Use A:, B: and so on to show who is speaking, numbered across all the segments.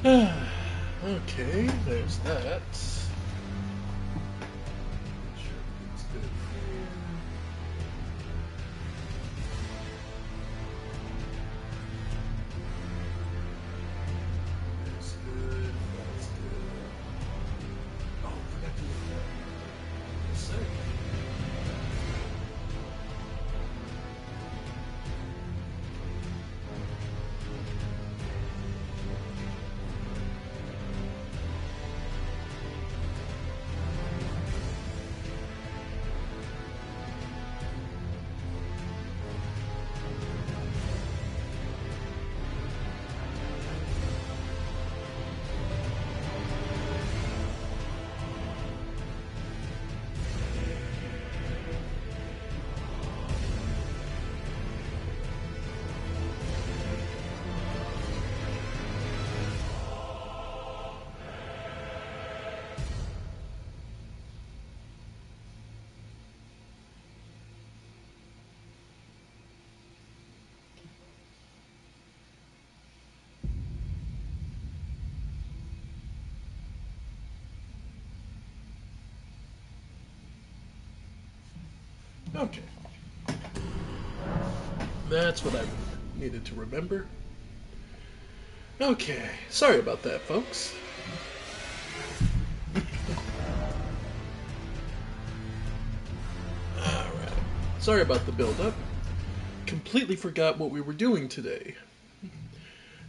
A: Okay, there's that. That's good. That's good. Oh, I forgot to do that. Yes, sir. Okay, that's what I needed to remember. Okay, sorry about that, folks. Alright, sorry about the build-up. Completely forgot what we were doing today.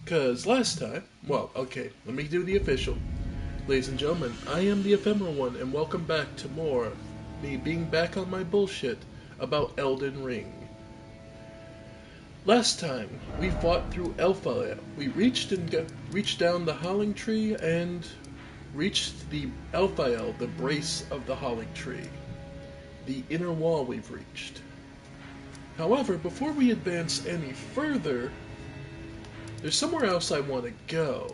A: Because last time, well, okay, let me do the official. Ladies and gentlemen, I am the Ephemeral One, and welcome back to more me being back on my bullshit about Elden Ring. Last time, we fought through Elfile. We reached down the Howling Tree and reached the Elfile, the brace of the Howling Tree. The inner wall we've reached. However, before we advance any further, there's somewhere else I want to go.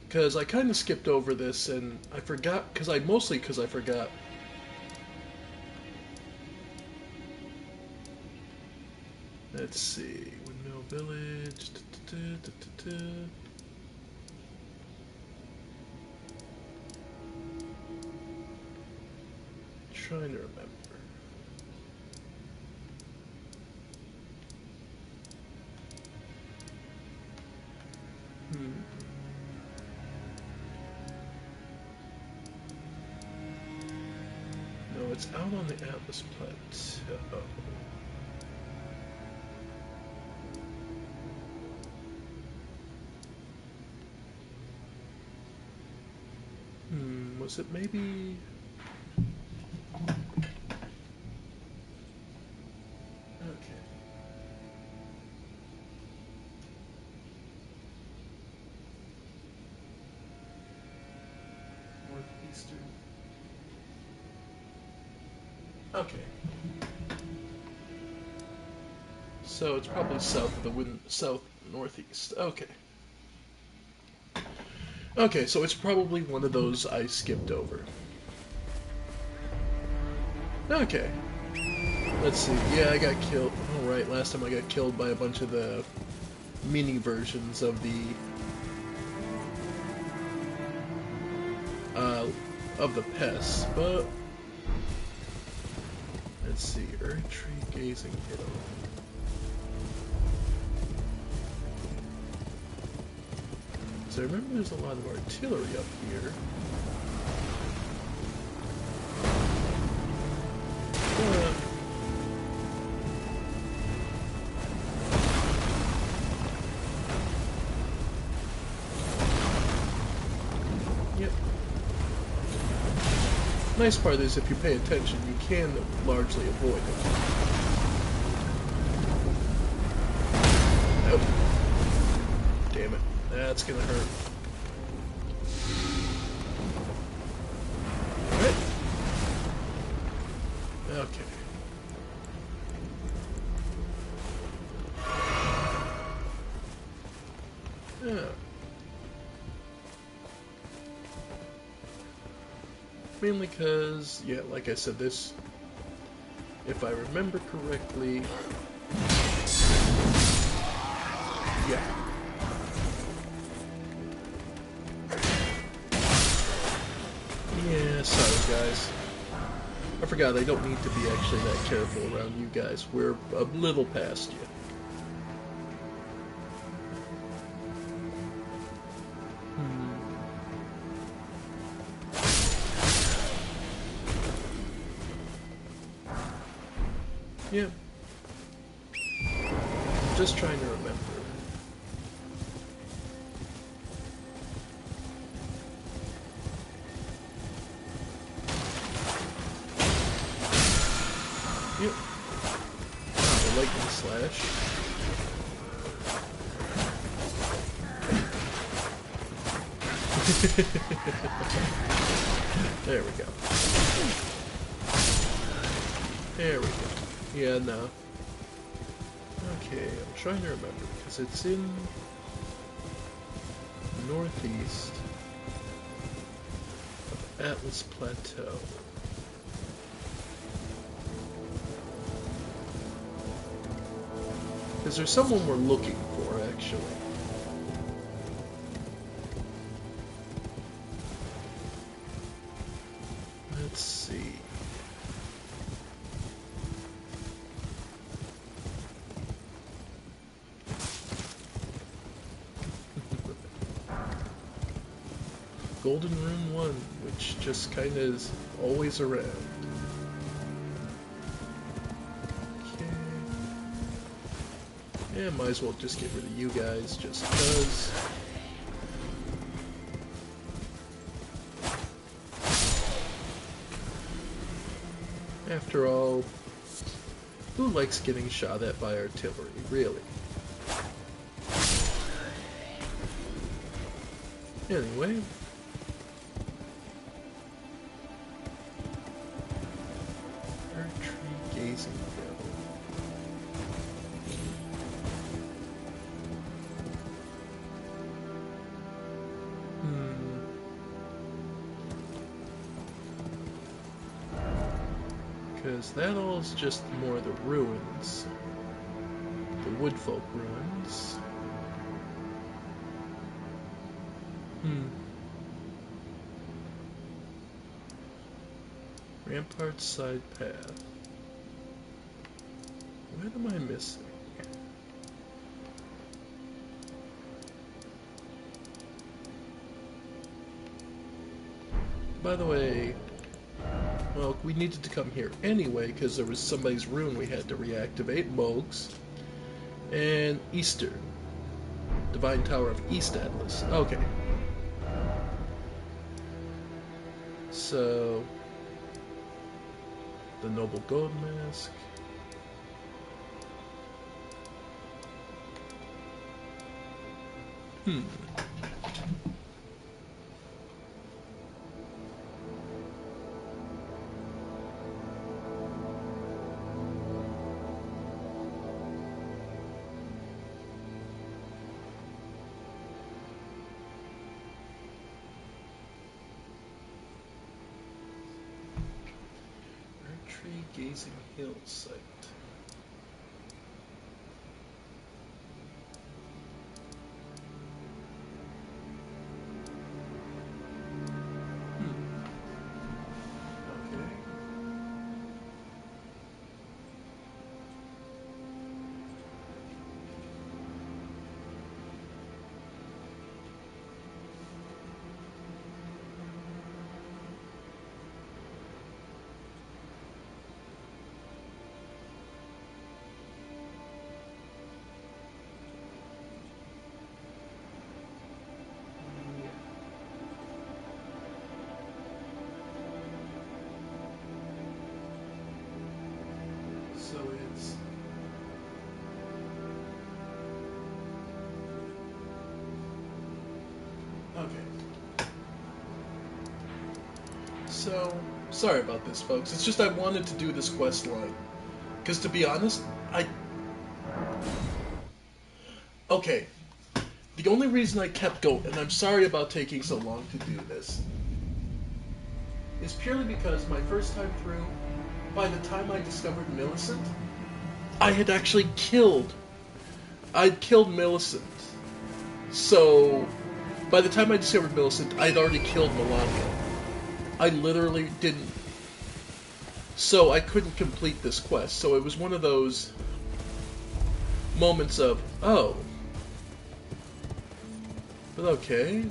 A: Because I kind of skipped over this and I forgot, mostly because I forgot. Let's see, Windmill Village. Trying to remember. No, it's out on the Atlas Plateau. Was it maybe... Okay. Northeastern. Okay. So it's probably south of the south northeast. Okay. Okay, so it's probably one of those I skipped over. Okay. Let's see. Yeah, I got killed. Oh, right. Last time I got killed by a bunch of the mini versions of the pests, but let's see. Earth Tree Gazing Hill. So I remember there's a lot of artillery up here. Yep. Nice part is if you pay attention, you can largely avoid it. Nope. Damn it. That's gonna hurt. Alright. Okay. Yeah. Mainly because, yeah, like I said, this, if I remember correctly, yeah. guys. I forgot I don't need to be actually that careful around you guys. We're a little past you. Yeah. I'm just trying to remember. Yep. The lightning slash. There we go. There we go. Yeah, no. Okay, I'm trying to remember, because it's in northeast of Atlas Plateau. Because there's someone we're looking for, actually. Let's see. Golden Rune 1, which just kind of is always around. Okay. Yeah, might as well just get rid of you guys, just because. After all, who likes getting shot at by artillery, really? Anyway. Gazing Hill. Because that all is just more the ruins. The woodfolk ruins. Rampart side path. What am I missing? By the way, well, we needed to come here anyway because there was somebody's rune we had to reactivate, Mogs. And Easter. Divine Tower of East Atlas. Okay. So, the Noble Gold Mask. Gazing Hill site. Okay. So it's okay. So sorry about this, folks. It's just I wanted to do this quest line because, to be honest, okay. The only reason I kept going, and I'm sorry about taking so long to do this, is purely because my first time through, by the time I discovered Millicent, I'd killed Millicent. So, by the time I discovered Millicent, I'd already killed Melania. I literally didn't. So I couldn't complete this quest. So it was one of those moments of, oh, but okay.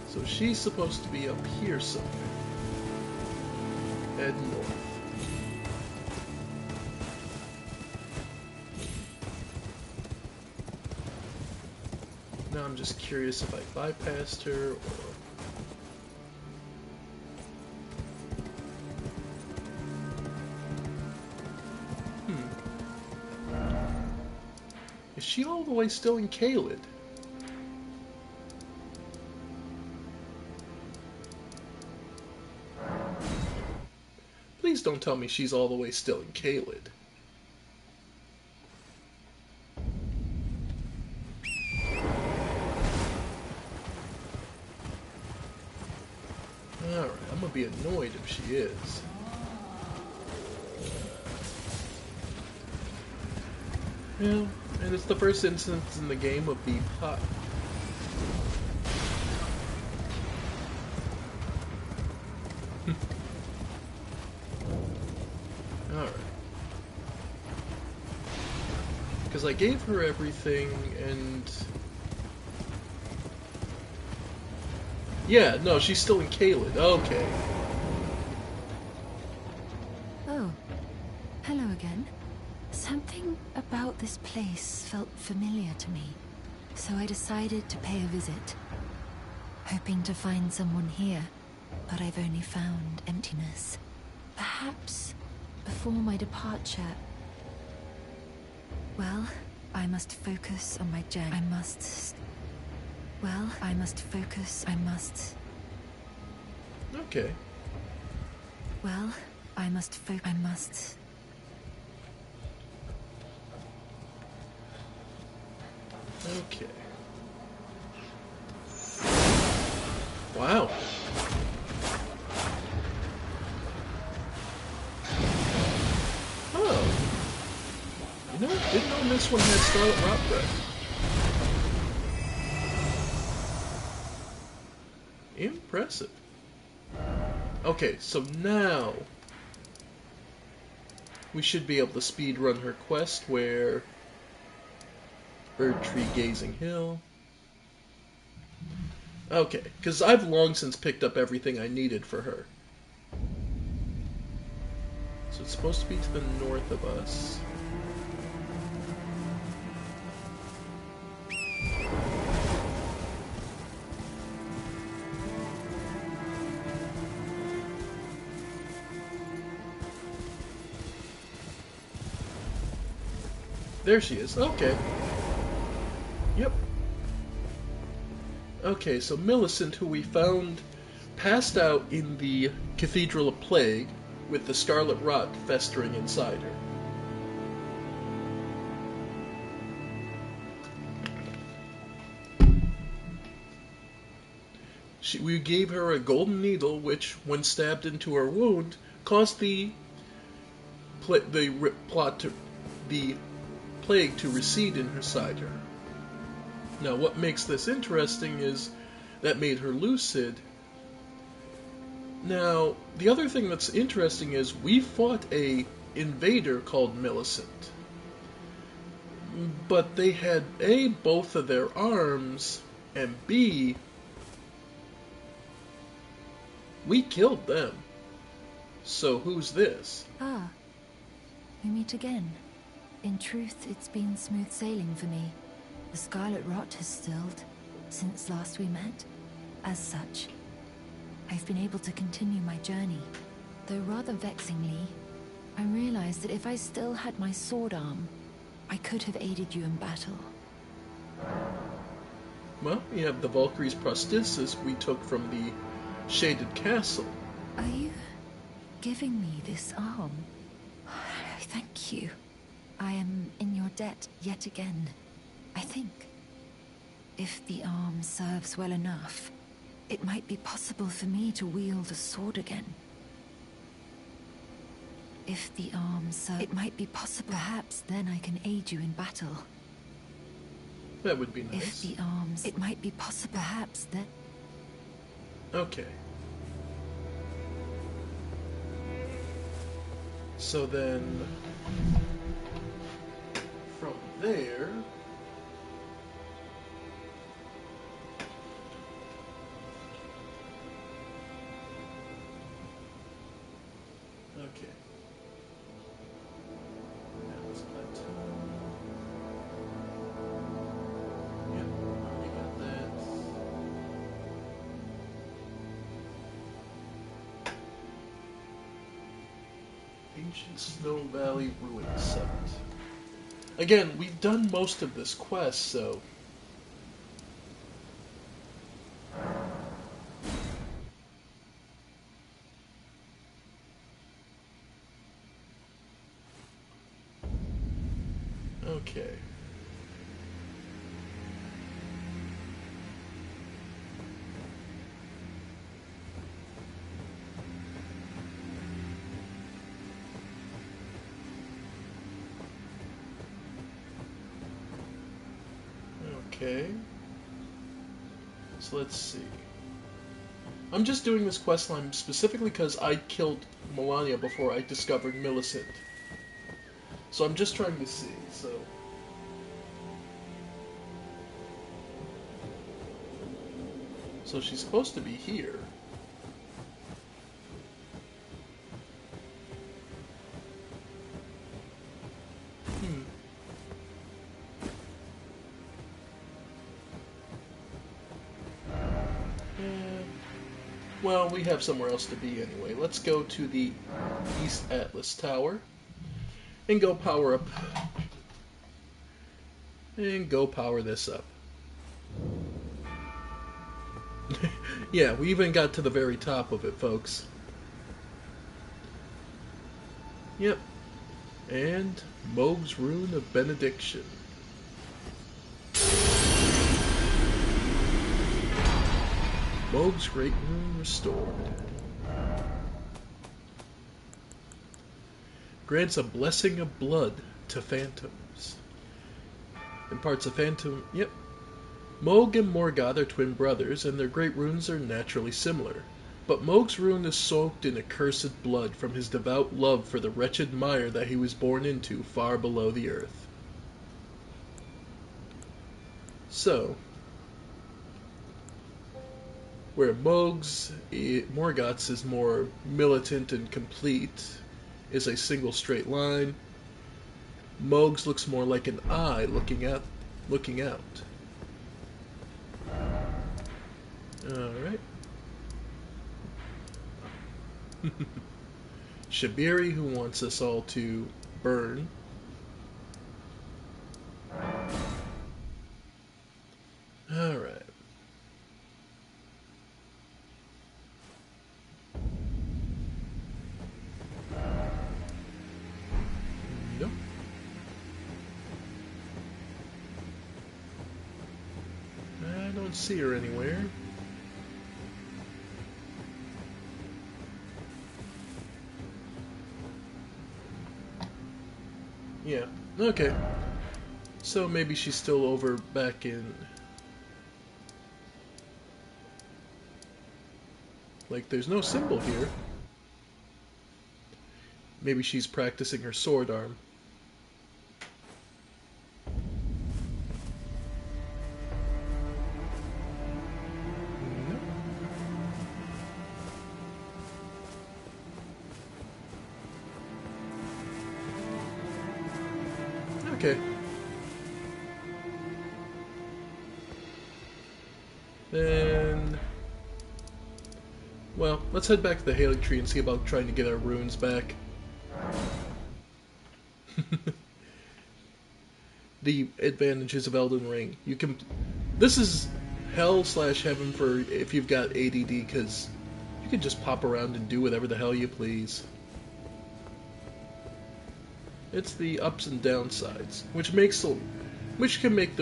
A: So she's supposed to be up here somewhere. Head north. Now I'm just curious if I bypassed her or... Is she all the way still in Caelid? Please don't tell me she's all the way still in Caelid. Alright, I'm gonna be annoyed if she is. Yeah, and it's the first instance in the game of the pot. Alright. Because I gave her everything and... Yeah, no, she's still in Caelid. Okay.
B: Oh, hello again. Something about this place felt familiar to me, so I decided to pay a visit. Hoping to find someone here, but I've only found emptiness. Perhaps before my departure... Well, I must focus on my journey. I must focus.
A: Okay.
B: Well, I must focus.
A: Okay. Wow. Oh. You know, didn't know this one had Scarlet Rot breath. Impressive. Okay, so now we should be able to speedrun her quest where Erdtree Gazing Hill. Okay, because I've long since picked up everything I needed for her. So it's supposed to be to the north of us. There she is. Okay. Yep. Okay, so Millicent, who we found passed out in the Cathedral of Plague with the Scarlet Rot festering inside her. We gave her a golden needle, which, when stabbed into her wound, caused the plague to recede inside her. Now, what makes this interesting is that made her lucid. Now, the other thing that's interesting is we fought a invader called Millicent, but they had A, both of their arms, and B, we killed them. So who's this?
B: Ah, we meet again. In truth, it's been smooth sailing for me. The Scarlet Rot has stilled since last we met. As such, I've been able to continue my journey. Though rather vexingly, I realized that if I still had my sword arm, I could have aided you in battle.
A: Well, we have the Valkyrie's prosthesis we took from the Shaded Castle.
B: Are you giving me this arm? Thank you. I am in your debt yet again, I think. If the arm serves well enough, it might be possible for me to wield a sword again. If the arm serves, it might be possible. Perhaps then I can aid you in battle.
A: That would be nice.
B: If the arms, it might be possible. Perhaps then.
A: Okay. So then, from there, okay. That was plateau. Yep, already got that. Ancient Snow Valley Ruin Summit. Again, we've done most of this quest, so... Okay. Okay. So let's see. I'm just doing this quest line specifically because I killed Melania before I discovered Millicent. So I'm just trying to see, so... So she's supposed to be here. Hmm. Well, we have somewhere else to be anyway. Let's go to the East Atlas Tower and go power up. And go power this up. Yeah, we even got to the very top of it, folks. Yep. And Mohg's Rune of Benediction. Mohg's Great Rune restored. Grants a blessing of blood to phantoms. Imparts a phantom... Yep. Mohg and Morgoth are twin brothers, and their great runes are naturally similar. But Mohg's rune is soaked in accursed blood from his devout love for the wretched mire that he was born into far below the earth. So, where Morgoth's is more militant and complete, is a single straight line, Mohg's looks more like an eye looking out. Alright. Shabiri, who wants us all to burn. Alright. Nope. I don't see her anywhere. Yeah, okay. So maybe she's still over back in... Like, there's no symbol here. Maybe she's practicing her sword arm. Nope. Okay. Then... Well, let's head back to the Hailing Tree and see about trying to get our runes back. The advantages of Elden Ring. You can... This is hell/heaven for if you've got ADD, because you can just pop around and do whatever the hell you please. It's the ups and downsides, which can make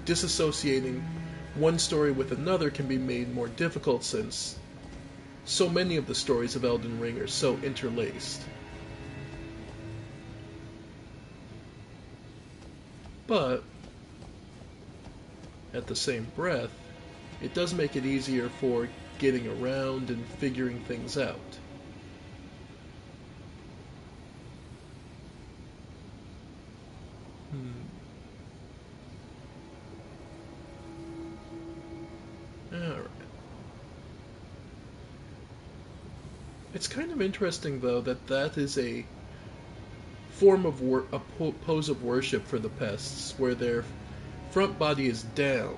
A: disassociating one story with another can be made more difficult, since so many of the stories of Elden Ring are so interlaced. But at the same breath, it does make it easier for getting around and figuring things out. Alright. It's kind of interesting, though, that is a form of pose of worship for the pests, where their front body is down.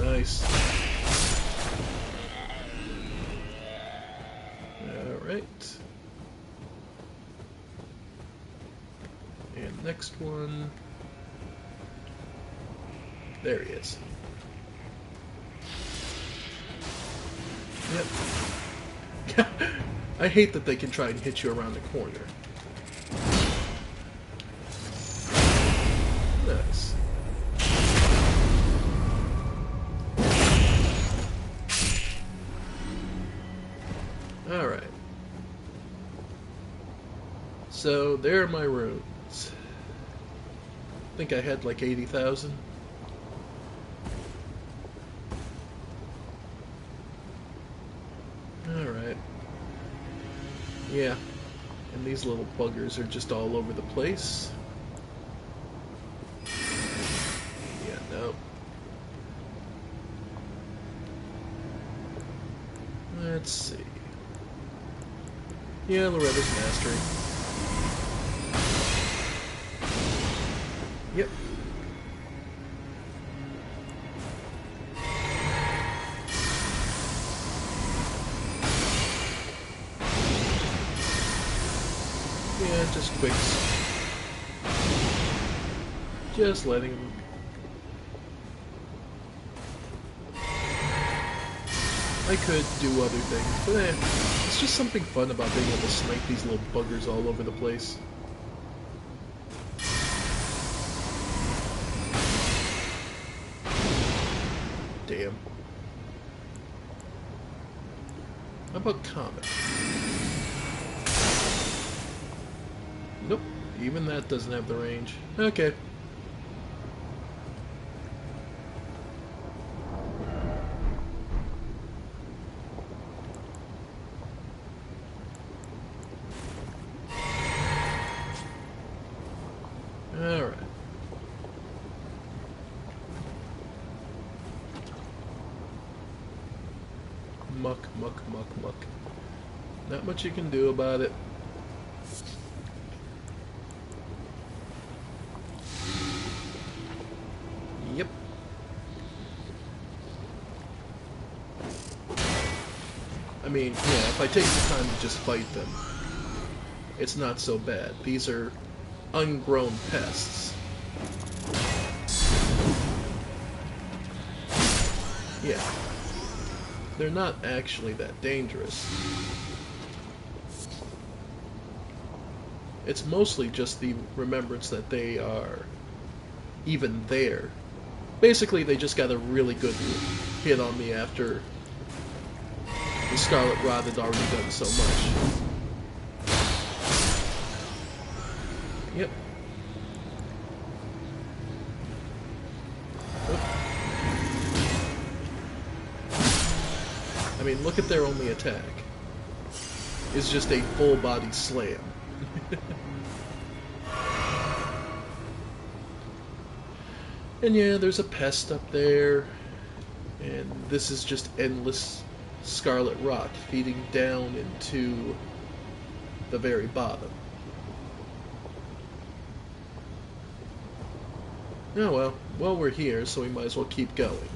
A: Nice. Alright. And next one. There he is. Yep. I hate that they can try and hit you around the corner. Nice. Alright. So, there are my runes. I think I had like 80,000. Alright. Yeah. And these little buggers are just all over the place. Yeah, no. Let's see. Yeah, Loretta's Mastery. Yep. Yeah, just quicks. Just letting them. I could do other things, but it's just something fun about being able to snipe these little buggers all over the place. Damn. How about Comet? Nope, even that doesn't have the range. Okay. Alright. Muck, muck, muck, muck. Not much you can do about it. Yep. I mean, yeah, if I take the time to just fight them, it's not so bad. These are ungrown pests. Yeah. They're not actually that dangerous. It's mostly just the remembrance that they are even there. Basically, they just got a really good hit on me after the Scarlet Rot had already done so much. Yep. I mean, look at their only attack. It's just a full body slam. And yeah, there's a pest up there. And this is just endless Scarlet Rot feeding down into the very bottom. Oh well, we're here, so we might as well keep going.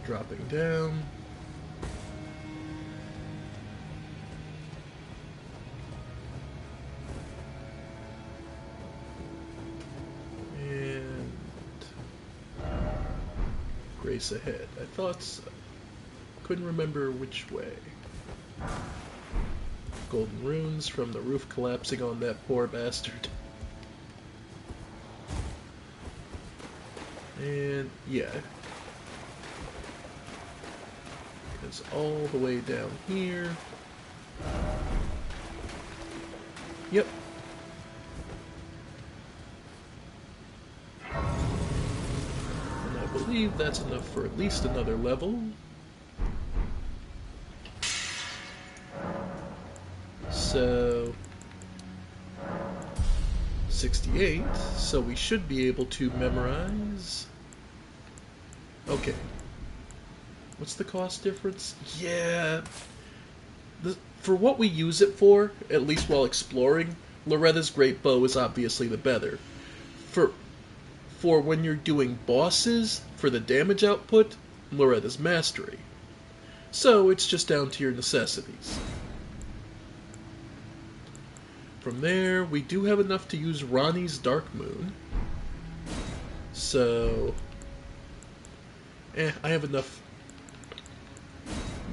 A: Dropping down. And place ahead. I thought so. Couldn't remember which way. Golden runes from the roof collapsing on that poor bastard. And yeah. It's all the way down here. Yep. And I believe that's enough for at least another level. So 68, so we should be able to memorize. Okay. What's the cost difference? Yeah. For what we use it for, at least while exploring, Loretta's Great Bow is obviously the better. For when you're doing bosses, for the damage output, Loretta's Mastery. So it's just down to your necessities. From there, we do have enough to use Ronnie's Dark Moon. So, I have enough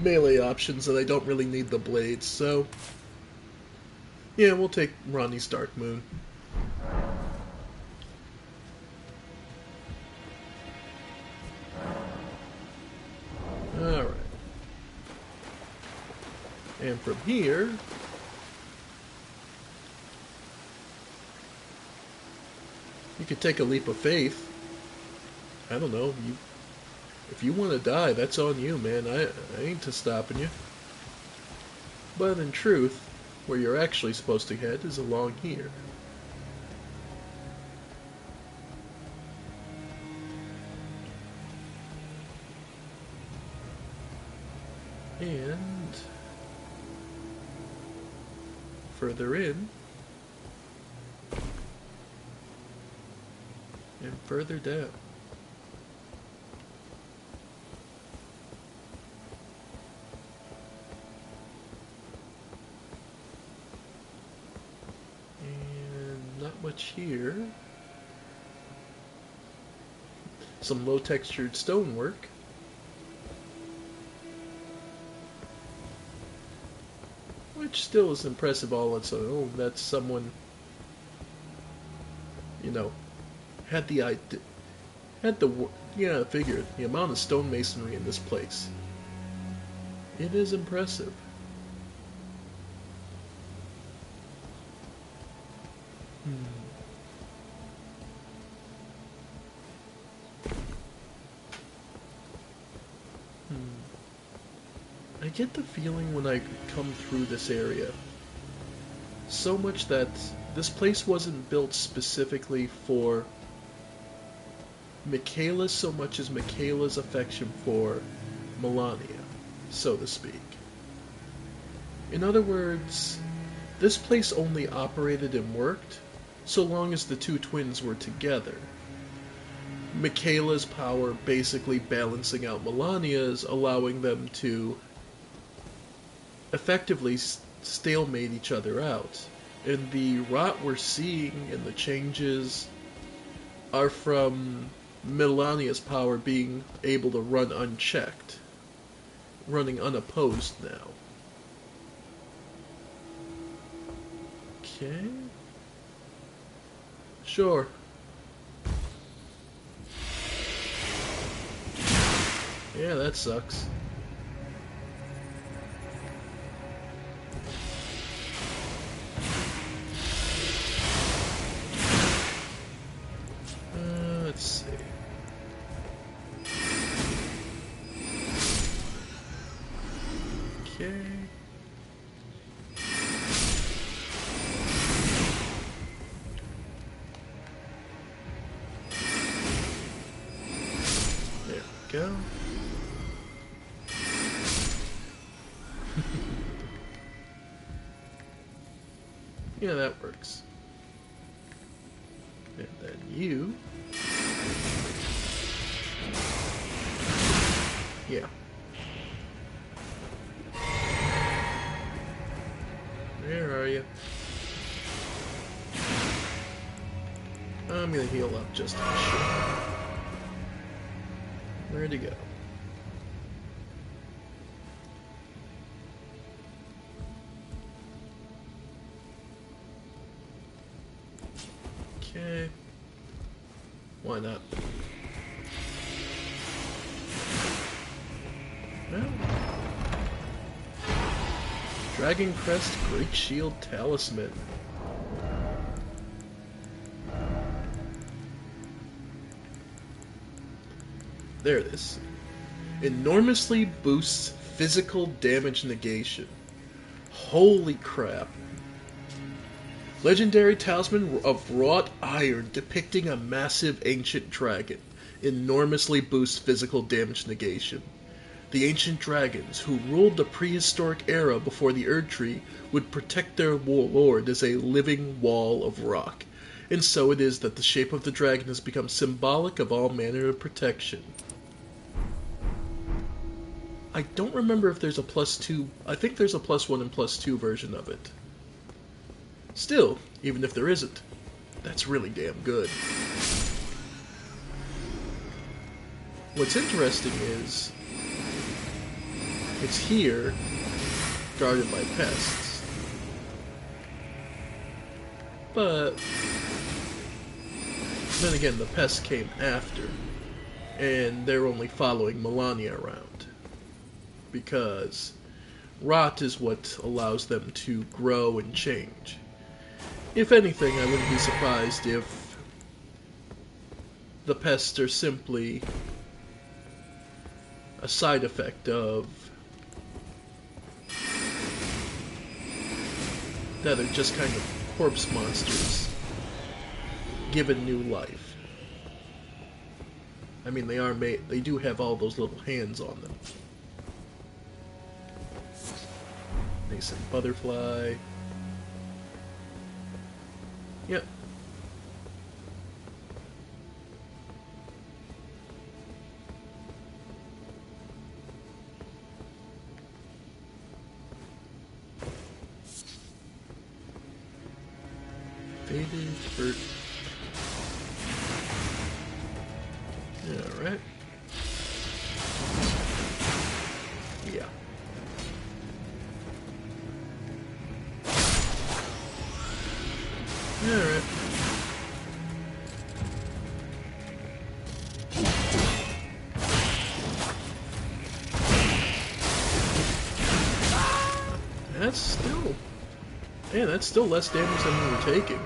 A: melee options that I don't really need the blades, so yeah, we'll take Ronnie's Dark Moon. Alright. And from here, you could take a leap of faith. I don't know, if you want to die, that's on you, man. I ain't to stopping you. But in truth, where you're actually supposed to head is along here. And further in, and further down. Much here. Some low textured stonework. Which still is impressive all on its own. That someone, you know, had the idea, figure the amount of stonemasonry in this place. It is impressive. I get the feeling when I come through this area so much that this place wasn't built specifically for Michaela so much as Michaela's affection for Melania, so to speak. In other words, this place only operated and worked so long as the two twins were together. Michaela's power basically balancing out Melania's, allowing them to effectively stalemate each other out. And the rot we're seeing and the changes are from Melania's power being able to run unchecked, running unopposed now. Okay. Sure. Yeah, that sucks. Let's see. Okay. There we go. Yeah, that works. And then you. Yeah. Where are you? I'm gonna heal up just to be sure. Where'd he go? Okay. Why not? Well. Dragon Crest Great Shield Talisman. There it is. Enormously boosts physical damage negation. Holy crap. Legendary talisman of wrought iron depicting a massive ancient dragon. Enormously boosts physical damage negation. The ancient dragons, who ruled the prehistoric era before the Erd Tree, would protect their lord as a living wall of rock. And so it is that the shape of the dragon has become symbolic of all manner of protection. I don't remember if there's a +2. I think there's a +1 and +2 version of it. Still, even if there isn't, that's really damn good. What's interesting is, it's here, guarded by pests. But then again, the pests came after, and they're only following Melania around. Because rot is what allows them to grow and change. If anything, I wouldn't be surprised if the pests are simply a side effect of that are just kind of corpse monsters given new life. I mean, they do have all those little hands on them. Nascent butterfly. Yep. Faded hurt. Alright. Yeah. Alright. That's still... Man, that's still less damage than we were taking.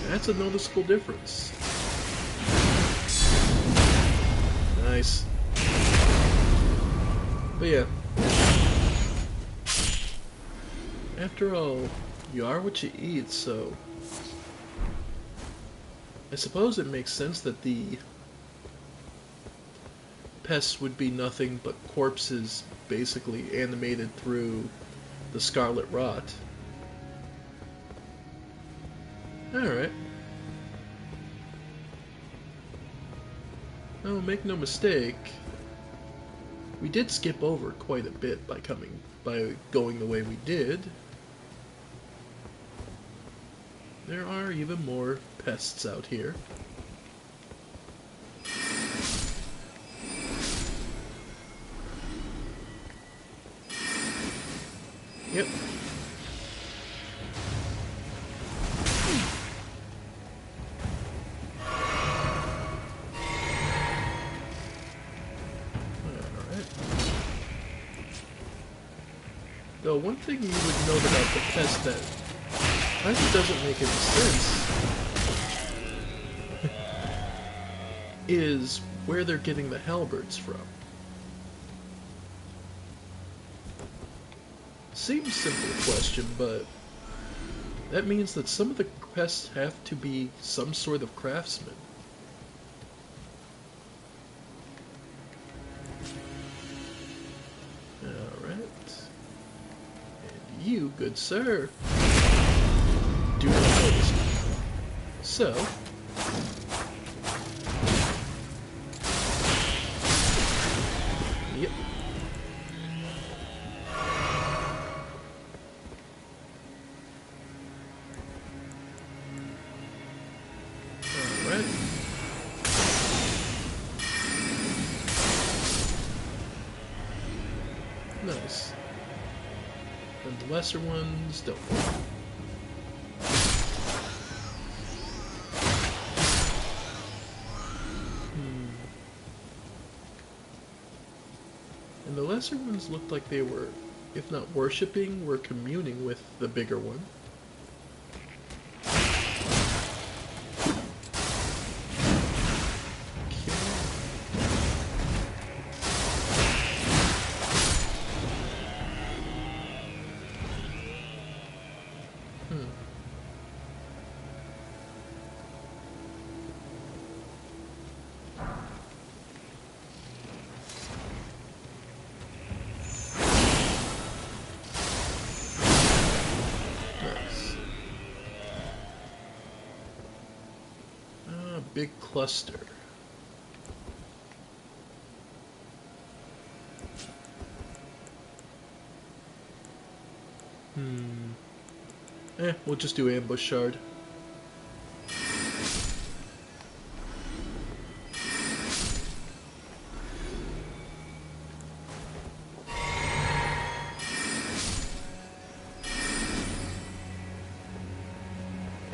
A: That's a noticeable difference. Nice. But yeah. After all, you are what you eat, so... I suppose it makes sense that the pests would be nothing but corpses basically animated through the scarlet rot. Alright. Oh, make no mistake, we did skip over quite a bit by going the way we did. There are even more pests out here. Yep. Though one thing you would note about the pest that kind of doesn't make any sense is where they're getting the halberds from. Seems simple question, but that means that some of the pests have to be some sort of craftsman. You, good sir, do not notice me. So, yep. Alright. the lesser ones don't work. And the lesser ones looked like they were, if not worshipping, were communing with the bigger one. Big cluster. We'll just do ambush shard.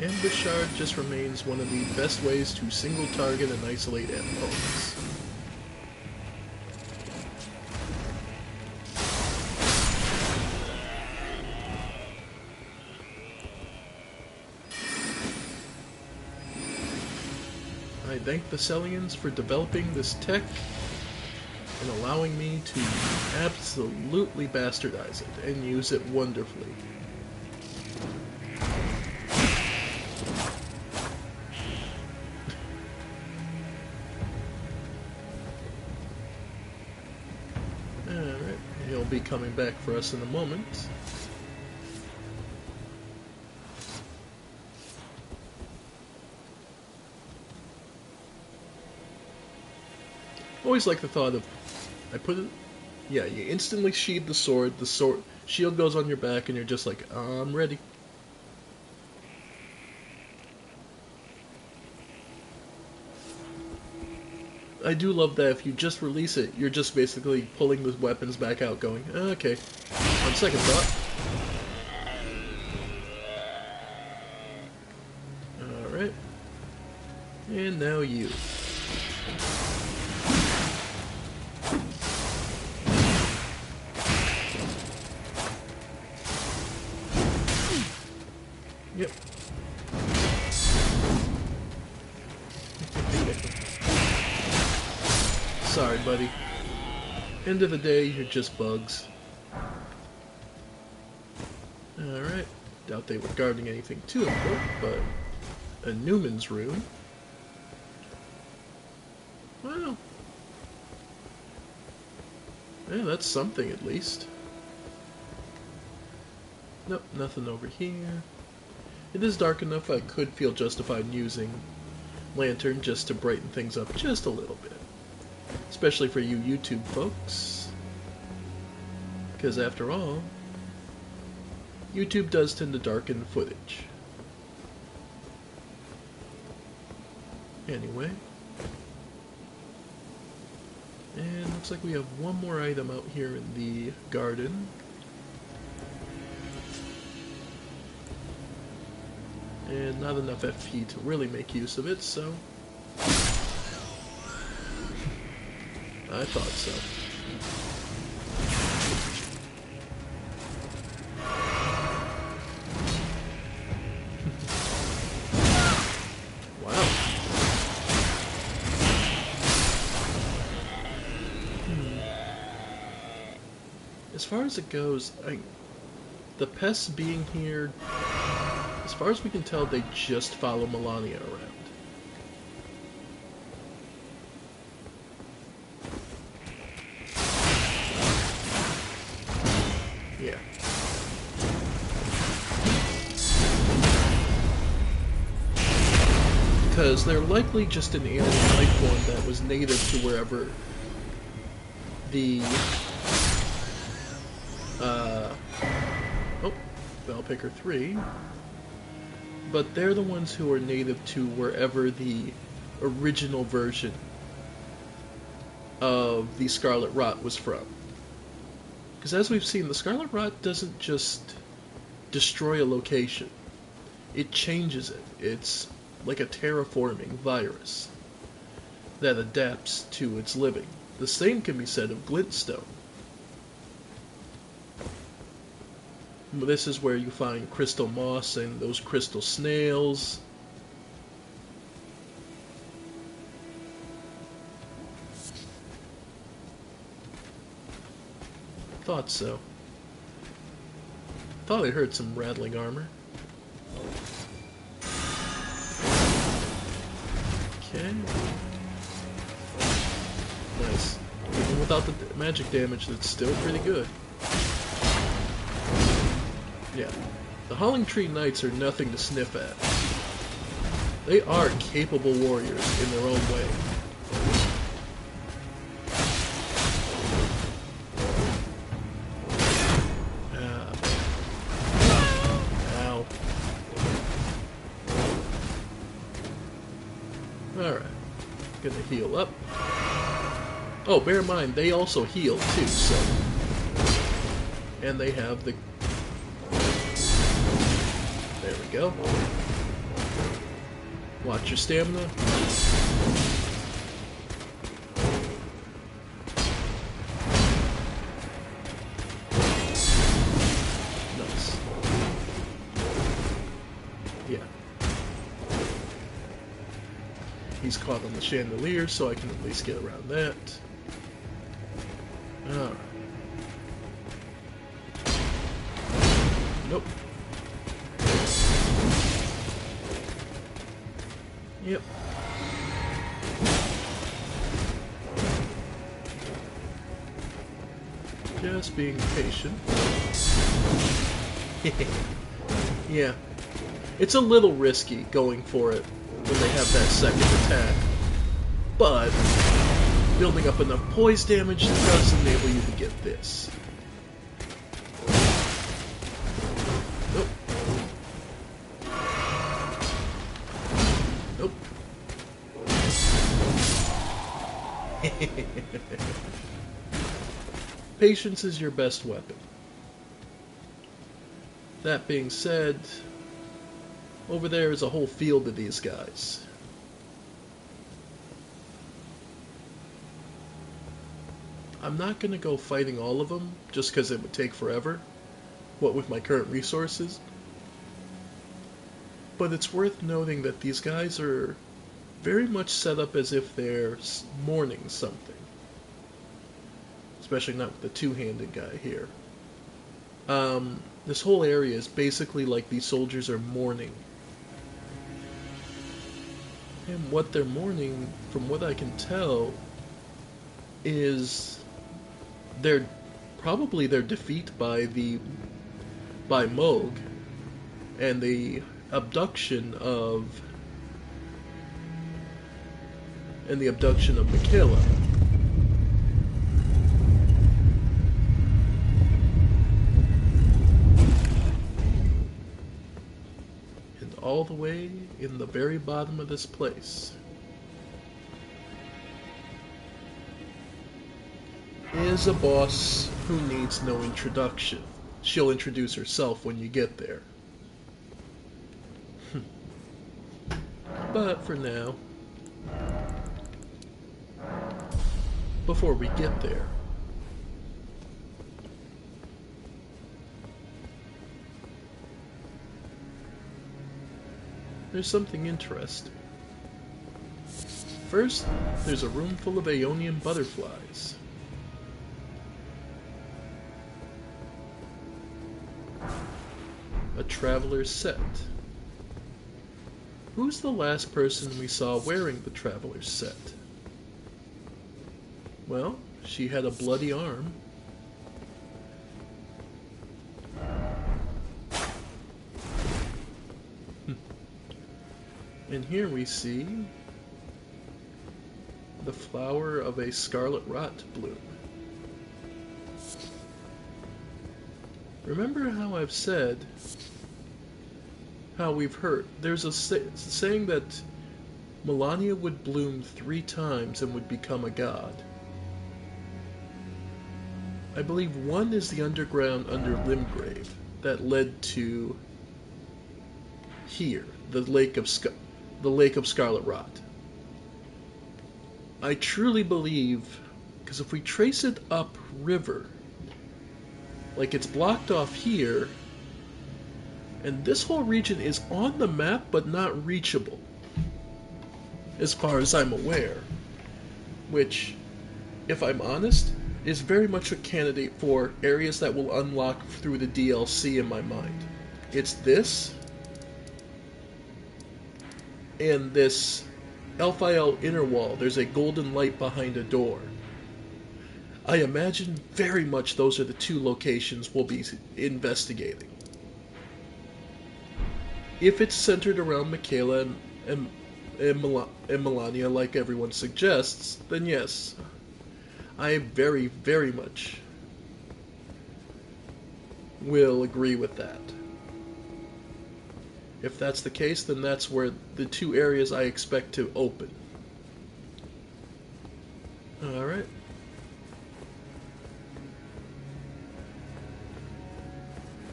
A: Ambush shard just remains one of the best ways to single target and isolate opponents. I thank the Sellians for developing this tech and allowing me to absolutely bastardize it and use it wonderfully. Alright, he'll be coming back for us in a moment. Always like the thought of, I put it, yeah, you instantly sheathe the sword shield goes on your back, and you're just like, I'm ready. I do love that if you just release it, you're just basically pulling the weapons back out going, okay, on second thought. Alright. And now you. Yep. Sorry, buddy. End of the day, you're just bugs. Alright. Doubt they were guarding anything too important, but a Newman's rune. Well. Yeah, that's something at least. Nope, nothing over here. It is dark enough I could feel justified in using lantern just to brighten things up just a little bit. Especially for you YouTube folks. Because after all, YouTube does tend to darken footage. Anyway. And looks like we have one more item out here in the garden. And not enough FP to really make use of it, so I thought so. Wow. As far as it goes, the pests being here, as far as we can tell, they just follow Melania around. Yeah. Because they're likely just an alien life form that was native to wherever the Bellpicker 3, but they're the ones who are native to wherever the original version of the Scarlet Rot was from. Because as we've seen, the Scarlet Rot doesn't just destroy a location, it changes it. It's like a terraforming virus that adapts to its living. The same can be said of glintstone. This is where you find crystal moss and those crystal snails. Thought so. Thought I heard some rattling armor. Okay. Nice. Even without the magic damage, that's still pretty good. Yeah. The Howling Tree Knights are nothing to sniff at. They are capable warriors in their own way. Ow. Alright. Gonna heal up. Oh, bear in mind, they also heal too, so... And they have the... There we go. Watch your stamina. Nice. Yeah. He's caught on the chandelier, so I can at least get around that. Alright. Nope. Yep. Just being patient. Yeah. It's a little risky going for it when they have that second attack. But building up enough poise damage does enable you to get this. Nope. Nope. Patience is your best weapon. That being said, over there is a whole field of these guys. I'm not going to go fighting all of them, just because it would take forever, what with my current resources. But it's worth noting that these guys are very much set up as if they're mourning something. Especially not with the two-handed guy here. This whole area is basically like these soldiers are mourning. And what they're mourning, from what I can tell, is probably their defeat by Moog and the abduction of Michaela. And all the way in the very bottom of this place is a boss who needs no introduction. She'll introduce herself when you get there. But for now, before we get there, there's something interesting. First, there's a room full of Aeonian butterflies. A traveler's set. Who's the last person we saw wearing the traveler's set? Well, she had a bloody arm. And here we see the flower of a scarlet rot bloom. Remember how I've said, how we've heard, there's a saying that Melania would bloom 3 times and would become a god. I believe one is the underground under Limgrave. that led to here, the Lake of Scarlet Rot. I truly believe, because if we trace it up river, like it's blocked off here, and this whole region is on the map but not reachable, as far as I'm aware, which, if I'm honest, is very much a candidate for areas that will unlock through the DLC in my mind. It's this, and this Elphael inner wall. There's a golden light behind a door. I imagine very much those are the two locations we'll be investigating. If it's centered around Michaela and Melania, like everyone suggests, then yes, I very, very much will agree with that. If that's the case, then that's where the two areas I expect to open. Alright.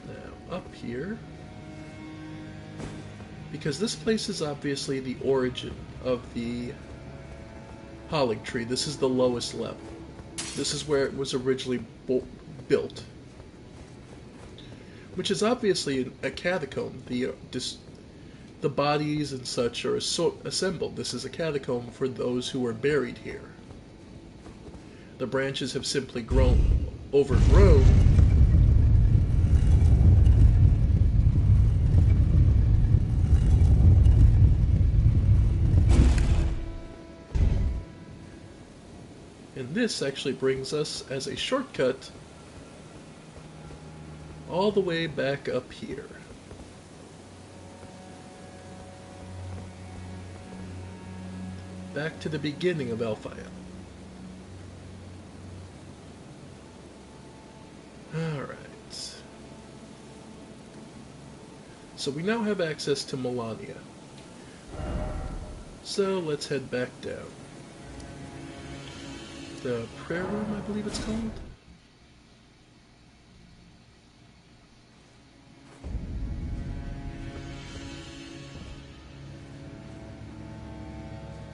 A: Now, up here, because this place is obviously the origin of the Holling Tree. This is the lowest level. This is where it was originally built. Which is obviously a catacomb. The bodies and such are assembled. This is a catacomb for those who were buried here. The branches have simply overgrown. And this actually brings us as a shortcut all the way back up here. Back to the beginning of Elphael. Alright. So we now have access to Melania. So let's head back down. The prayer room, I believe it's called?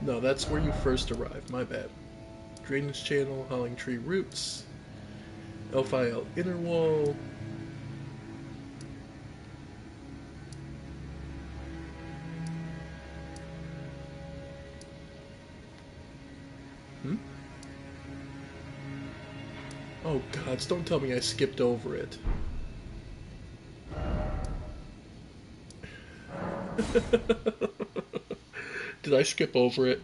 A: No, that's where you first arrived. My bad. Drainage channel, Holling Tree roots, Elphael inner wall. Oh gods, don't tell me I skipped over it. Did I skip over it?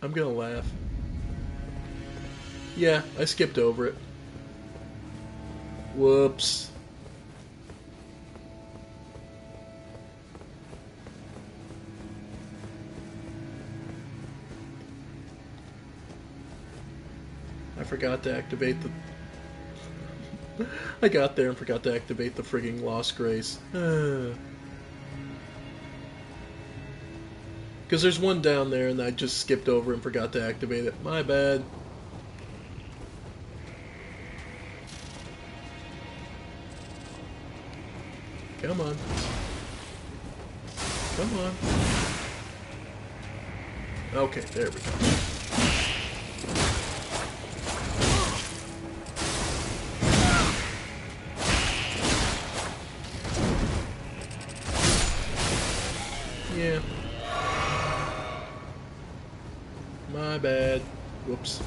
A: I'm gonna laugh. Yeah, I skipped over it. Whoops. I forgot to activate the... I got there and forgot to activate the frigging Lost Grace. Because there's one down there and I just skipped over and forgot to activate it. My bad. Come on. Come on. Okay, there we go. Yeah. My bad. Whoops.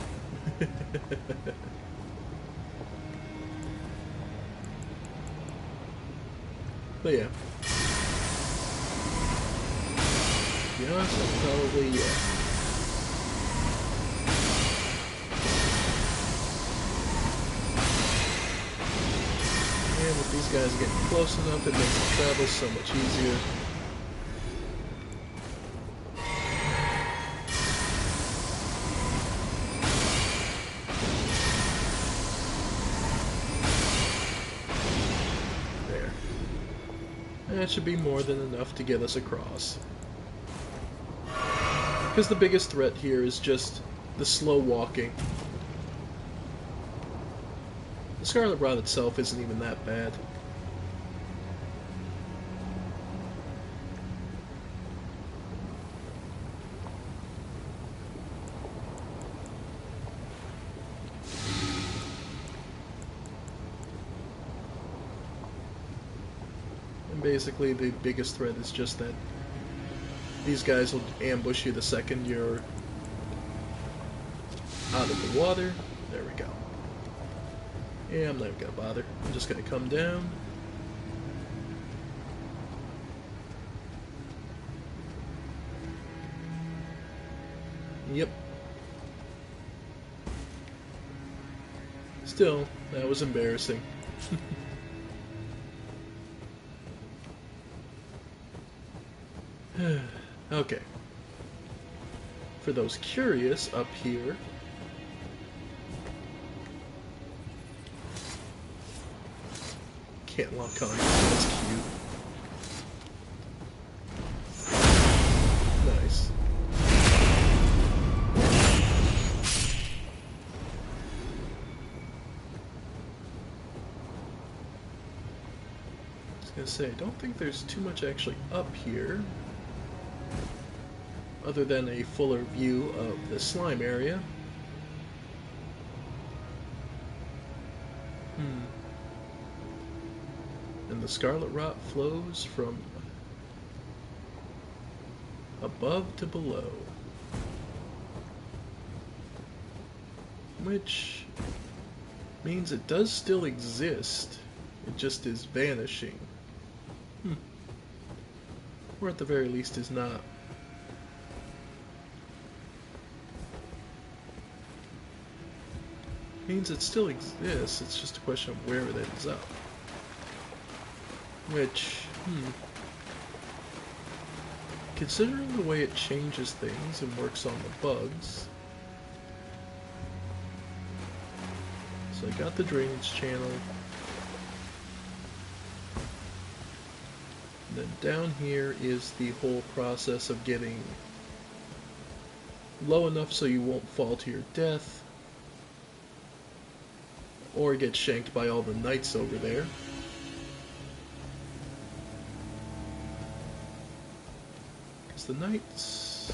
A: But yeah. To be honest, that's probably yeah. And with these guys getting close enough, it makes the travel so much easier. That should be more than enough to get us across. Because the biggest threat here is just the slow walking. The Scarlet Rot itself isn't even that bad. And basically the biggest threat is just that these guys will ambush you the second you're out of the water. There we go. Yeah, I'm not even gonna bother. I'm just gonna come down. Yep. Still, that was embarrassing. Okay. For those curious, up here can't lock on. That's cute. Nice. I was gonna say, I don't think there's too much actually up here, other than a fuller view of the slime area. And the scarlet rot flows from above to below, which means it does still exist, it just is vanishing. Or at the very least is not. Means it still exists, it's just a question of where it ends up. Which, considering the way it changes things and works on the bugs. So I got the drainage channel. And then down here is the whole process of getting low enough so you won't fall to your death, or get shanked by all the knights over there. Because the knights...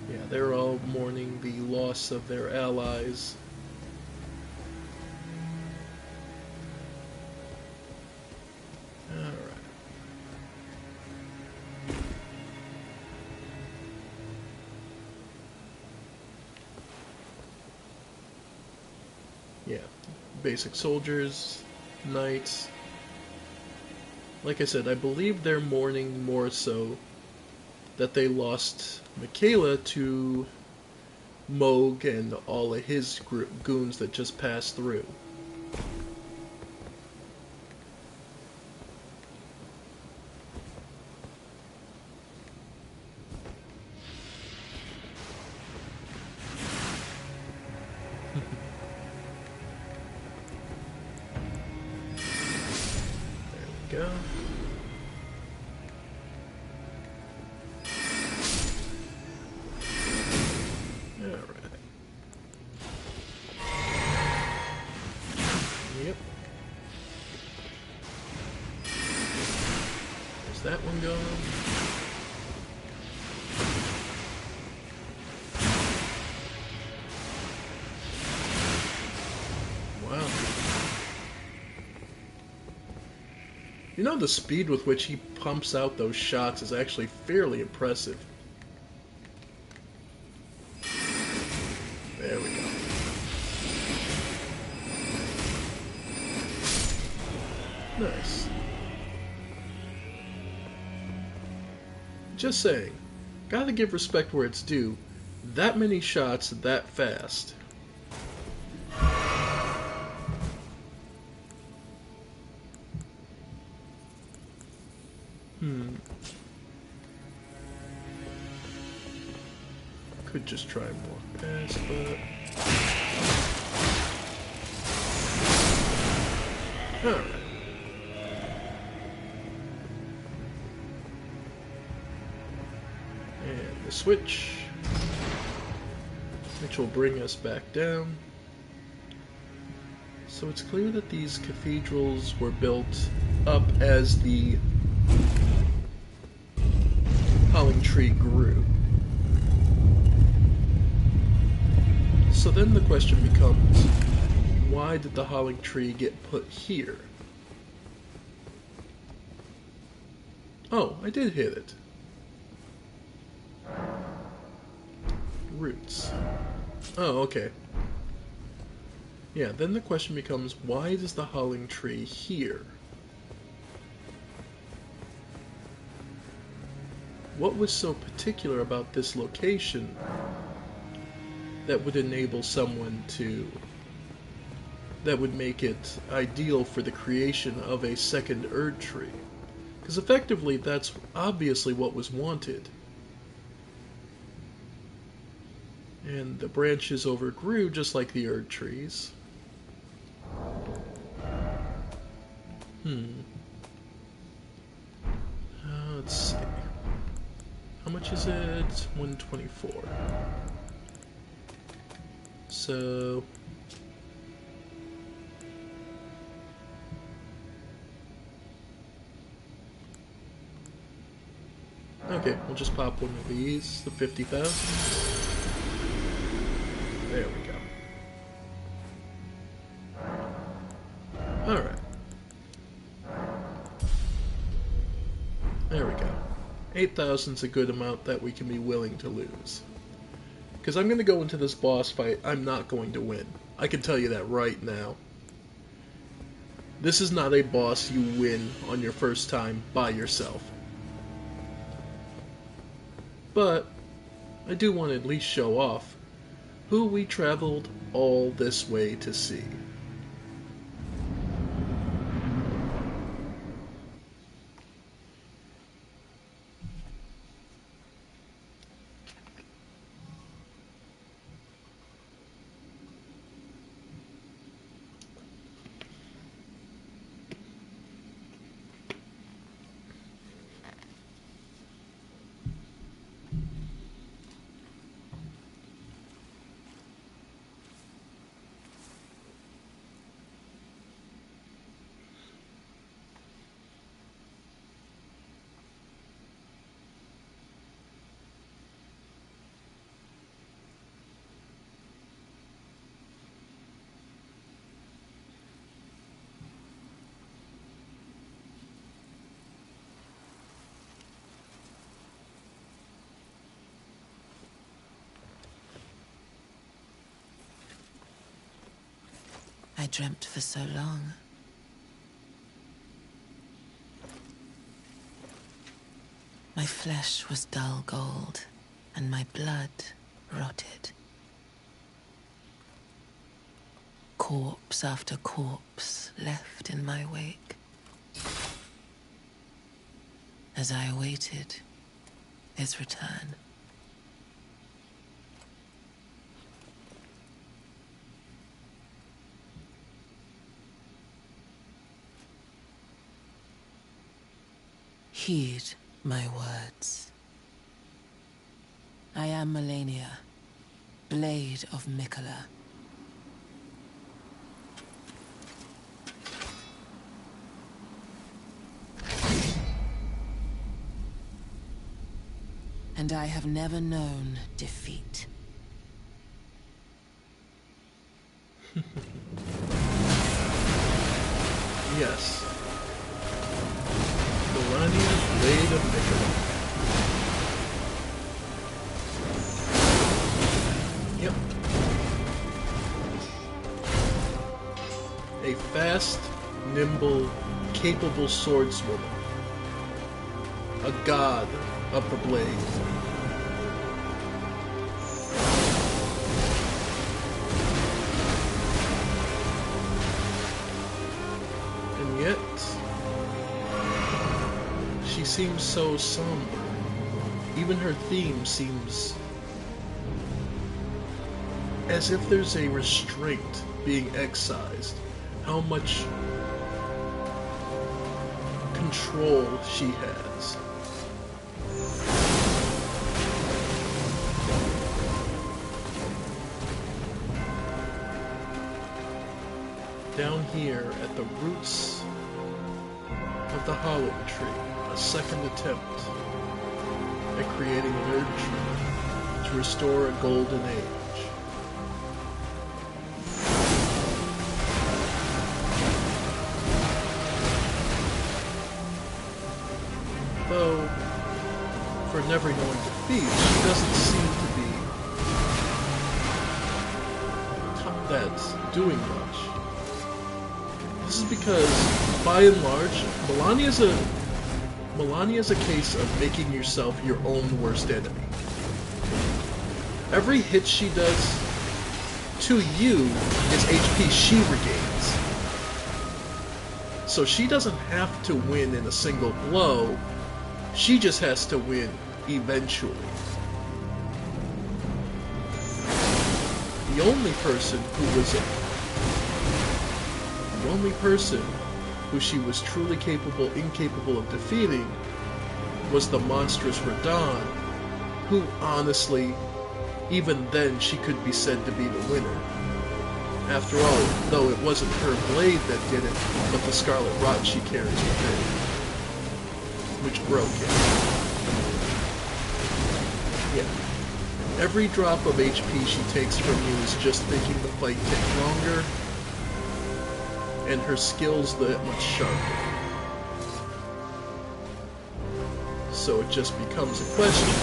A: yeah, they're all mourning the loss of their allies. Alright. Yeah, basic soldiers, knights. Like I said, I believe they're mourning more so that they lost Michaela to Moog and all of his goons that just passed through. Go. Alright. Yep. There's that one going. Wow. You know, the speed with which he pumps out those shots is actually fairly impressive. There we go. Nice. Just saying. Gotta give respect where it's due. That many shots that fast. Could just try and walk past, but... alright. And the switch, which will bring us back down. So it's clear that these cathedrals were built up as the Howling Tree grew. So then the question becomes, why did the Howling Tree get put here? Oh, I did hit it. Roots. Oh, okay. Yeah, then the question becomes, why is the Howling Tree here? What was so particular about this location that would enable someone to... that would make it ideal for the creation of a second Erd Tree? Because effectively, that's obviously what was wanted. And the branches overgrew just like the Erd trees. Let's see. How much is it? 124. So... okay, we'll just pop one of these, the 50,000. There we go. Alright. There we go. 8,000's a good amount that we can be willing to lose. Because I'm going to go into this boss fight, I'm not going to win. I can tell you that right now. This is not a boss you win on your first time by yourself. But I do want to at least show off who we traveled all this way to see.
C: I dreamt for so long. My flesh was dull gold, and my blood rotted. Corpse after corpse left in my wake. As I awaited his return. Heed my words. I am Melania, Blade of Mikola. And I have never known defeat.
A: Yes. Melania, Blade of Mikola. Yep. A fast, nimble, capable swordswoman. A god of the blade. And yet, she seems so somber. Even her theme seems as if there's a restraint being excised. How much control she has. Down here at the roots of the Howling Tree, a second attempt at creating an Erd Tree to restore a golden age. though for never knowing defeat, she doesn't seem to be combat doing much. This is because, by and large, Melania's a case of making yourself your own worst enemy. Every hit she does to you is HP she regains. So she doesn't have to win in a single blow, she just has to win eventually. The only person who she was truly incapable of defeating was the monstrous Radahn, who honestly, even then she could be said to be the winner. After all, though it wasn't her blade that did it, but the scarlet rot she carries within, which broke it. Yeah. Every drop of HP she takes from you is just making the fight take longer, and her skills that much sharper. So it just becomes a question.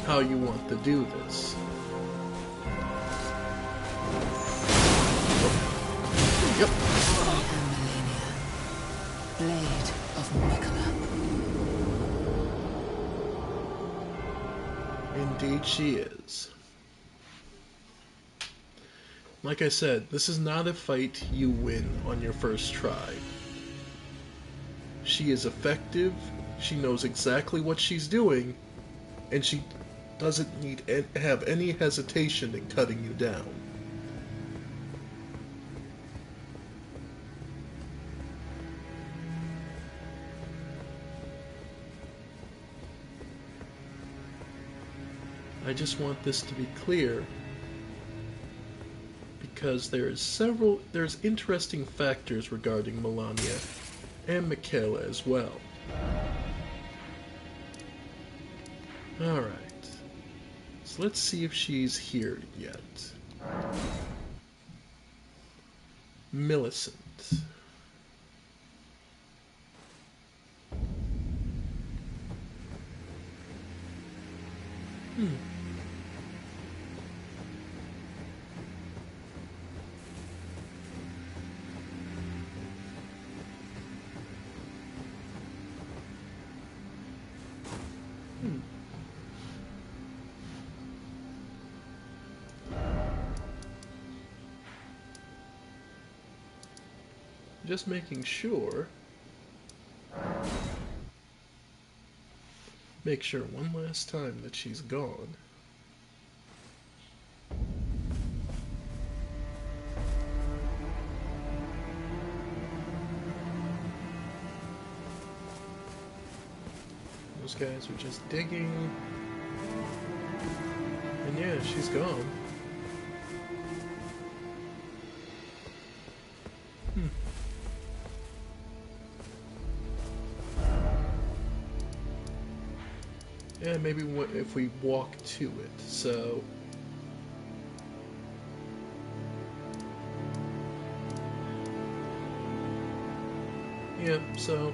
A: How you want to do this. Yep.
C: Blade of Mikola.
A: Indeed she is. Like I said, this is not a fight you win on your first try. She is effective, she knows exactly what she's doing, and she doesn't need have any hesitation in cutting you down. I just want this to be clear because there's interesting factors regarding Melania and Michaela as well. Alright. So let's see if she's here yet. Millicent. Just making sure. Make sure one last time that she's gone. Those guys are just digging. And yeah, she's gone. Yeah, maybe if we walk to it, so... Yeah, so...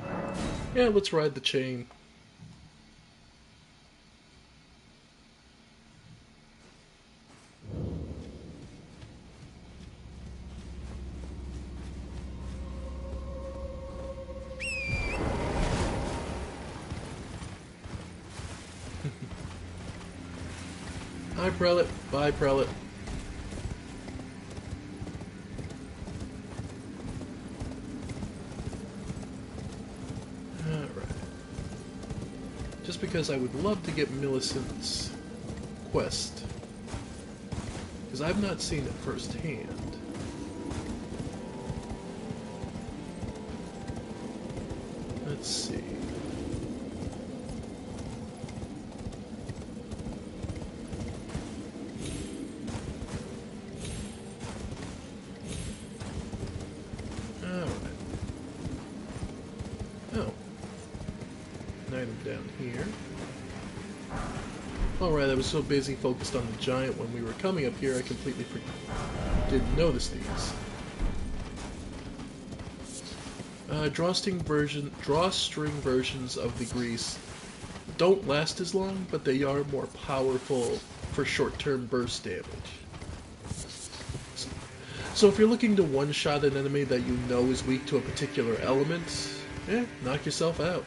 A: Yeah, let's ride the chain. Hi, Prelate. Bye, Prelate. Alright. Just because I would love to get Millicent's quest. Because I've not seen it firsthand. Let's see. Down here. Alright, I was so busy focused on the giant when we were coming up here, I completely didn't notice these. Drawstring versions of the grease don't last as long, but they are more powerful for short-term burst damage. So if you're looking to one-shot an enemy that you know is weak to a particular element, knock yourself out.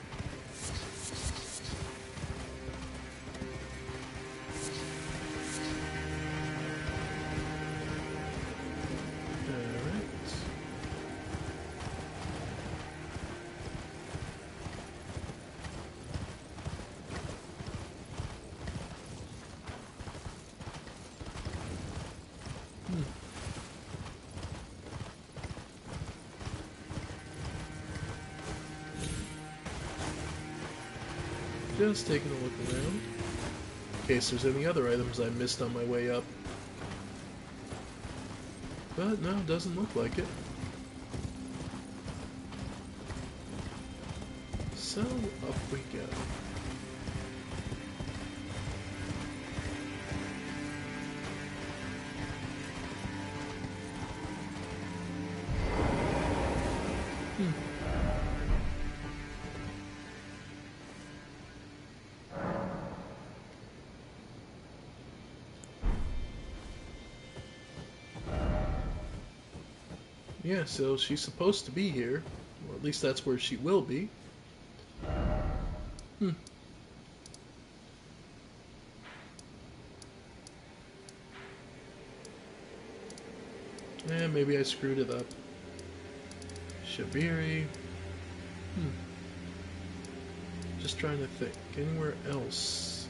A: Just taking a look around, in case there's any other items I missed on my way up. But no, doesn't look like it. So, up we go. Yeah, so she's supposed to be here, or at least that's where she will be. Maybe I screwed it up. Shabiri. Just trying to think. Anywhere else?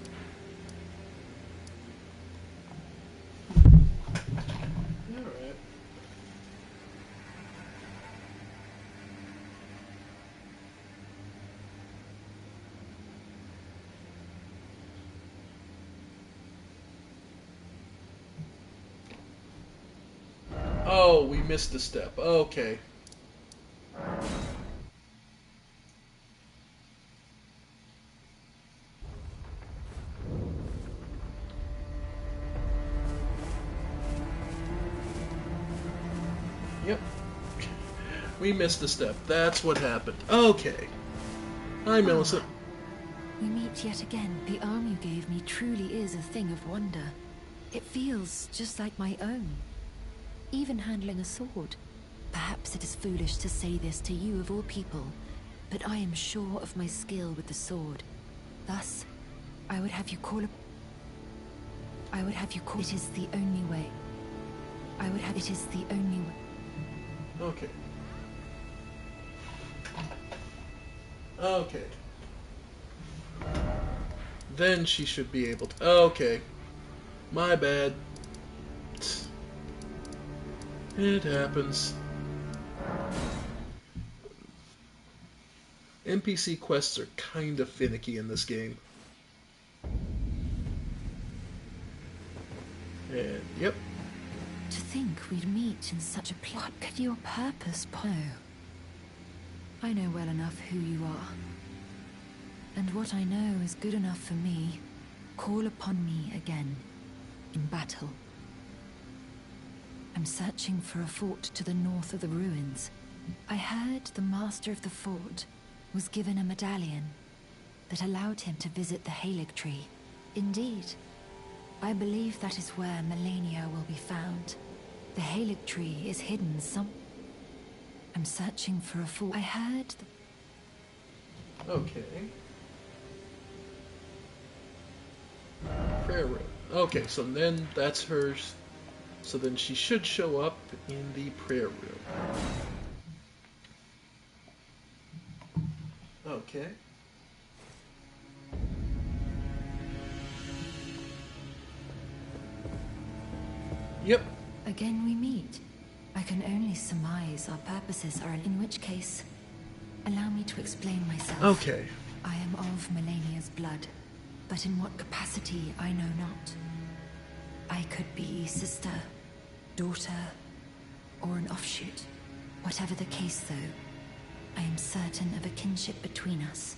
A: Alright. Oh, we missed a step. Okay. Yep. We missed a step. That's what happened. Okay. Hi, Millicent.
B: We meet yet again. The arm you gave me truly is a thing of wonder. It feels just like my own. Even handling a sword. Perhaps it is foolish to say this to you of all people, but I am sure of my skill with the sword. Thus, I would have you call it is the only way. It is the only way.
A: Okay. Okay. Then she should be able to... Okay. My bad. It happens. NPC quests are kinda finicky in this game. And, yep.
B: To think we'd meet in such a plot. Could your purpose, Poe? I know well enough who you are. And what I know is good enough for me. Call upon me again. In battle. I'm searching for a fort to the north of the ruins. I heard the master of the fort was given a medallion that allowed him to visit the Halig tree. Indeed, I believe that is where Melania will be found. The Halig tree is hidden I'm searching for a fort. I heard
A: Okay. Prayer room. Okay, so then that's hers. So then she should show up in the prayer room. Okay. Yep.
B: Again we meet. I can only surmise our purposes are in which case, allow me to explain myself.
A: Okay.
B: I am of Melania's blood, but in what capacity I know not. I could be sister, daughter, or an offshoot. Whatever the case though, I am certain of a kinship between us.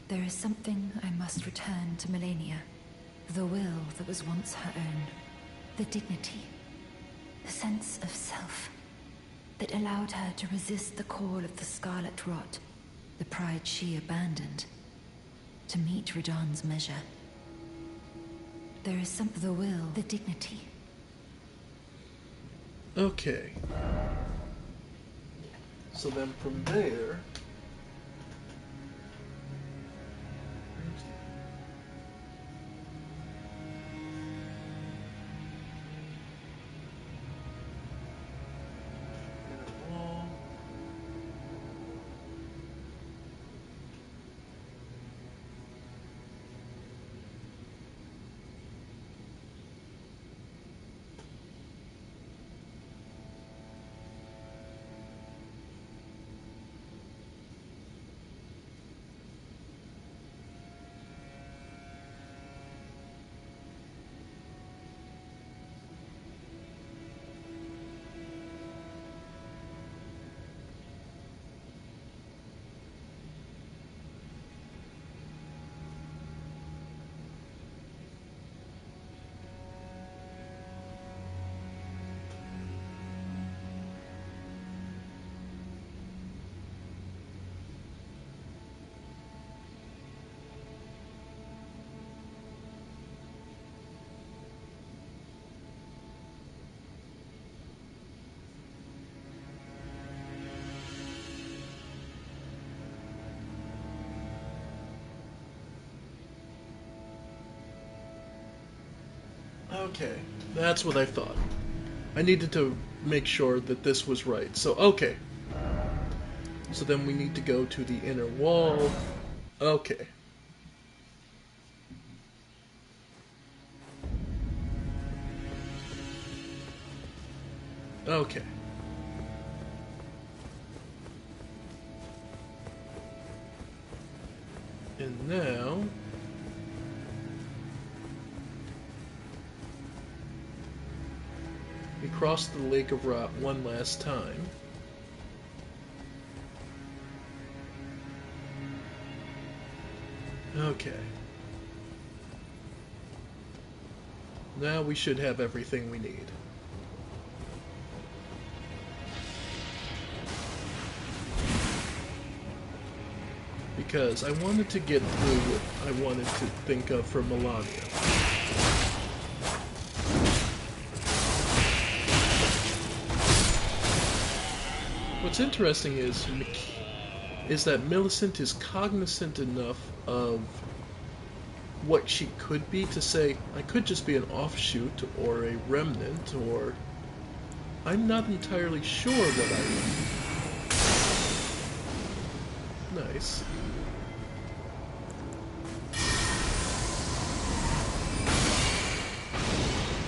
B: There is something I must return to Melania. The will that was once her own. The dignity. The sense of self. that allowed her to resist the call of the Scarlet Rot, the pride she abandoned, to meet Radan's measure. There is some the will, the dignity.
A: Okay. So then from there... Okay, that's what I thought. I needed to make sure that this was right. So, okay. So then we need to go to the inner wall. Okay. Okay. And now... we cross the Lake of Rot one last time. Okay. Now we should have everything we need. Because I wanted to get through what I wanted to think of for Melania. What's interesting is that Millicent is cognizant enough of what she could be to say, I could just be an offshoot or a remnant, or I'm not entirely sure what I am. Nice.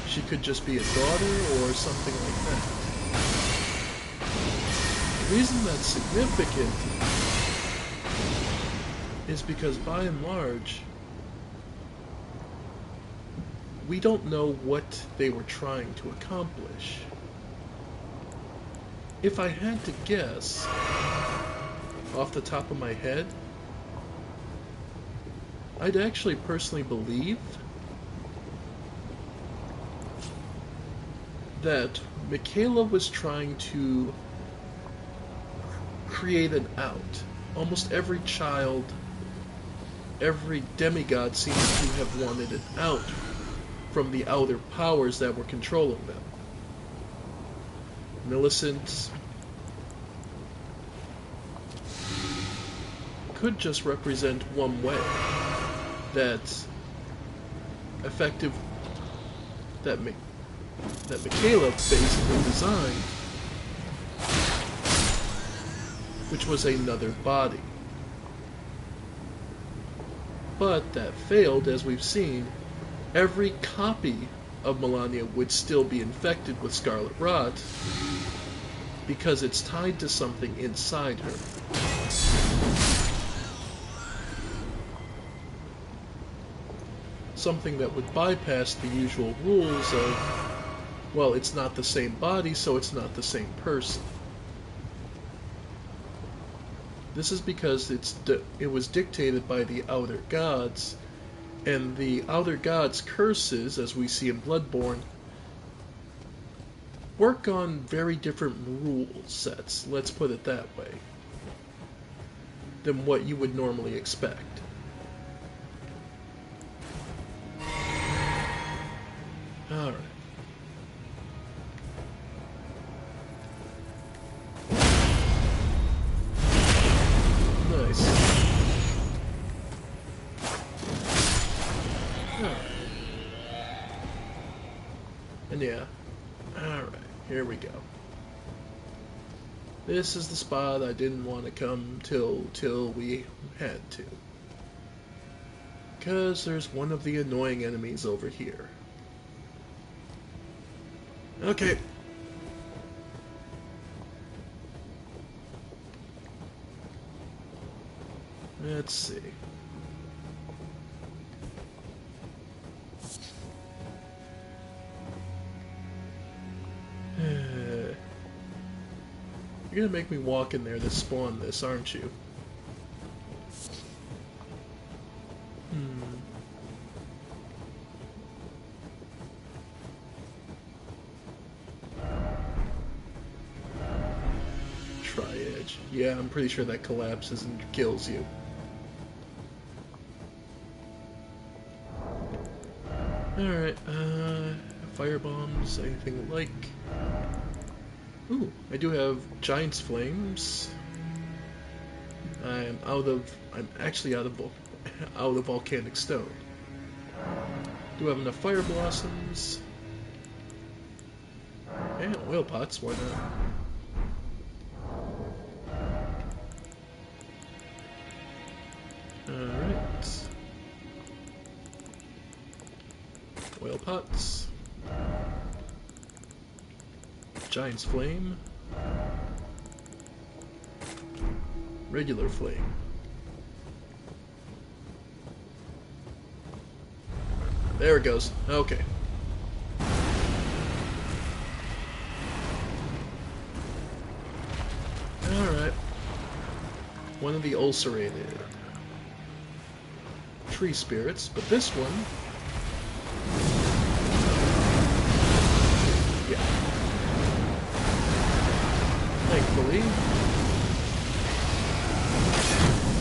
A: She could just be a daughter or something like that. The reason that's significant is because by and large, we don't know what they were trying to accomplish. If I had to guess, off the top of my head, I'd actually personally believe that Michaela was trying to create an out. Almost every child, every demigod seems to have wanted an out from the outer powers that were controlling them. Millicent could just represent one way. That effective, that Michaela basically designed, which was another body. But that failed, as we've seen. Every copy of Melania would still be infected with Scarlet Rot because it's tied to something inside her. Something that would bypass the usual rules of, well, it's not the same body, so it's not the same person. This is because it was dictated by the Outer Gods, and the Outer Gods' curses, as we see in Bloodborne, work on very different rule sets, let's put it that way, than what you would normally expect. Alright. Nice. Alright. And yeah. Alright, here we go. This is the spot I didn't want to come till we had to. Because there's one of the annoying enemies over here. Okay. Let's see. You're gonna make me walk in there to spawn this, aren't you? Tri-edge. Yeah, I'm pretty sure that collapses and kills you. Alright, fire bombs, anything like... Ooh, I do have Giant's Flames. I'm actually out of Volcanic Stone. Do have enough Fire Blossoms. And Oil Pots, why not? Alright. Oil Pots. Giant's Flame. Regular Flame. There it goes. Okay. Alright. One of the ulcerated tree spirits, but this one... Yeah. Thankfully.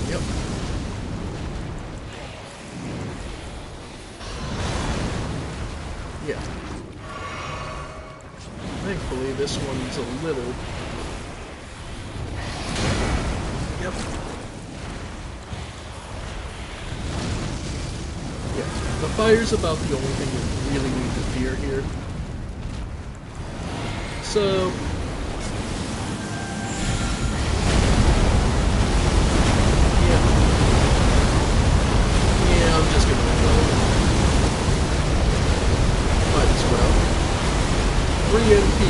A: Yep. Yeah. Thankfully, this one's a little... Yep. Yeah. The fire's about the only thing we really need to fear here. So... I'm just gonna go. Might as well. 3 MP.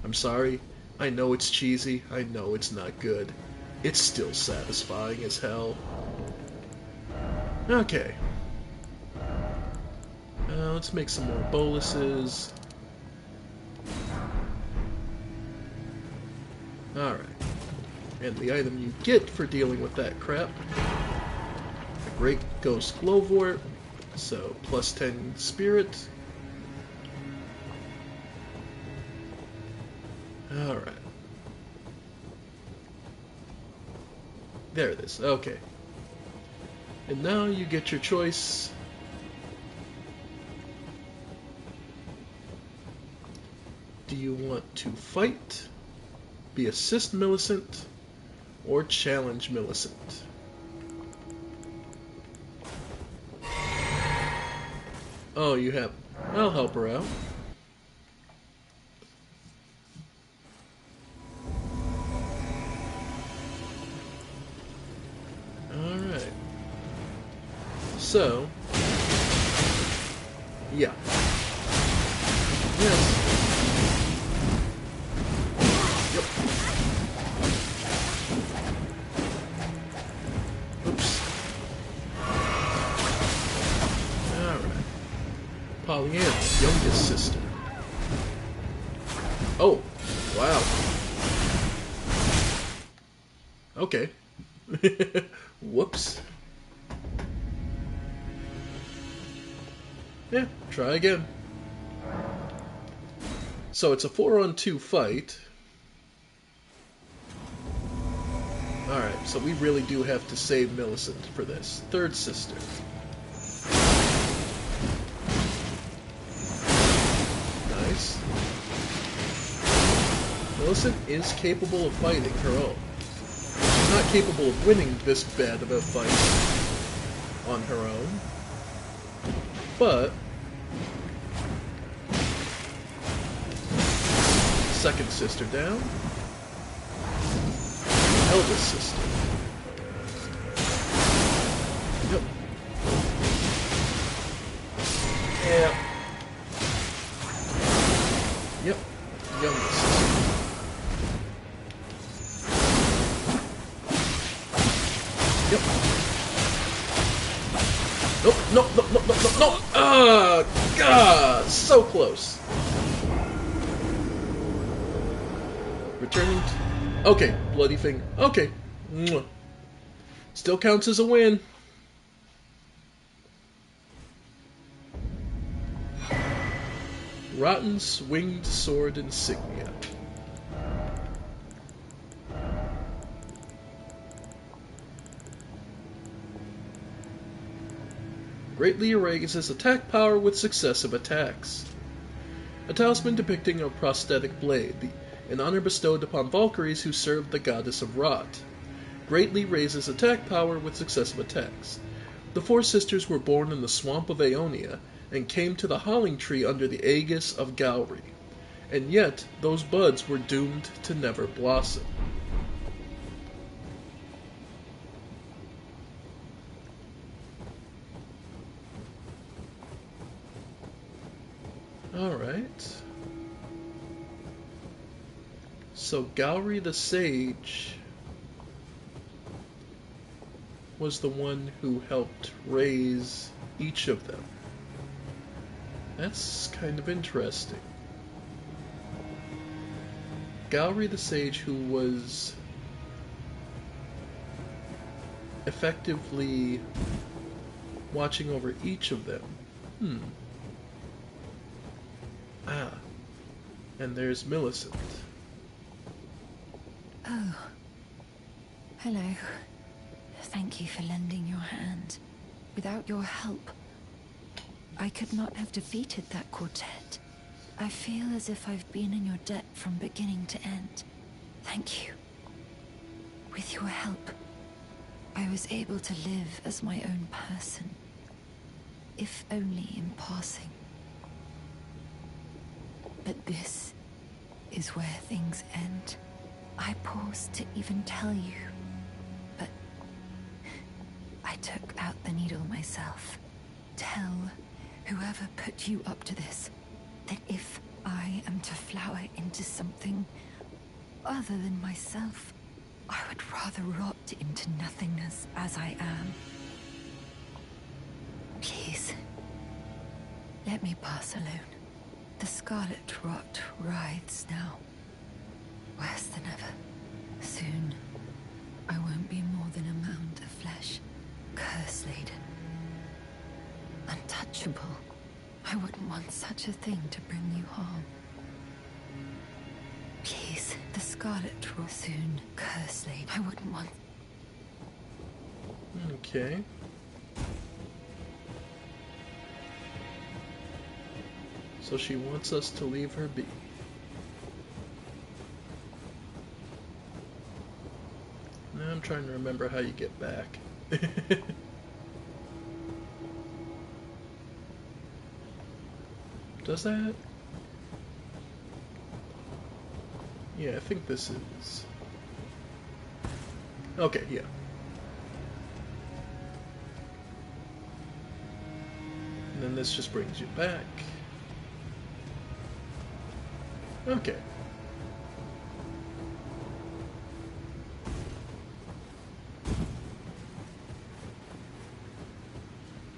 A: I'm sorry. I know it's cheesy. I know it's not good. It's still satisfying as hell. Okay. Let's make some more boluses. Alright. And the item you get for dealing with that crap, the Great Ghost Glowvort, so plus 10 spirit. Alright. There it is, okay. And now you get your choice. Do you want to fight, be assist Millicent, or challenge Millicent? Oh, you have... I'll help her out. Alright. So... Yeah. Yes. Pollyanna's youngest sister. Oh, wow. Okay. Whoops. Yeah, try again. So it's a 4-on-2 fight. Alright, so we really do have to save Millicent for this. Third sister. Nice. Millicent is capable of fighting her own. She's not capable of winning this bad of a fight on her own. But second sister down. Eldest sister. Yep. Yeah. Yep. Youngest sister. Yep. Nope, nope, nope, nope, nope, nope, nope. Ah, God, so close. Returning to... Okay, bloody finger. Okay. Mwah. Still counts as a win. Rotten winged sword insignia. Greatly raises attack power with successive attacks. A talisman depicting a prosthetic blade, an honor bestowed upon Valkyries who served the goddess of Rot. Greatly raises attack power with successive attacks. The four sisters were born in the swamp of Aeonia and came to the Howling Tree under the aegis of Gowry. And yet, those buds were doomed to never blossom. Alright. So Gowry the Sage was the one who helped raise each of them. That's kind of interesting. Gowry the Sage, who was effectively watching over each of them. Ah, and there's Millicent.
B: Oh. Hello. Thank you for lending your hand. Without your help, I could not have defeated that quartet. I feel as if I've been in your debt from beginning to end. Thank you. With your help, I was able to live as my own person, if only in passing. But this is where things end. I paused to even tell you, but I took out the needle myself. Tell whoever put you up to this that if I am to flower into something other than myself, I would rather rot into nothingness as I am. Please, let me pass alone. The scarlet rot writhes now, worse than ever. Soon, I won't be more than a mound of flesh, curse-laden, untouchable. I wouldn't want such a thing to bring you harm. Please, the scarlet rot soon, curse-laden. I wouldn't want...
A: Okay. So she wants us to leave her be. Now I'm trying to remember how you get back. Does that? Yeah, I think this is... Okay, yeah. And then this just brings you back. Okay.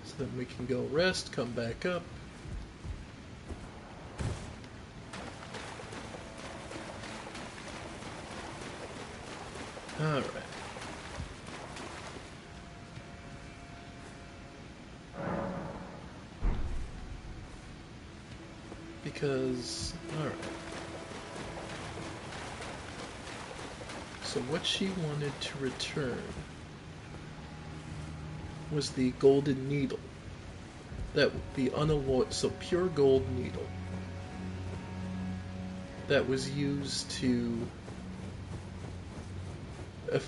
A: So then we can go rest, come back up. Alright. because... Alright. So what she wanted to return was the golden needle. The unalloyed, so pure gold needle. That was used to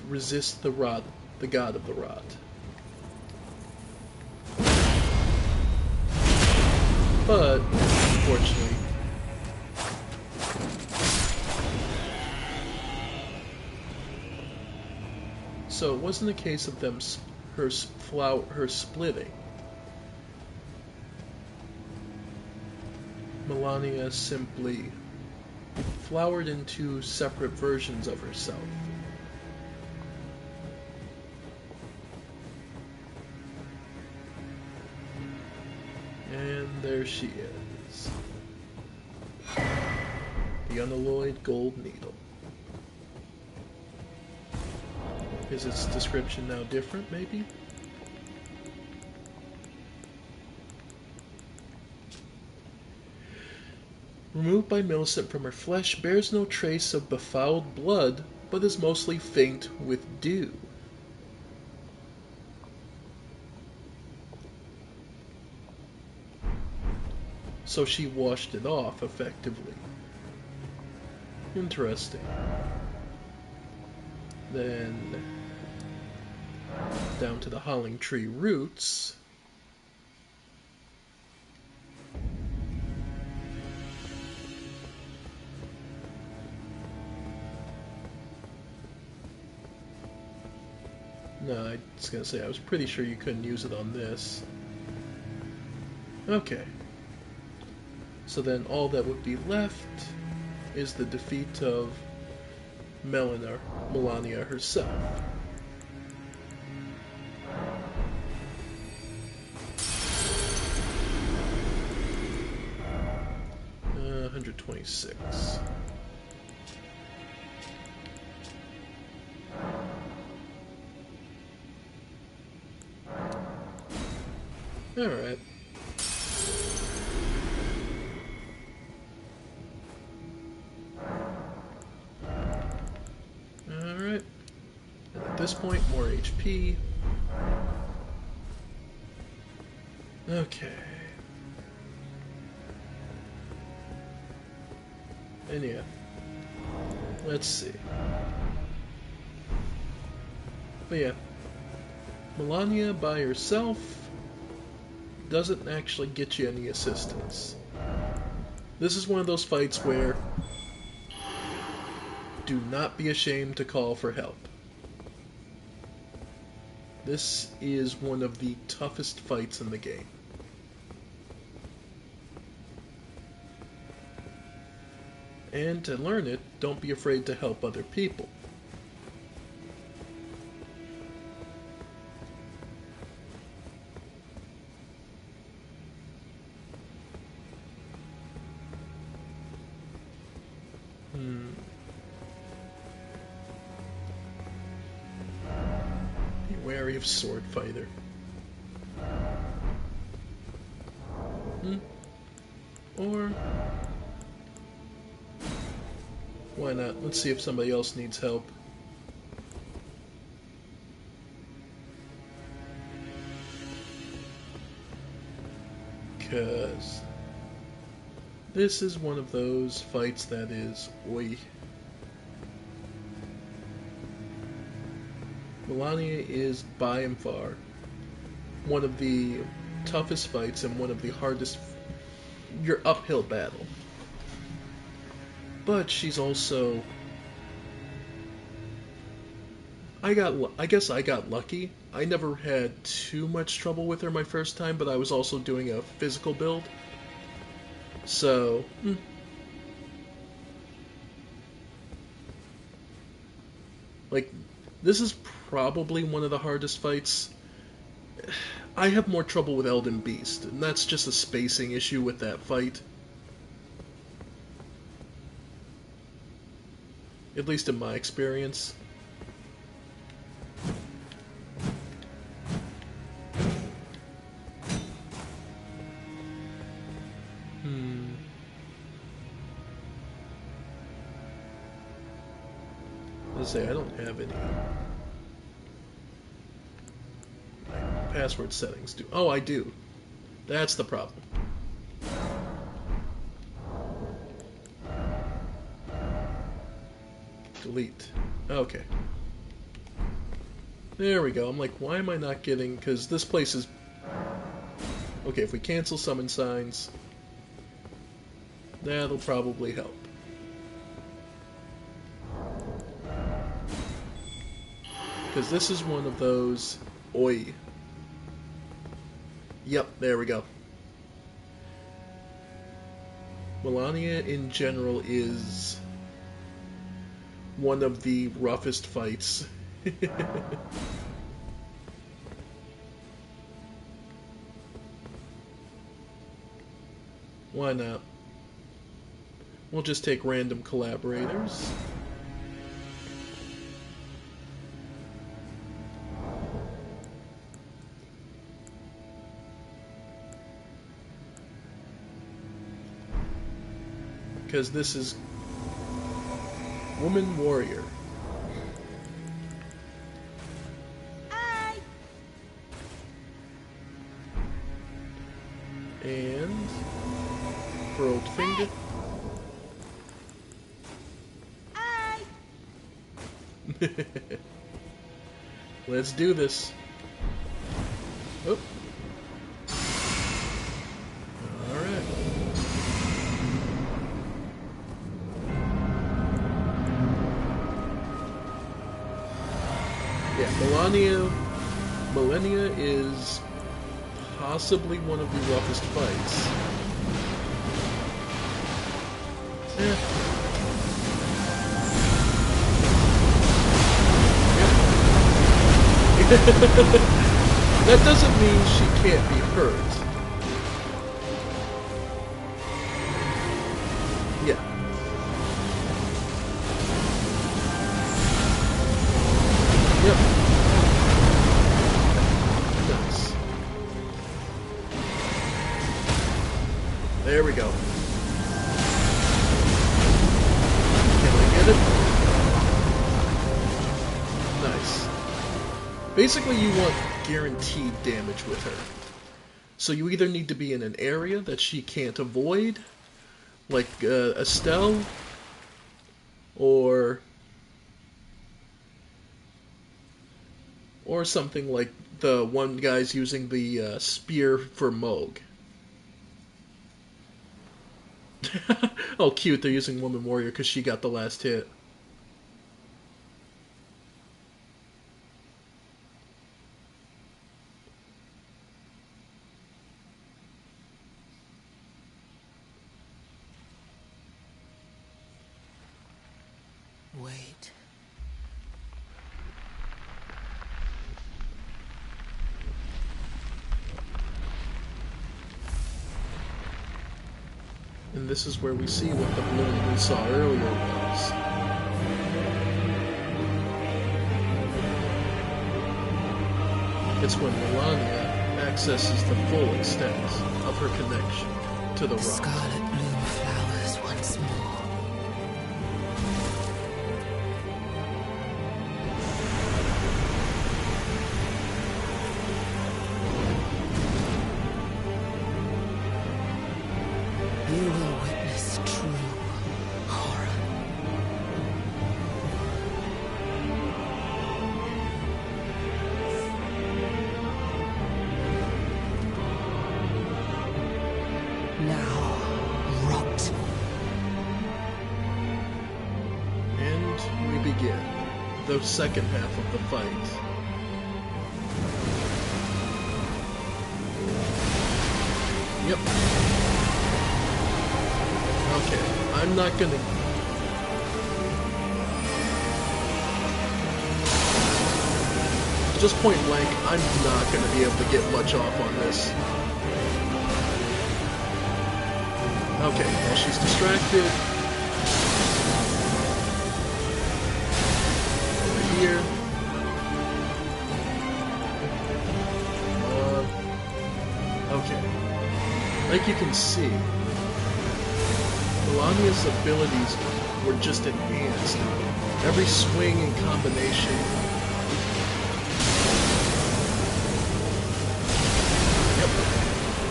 A: resist the rot, the god of the rot. But, unfortunately, so it wasn't a case of them her splitting. Melania simply flowered into separate versions of herself. And there she is. The unalloyed gold needle. Is its description now different, maybe? Removed by Millicent from her flesh, bears no trace of befouled blood, but is mostly faint with dew. So she washed it off, effectively. Interesting. Then, down to the Howling Tree roots. No, I was going to say, I was pretty sure you couldn't use it on this. Okay. So then all that would be left is the defeat of Melania herself. Uh, 126. Alright. Alright. And at this point, more HP. Okay. And yeah. Let's see. But yeah. Melania by herself doesn't actually get you any assistance. This is one of those fights where do not be ashamed to call for help. This is one of the toughest fights in the game. And to learn it, don't be afraid to help other people. Be wary of Sword Fighter. Or... why not? Let's see if somebody else needs help. Because this is one of those fights that is, oi. Melania is by and far one of the toughest fights and one of the hardest, your uphill battle. But she's also, I guess I got lucky. I never had too much trouble with her my first time, but I was also doing a physical build. So, like, this is probably one of the hardest fights. I have more trouble with Elden Beast, and that's just a spacing issue with that fight. At least in my experience. say, I don't have any password settings. Oh, I do. That's the problem. Delete. Okay. There we go. I'm like, why am I not getting... Because this place is... Okay, if we cancel summon signs, that'll probably help. Because this is one of those... Oi. Yep, there we go. Melania in general is one of the roughest fights. Why not? We'll just take random collaborators. Because this is Woman Warrior. And Curled Finger. Let's do this. Oh. Alright. Yeah, Melania is possibly one of the roughest fights. That doesn't mean she can't be hurt. Yeah. Yep. Nice. There we go. Can I get it? Nice. Basically, you want guaranteed damage with her. So you either need to be in an area that she can't avoid, like Estelle, or something like the one guy's using the spear for Moog. Oh, cute, they're using Woman Warrior because she got the last hit.
C: Wait.
A: And this is where we see what the bloom we saw earlier was. It's when Melania accesses the full extent of her connection to the rock.
C: Scarlet bloom flowers once more. You will witness true horror. Now, rot.
A: And we begin the second half of the fight. Yep. Okay, I'm not gonna... Just point blank, I'm not gonna be able to get much off on this. Okay, while she's distracted... Over here... Okay. Like you can see... Melania's abilities were just enhanced Every swing and combination. Yep.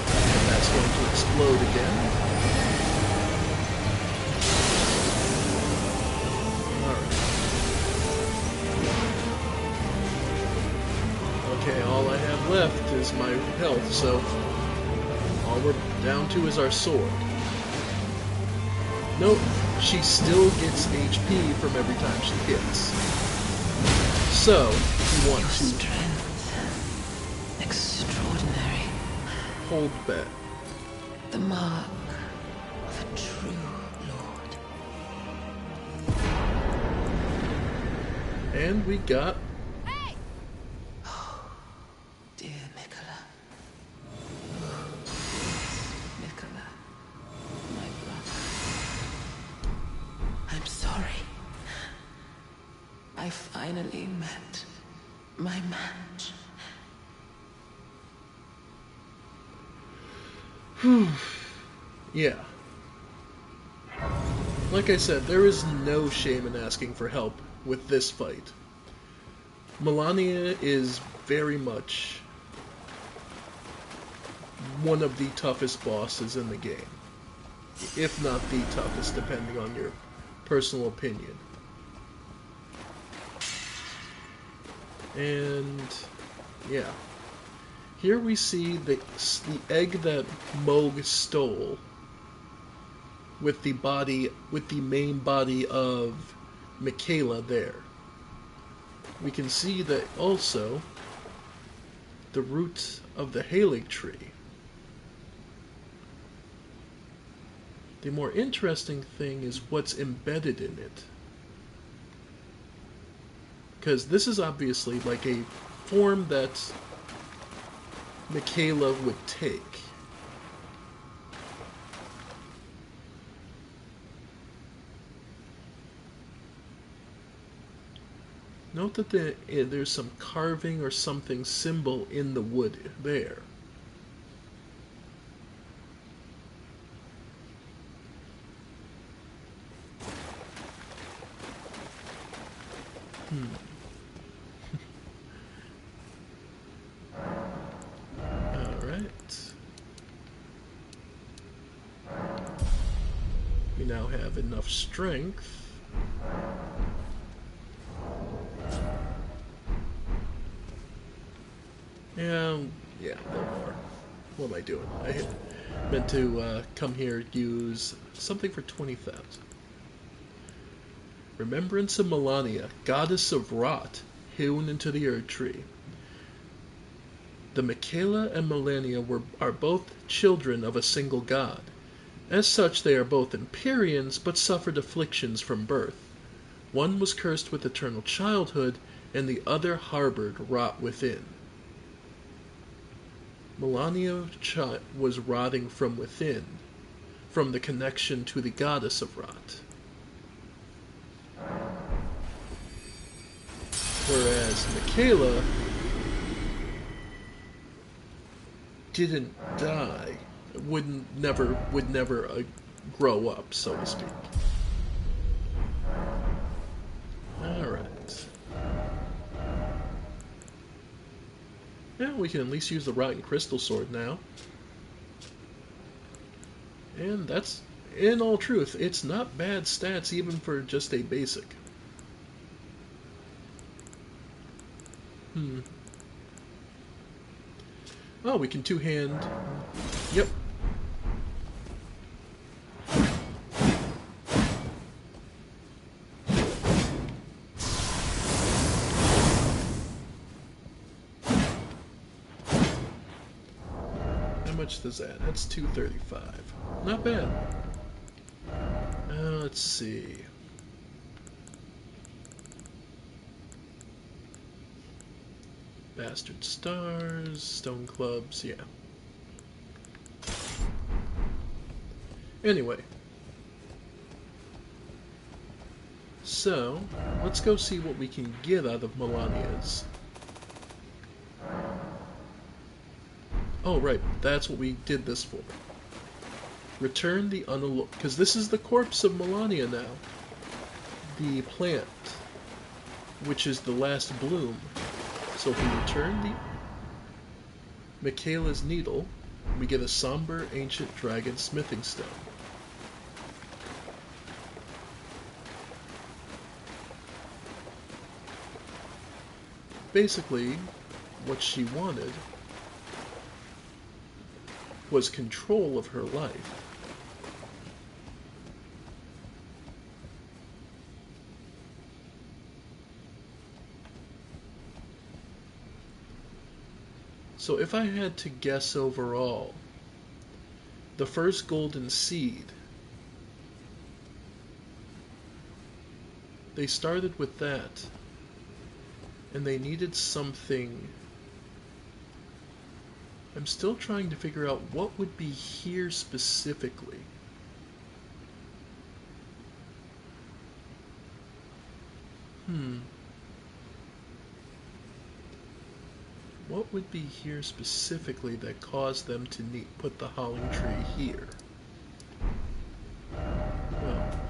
A: And that's going to explode again. Alright. Okay, all I have left is my health, so all we're down to is our sword. Nope, she still gets HP from every time she hits. So, you want
C: Your
A: to
C: strength, extraordinary.
A: hold back.
C: The mark of a true lord.
A: And we got
C: Dear Nicola. Nicola, my brother. I'm sorry. I finally met my match.
A: yeah. Like I said, there is no shame in asking for help with this fight. Melania is very much one of the toughest bosses in the game. If not the toughest, depending on your personal opinion. And yeah. Here we see the egg that Moog stole with the main body of Michaela there. We can see that also the root of the Halig tree. The more interesting thing is what's embedded in it. Because this is obviously like a form that Michaela would take. Note that there's some carving or something symbol in the wood there. Alright. We now have enough strength. Yeah, no more. What am I doing? I meant to come here, use something for 20,000. Remembrance of Melania, goddess of rot, hewn into the Erd Tree. The Michaela and Melania are both children of a single god. As such, they are both Empyreans, but suffered afflictions from birth. One was cursed with eternal childhood, and the other harbored rot within. Melania was rotting from within, from the connection to the goddess of rot. Whereas Michaela didn't die, would never grow up, so to speak. Alright. Yeah, we can at least use the Rotten Crystal Sword now. And that's, in all truth, it's not bad stats even for just a basic. Oh, we can two-hand. Yep. How much does that? That's 235. Not bad. Let's see. Bastard Stars, Stone Clubs, yeah. Anyway. So, let's go see what we can get out of Melania's. Oh, right, that's what we did this for. Return the because this is the corpse of Melania now. The plant. which is the last bloom. So if we return the Michaela's needle, we get a somber ancient dragon smithing stone. Basically, what she wanted was control of her life. So if I had to guess overall, the first golden seed, they started with that, and they needed something. I'm still trying to figure out what would be here specifically. What would be here specifically that caused them to put the Howling Tree here? Well,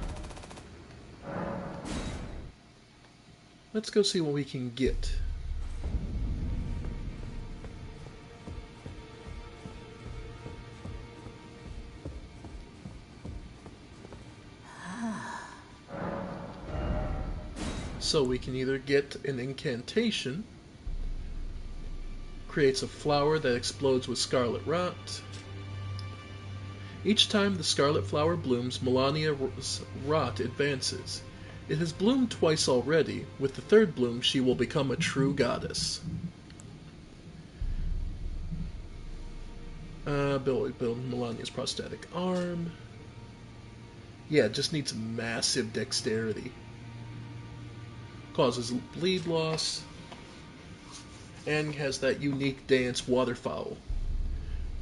A: let's go see what we can get. So we can either get an incantation, creates a flower that explodes with scarlet rot. Each time the scarlet flower blooms, Melania's rot advances. It has bloomed twice already. With the third bloom, she will become a true goddess. Build Melania's prosthetic arm. Yeah, it just needs massive dexterity. Causes bleed loss. And has that unique dance waterfowl.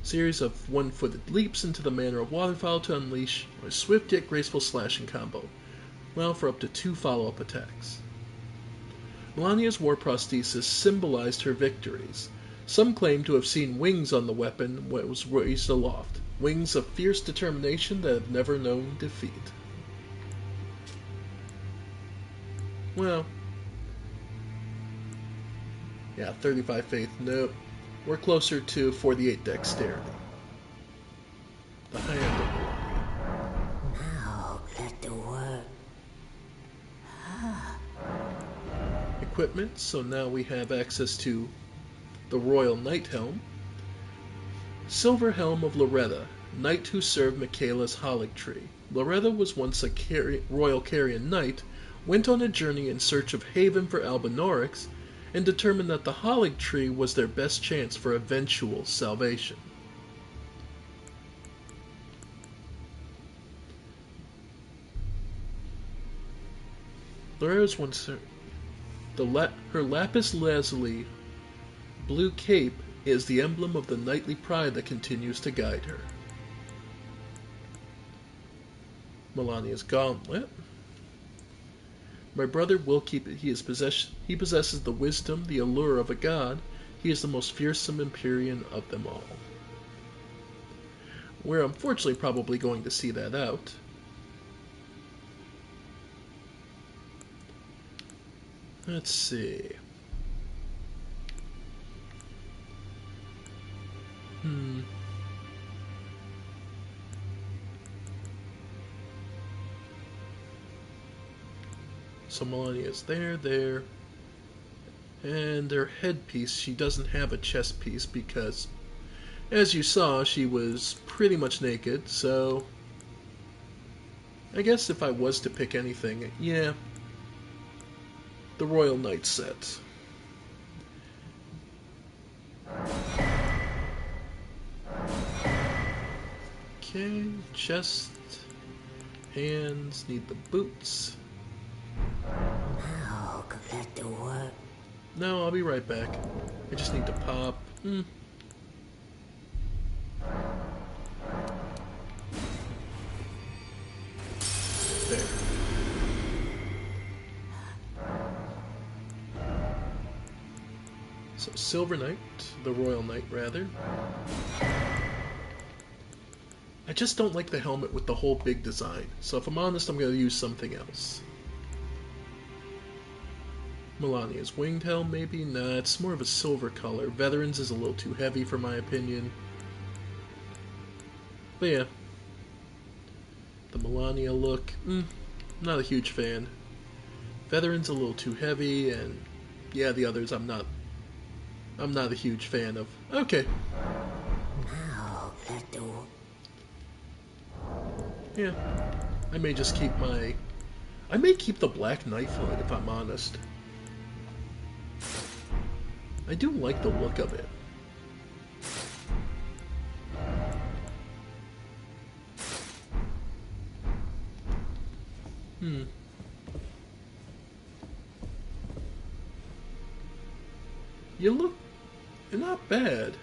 A: Series of one-footed leaps into the manner of waterfowl to unleash a swift yet graceful slashing combo. Well, for up to 2 follow-up attacks. Melania's war prosthesis symbolized her victories. Some claim to have seen wings on the weapon when it was raised aloft. Wings of fierce determination that have never known defeat. Well, yeah, 35 faith, nope. We're closer to 48 dexterity. The hand of Melania.
D: Now let the work.
A: Equipment, so now we have access to the Royal Knight Helm. Silver Helm of Loretta, knight who served Michaela's Holic Tree. Loretta was once a royal Carian knight, went on a journey in search of haven for Albinorix, and determined that the Holic Tree was their best chance for eventual salvation. Loretta's once her lapis lazuli blue cape is the emblem of the knightly pride that continues to guide her. Melania's gauntlet. My brother will keep it. He possesses the wisdom, the allure of a god. He is the most fearsome Empyrean of them all. We're unfortunately probably going to see that out. Let's see. So Melania's there. And her headpiece, she doesn't have a chest piece because, as you saw, she was pretty much naked, so I guess if I was to pick anything, yeah, the Royal Knight set. Okay, chest, hands, need the boots.
D: Now let the work.
A: No, I'll be right back. I just need to pop. There. So, Silver Knight, the Royal Knight, rather. I just don't like the helmet with the whole big design. So if I'm honest, I'm going to use something else. Melania's winged helm, maybe? Nah, it's more of a silver color. Veteran's is a little too heavy for my opinion. But yeah. The Melania look, not a huge fan. Veteran's a little too heavy, and yeah, the others I'm not a huge fan of. Okay.
D: Now let the
A: Yeah. I may just keep I may keep the black knife hood, if I'm honest. I do like the look of it. You're not bad.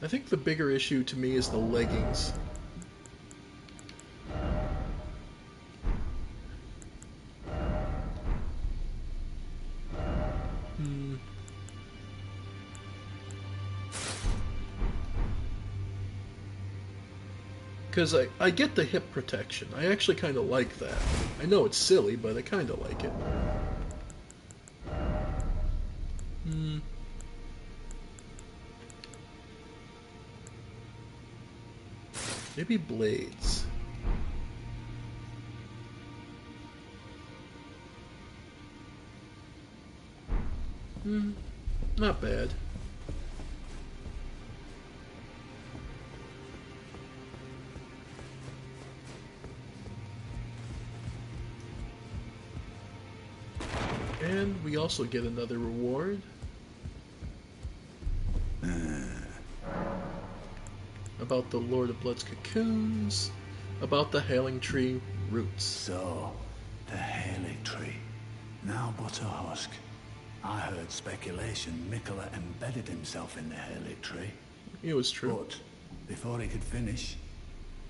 A: I think the bigger issue to me is the leggings. Because I get the hip protection. I actually kind of like that. I know it's silly, but I kind of like it. Maybe blades. Not bad. And we also get another reward. About the Lord of Blood's cocoons. About the Hailing Tree roots.
E: So, the Hailing Tree. Now but a husk. I heard speculation Mikola embedded himself in the Hailing Tree.
A: It was true.
E: But, before he could finish,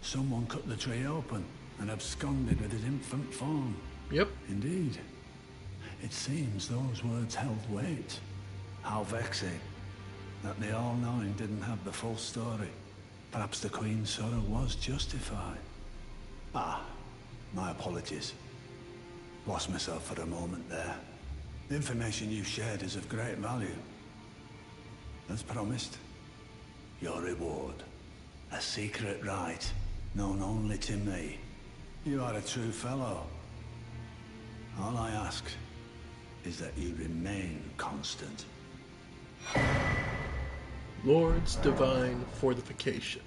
E: someone cut the tree open and absconded with his infant form.
A: Yep.
E: Indeed. It seems those words held weight. How vexing that the All-Knowing didn't have the full story. Perhaps the Queen's sorrow was justified. My apologies. Lost myself for a moment there. The information you shared is of great value. As promised, your reward. A secret right, known only to me. You are a true fellow. All I ask is that you remain constant.
A: Lord's Divine Fortification.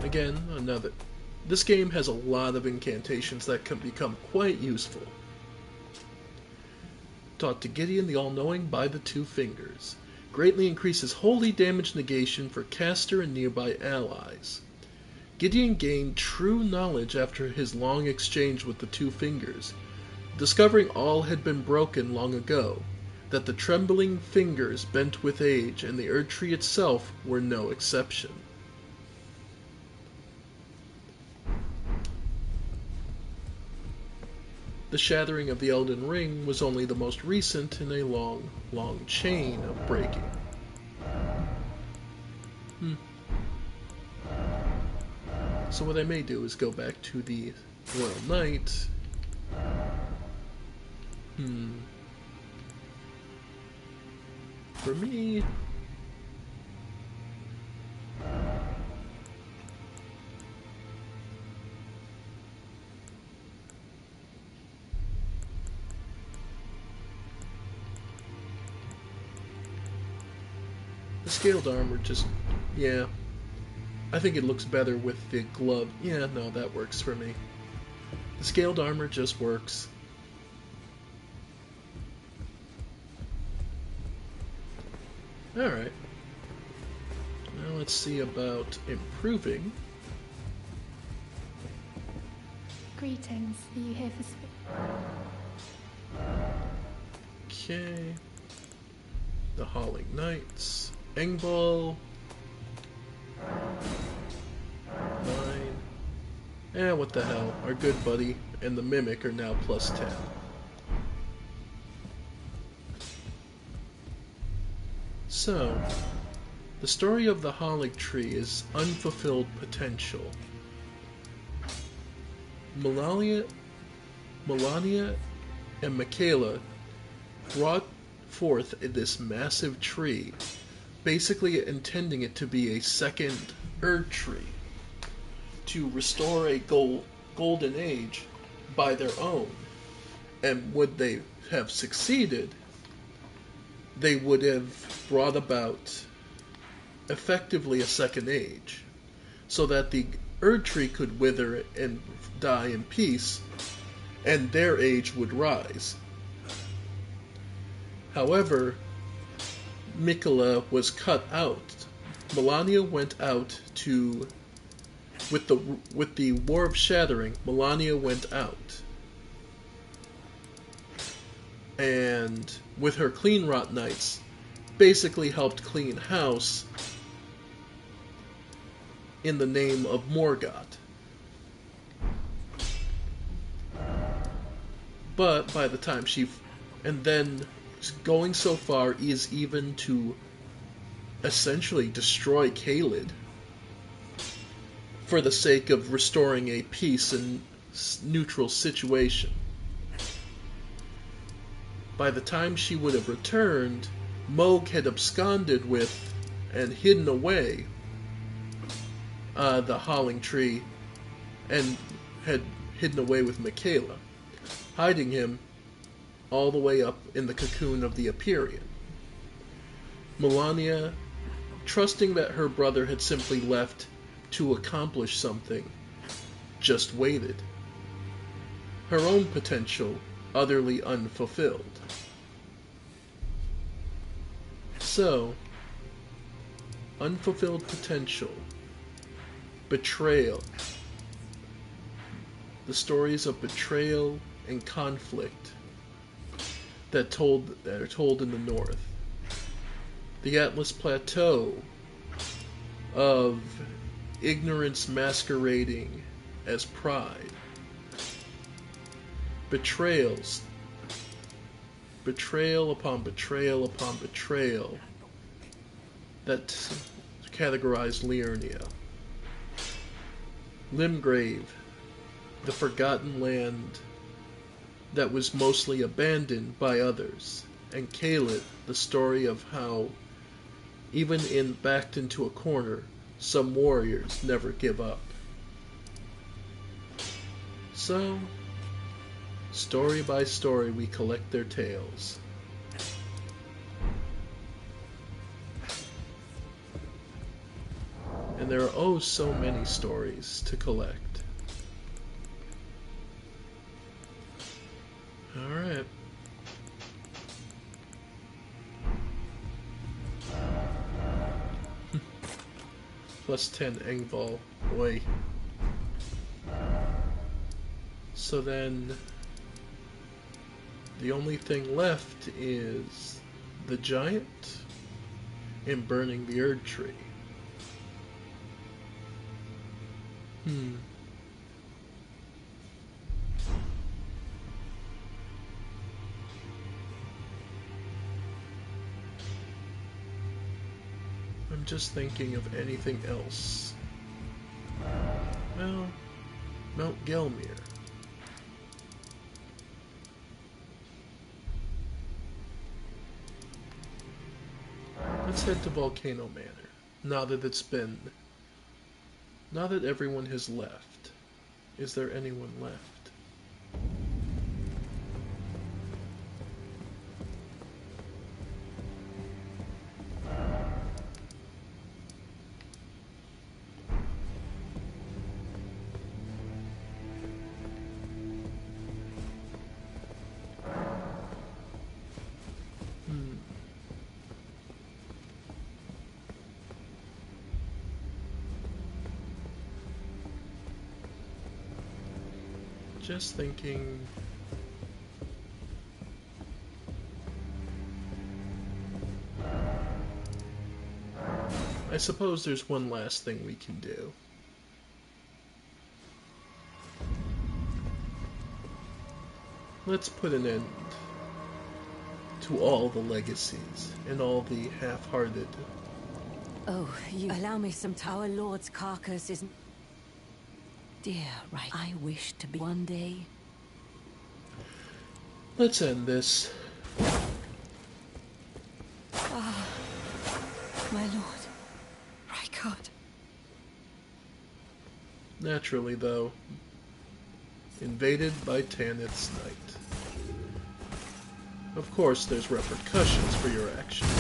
A: Again, this game has a lot of incantations that can become quite useful. Taught to Gideon the All-Knowing by the Two Fingers. Greatly increases holy damage negation for caster and nearby allies. Gideon gained true knowledge after his long exchange with the Two Fingers, discovering all had been broken long ago, that the trembling fingers bent with age and the Erdtree itself were no exception. The shattering of the Elden Ring was only the most recent in a long, long chain of breaking. So what I may do is go back to the Royal Knight. For me... the scaled armor just... yeah. I think it looks better with the glove. Yeah, no, that works for me. The scaled armor just works. Alright. Now let's see about improving.
F: Greetings. Are you here for
A: Okay. The Hauling Knights. Engball. 9. What the hell. Our good buddy and the Mimic are now plus 10. So, the story of the Holic Tree is unfulfilled potential. Melania, Melania and Michaela brought forth this massive tree, basically intending it to be a second Erd tree, to restore a golden age by their own. And would they have succeeded, they would have brought about effectively a second age, so that the Erd tree could wither and die in peace, and their age would rise. However, Mikola was cut out. Melania went out to, with the War of Shattering, Melania went out. And with her Clean Rot Knights, basically helped clean house in the name of Morgoth. But by the time and then going so far is even to essentially destroy Caelid for the sake of restoring a peace and neutral situation. By the time she would have returned, Moog had absconded with and hidden away the Howling Tree, and had hidden away with Michaela, hiding him all the way up in the cocoon of the Empyrean. Melania, trusting that her brother had simply left to accomplish something, just waited. Her own potential utterly unfulfilled. So, unfulfilled potential, betrayal, the stories of betrayal and conflict that are told in the North. The Atlas Plateau of ignorance masquerading as pride. Betrayals. Betrayal upon betrayal upon betrayal that categorized Liurnia. Limgrave, the forgotten land that was mostly abandoned by others, and Caelid, the story of how, even backed into a corner, some warriors never give up. So, story by story, we collect their tales. And there are oh so many stories to collect. Alright. Plus 10 Engval. Boy. So then, the only thing left is the giant and burning the Erd tree. I'm just thinking of anything else. Well, Mount Gelmir. Let's head to Volcano Manor, now that everyone has left. Is there anyone left? Just thinking. I suppose there's one last thing we can do. Let's put an end to all the legacies and all the half-hearted.
D: Oh, you allow me some time. Our Lord's carcass isn't...
B: Dear, right. I wish to be one day.
A: Let's end this.
B: Ah, my lord. Rykard.
A: Naturally, though, invaded by Tanith's Knight. Of course, there's repercussions for your actions.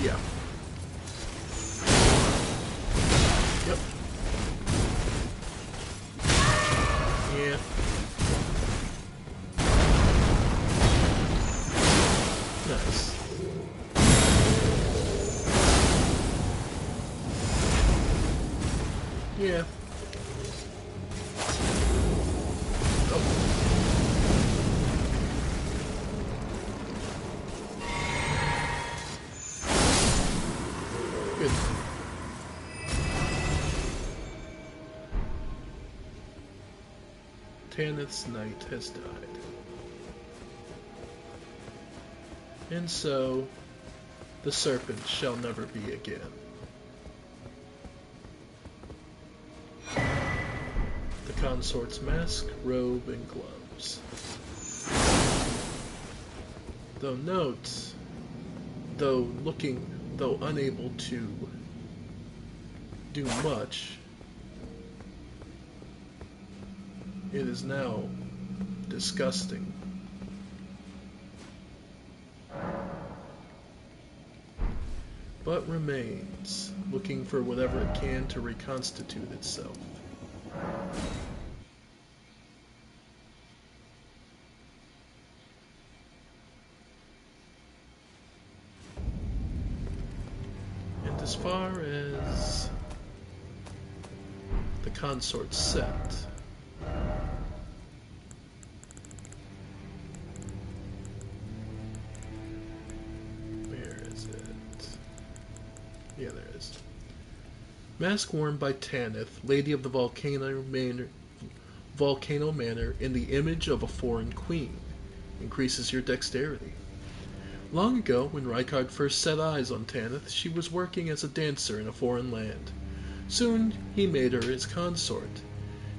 A: Yeah. Yep. Yeah. Nice. Yeah. Oh. Good. Tanith's Knight has died. And so, the serpent shall never be again. The consort's mask, robe, and gloves. Though note, though unable to do much, it is now disgusting. But remains, looking for whatever it can to reconstitute itself. And as far as the consort's set, where is it? Yeah, there it is. Mask worn by Tanith, Lady of the Volcano Manor in the image of a foreign queen. Increases your dexterity. Long ago, when Rykard first set eyes on Tanith, she was working as a dancer in a foreign land. Soon, he made her his consort.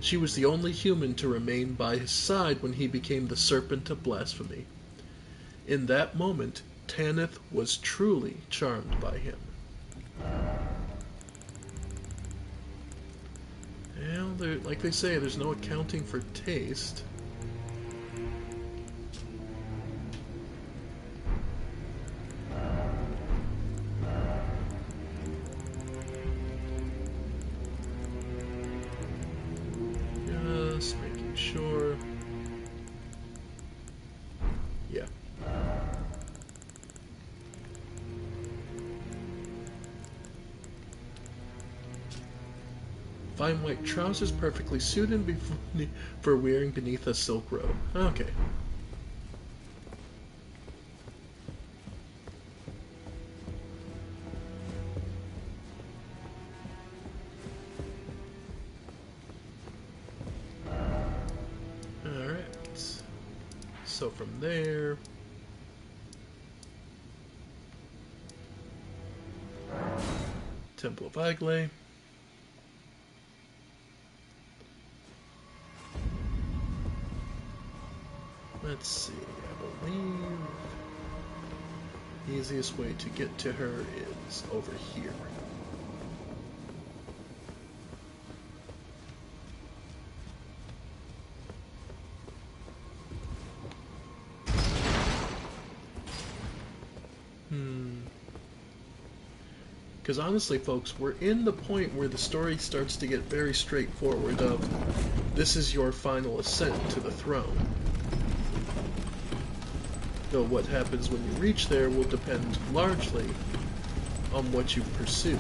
A: She was the only human to remain by his side when he became the Serpent of Blasphemy. In that moment, Tanith was truly charmed by him. Well, like they say, there's no accounting for taste. Just making sure. Yeah. Fine white trousers perfectly suited for wearing beneath a silk robe. Okay. Alright. So from there, Temple of Agley. Let's see, I believe the easiest way to get to her is over here. Because honestly, folks, we're in the point where the story starts to get very straightforward of, this is your final ascent to the throne. Though what happens when you reach there will depend largely on what you pursue.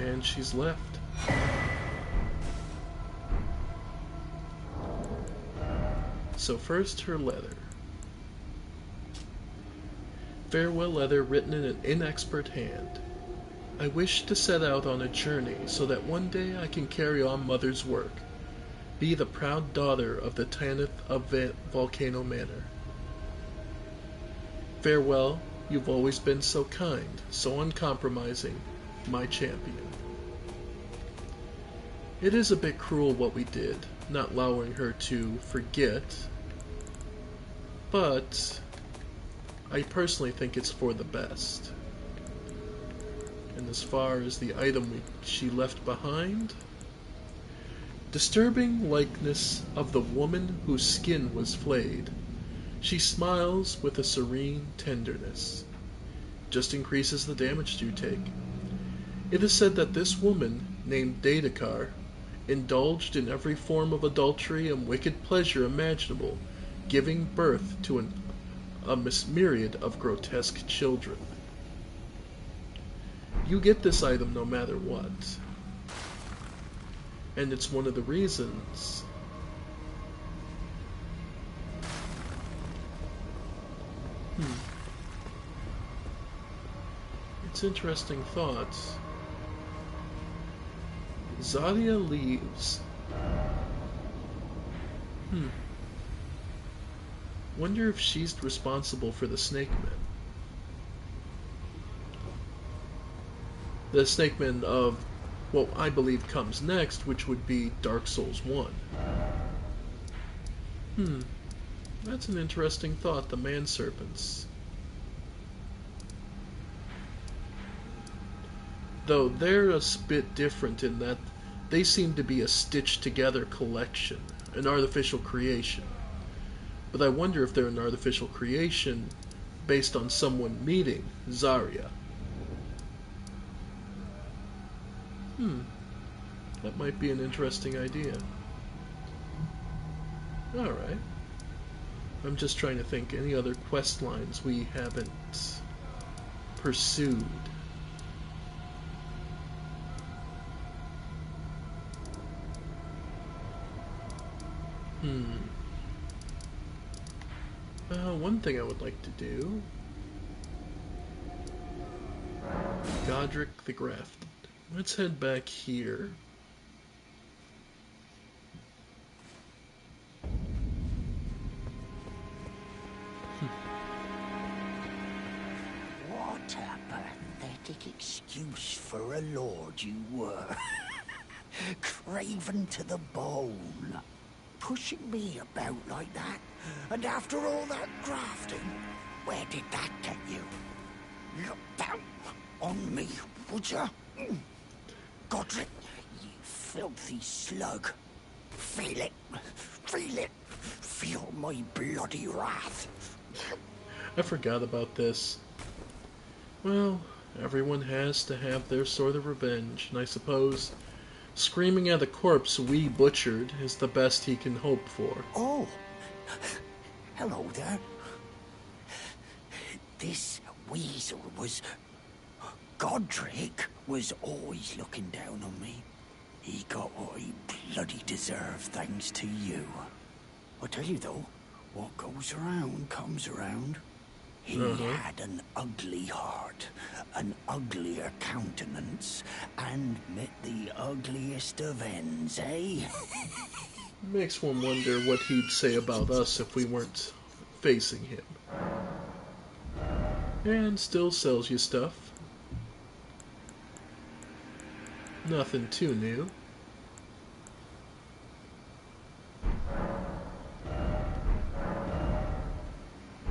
A: And she's left. So first, her letter. Farewell letter written in an inexpert hand. I wish to set out on a journey so that one day I can carry on Mother's work, be the proud daughter of the Tanith of Volcano Manor. Farewell, you've always been so kind, so uncompromising, my champion. It is a bit cruel what we did, not allowing her to forget, but I personally think it's for the best. And as far as the item she left behind, disturbing likeness of the woman whose skin was flayed. She smiles with a serene tenderness. Just increases the damage you take. It is said that this woman, named Daedakar, indulged in every form of adultery and wicked pleasure imaginable, giving birth to a myriad of grotesque children. You get this item no matter what. And it's one of the reasons It's interesting thoughts. Zarya leaves. Wonder if she's responsible for the Snake Men. The Snake Men of what I believe comes next, which would be Dark Souls 1. That's an interesting thought, the man-serpents. Though they're a bit different in that they seem to be a stitched-together collection, an artificial creation. But I wonder if they're an artificial creation based on someone meeting Zarya. That might be an interesting idea. Alright. I'm just trying to think any other quest lines we haven't pursued. One thing I would like to do. Godric the Grafted. Let's head back here.
D: What a pathetic excuse for a lord you were. Craven to the bone. Pushing me about like that. And after all that grafting, where did that get you? Look down on me, would ya? Godric, you filthy slug. Feel it. Feel it. Feel my bloody wrath.
A: I forgot about this. Well, everyone has to have their sort of revenge, and I suppose screaming at a corpse we butchered is the best he can hope for.
D: Oh, hello there. This weasel was... Godric was always looking down on me. He got what he bloody deserved thanks to you. I tell you though, what goes around comes around. He had an ugly heart, an uglier countenance, and met the ugliest of ends, eh?
A: Makes one wonder what he'd say about us if we weren't facing him. And still sells you stuff. Nothing too new.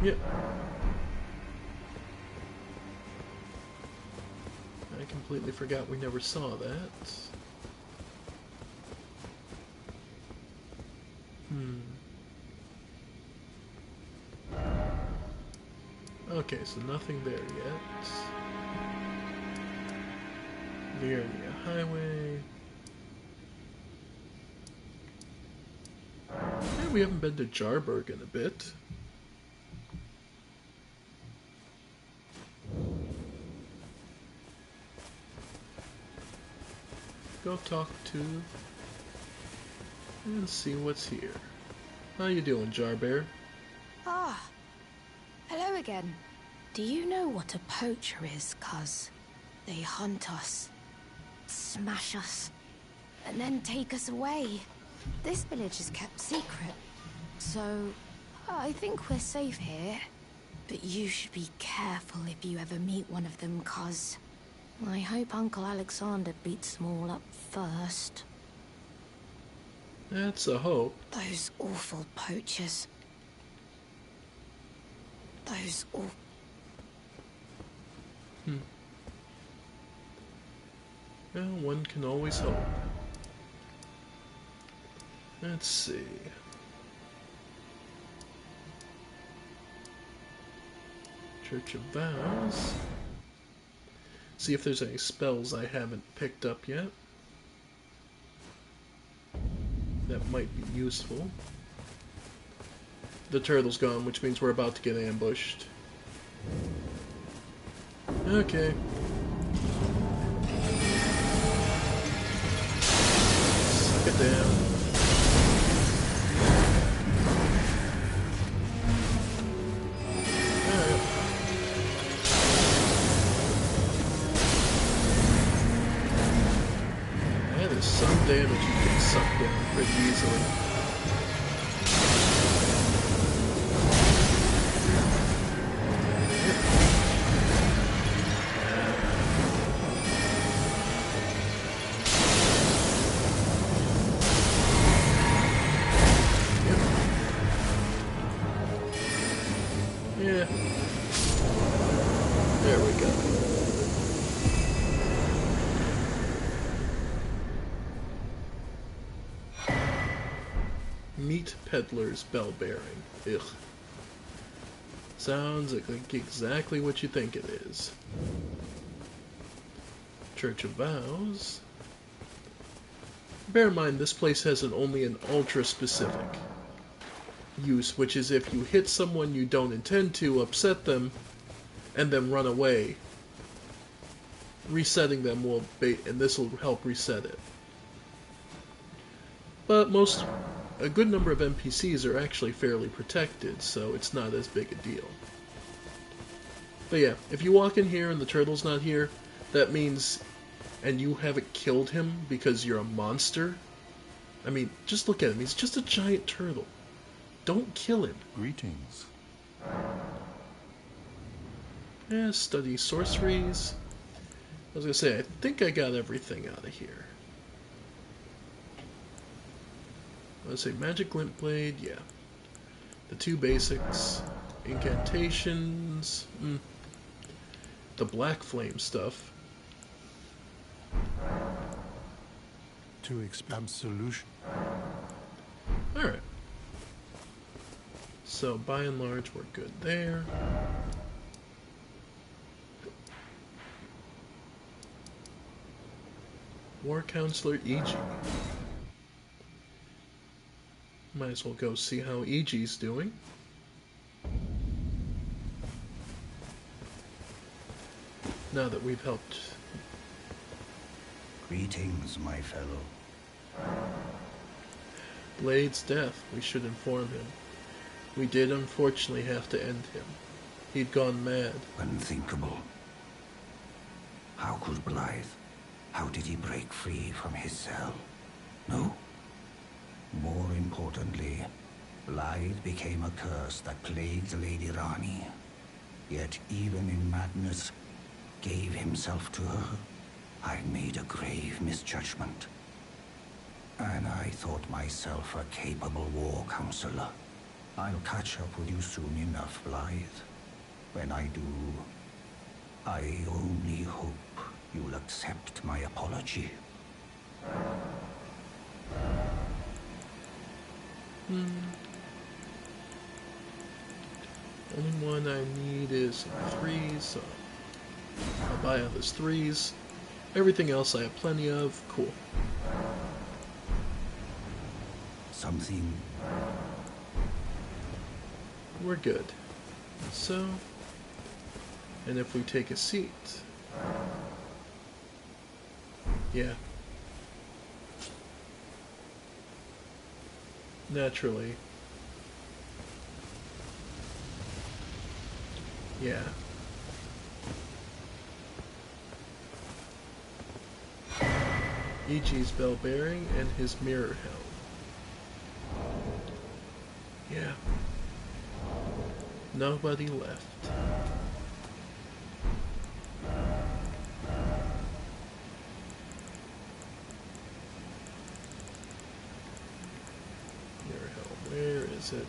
A: Yep. I completely forgot we never saw that. Okay, so nothing there yet. Liurnia Highway. Yeah, we haven't been to Jarburg in a bit. go talk to and see what's here. How you doing, Jarbear?
G: Ah, hello again. Do you know what a poacher is, cuz? They hunt us, smash us, and then take us away. This village is kept secret, so I think we're safe here. But you should be careful if you ever meet one of them, cuz I hope Uncle Alexander beats them all up first.
A: That's a hope.
G: Those awful poachers. Those awful...
A: Well, one can always hope. Let's see. Church of Vows. See if there's any spells I haven't picked up yet. That might be useful. The turtle's gone, which means we're about to get ambushed. Okay. Suck it down. Alright. That is some damage you can suck down pretty easily. Yeah. There we go. Meat Peddler's Bell Bearing. Ugh. Sounds like exactly what you think it is. Church of Vows. Bear in mind, this place has only an ultra-specific use, which is if you hit someone you don't intend to, upset them, and then run away, resetting them will and this will help reset it. But a good number of NPCs are actually fairly protected, so it's not as big a deal. But yeah, if you walk in here and the turtle's not here, that means, and you haven't killed him because you're a monster, I mean, just look at him, he's just a giant turtle. Don't kill him.
H: Greetings.
A: Yeah, study sorceries. I was gonna say, I think I got everything out of here. Let's say magic glint blade, yeah. The two basics. Incantations. The black flame stuff.
H: To expand solution.
A: Alright. So, by and large, we're good there. War Counselor E.G. Might as well go see how E.G.'s doing. Now that we've helped.
D: Greetings, my fellow.
A: Blade's death, we should inform him. We did unfortunately have to end him. He'd gone mad.
D: Unthinkable. How could Blythe? How did he break free from his cell? No. More importantly, Blythe became a curse that plagued Lady Rani. Yet even in madness, gave himself to her. I made a grave misjudgment. And I thought myself a capable war counselor. I'll catch up with you soon enough, Blythe. When I do, I only hope you'll accept my apology.
A: Only one I need is 3s, so I'll buy all his 3s. Everything else I have plenty of. Cool.
D: Something...
A: We're good. So, and if we take a seat, yeah, Naturally. Yeah. E.G.'s bell bearing and his mirror helm. Yeah. Nobody left. Mirror helm, where is it?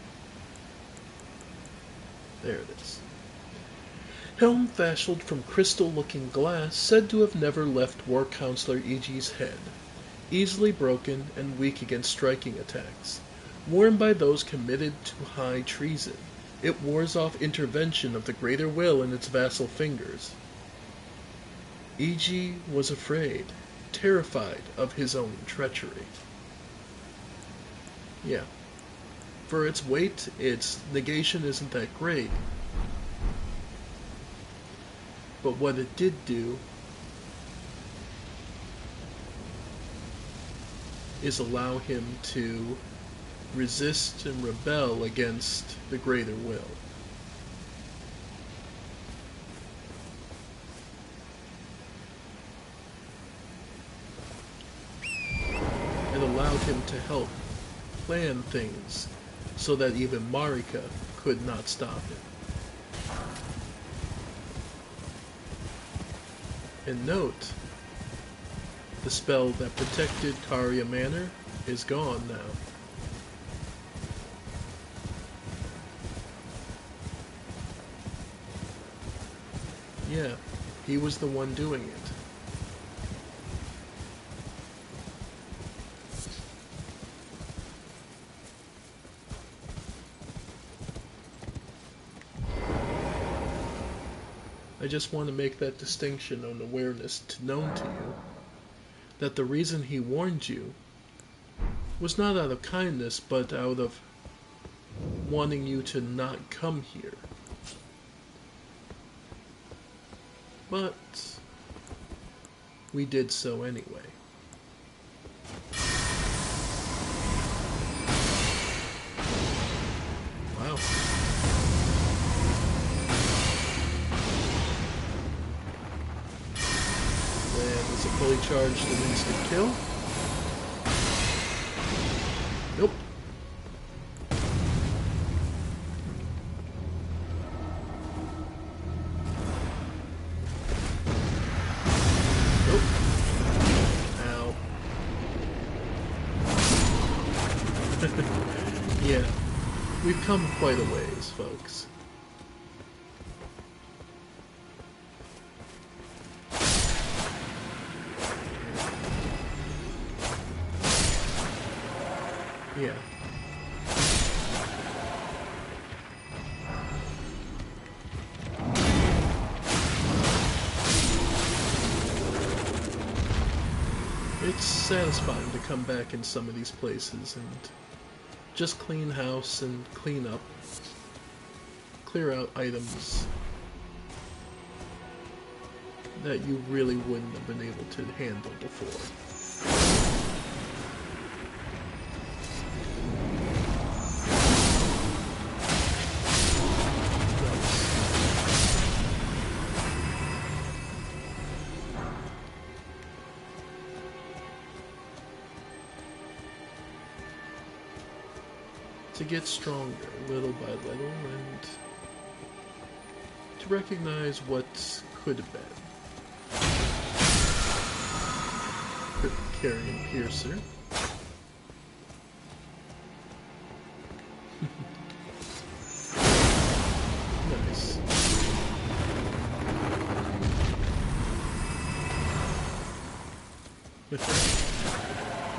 A: There it is. Helm fashioned from crystal-looking glass, said to have never left War Counselor E.G.'s head. Easily broken and weak against striking attacks. Worn by those committed to high treason, it wars off intervention of the greater will in its vassal fingers. E.G. was afraid, terrified of his own treachery. Yeah. For its weight, its negation isn't that great. But what it did do is allow him to resist and rebel against the greater will. It allowed him to help plan things so that even Marika could not stop him. And note, the spell that protected Caria Manor is gone now. Yeah, he was the one doing it. I just want to make that distinction on awareness known to you, that the reason he warned you was not out of kindness, but out of wanting you to not come here. But we did so anyway. Wow. And is it fully charged and instant kill? Nope. Nope. Ow. Yeah, we've come quite a ways, folks. Yeah. It's satisfying to come back in some of these places and just clean house and clean up, clear out items that you really wouldn't have been able to handle before. To get stronger little by little and to recognize what could have been. Carrying Piercer. Nice.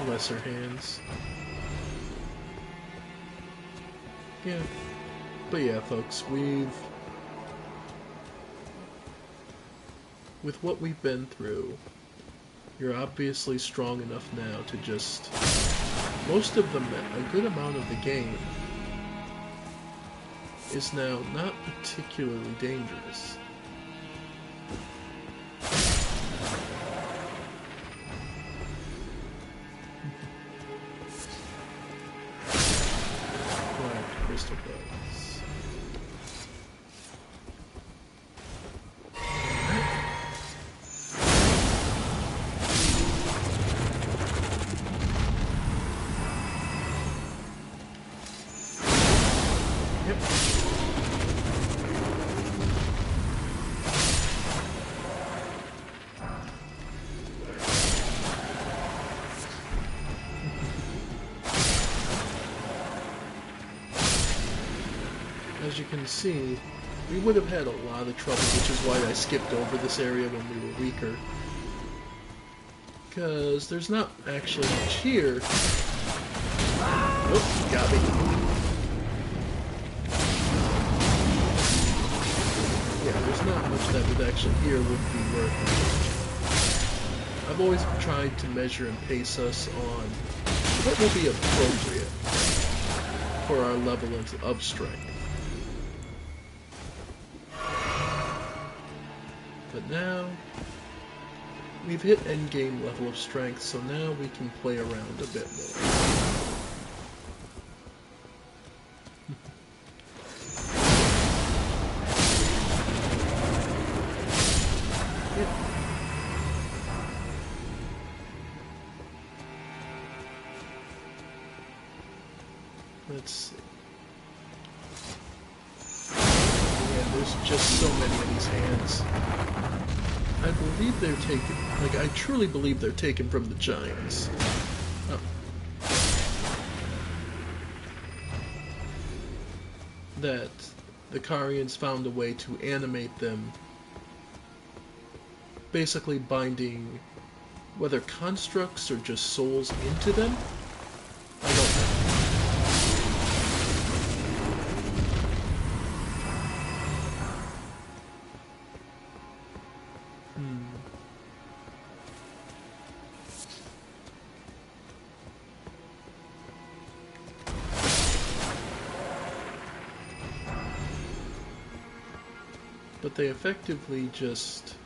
A: Lesser hands. Yeah. But yeah, folks, with what we've been through, you're obviously strong enough now to just, most of them, a good amount of the game is now not particularly dangerous. can see, we would have had a lot of trouble, which is why I skipped over this area when we were weaker. Because there's not actually much here. Oh, got me. Yeah, there's not much that would actually here would be worth it. I've always tried to measure and pace us on what will be appropriate for our level of strength. But now, we've hit endgame level of strength, so now we can play around a bit more. Let's see. Yeah, there's just so many of these hands. I believe they're taken, like, I truly believe they're taken from the giants. Oh. That the Carians found a way to animate them, basically binding whether constructs or just souls into them. I don't know. But they effectively just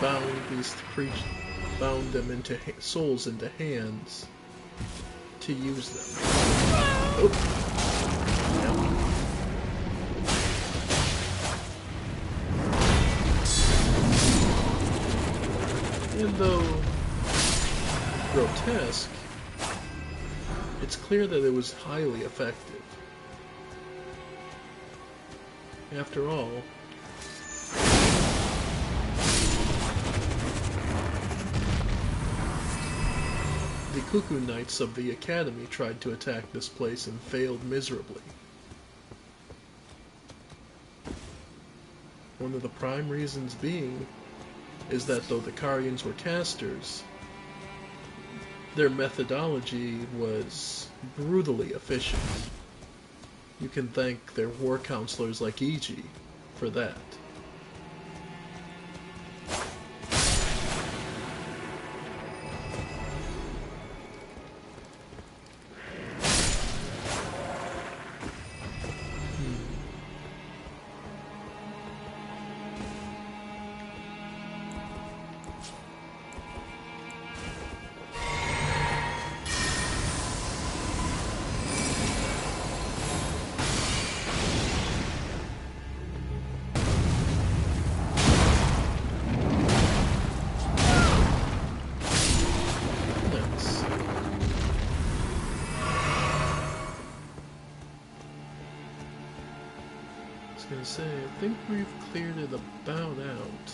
A: bound them into souls into hands to use them. Oh. Yep. And though grotesque, it's clear that it was highly effective. After all, the Cuckoo Knights of the Academy tried to attack this place and failed miserably. One of the prime reasons being is that though the Carians were casters, their methodology was brutally efficient. You can thank their war counselors like Iji for that. Say, I think we've cleared it about out.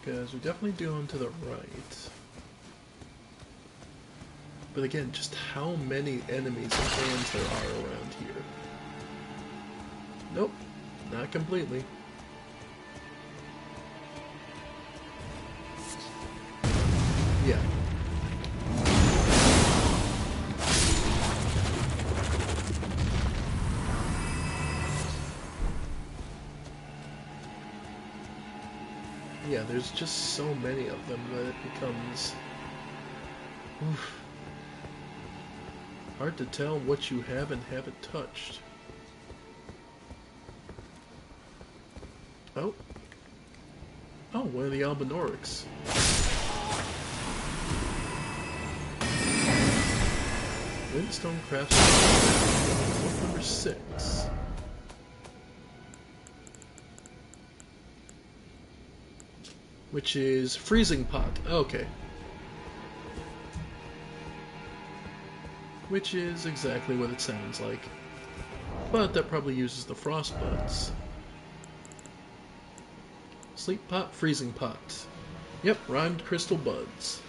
A: Because we're definitely doing to the right. But again, just how many enemies and hands there are around here. Nope, not completely. Yeah. Yeah, there's just so many of them that it becomes hard to tell what you have and haven't touched. Oh. Oh, one of the Albinorics. Windstone Craftsman, number 6. Which is Freezing Pot. Okay. Which is exactly what it sounds like. But that probably uses the Frost Buds. Sleep Pot, Freezing Pot. Yep, rhymed crystal buds.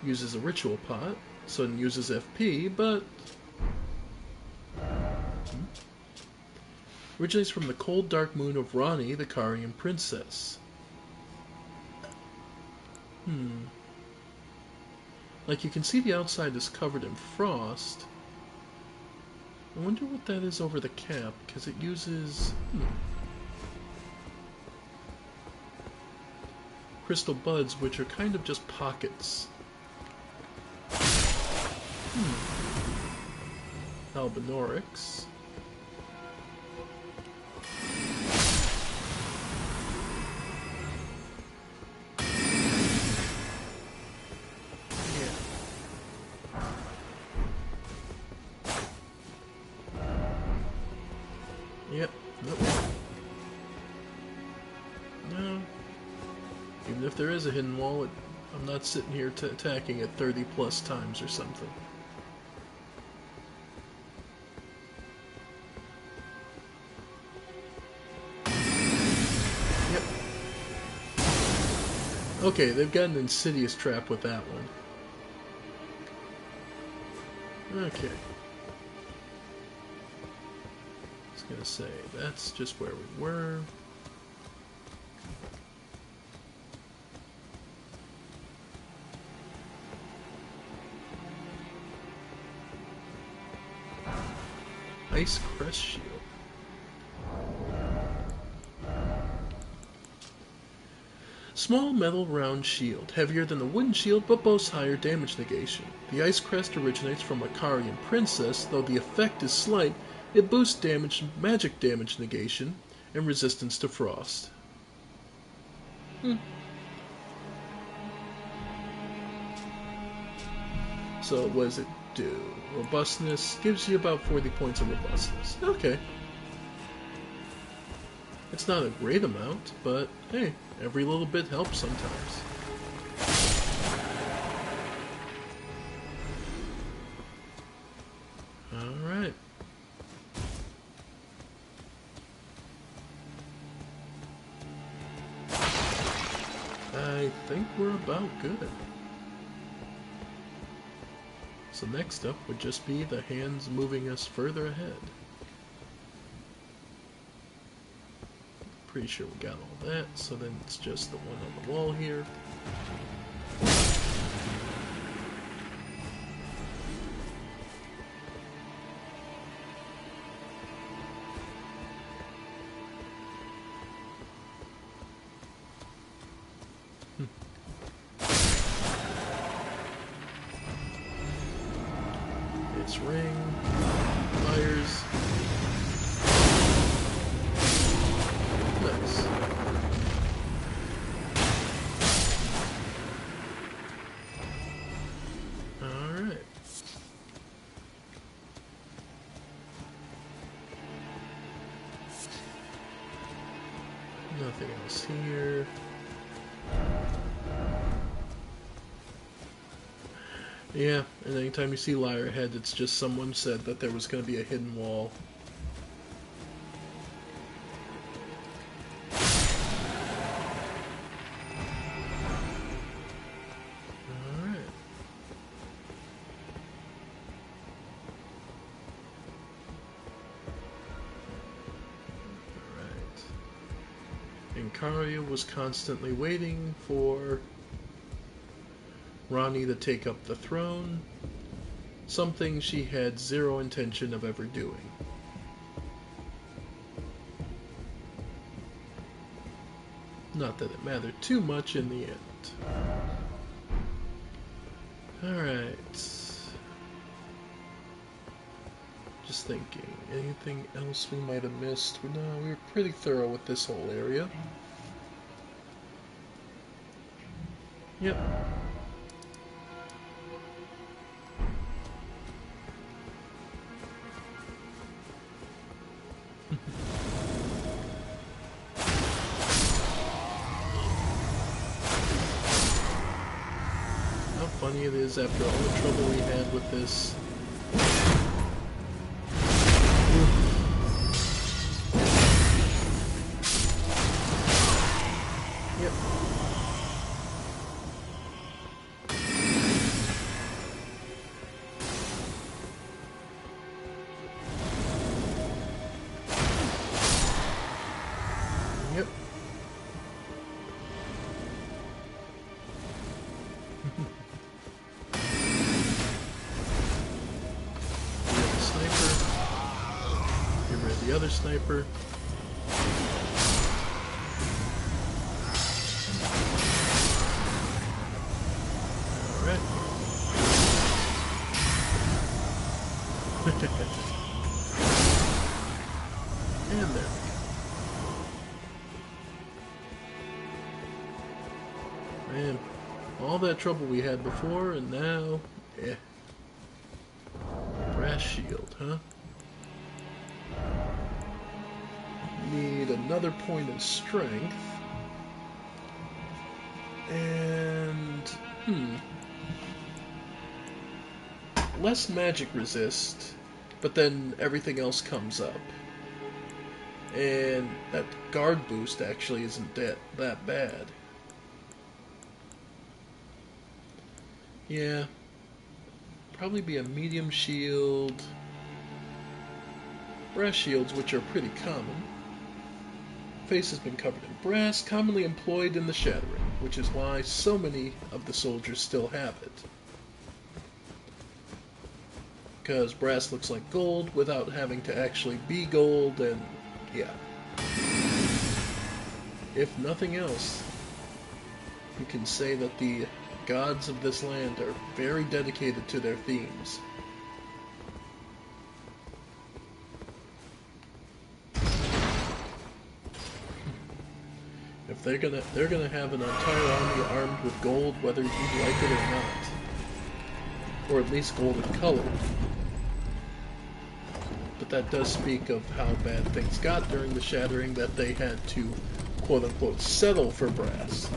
A: uses a ritual pot, so it uses FP, but originates from the cold dark moon of Rani, the Karian princess. Like, you can see the outside is covered in frost. I wonder what that is over the cap, because it uses crystal buds, which are kind of just pockets. Albinorix. Yep. Nope. No. Even if there is a hidden wall, I'm not sitting here attacking it 30 plus times or something. Yep. Okay, they've got an insidious trap with that one. Okay. Gonna say that's just where we were. Ice Crest Shield. Small metal round shield, heavier than the wooden shield but boasts higher damage negation. The Ice Crest originates from a Karian princess, though the effect is slight. It boosts magic damage negation and resistance to frost. So what does it do? Robustness gives you about 40 points of robustness. Okay. It's not a great amount, but hey, every little bit helps sometimes. Alright. I think we're about good. So next up would just be the hands moving us further ahead. Pretty sure we got all that, so then it's just the one on the wall here. It's ring, fires. Nice. Alright. Nothing else here. Yeah, and anytime you see Lyrehead, it's just someone said that there was going to be a hidden wall. Alright. Alright. And Karia was constantly waiting for Rani to take up the throne, something she had zero intention of ever doing. Not that it mattered too much in the end. Alright. Just thinking, anything else we might have missed? No, we were pretty thorough with this whole area. Yep. Funny it is after all the trouble we had with this. Yep. the other sniper. Alright. And there. Man, all that trouble we had before, and now, brass shield, huh? Need another point of strength. And, less magic resist, but then everything else comes up. And that guard boost actually isn't that bad. Yeah, probably be a medium shield. Brass shields, which are pretty common. Face has been covered in brass, commonly employed in the shattering, which is why so many of the soldiers still have it. Because brass looks like gold without having to actually be gold, and yeah. If nothing else, you can say that the gods of this land are very dedicated to their themes. If they're gonna have an entire army armed with gold, whether you like it or not, or at least golden colored. But that does speak of how bad things got during the shattering, that they had to, quote-unquote, settle for brass.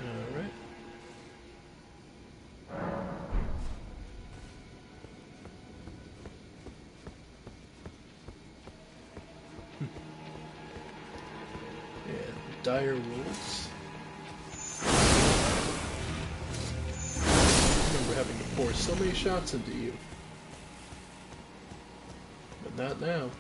A: Alright. And dire wolves. Having to pour so many shots into you. But not now.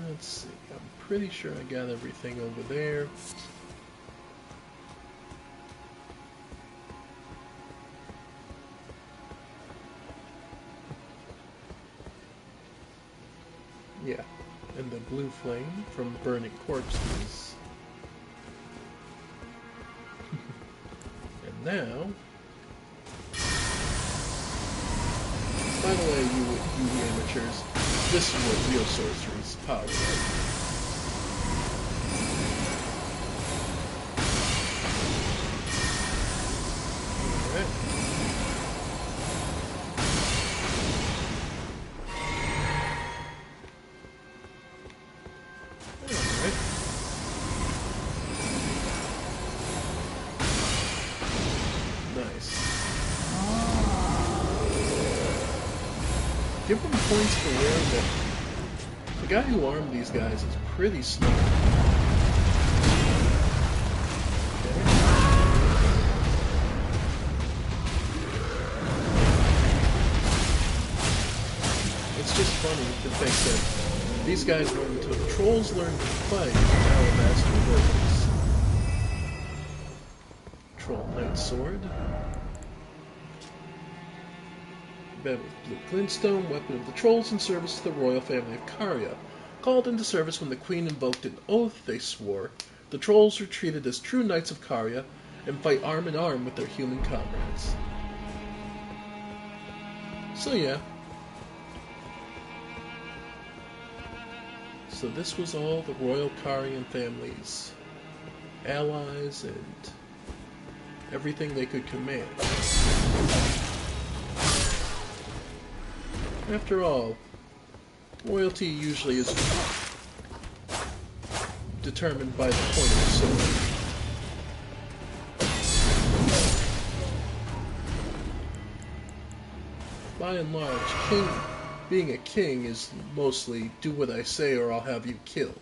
A: Let's see, I'm pretty sure I got everything over there. Yeah, and the blue flame from burning corpses. And now... By the way, you amateurs, this is what real sorcery's power is. Alright. Alright. Nice. Give them points for wearing them. The guy who armed these guys is pretty smart. Okay. It's just funny to think that these guys learned to... Trolls learned to fight, and now a master weapons. Troll Knight Sword. Bed with blue glintstone, weapon of the trolls in service to the royal family of Caria. Called into service when the queen invoked an oath they swore, the trolls are treated as true knights of Caria and fight arm in arm with their human comrades. So yeah. So this was all the royal Carian family's allies and everything they could command. After all, royalty usually is determined by the point of the sword. By and large, being a king is mostly do what I say or I'll have you killed.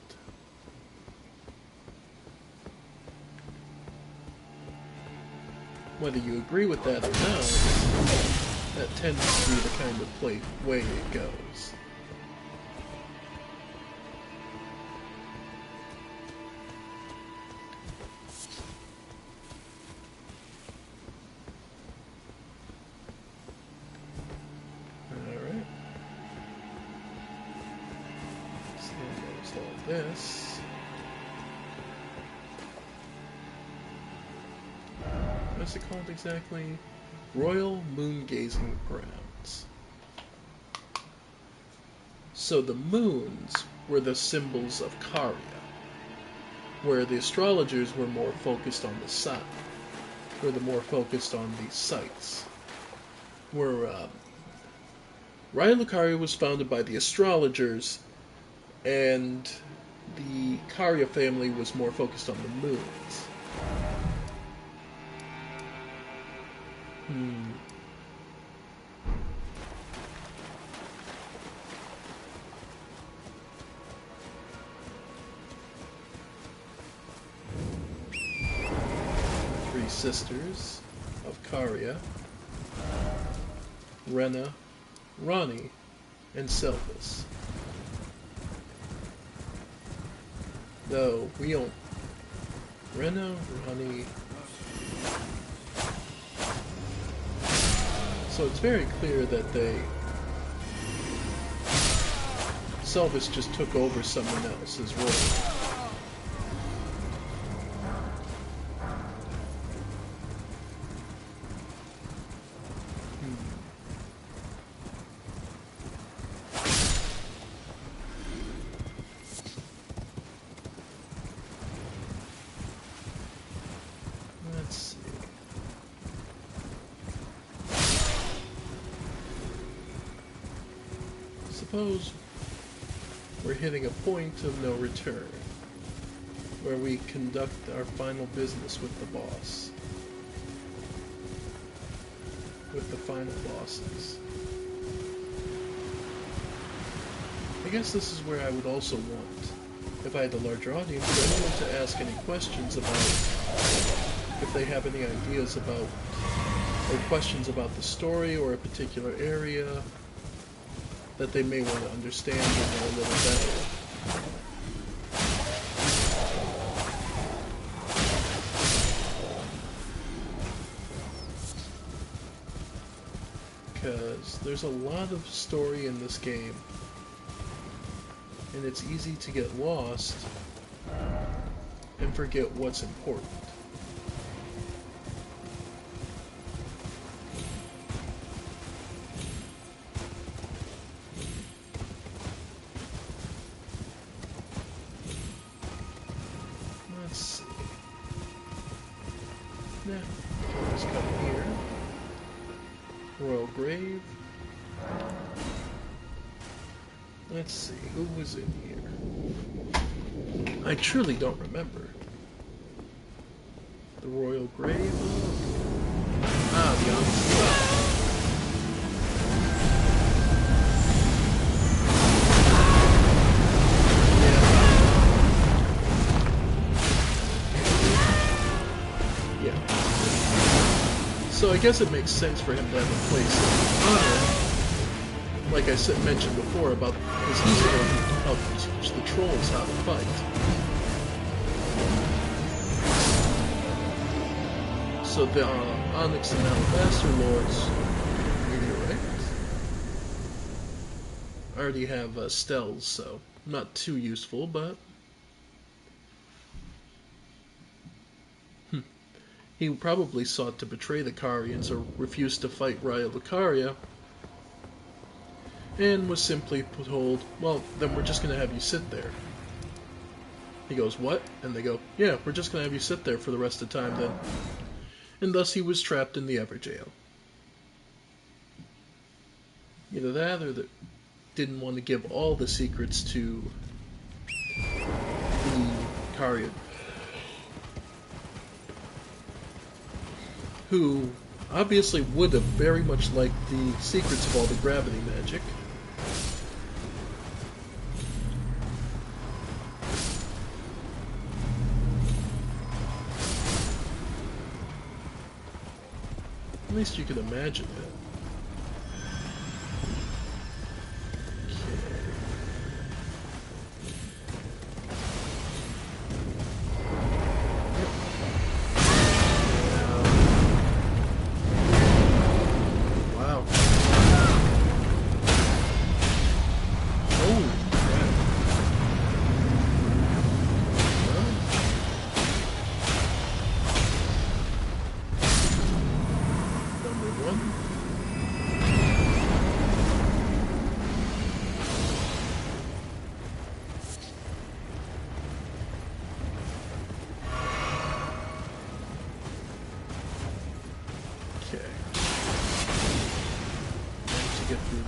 A: Whether you agree with that or not, that tends to be the kind of way it goes. Alright. So there's all this. What's it called exactly? Royal Moon Gazing Grounds. So the moons were the symbols of Caria, where the astrologers were more focused on the sun, were more focused on the sites. Where Raya Lucaria was founded by the astrologers, and the Caria family was more focused on the moons. The three sisters of Caria, Rena, Ronnie, and Selvis. Though we don't. Rena, Ronnie. So it's very clear that Selvis just took over someone else's role. Let's see. Suppose we're hitting a point of no return, where we conduct our final business with the boss, with the final bosses. I guess this is where I would also want, if I had a larger audience, for anyone to ask any questions about, if they have any ideas about, or questions about the story or a particular area that they may want to understand or know a little better. Because there's a lot of story in this game, and it's easy to get lost and forget what's important. Let's see. Now, let's come here. Royal Grave. Let's see, who was in here? I truly don't remember. The Royal Grave? Ah, the Onyx. So I guess it makes sense for him to have a place of honor, like I mentioned before, about because he's the one who helped teach the trolls how to fight. So the Onyx and Alabaster Lords, meteorites, already have Stells, so not too useful, but he probably sought to betray the Carians or refused to fight Raya Lucaria, and was simply told, well, then we're just going to have you sit there. He goes, what? And they go, yeah, we're just going to have you sit there for the rest of the time then. And thus he was trapped in the Everjail. Either that, or that didn't want to give all the secrets to the Carian, who obviously would have very much liked the secrets of all the gravity magic, At least you can imagine it.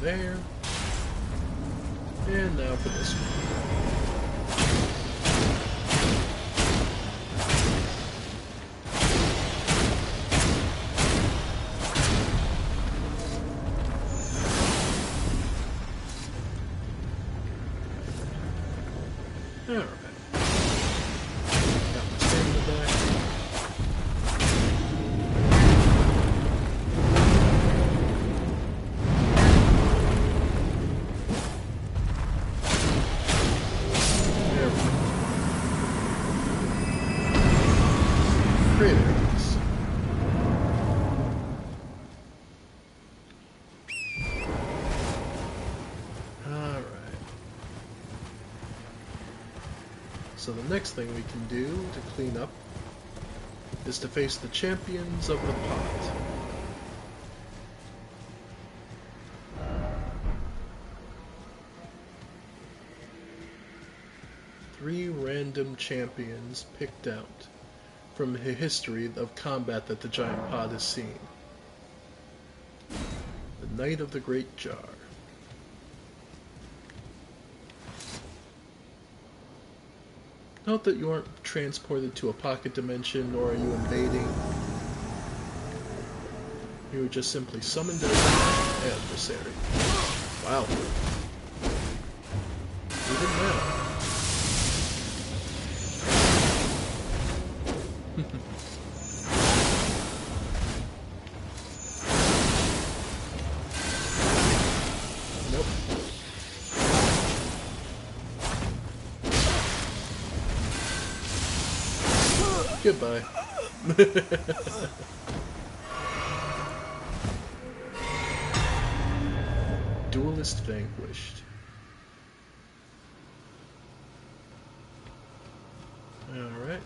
A: There. And now for this one. Alright. Got my stamina back. So the next thing we can do to clean up is to face the champions of the pot. Three random champions picked out from the history of combat that the giant pot has seen. The Knight of the Great Jar. Note that you aren't transported to a pocket dimension, nor are you invading. You were just simply summoned as an adversary. Wow. Even now. Nope. Goodbye. Duelist vanquished. Alright.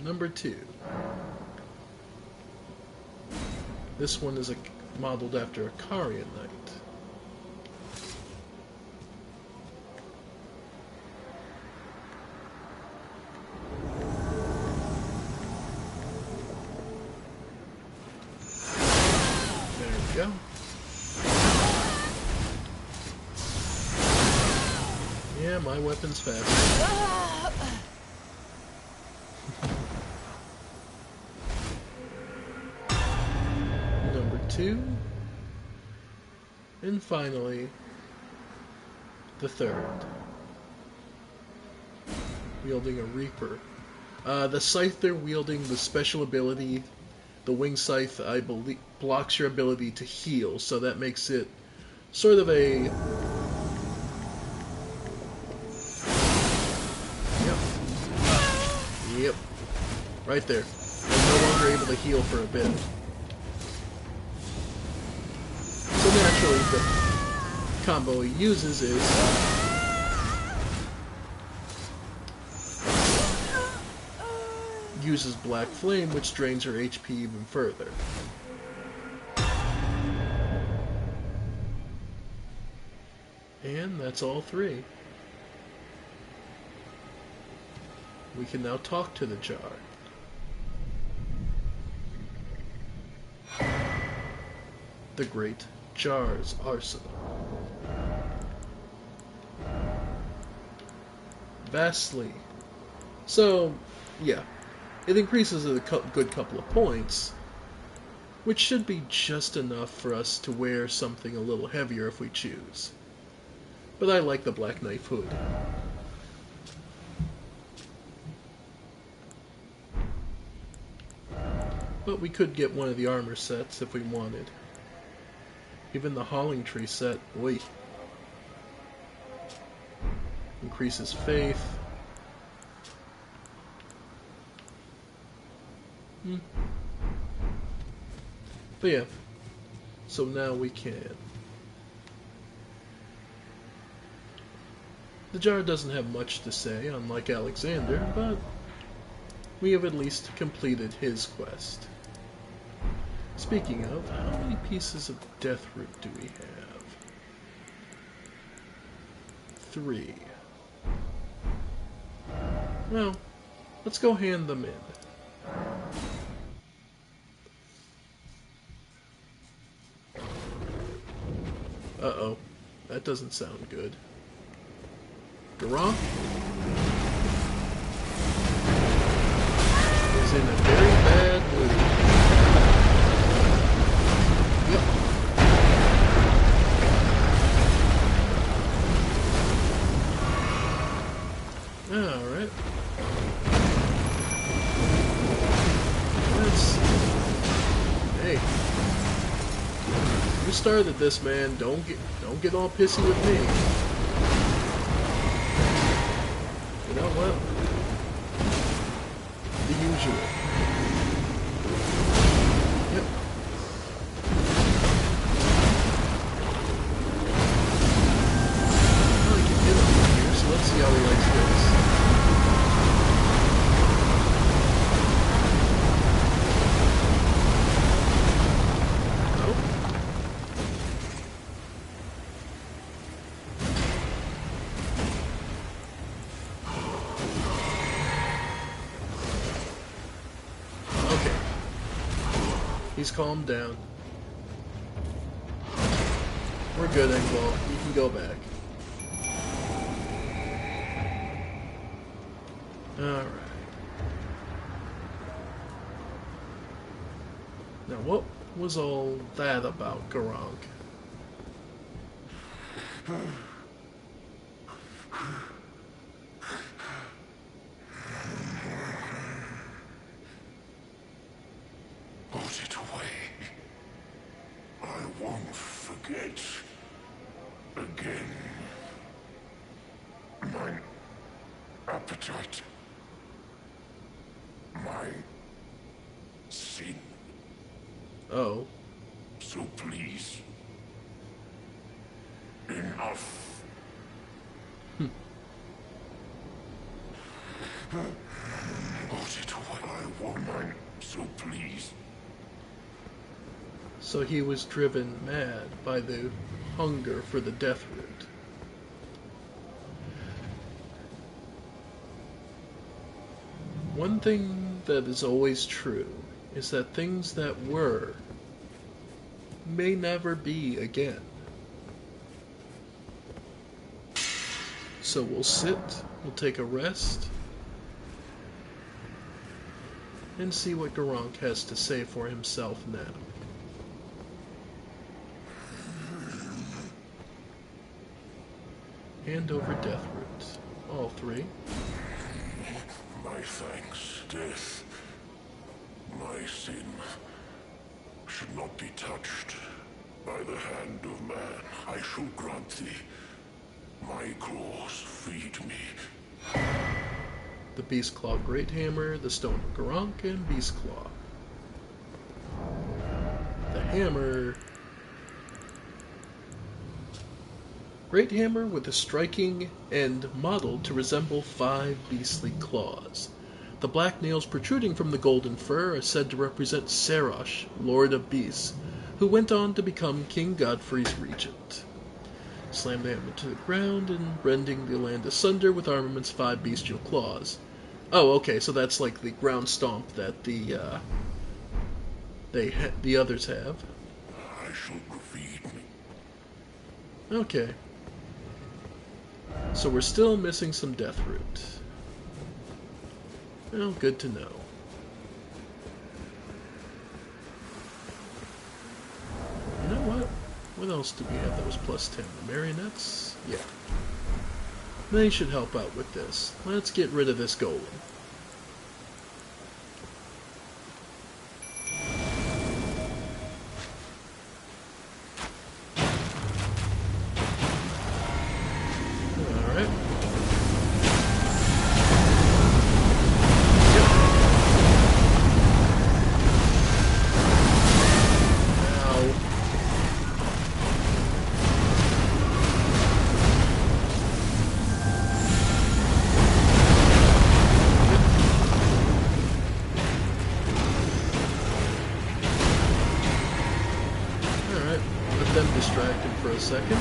A: Number 2. This one is modeled after a Carian Knight. Go. Yeah, my weapon's faster. Number 2. And finally, the 3rd. Wielding a Reaper. The Scyther wielding the special ability, the Wing Scythe, I believe, blocks your ability to heal, so that makes it sort of a... Yep. Right there. I'm no longer able to heal for a bit. So naturally, the combo he uses is... uses Black Flame, which drains her HP even further. And that's all 3. We can now talk to the jar. The Great Jar's Arsenal. Vastly. So, yeah. It increases a good couple of points, which should be just enough for us to wear something a little heavier if we choose. But I like the Black Knife hood. But we could get one of the armor sets if we wanted. Even the Hauling Tree set, boy. Increases faith. But yeah, so now we can. The jar doesn't have much to say, unlike Alexander, but we have at least completed his quest. Speaking of, how many pieces of death root do we have? 3. Well, let's go hand them in. Uh-oh, that doesn't sound good. Garrosh is in a very bad mood. Yep. Alright. Hey. You started this, man. Don't get all pissy with me. You know what? The usual. Yep. Well, I can hit him here, so let's see how he likes this. He's calmed down. We're good, Engvall. You can go back. Alright. Now, what was all that about, Garrosh?
I: Put it away. I won't forget. Again. My appetite. My sin.
A: Oh.
I: So please. Enough. Put it away. I won't mind. So please.
A: So he was driven mad by the hunger for the death root. One thing that is always true is that things that were may never be again. So we'll sit, we'll take a rest, and see what Garrosh has to say for himself now. Hand over death roots. All 3.
I: My thanks, death. My sin should not be touched by the hand of man. I shall grant thee. My claws feed me.
A: The Beast Claw Great Hammer, the Stone of Garrosh, and Beast Claw. The hammer... Great hammer with a striking end modeled to resemble 5 beastly claws. The black nails protruding from the golden fur are said to represent Sarash, Lord of Beasts, who went on to become King Godfrey's regent. Slam the hammer to the ground and rending the land asunder with armament's 5 bestial claws. Oh, okay, so that's like the ground stomp that the others have.
I: I shall feed me.
A: Okay. So we're still missing some death root. Well, good to know. You know what? What else do we have that was plus 10? The marionettes? Yeah. They should help out with this. Let's get rid of this golem. distracted for a second.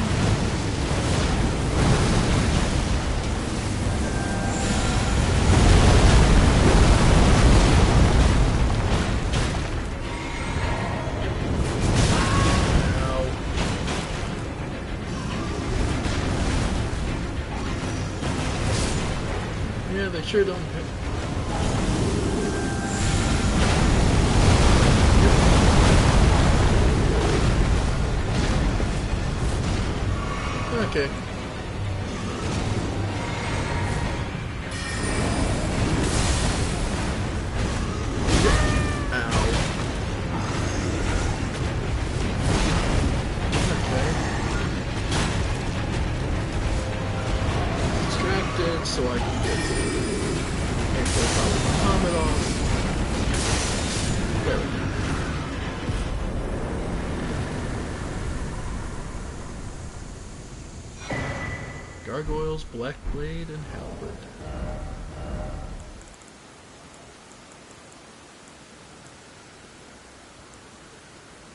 A: Yeah, they sure don't hit. Okay. Ow. Okay. Distracted so I can get a profile of Muhammad off. There we go. Gargoyles, Black Blade, and Halberd.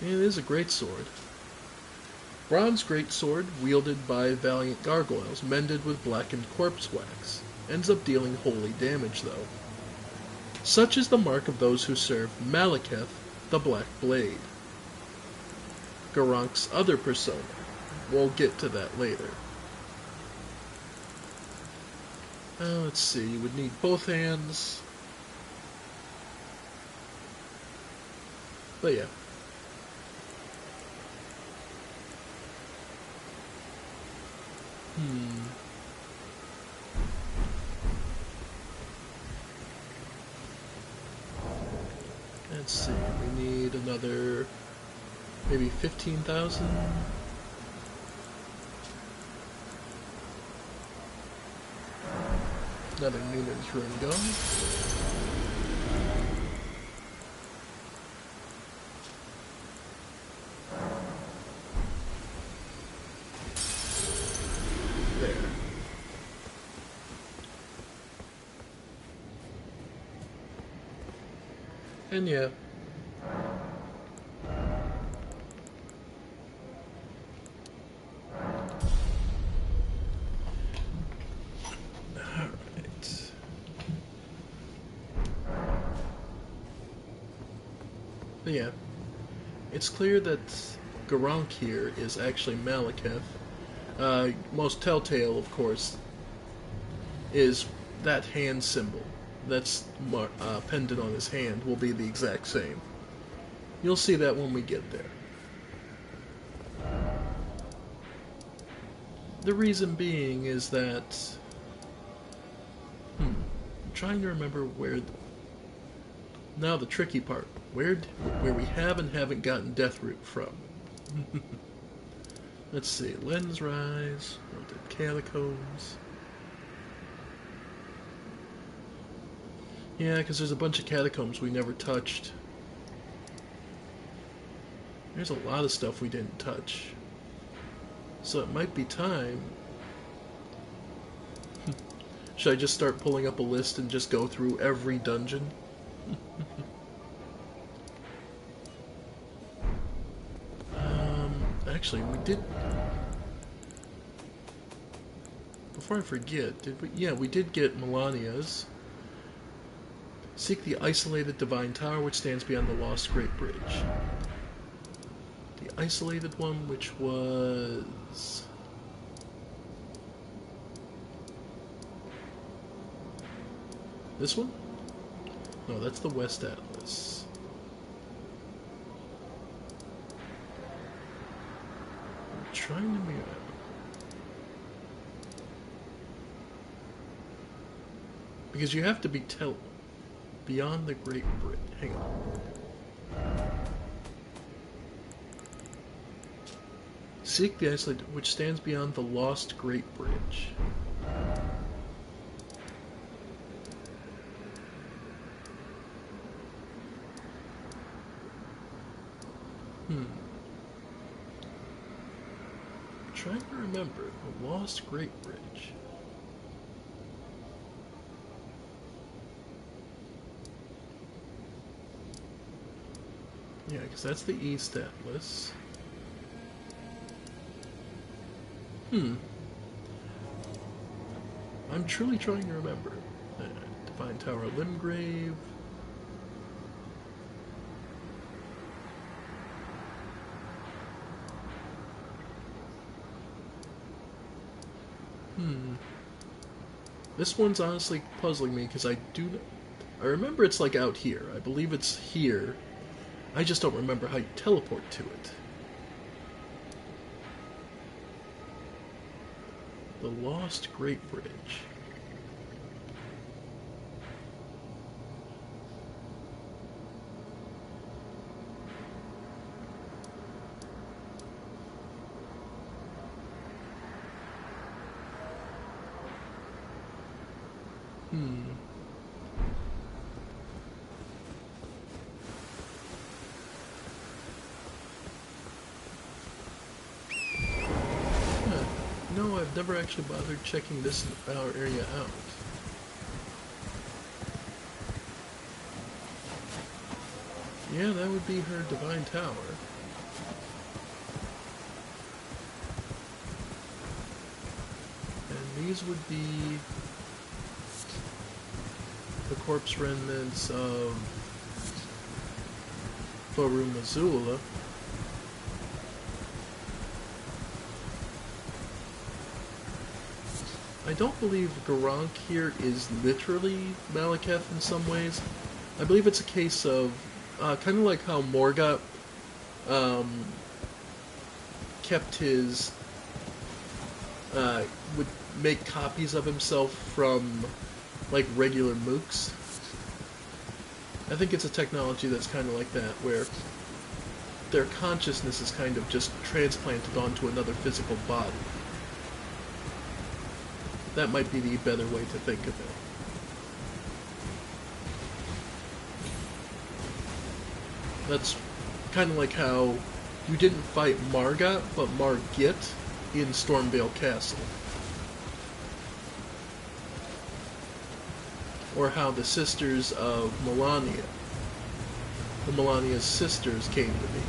A: It is a great sword. Bronze greatsword wielded by valiant gargoyles, mended with blackened corpse wax. Ends up dealing holy damage, though. Such is the mark of those who serve Malekith, the Black Blade. Garank's other persona. We'll get to that later. Let's see, you would need both hands. But yeah. Let's see, we need another, maybe 15,000? Another Newman's Rune go. There. And yeah. Alright. But yeah. It's clear that Garank here is actually Malekith. Most telltale, of course, is that hand symbol. That's pendant on his hand will be the exact same. You'll see that when we get there. The reason being is that... I'm trying to remember where... Now the tricky part. Where we have and haven't gotten Deathroot from. Let's see. Lens Rise. Melted Catacombs. Yeah, because there's a bunch of catacombs we never touched. There's a lot of stuff we didn't touch. So it might be time. Should I just start pulling up a list and just go through every dungeon? Actually, we did... Before I forget, did we... Yeah, we did get Melania's. Seek the isolated divine tower which stands beyond the lost Great Bridge. The isolated one, which was... This one? No, that's the West Atlas. I'm trying to remember. Because you have to be beyond the Great Bridge. Hang on. Seek the isolated which stands beyond the lost Great Bridge. I'm trying to remember the lost Great Bridge. Yeah, because that's the East Atlas. I'm truly trying to remember. Divine Tower Limgrave. This one's honestly puzzling me because I remember it's like out here. I believe it's here. I just don't remember how you teleport to it. The Lost Great Bridge. No, I've never actually bothered checking this area out. Yeah, that would be her Divine Tower. And these would be the corpse remnants of Forum Azula. I don't believe Garank here is literally Malekith in some ways. I believe it's a case of kind of like how Morgoth kept his would make copies of himself from like regular mooks. I think it's a technology that's kind of like that, where their consciousness is kind of just transplanted onto another physical body. That might be the better way to think of it. That's kind of like how you didn't fight Margot, but Margit in Stormvale Castle. Or how the sisters of Melania, the Melania's sisters, came to be.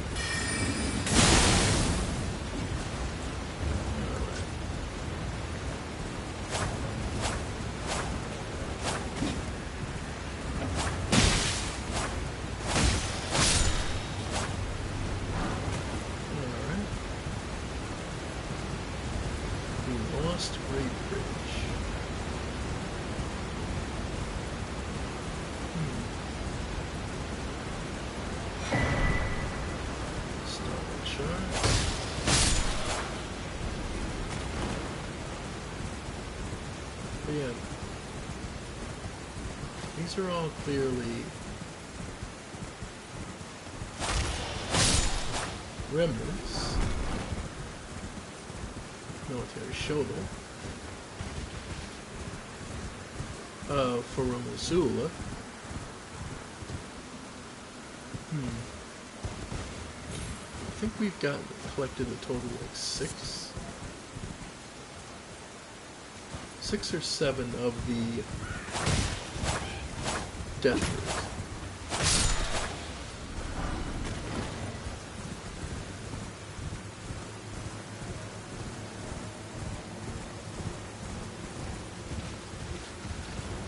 A: But yeah, these are all clearly remnants. Military shuttle. For Azula. I think we've collected a total of like 6 or 7 of the Death Roots.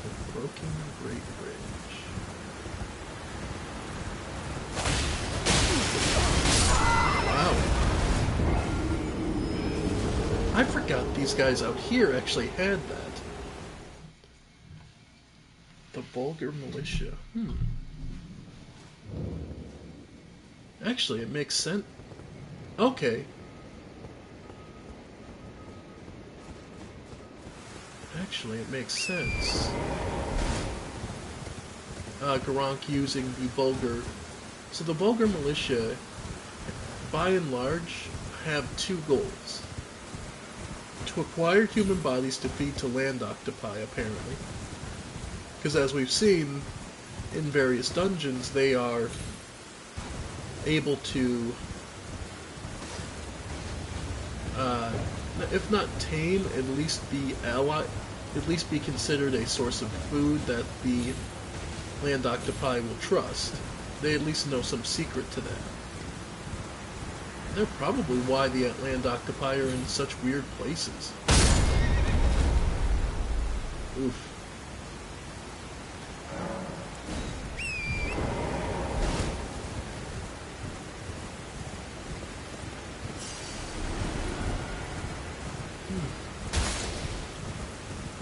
A: The Broken Great Bridge. Wow. I forgot these guys out here actually had that. The Vulgar Militia. Actually, it makes sense. Okay. Actually, it makes sense. Garank using the Vulgar. So the Vulgar Militia, by and large, have 2 goals. To acquire human bodies to feed to land octopi, apparently. Because as we've seen in various dungeons, they are able to, if not tame, at least be considered a source of food that the land octopi will trust. They at least know some secret to that. They're probably why the land octopi are in such weird places. Oof.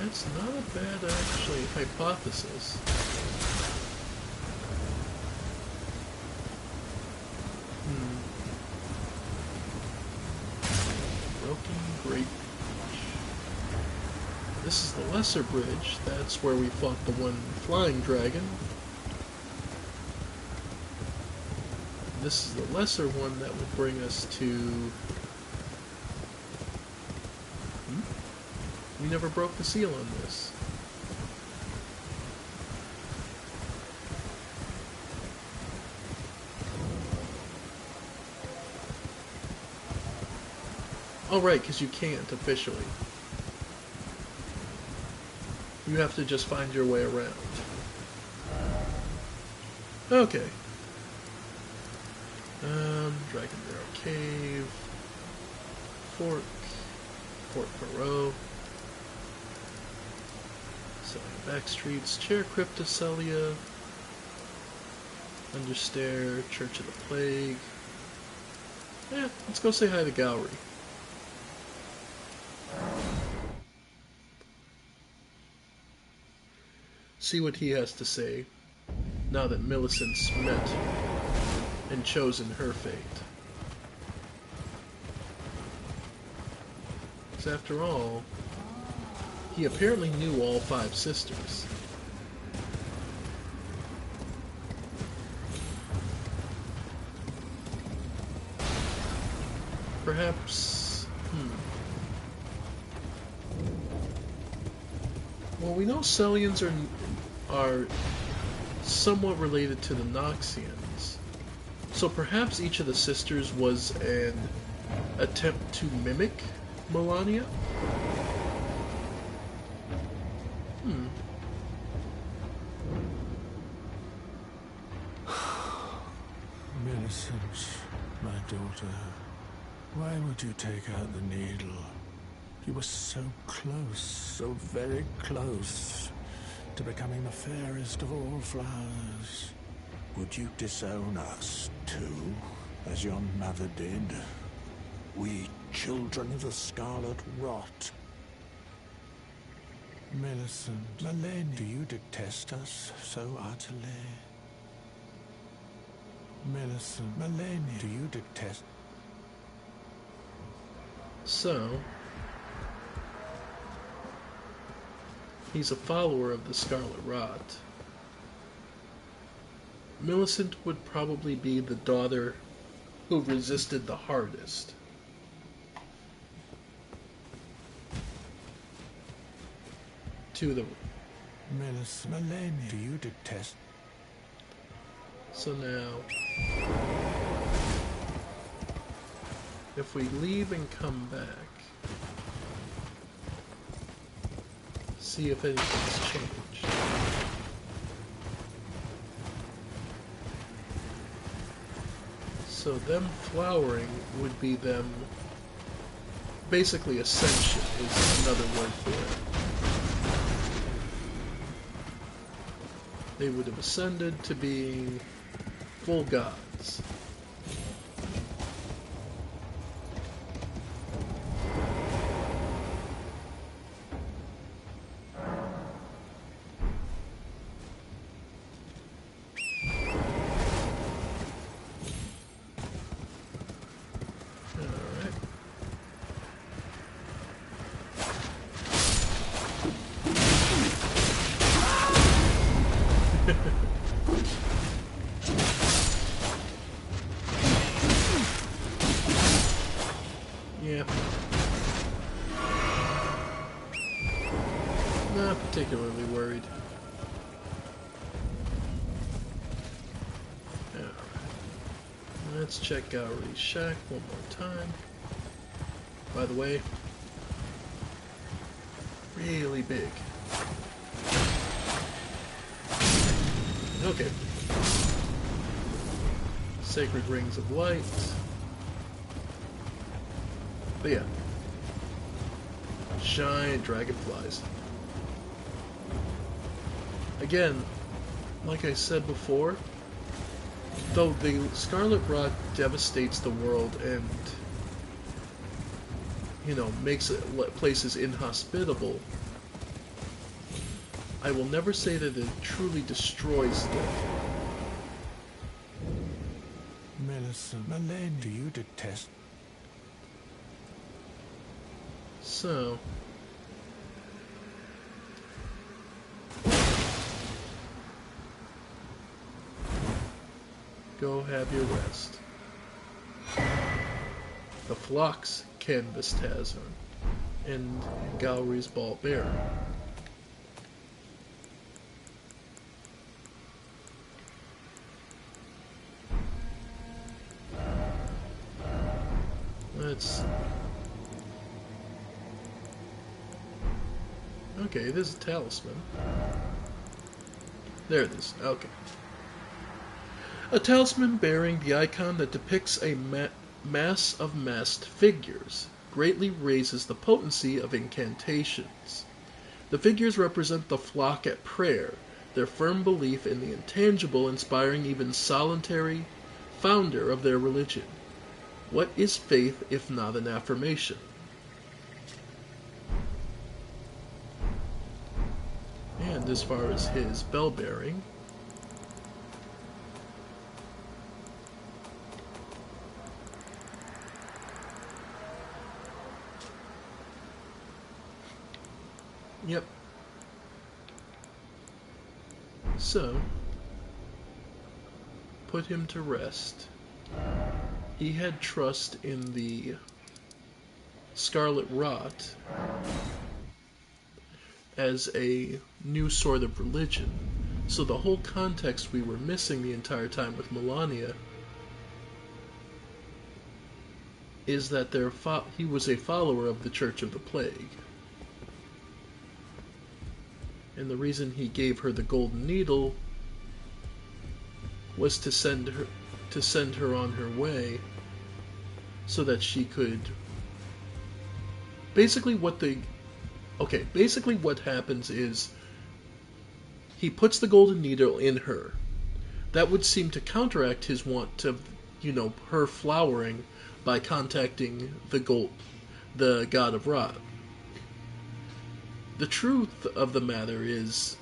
A: That's not a bad, actually, hypothesis. Broken Great Bridge. This is the lesser bridge. That's where we fought the one flying dragon. This is the lesser one that would bring us to... We never broke the seal on this. Oh, right, because you can't officially. You have to just find your way around. Okay. Dragon Barrel Cave. Fort Moreau. Selling back streets. Chair Crypt of Celia. Understair. Church of the Plague. Yeah, let's go say hi to Gowry. See what he has to say now that Millicent's met and chosen her fate. Because after all, he apparently knew all 5 sisters. Perhaps... Well, we know Celians are somewhat related to the Noxians. So perhaps each of the sisters was an attempt to mimic Melania?
H: Millicent, my daughter, why would you take out the needle? You were so close, so very close to becoming the fairest of all flowers. Would you disown us, too, as your mother did? We, children of the Scarlet Rot. Millicent, Malenia, do you detest us so utterly? Millicent, Malenia, do you detest...
A: So... he's a follower of the Scarlet Rot. Millicent would probably be the daughter who resisted the hardest. To the...
H: Millicent, Malenia, do you detest...
A: So now... if we leave and come back... see if anything's changed. So them flowering would be them... basically ascension is another word for it. They would have ascended to being full gods. Yeah. Not particularly worried. Alright. Let's check Gowry's shack one more time. By the way, really big. Okay. Sacred Rings of Light. But yeah. Giant dragonflies. Again, like I said before, though the Scarlet Rot devastates the world and, you know, makes places inhospitable, I will never say that it truly destroys them.
H: Millicent, Malene, do you detest?
A: So, go have your rest. The Phlox canvas Tazern and Gallery's ball bearing. Let's... Okay, this is a talisman. There it is. Okay. A talisman bearing the icon that depicts a mass of masked figures greatly raises the potency of incantations. The figures represent the flock at prayer, their firm belief in the intangible inspiring even solitary founder of their religion. What is faith if not an affirmation? And as far as his bell bearing, yep. So, put him to rest. He had trust in the Scarlet Rot as a new sort of religion. So the whole context we were missing the entire time with Melania is that he was a follower of the Church of the Plague. And the reason he gave her the golden needle was to send her on her way so that she could basically what happens is he puts the golden needle in her. That would seem to counteract his want of, her flowering by contacting the god of Rot. The truth of the matter is,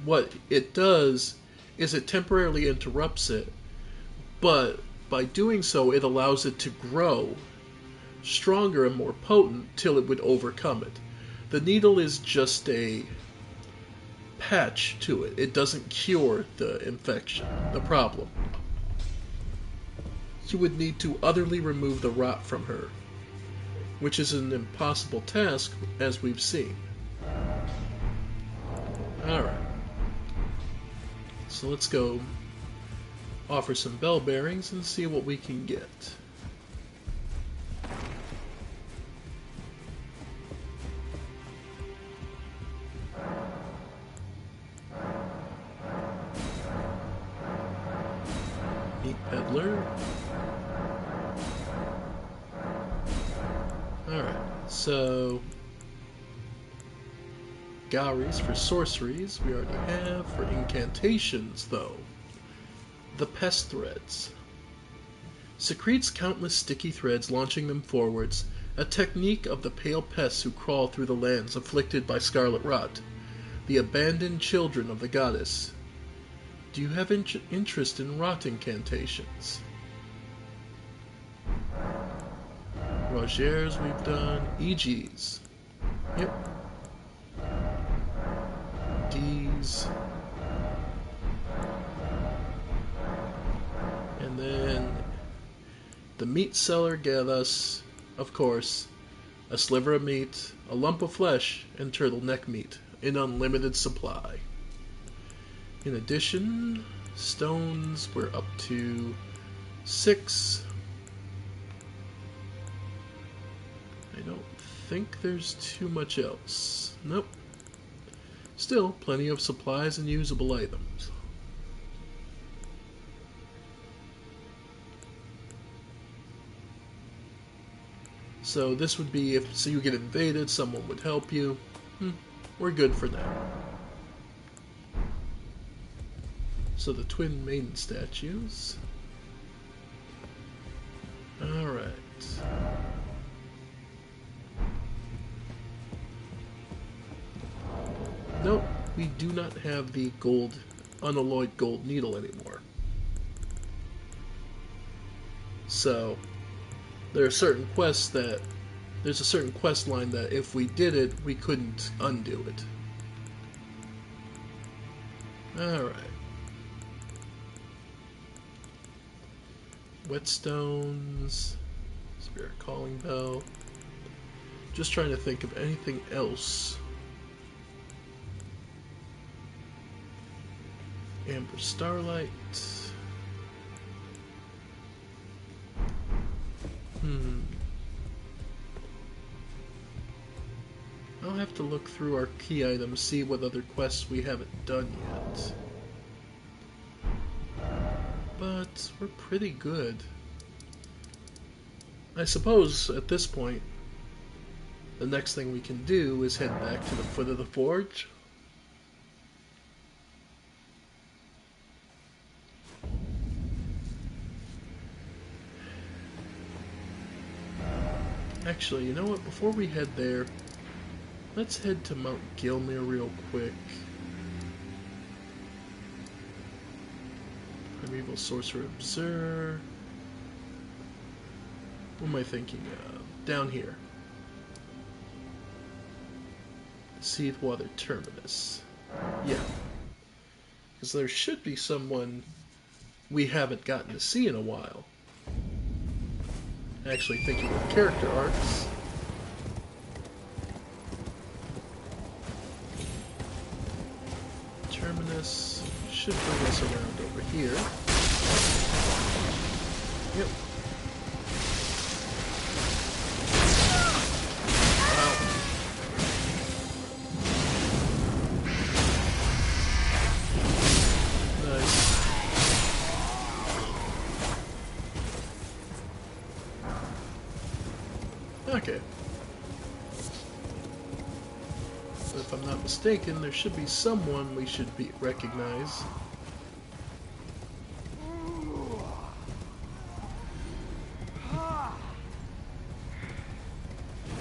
A: what it does is it temporarily interrupts it, but by doing so it allows it to grow stronger and more potent till it would overcome it. The needle is just a patch to it. It doesn't cure the infection, the problem. You would need to utterly remove the rot from her, which is an impossible task, as we've seen. Alright. So let's go offer some bell bearings and see what we can get. Meat peddler. Alright, so Gowries for sorceries we already have. For incantations, though, the pest threads. Secretes countless sticky threads, launching them forwards, a technique of the pale pests who crawl through the lands afflicted by scarlet rot, the abandoned children of the goddess. Do you have interest in rot incantations? Rogers we've done. EGs. Yep. D's. And then the meat seller gave us, of course, a sliver of meat, a lump of flesh, and turtleneck meat in unlimited supply. In addition, stones, we're up to 6. I don't think there's too much else. Nope. Still, plenty of supplies and usable items. So this would be if so you get invaded, someone would help you. We're good for now. So the twin maiden statues. Alright. Nope, we do not have the gold, unalloyed gold needle anymore. So, there are certain quests that, there's a certain quest line that if we did it, we couldn't undo it. Alright. Whetstones, Spirit Calling Bell. Just trying to think of anything else. Amber Starlight. I'll have to look through our key items, see what other quests we haven't done yet. But we're pretty good. I suppose at this point, the next thing we can do is head back to the foot of the forge. Actually, you know what? Before we head there, let's head to Mount Gilmere real quick. Primeval Sorcerer Observer. What am I thinking of? Down here. Seedwater Terminus. Yeah. Because there should be someone we haven't gotten to see in a while. Actually, thinking of character arcs. Terminus should bring us around over here. Yep. Okay. But if I'm not mistaken, there should be someone we should recognize.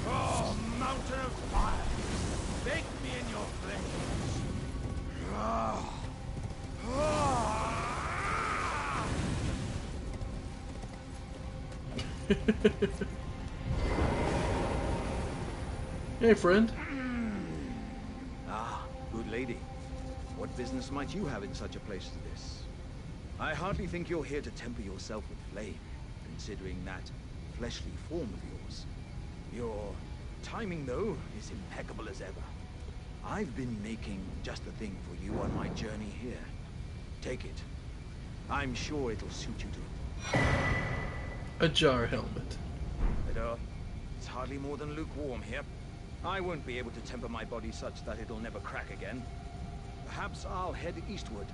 D: Oh, mountain of fire! Bake me in your flames.
A: Hey, friend.
J: Ah, good lady. What business might you have in such a place as this? I hardly think you're here to temper yourself with flame, considering that fleshly form of yours. Your timing, though, is impeccable as ever. I've been making just the thing for you on my journey here. Take it. I'm sure it'll suit you to.
A: A jar helmet.
J: It's hardly more than lukewarm here. I won't be able to temper my body such that it'll never crack again. Perhaps I'll head eastward.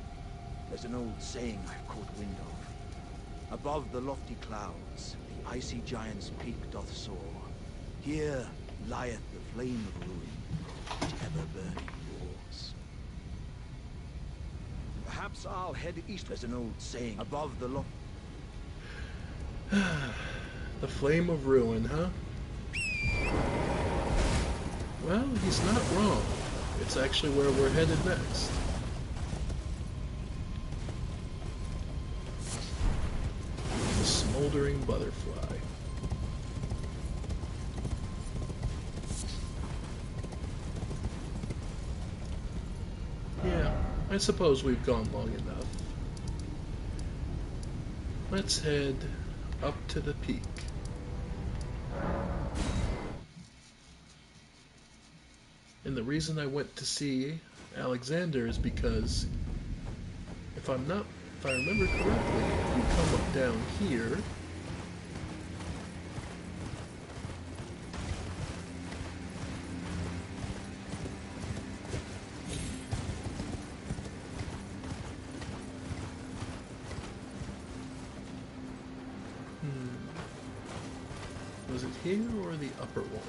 J: There's an old saying I've caught wind of. Above the lofty clouds, the icy giant's peak doth soar. Here lieth the flame of ruin, which ever burning roars. Perhaps I'll head east. There's an old saying above the lofty...
A: The Flame of Ruin, huh? Well, he's not wrong. It's actually where we're headed next. The Smoldering Butterfly. Yeah, I suppose we've gone long enough. Let's head up to the peak. And the reason I went to see Alexander is because if I remember correctly, if you come up down here, was it here or the upper one?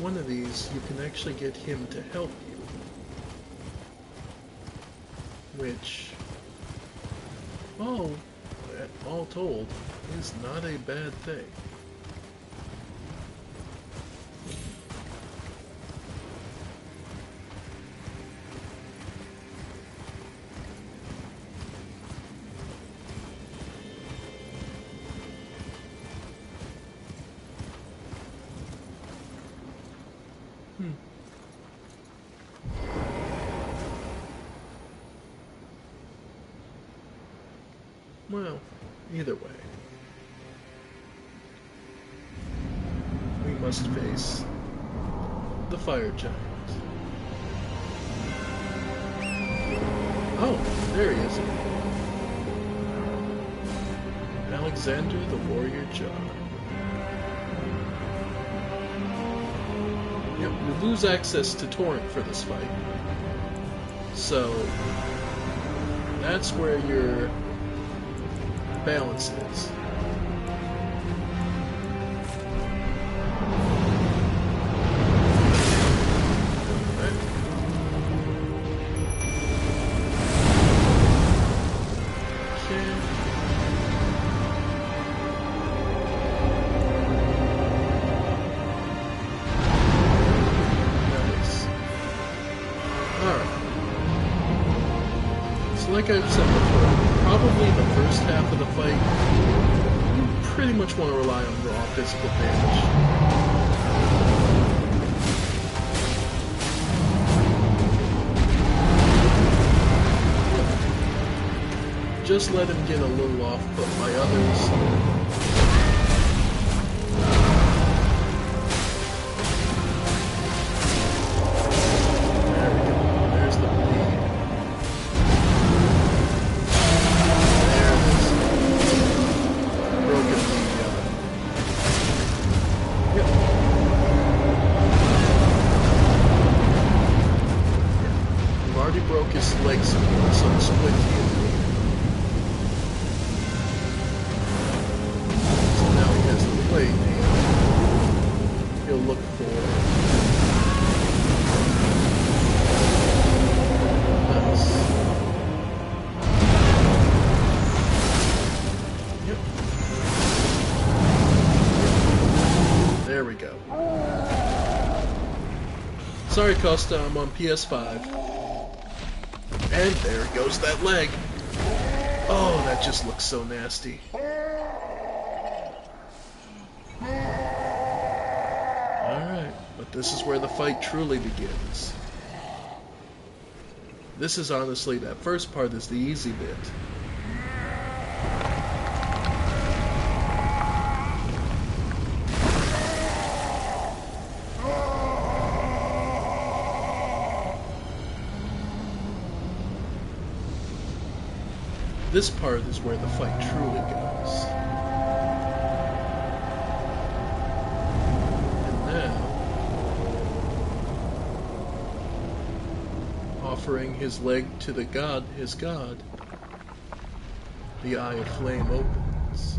A: One of these, you can actually get him to help you. Which, all told, is not a bad thing. Well, either way, we must face the fire giant. Oh, there he is. Alexander the Warrior John. Yep, we lose access to Torrent for this fight. So, that's where your balance is. Like I've said before, probably the first half of the fight, you pretty much want to rely on raw physical damage. Just let him get a little off put by others. Sorry, Costa, I'm on PS5. And there goes that leg. Oh, that just looks so nasty. Alright, but this is where the fight truly begins. This is honestly, that first part is the easy bit. This part is where the fight truly goes. And now, offering his leg to the god, his god, the Eye of Flame opens.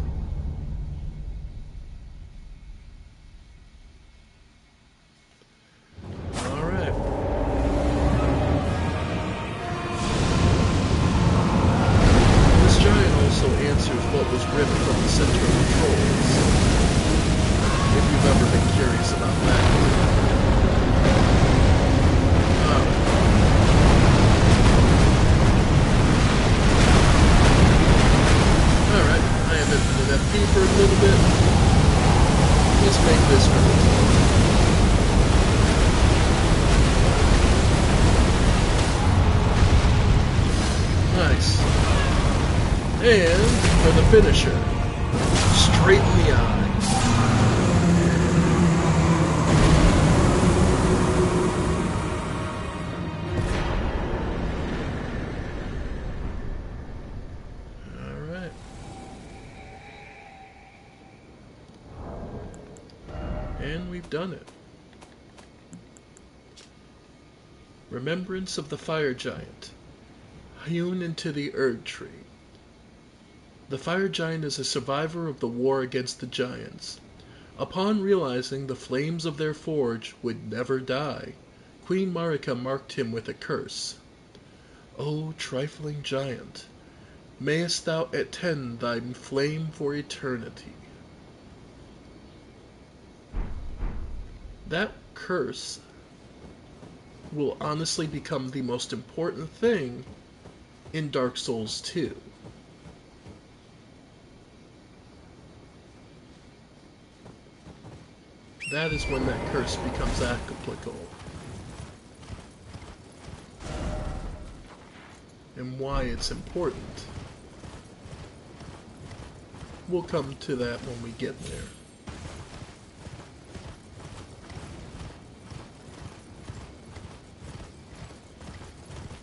A: What was ripped from the center of the trolls, if you've ever been curious about that. Alright, I have infinite FP for a little bit. Let's make this hurt. Nice. And for the finisher, straight in the eye. Alright. And we've done it. Remembrance of the fire giant, hewn into the Erd tree. The fire giant is a survivor of the war against the giants. Upon realizing the flames of their forge would never die, Queen Marika marked him with a curse. O trifling giant, mayest thou attend thy flame for eternity. That curse will honestly become the most important thing in Dark Souls 2. That is when that curse becomes applicable. And why it's important. We'll come to that when we get there.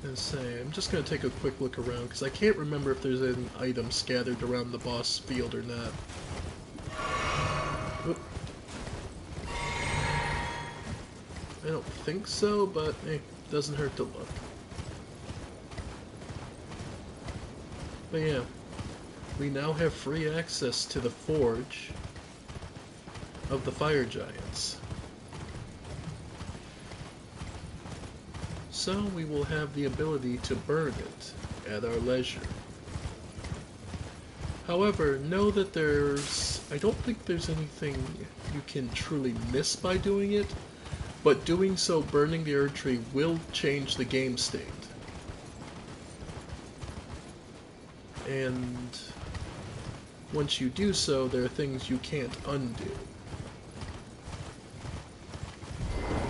A: And say, I'm just going to take a quick look around because I can't remember if there's an item scattered around the boss field or not. Oop. I don't think so, but hey, doesn't hurt to look. But yeah, we now have free access to the forge of the fire giants. So we will have the ability to burn it at our leisure. However, know that I don't think there's anything you can truly miss by doing it, but doing so, burning the Erd tree, will change the game state. And once you do so, there are things you can't undo.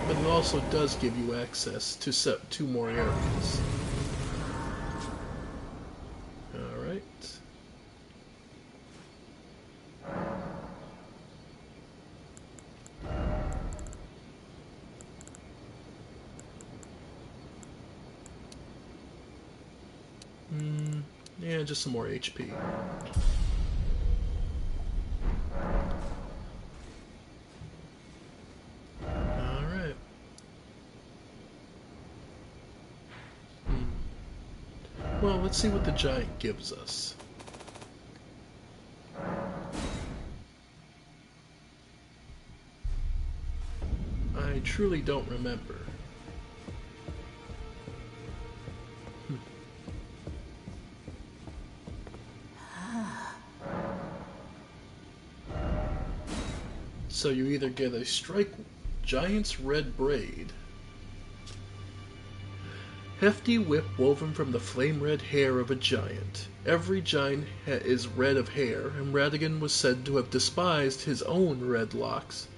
A: But it also does give you access to 2 more areas. Alright. Yeah, just some more HP. Alright. Well, let's see what the giant gives us. I truly don't remember. So you either get a giant's red braid, hefty whip woven from the flame-red hair of a giant. Every giant is red of hair, and Radagon was said to have despised his own red locks.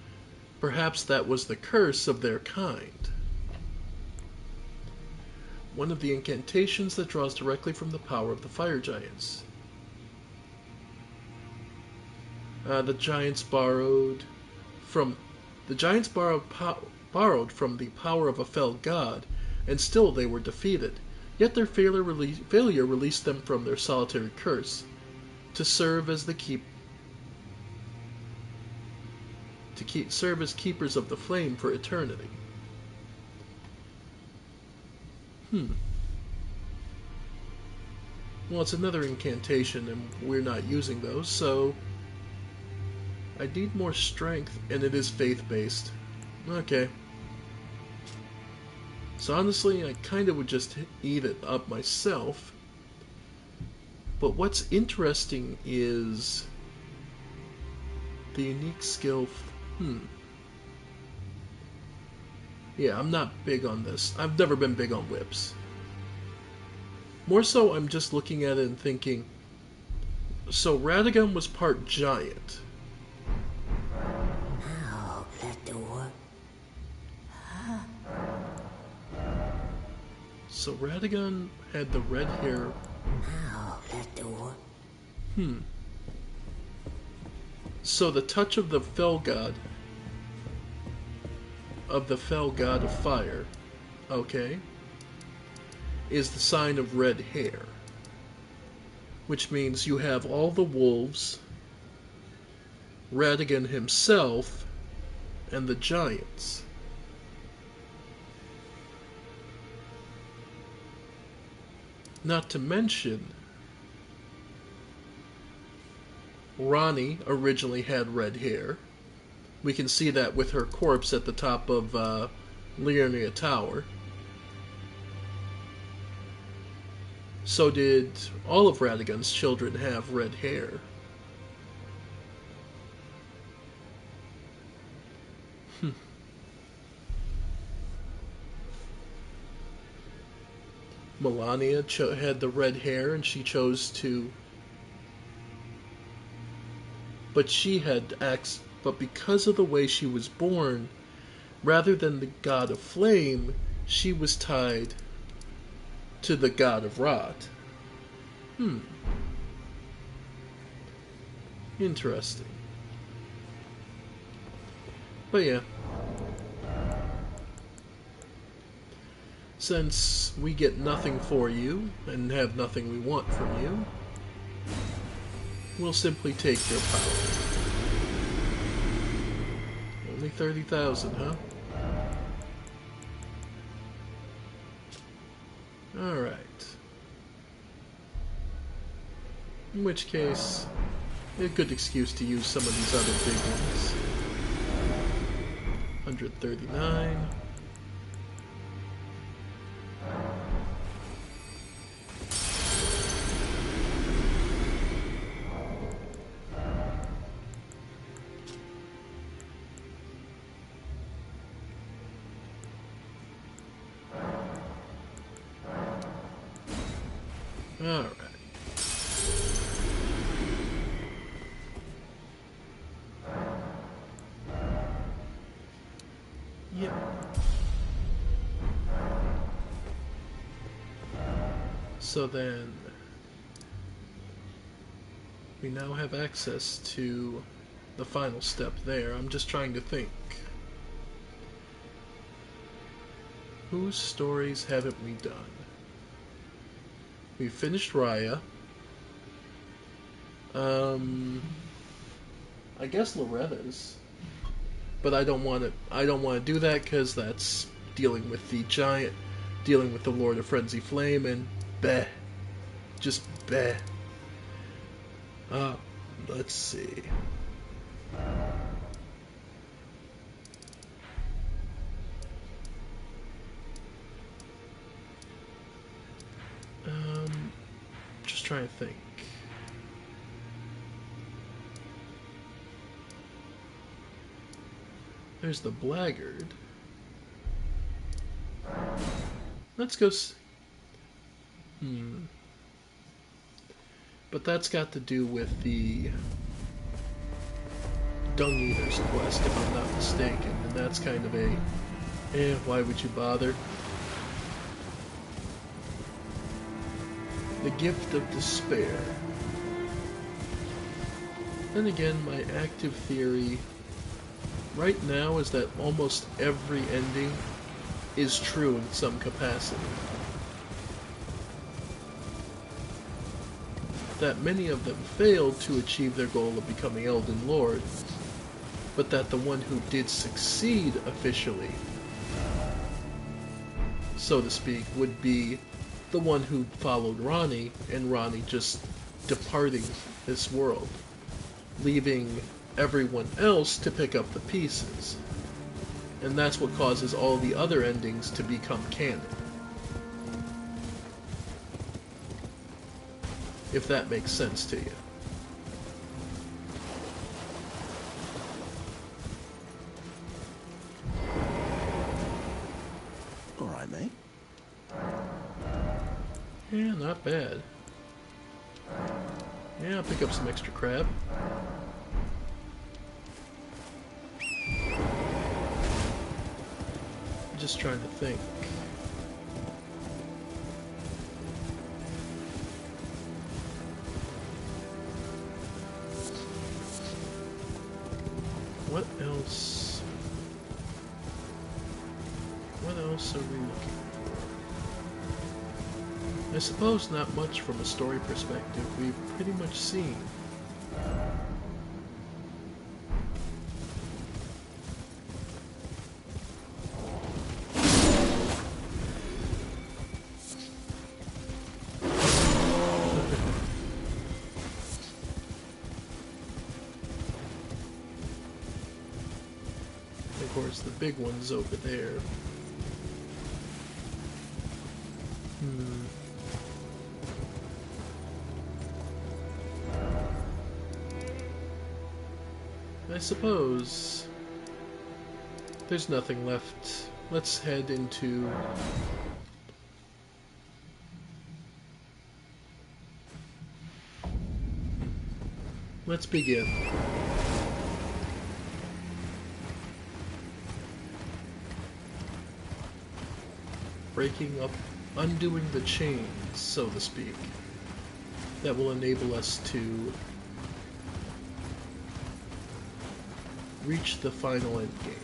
A: Perhaps that was the curse of their kind. One of the incantations that draws directly from the power of the fire giants. The giants borrowed from the power of a fell god, and still they were defeated. Yet their failure released them from their solitary curse, to serve as serve as keepers of the flame for eternity. Well, it's another incantation, and we're not using those, so I need more strength, and it is faith-based. Okay. So honestly, I kind of would just eat it up myself. But what's interesting is the unique skill. Yeah, I'm not big on this. I've never been big on whips. More so, I'm just looking at it and thinking, so Radagon was part giant.
D: Now, let the work.
A: So Radagon had the red hair.
D: Now, let the work.
A: So the touch of the fell god of fire, okay, is the sign of red hair. Which means you have all the wolves, Radagon himself, and the giants. Not to mention, Ronnie originally had red hair. We can see that with her corpse at the top of Liurnia Tower. So did all of Radagon's children have red hair? Melania had the red hair and she chose to... But because of the way she was born, rather than the god of flame, she was tied to the god of rot. Interesting. But yeah. Since we get nothing for you, and have nothing we want from you, we'll simply take your power. Only 30,000, huh? Alright. In which case, a good excuse to use some of these other big ones. 139. Alright. Yep. So then, we now have access to the final step there. I'm just trying to think. Whose stories haven't we done? We finished Raya. I guess Loretta's. But I don't want to do that because that's dealing with the Lord of Frenzy Flame, and bleh. Just bleh. Let's see. Just trying to think. There's the Blackguard. Let's go see. But that's got to do with the Dung Eater's quest, if I'm not mistaken. And that's kind of a, why would you bother? The Gift of Despair. Then again, my active theory right now is that almost every ending is true in some capacity. That many of them failed to achieve their goal of becoming Elden Lord, but that the one who did succeed officially, so to speak, would be the one who followed Ronnie, and Ronnie just departing this world, leaving everyone else to pick up the pieces. And that's what causes all the other endings to become canon. If that makes sense to you.
K: Alright, mate.
A: Yeah, not bad. Yeah, I'll pick up some extra crab. I'm just trying to think. What else? What else are we looking for? I suppose not much from a story perspective. We've pretty much seen. because the big one's over there. I suppose there's nothing left. Let's head into... Let's begin. Breaking up, undoing the chains, so to speak, that will enable us to reach the final end game.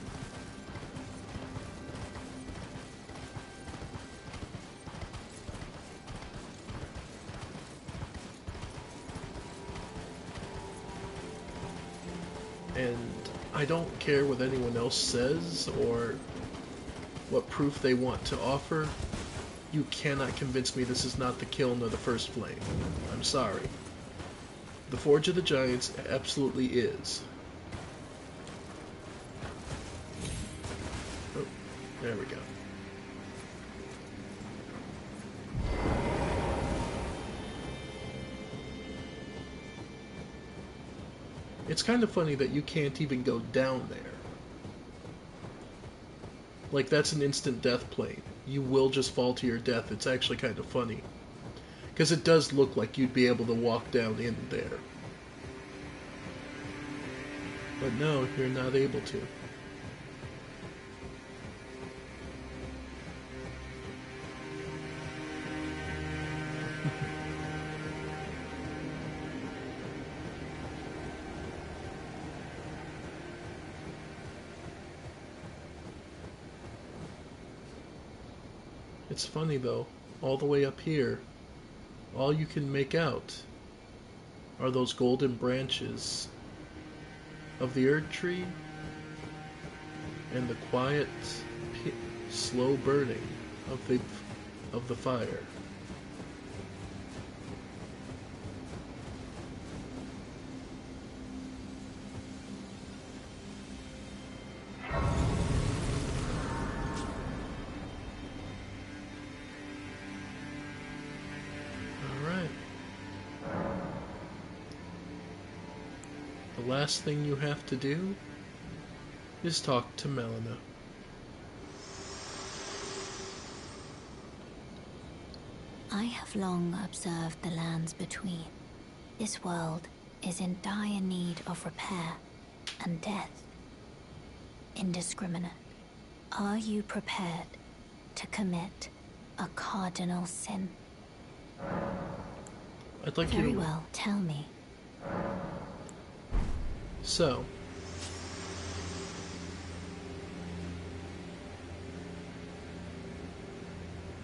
A: And I don't care what anyone else says or what proof they want to offer. You cannot convince me this is not the kiln of the First Flame. I'm sorry. The Forge of the Giants absolutely is. Oh, there we go. It's kind of funny that you can't even go down there. Like, that's an instant death plane. You will just fall to your death. It's actually kind of funny. Because it does look like you'd be able to walk down in there. But no, you're not able to. It's funny though, all the way up here, all you can make out are those golden branches of the Erd Tree and the quiet, slow burning of the fire. The last thing you have to do is talk to Melina.
B: I have long observed the lands between. This world is in dire need of repair and death. Indiscriminate. Are you prepared to commit a cardinal sin?
A: I'd like you to...
B: Very well, tell me.
A: So,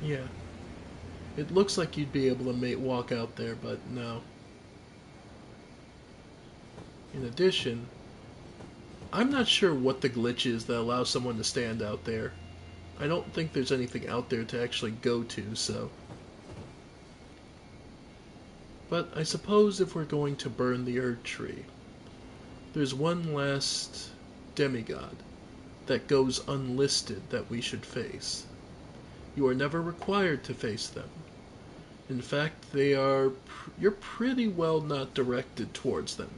A: yeah, it looks like you'd be able to walk out there, but no. In addition, I'm not sure what the glitch is that allows someone to stand out there. I don't think there's anything out there to actually go to, so. But I suppose if we're going to burn the Erd Tree, there's one last demigod that goes unlisted that we should face. You are never required to face them. In fact, you're pretty well not directed towards them.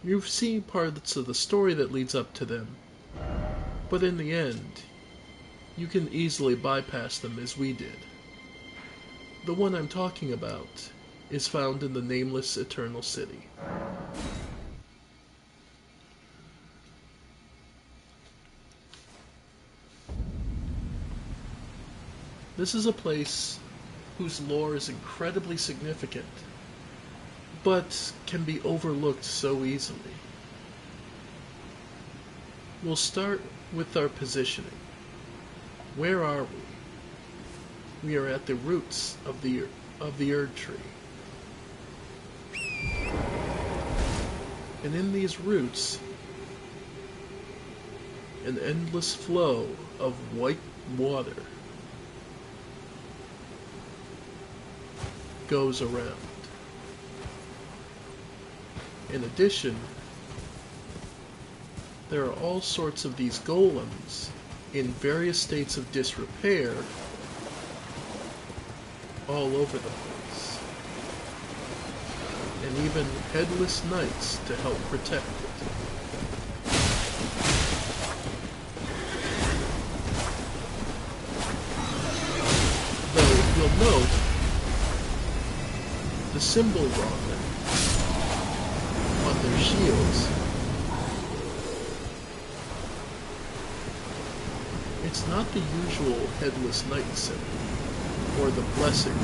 A: You've seen parts of the story that leads up to them, but in the end, you can easily bypass them as we did. The one I'm talking about is found in the nameless Eternal City. This is a place whose lore is incredibly significant, but can be overlooked so easily. We'll start with our positioning. Where are we? We are at the roots of the Erd Tree. And in these roots, an endless flow of white water goes around. In addition, there are all sorts of these golems in various states of disrepair all over the place. And even headless knights to help protect it. Though you'll note the symbol wrong on their shields. It's not the usual headless knight symbol, or the blessing.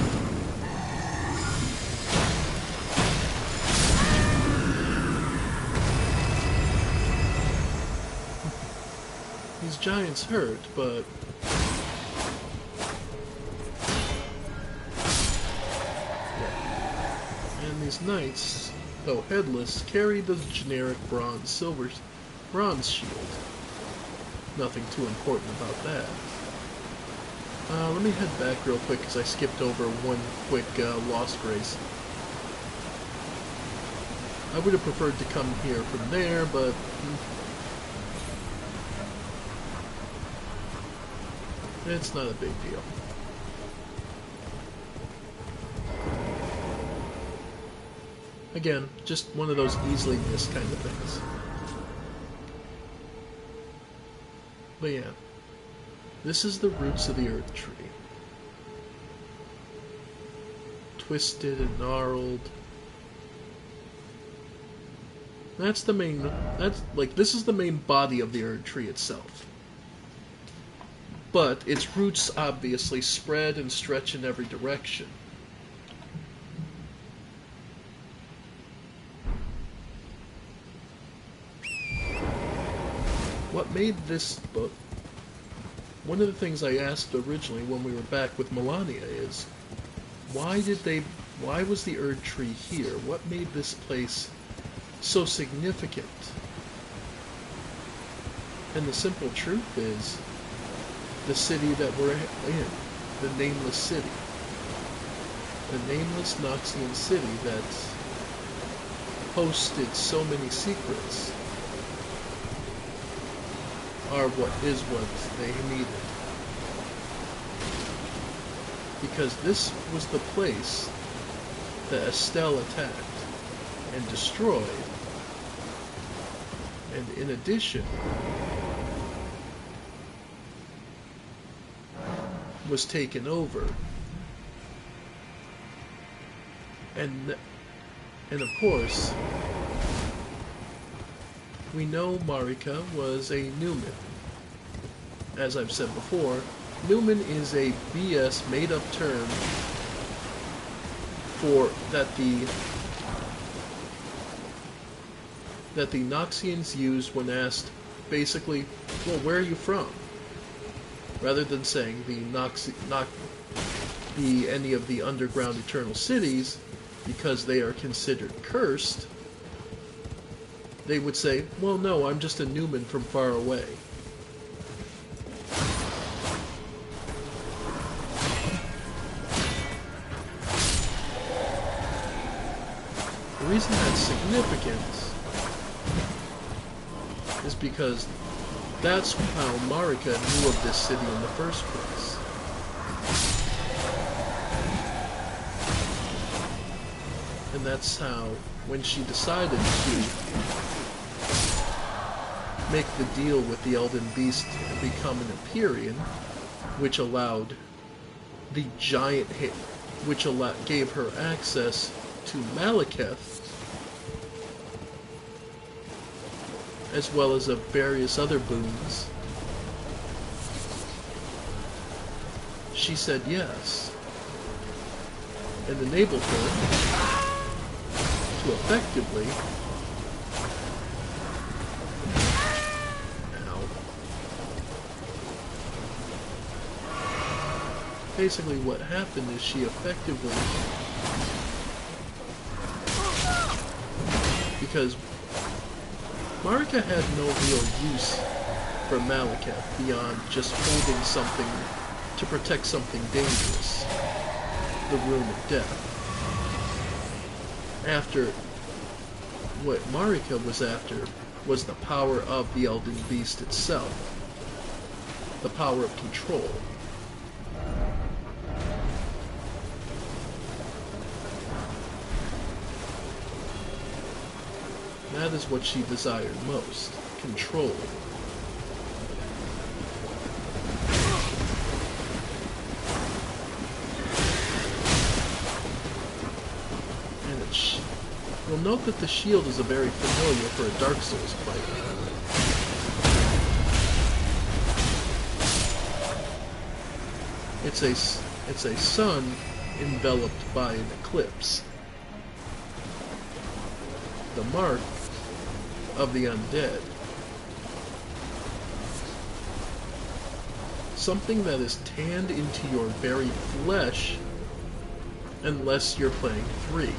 A: These giants hurt, but yeah. And these knights, though headless, carry the generic bronze shield. Nothing too important about that. Let me head back real quick because I skipped over one quick Lost Grace. I would have preferred to come here from there, but it's not a big deal. Again, just one of those easily missed kind of things. But yeah, this is the roots of the Earth Tree. Twisted and gnarled. This is the main body of the Earth Tree itself. But its roots obviously spread and stretch in every direction. What made this book? One of the things I asked originally when we were back with Melania is, why was the Erd Tree here? What made this place so significant? And the simple truth is, the city that we're in, the Nameless City. The Nameless Noxian City that hosted so many secrets are what they needed. Because this was the place that Estelle attacked and destroyed, and in addition was taken over, and of course we know Marika was a Newman. As I've said before, Newman is a BS made-up term for that the Noxians used when asked, basically, well, where are you from? Rather than saying any of the underground eternal cities, because they are considered cursed, they would say, well, no, I'm just a Newman from far away. The reason that's significant is because that's how Marika knew of this city in the first place. And that's how, when she decided to make the deal with the Elden Beast and become an Empyrean, which allowed the giant hit, which gave her access to Malekith, as well as of various other boons, she said yes, and enabled her to effectively basically what happened is she effectively, because Marika had no real use for Malekith beyond just holding something to protect something dangerous, the Rune of Death. After, what Marika was after was the power of the Elden Beast itself. The power of control. That is what she desired most. Control. You'll note that the shield is a very familiar for a Dark Souls fight. It's a sun enveloped by an eclipse. The mark of the undead. Something that is tanned into your very flesh unless you're playing 3.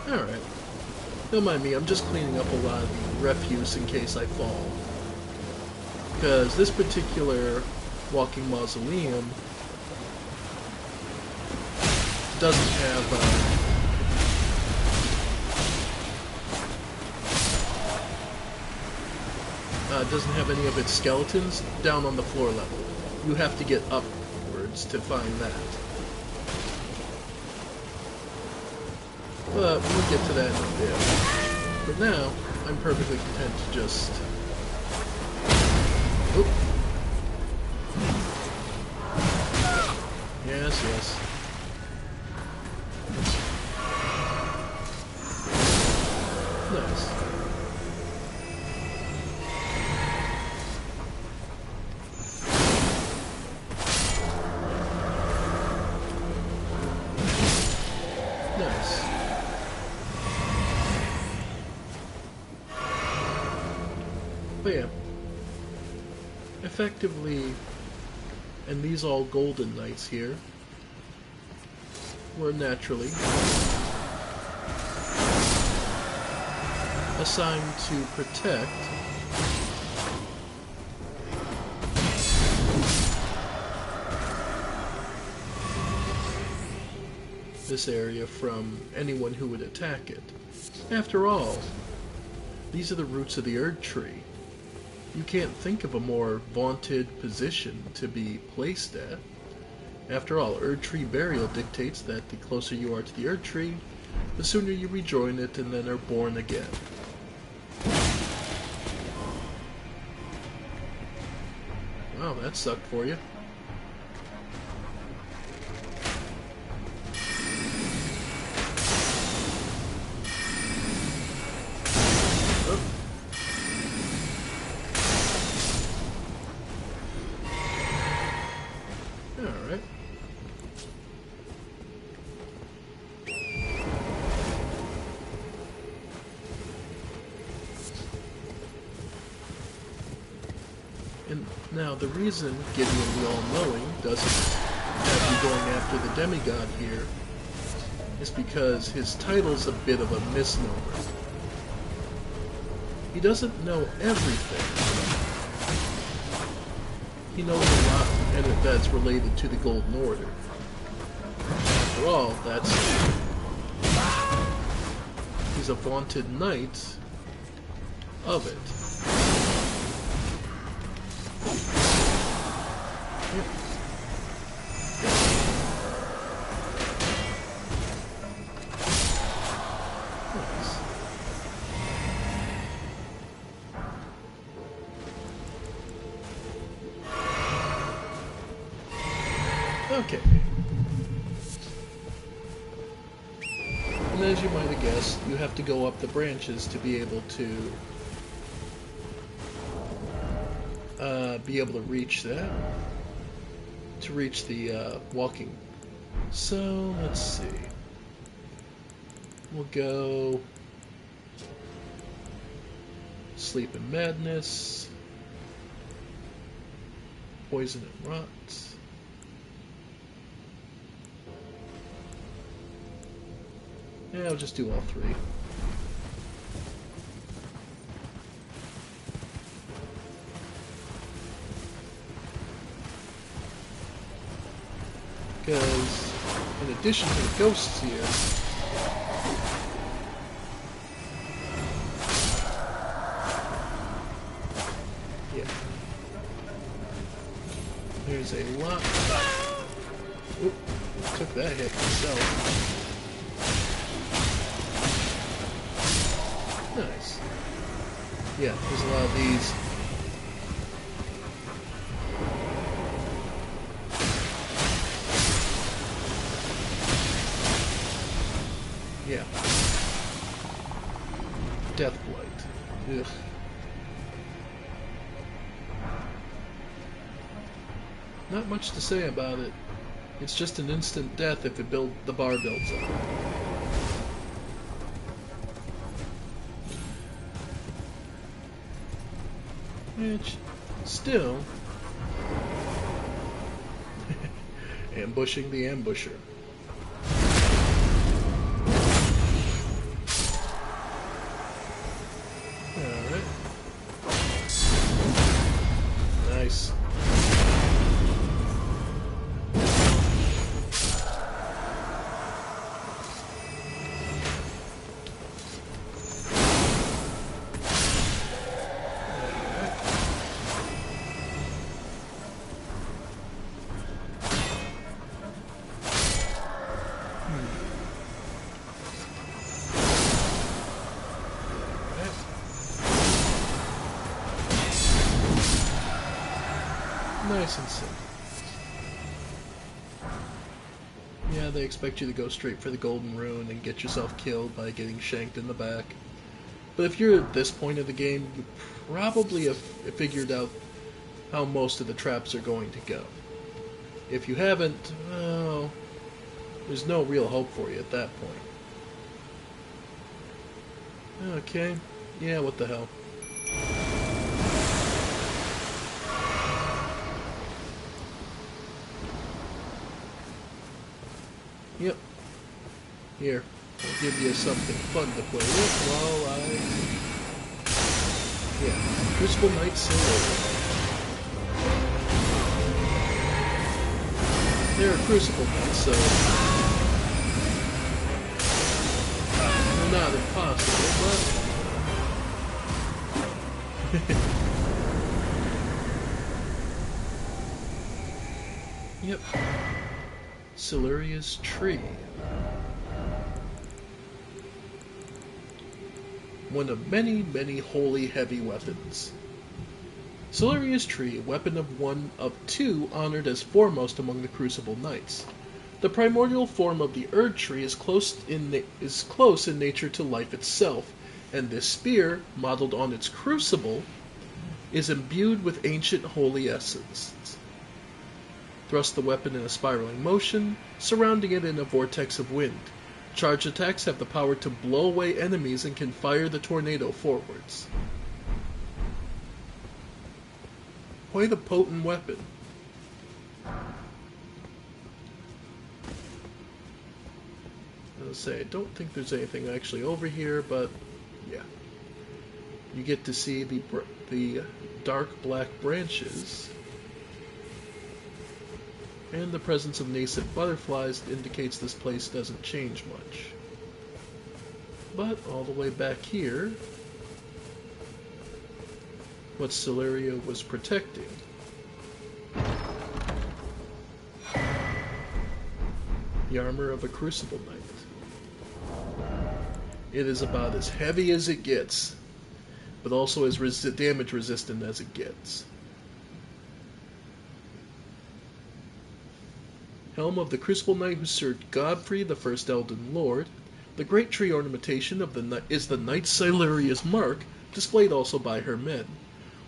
A: Alright. Don't mind me, I'm just cleaning up a lot of the refuse in case I fall. Because this particular walking mausoleum doesn't have any of its skeletons down on the floor level. You have to get upwards to find that. But we'll get to that in a bit. For now, I'm perfectly content to just... Oop. Yes, yes. Nice. Nice. But yeah, effectively, and these all golden knights here were naturally assigned to protect this area from anyone who would attack it. After all, these are the roots of the Erd Tree. You can't think of a more vaunted position to be placed at. After all, Erd Tree burial dictates that the closer you are to the Erd Tree, the sooner you rejoin it and then are born again. Wow, that sucked for you. Alright. And now the reason Gideon the All-Knowing doesn't have you going after the demigod here is because his title's a bit of a misnomer. He doesn't know everything. He knows a lot, and that's related to the Golden Order. After all, he's a vaunted knight of it. Nice. Okay. And as you might have guessed, you have to go up the branches to be able to reach that. To reach the walking. So let's see. We'll go Sleep and Madness, Poison and Rot. Yeah, I'll just do all three. Because in addition to the ghosts here, there's a lot. Oop, took that hit myself. Nice. Yeah, there's a lot of these. Yeah. Death Blight. Ugh. Not much to say about it. It's just an instant death if the bar builds up. Which, still, ambushing the ambusher. Alright. Nice. Nice and simple. Yeah, they expect you to go straight for the golden rune and get yourself killed by getting shanked in the back. But if you're at this point of the game, you probably have figured out how most of the traps are going to go. If you haven't, well, there's no real hope for you at that point. Okay, yeah, what the hell. Yep. Here, I'll give you something fun to play with while I... Yeah, Crucible Knight Solo. They're a Crucible Knight, so... they're not impossible, but... Yep. Siluria's Tree. One of many, many holy heavy weapons. Siluria's Tree, weapon of one of two honored as foremost among the Crucible Knights. The primordial form of the Erd Tree is close in nature to life itself, and this spear, modeled on its crucible, is imbued with ancient holy essence. Thrust the weapon in a spiraling motion, surrounding it in a vortex of wind. Charged attacks have the power to blow away enemies and can fire the tornado forwards. Quite a potent weapon. I'll say, I don't think there's anything actually over here, but yeah. You get to see the dark black branches. And the presence of nascent butterflies indicates this place doesn't change much. But all the way back here, what Siluria was protecting. The armor of a Crucible Knight. It is about as heavy as it gets, but also as damage resistant as it gets. Helm of the Crucible Knight who served Godfrey, the first Elden Lord. The great tree ornamentation is the Knight Siluria's mark, displayed also by her men.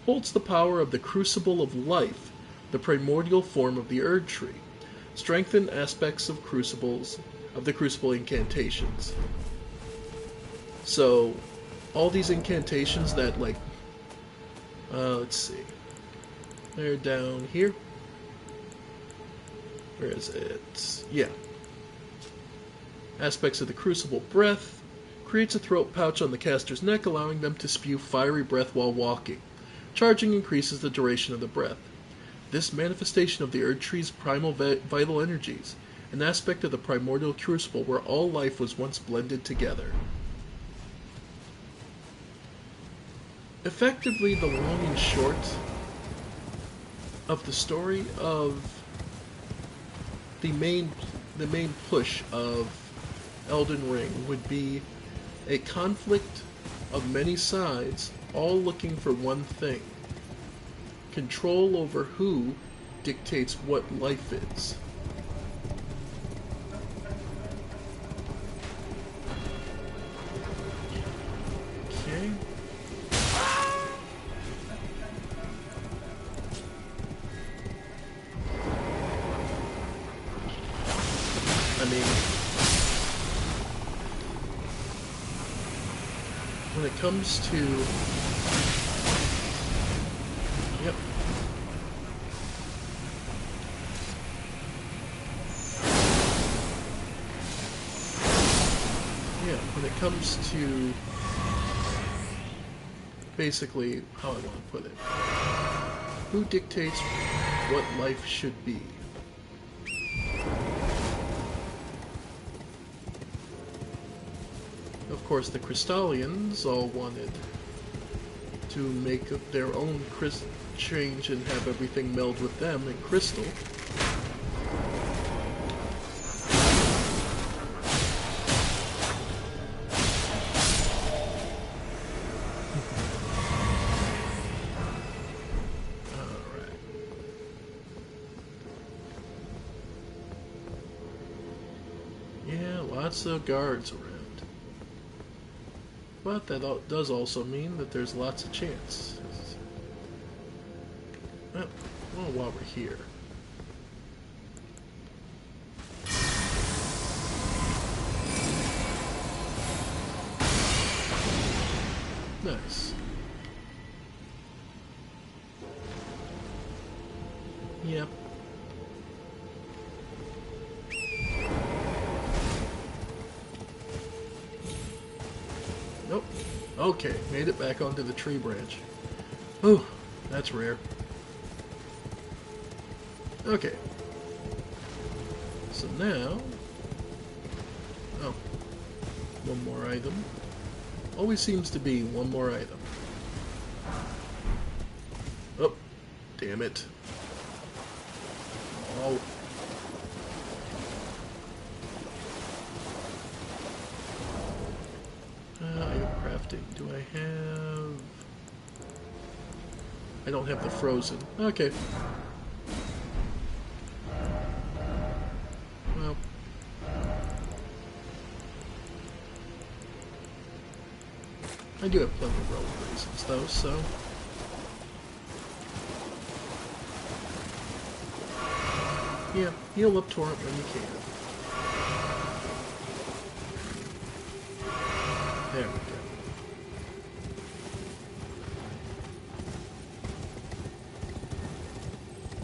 A: Holds the power of the Crucible of Life, the primordial form of the Erd Tree. Strengthen aspects of the Crucible incantations. So, all these incantations that, like, let's see. They're down here. Where is it? Yeah. Aspects of the Crucible Breath creates a throat pouch on the caster's neck, allowing them to spew fiery breath while walking. Charging increases the duration of the breath. This manifestation of the Erd Tree's primal vital energies, an aspect of the primordial crucible where all life was once blended together. Effectively, the long and short of the story of the main push of Elden Ring would be a conflict of many sides, all looking for one thing: control over who dictates what life is. Okay. I mean, when it comes to... Yep. Yeah, when it comes to basically how I want to put it, who dictates what life should be? Of course, the Crystallians all wanted to make their own change and have everything meld with them in crystal. Alright. Yeah, lots of guards around. But that does also mean that there's lots of chance. Well, while we're here. Nice. Yep. Nope. Okay, made it back onto the tree branch. Whew, that's rare. Okay. So now... Oh. One more item. Always seems to be one more item. Oh. Damn it. Oh. Item crafting. Do I have... I don't have the frozen. Okay. Well. I do have plenty of relic raisins though, so... Yeah, heal up Torrent when you can. There we go.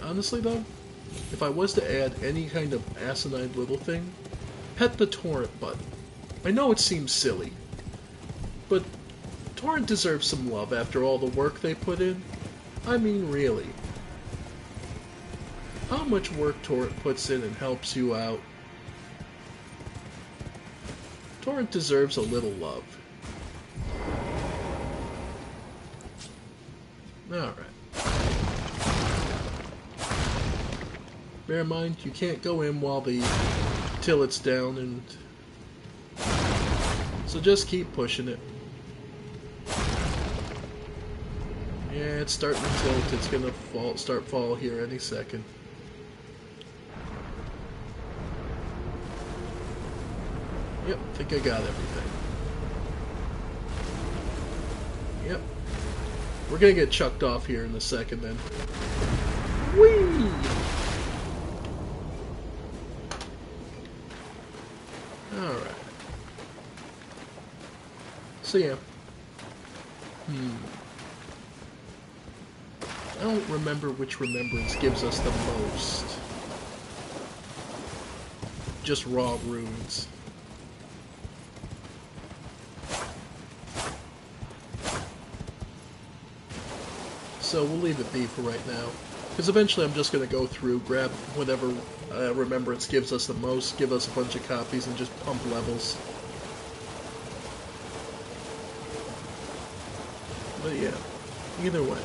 A: Honestly though, if I was to add any kind of asinine little thing, pet the Torrent button. I know it seems silly, but Torrent deserves some love after all the work they put in. I mean, really. How much work Torrent puts in and helps you out. Torrent deserves a little love. Alright. Bear in mind, you can't go in till it's down, and so just keep pushing it. Yeah, it's starting to tilt. It's gonna start fall here any second. Yep, I think I got everything. Yep. We're gonna get chucked off here in a second then. Whee! Alright. So yeah. I don't remember which remembrance gives us the most. Just raw runes. So we'll leave it be for right now. Because eventually I'm just going to go through, grab whatever remembrance gives us the most, give us a bunch of copies, and just pump levels. But yeah, either way.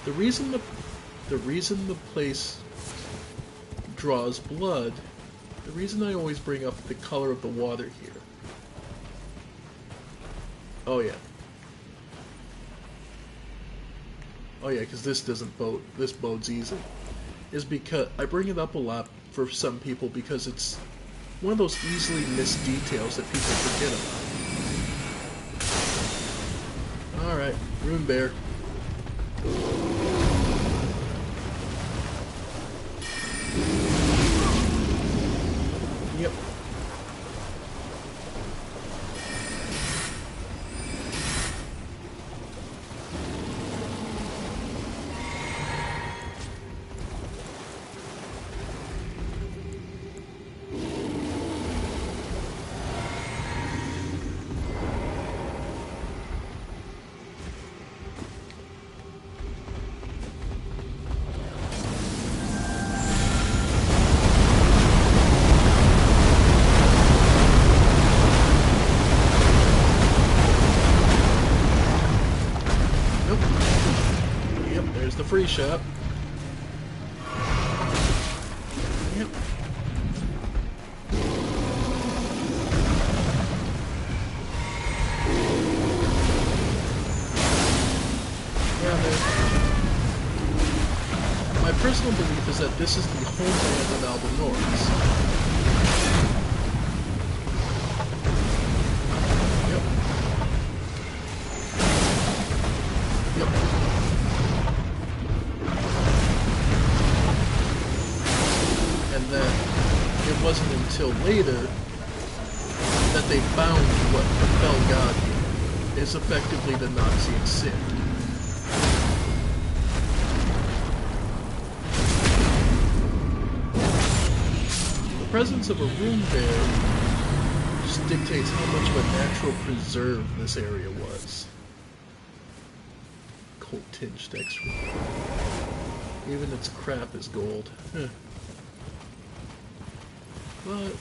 A: The reason the place draws blood, the reason I always bring up the color of the water here. Oh yeah. Oh yeah, because this bodes easy. Is because I bring it up a lot for some people because it's one of those easily missed details that people forget about. Alright, Rune Bear. Yep. Free shop. Yep. Yeah, my personal belief is that this is the homeland of Albinorans. Yep. Yep. And then it wasn't until later that they found what befell God here is effectively the Noxian sin. The presence of a rune bear just dictates how much of a natural preserve this area was. Cold tinged X-ray. Even its crap is gold. Huh. But,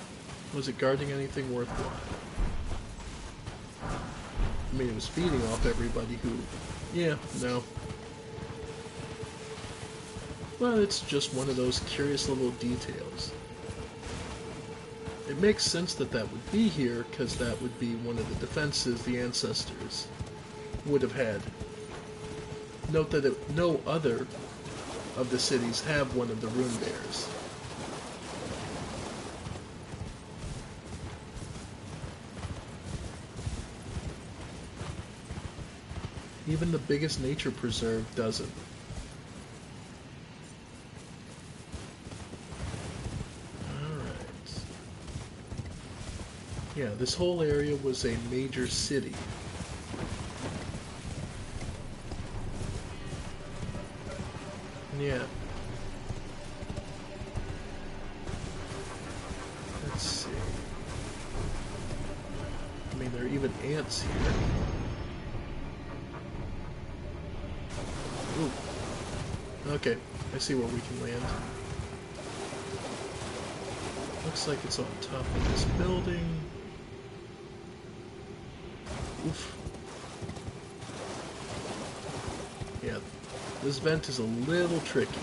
A: was it guarding anything worthwhile? I mean, it was feeding off everybody who... Yeah, no. Well, it's just one of those curious little details. It makes sense that that would be here, because that would be one of the defenses the ancestors would have had. Note that no other of the cities have one of the rune bears. Even the biggest nature preserve doesn't. Alright. Yeah, this whole area was a major city. Yeah. Let's see. I mean, there are even ants here. Ooh. Okay, I see where we can land. Looks like it's on top of this building. Oof. Yeah, this vent is a little tricky.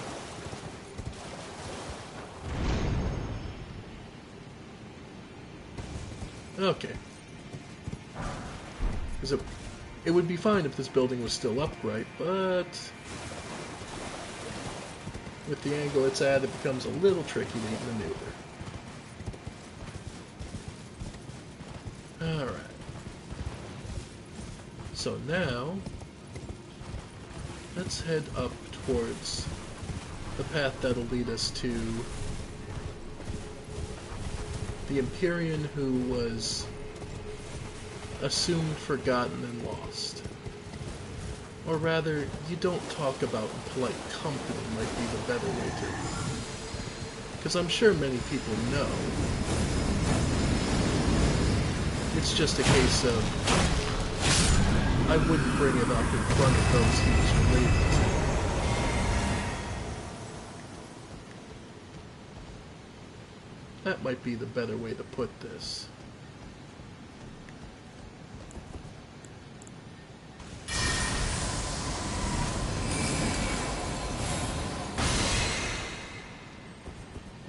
A: Okay. Because it would be fine if this building was still upright, but with the angle it's at, it becomes a little tricky to maneuver. Alright. So now, let's head up towards the path that'll lead us to The Empyrean who was assumed, forgotten, and lost. Or rather, you don't talk about in polite company might be the better way to. Because I'm sure many people know. It's just a case of I wouldn't bring it up in front of those he was related to. That might be the better way to put this.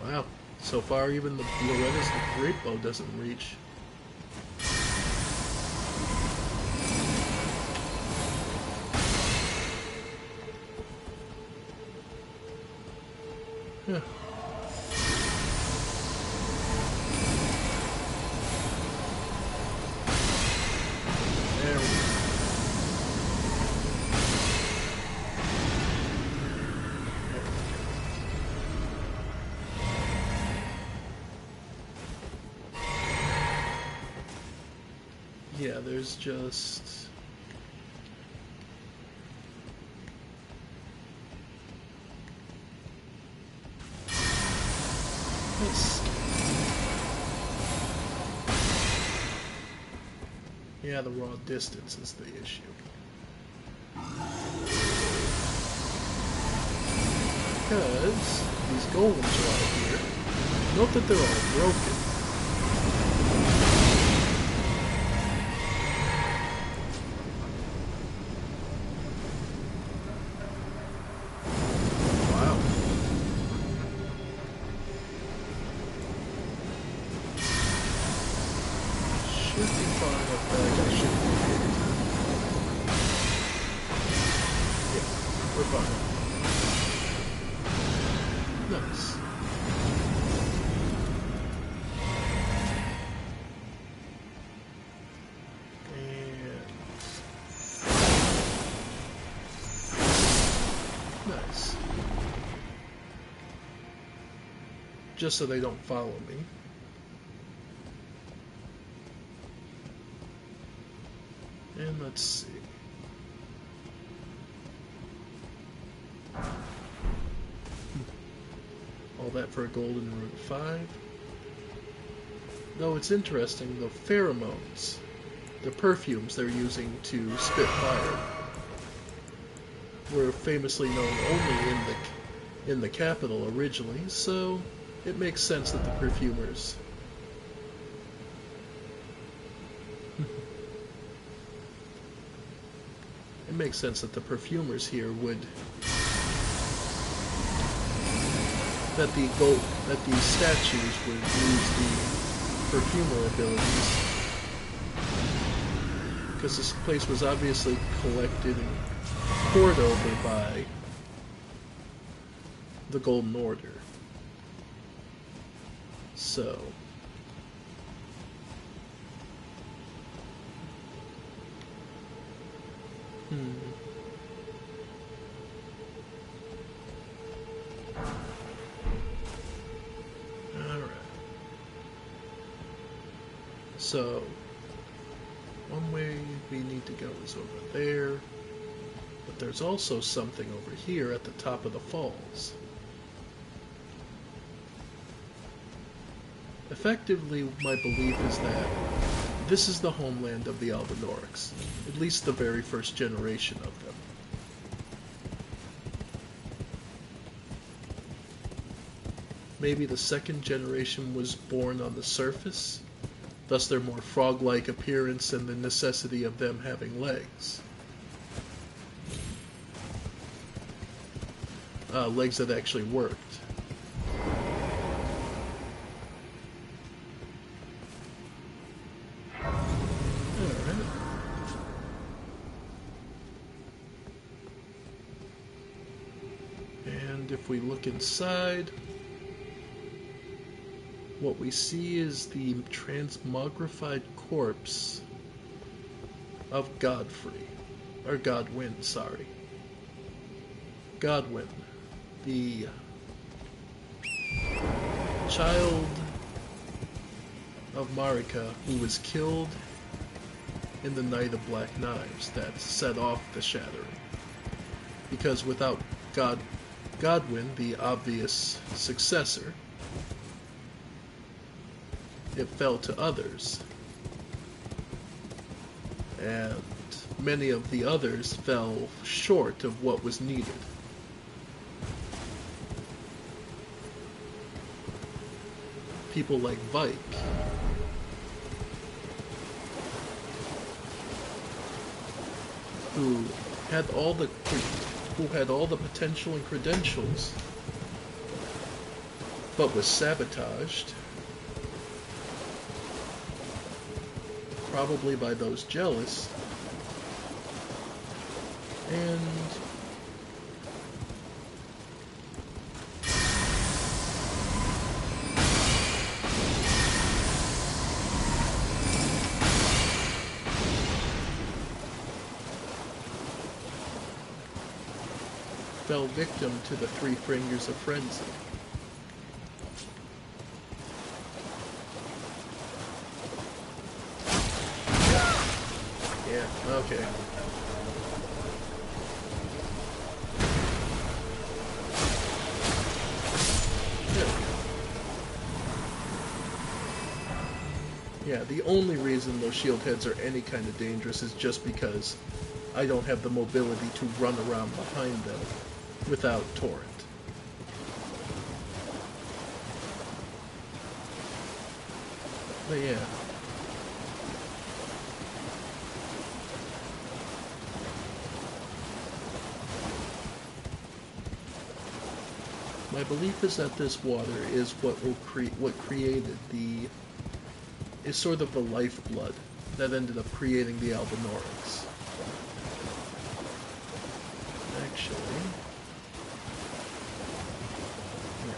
A: Wow, so far even the Loretta's great bow doesn't reach. Huh. There we go. Yeah, there's just... Let's see. Yeah, the raw distance is the issue. Because these golems are out here. Note that they're all broken. Wow. Should be far enough back. I should be able to. Yeah, we're fine. Nice. Nice. Just so they don't follow me. And let's see. All that for a golden rune 5. Though it's interesting, the pheromones, the perfumes they're using to spit fire, were famously known only in the capital originally, so it makes sense that the perfumers it makes sense that the perfumers here would that these statues would use the perfumer abilities, because this place was obviously collected and poured over by the Golden Order. So Alright. So one way we need to go is over there, but there's also something over here at the top of the falls. Effectively, my belief is that this is the homeland of the Albinorics, at least the very first generation of them. Maybe the second generation was born on the surface, thus their more frog-like appearance and the necessity of them having legs. Legs that actually worked. Alright. And if we look inside, what we see is the transmogrified corpse of Godfrey. Or Godwyn, sorry. Godwyn, the child of Marika, who was killed in the Night of Black Knives that set off the shattering. Because without Godwyn, the obvious successor, it fell to others. And many of the others fell short of what was needed. People like Vike, who had all the potential and credentials, but was sabotaged, probably by those jealous, and fell victim to the three fingers of frenzy. Yeah, okay. Yeah, the only reason those shield heads are any kind of dangerous is just because I don't have the mobility to run around behind them without Torrent. But yeah. My belief is that this water is what created is sort of the lifeblood that ended up creating the Albinorics. Actually, yeah.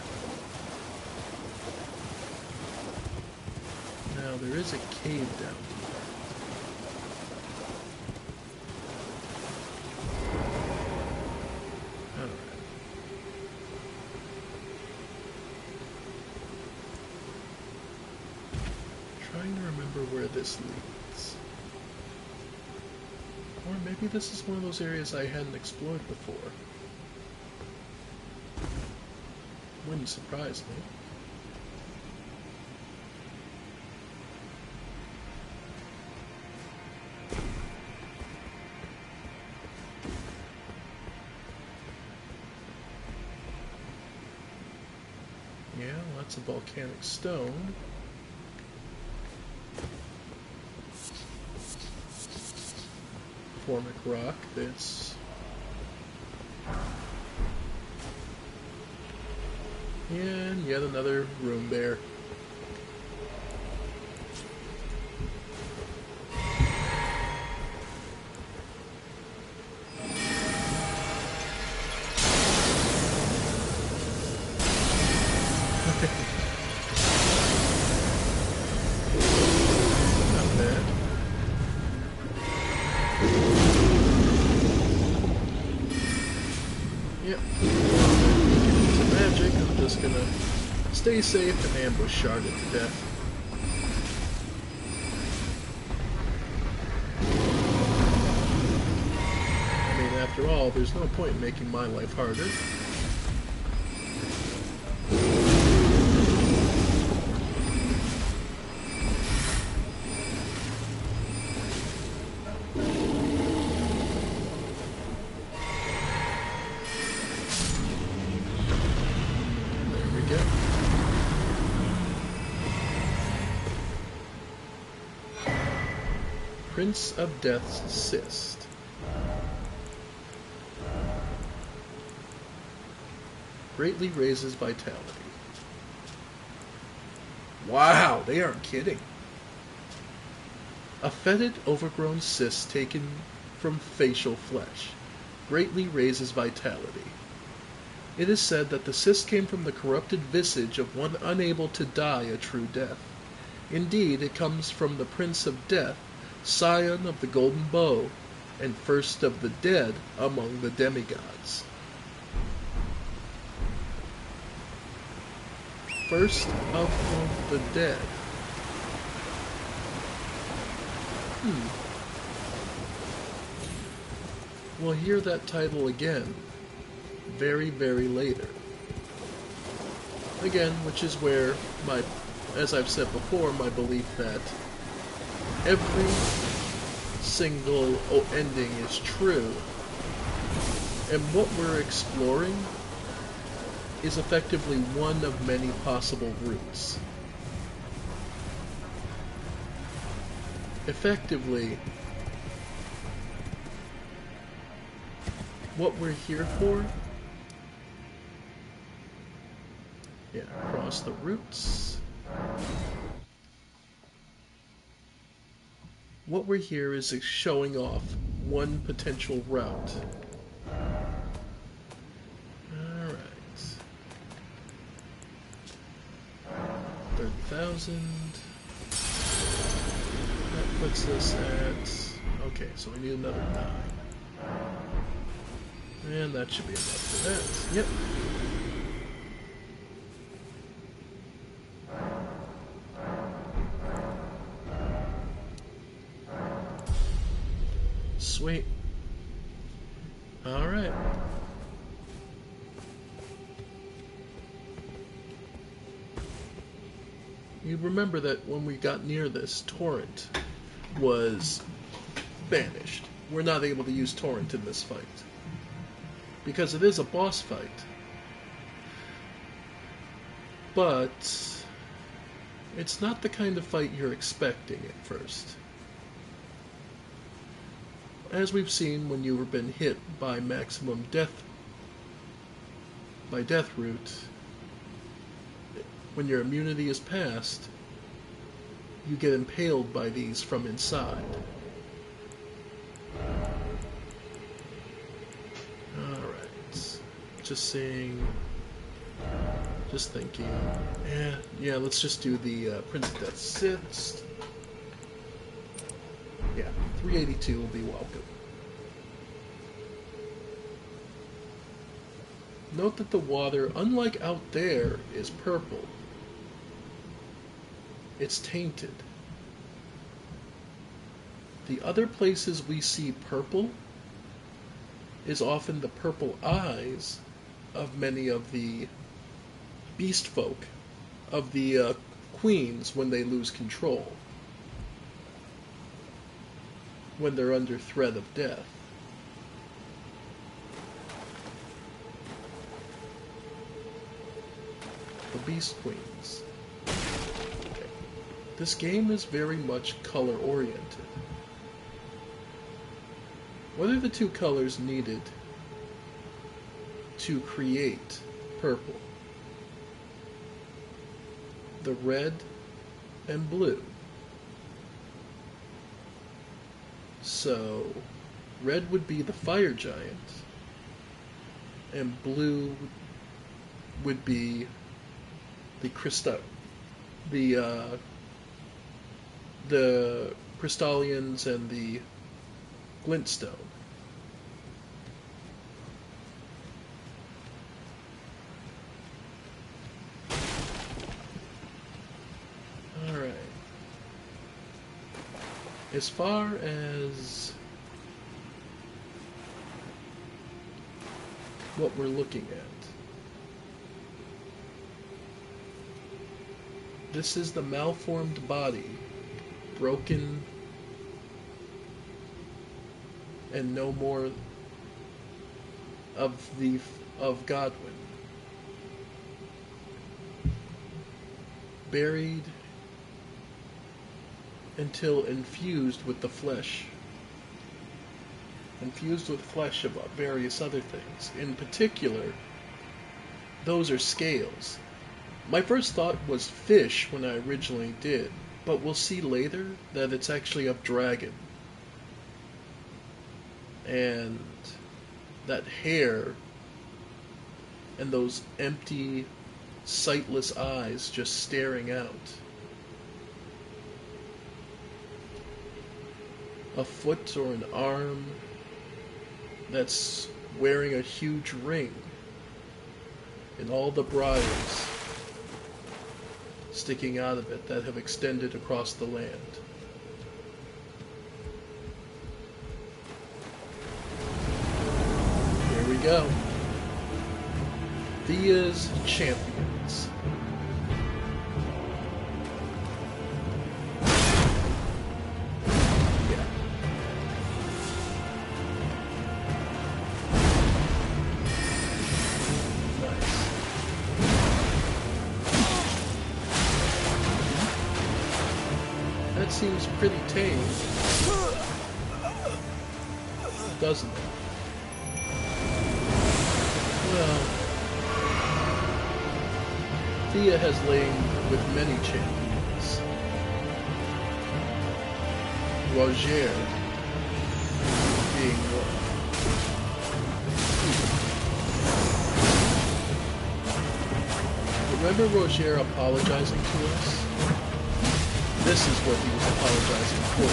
A: Now there is a cave down here. Alright. Trying to remember where this leads. Or maybe this is one of those areas I hadn't explored before. Wouldn't surprise me. Yeah, lots of volcanic stone. Formic rock that's... And yet another room bear. Not bad. Yep. It's magic. I'm just gonna stay safe and ambush Shard it to death. I mean, after all, there's no point in making my life harder. Prince of Death's Cyst. Greatly raises vitality. Wow, they aren't kidding. A fetid, overgrown cyst taken from facial flesh. Greatly raises vitality. It is said that the cyst came from the corrupted visage of one unable to die a true death. Indeed, it comes from the Prince of Death, scion of the Golden Bow, and first of the dead among the demigods. First of the dead. We'll hear that title again very, very later. Again, which is where as I've said before, my belief that every single ending is true, and what we're exploring is effectively one of many possible routes. Effectively, what we're here for, cross the routes. What we're here is showing off one potential route. Alright. 30,000. That puts us at... Okay, so we need another 9. And that should be enough for that. Yep. Sweet. Alright. You remember that when we got near this, Torrent was banished. We're not able to use Torrent in this fight, because it is a boss fight. But it's not the kind of fight you're expecting at first. As we've seen when you've been hit by maximum death, by Deathroot, when your immunity is passed, you get impaled by these from inside. Alright. Just seeing... Just thinking... Yeah, let's just do the Prince of Death Sixth. Yeah, 382 will be welcome. Note that the water, unlike out there, is purple. It's tainted. The other places we see purple is often the purple eyes of many of the beast folk, of the queens when they lose control, when they're under threat of death. The beast queens. Okay. This game is very much color oriented. What are the two colors needed to create purple? The red and blue. So, red would be the fire giant, and blue would be the Crystallians and the Glintstone. Alright. As far as what we're looking at, this is the malformed body, broken and no more of Godwyn. Buried until infused with the flesh. Infused with flesh of various other things. In particular, those are scales. My first thought was fish when I originally did, but we'll see later that it's actually of dragon. And that hair and those empty, sightless eyes just staring out. A foot or an arm that's wearing a huge ring, and all the briars sticking out of it that have extended across the land. go. Thea's champions. Yeah. Nice. That seems pretty tame, doesn't it? Well, Thea has lain with many champions. Roger being one. Remember Roger apologizing to us? This is what he was apologizing for.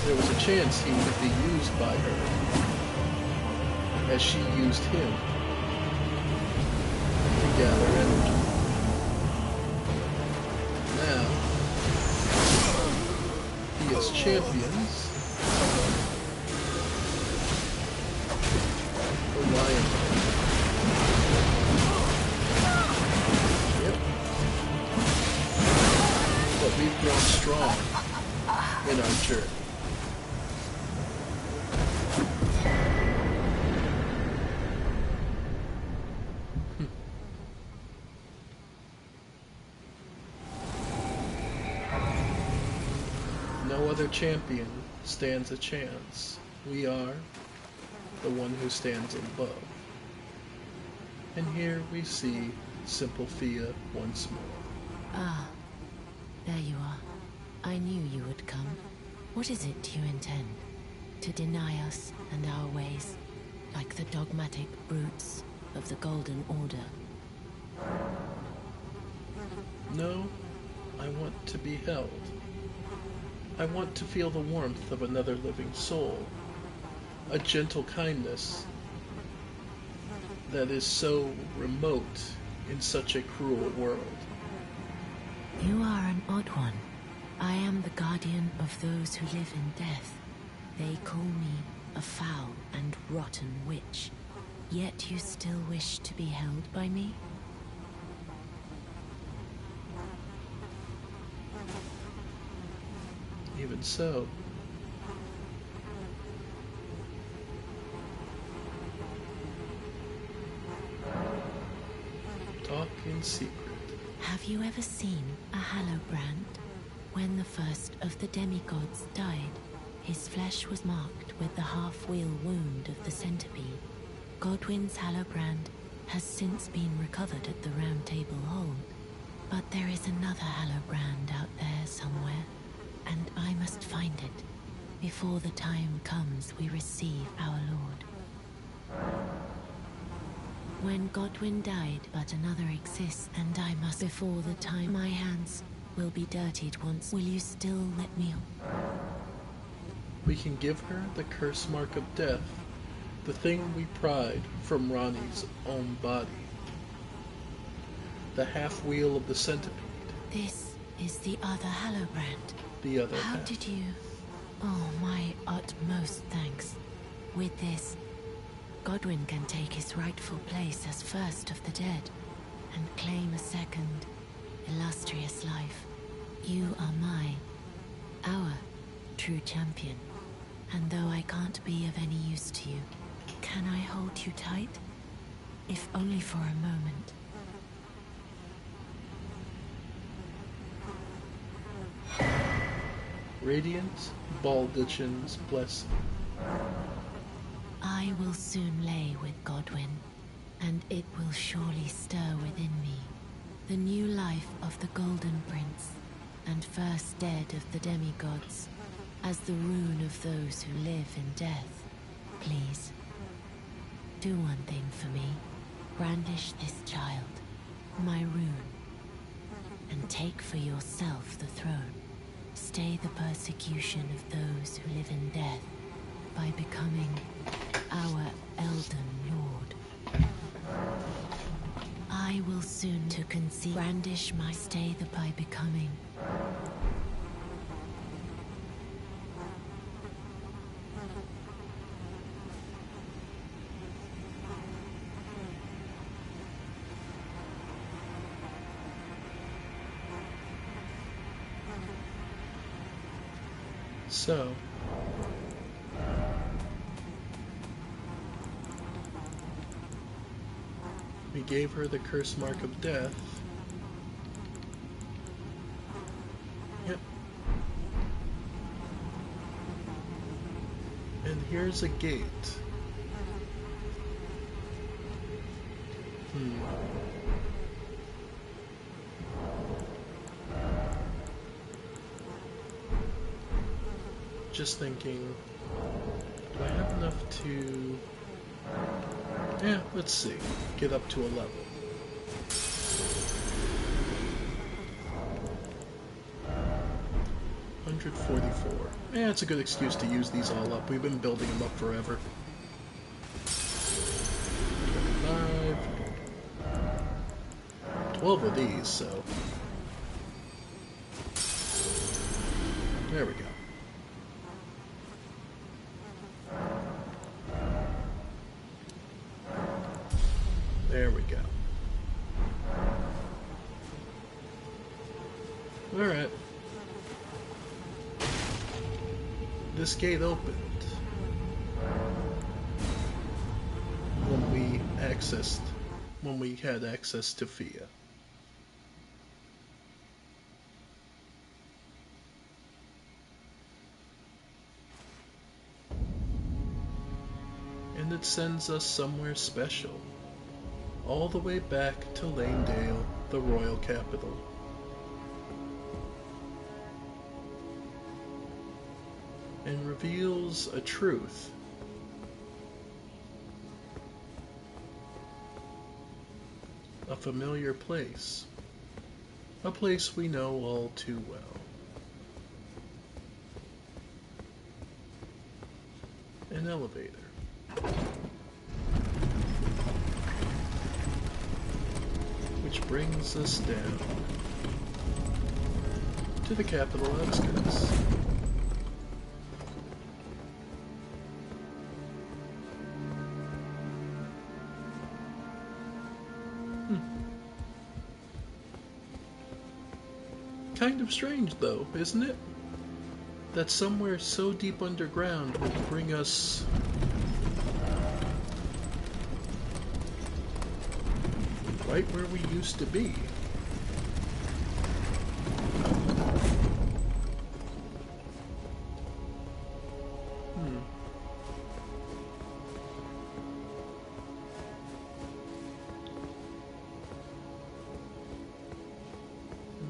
A: There was a chance he would be used by her, as she used him to gather energy. Now, he is champions. Orion. Yep. But we've grown strong in our journey. No other champion stands a chance. We are the one who stands above. And here we see Simple Thea once more.
C: Ah, there you are. I knew you would come. What is it you intend? To deny us and our ways, like the dogmatic brutes of the Golden Order?
A: No, I want to be held. I want to feel the warmth of another living soul, a gentle kindness that is so remote in such a cruel world.
C: You are an odd one. I am the guardian of those who live in death. They call me a foul and rotten witch. Yet you still wish to be held by me?
A: Even so, talk in secret.
C: Have you ever seen a Hallowbrand? When the first of the demigods died, his flesh was marked with the half-wheel wound of the centipede. Godwyn's Hallowbrand has since been recovered at the Round Table Hold, but there is another Hallowbrand out there somewhere, and I must find it before the time comes we receive our Lord. When Godwyn died, but another exists, and I must before the time my hands will be dirtied once. Will you still let me?
A: We can give her the curse mark of death, the thing we pried from Ronnie's own body. The half-wheel of the centipede.
C: This is the other Hallowbrand.
A: The other
C: How
A: half.
C: did you? Oh, my utmost thanks. With this, Godwyn can take his rightful place as first of the dead and claim a second, illustrious life. You are our true champion. And though I can't be of any use to you, can I hold you tight? If only for a moment.
A: Radiant Baldachin's blessing.
C: I will soon lay with Godwyn, and it will surely stir within me the new life of the Golden Prince, and first dead of the demigods, as the rune of those who live in death. Please, do one thing for me. Brandish this child, my rune, and take for yourself the throne. Stay the persecution of those who live in death by becoming our Elden Lord. I will soon to conceive. Brandish my stay the by becoming.
A: So, we gave her the curse mark of death. Yep. And here's a gate. Just thinking, do I have enough to... Yeah, let's see. Get up to a level. $144. Yeah, it's a good excuse to use these all up. We've been building them up forever. 25. 12 of these, so... There we go. There we go. Alright. This gate opened when we had access to Fia. And it sends us somewhere special. All the way back to Lanedale, the royal capital. And reveals a truth. A familiar place. A place we know all too well. An elevator. Which brings us down to the capital outskirts. Kind of strange, though, isn't it? That somewhere so deep underground would bring us right where we used to be.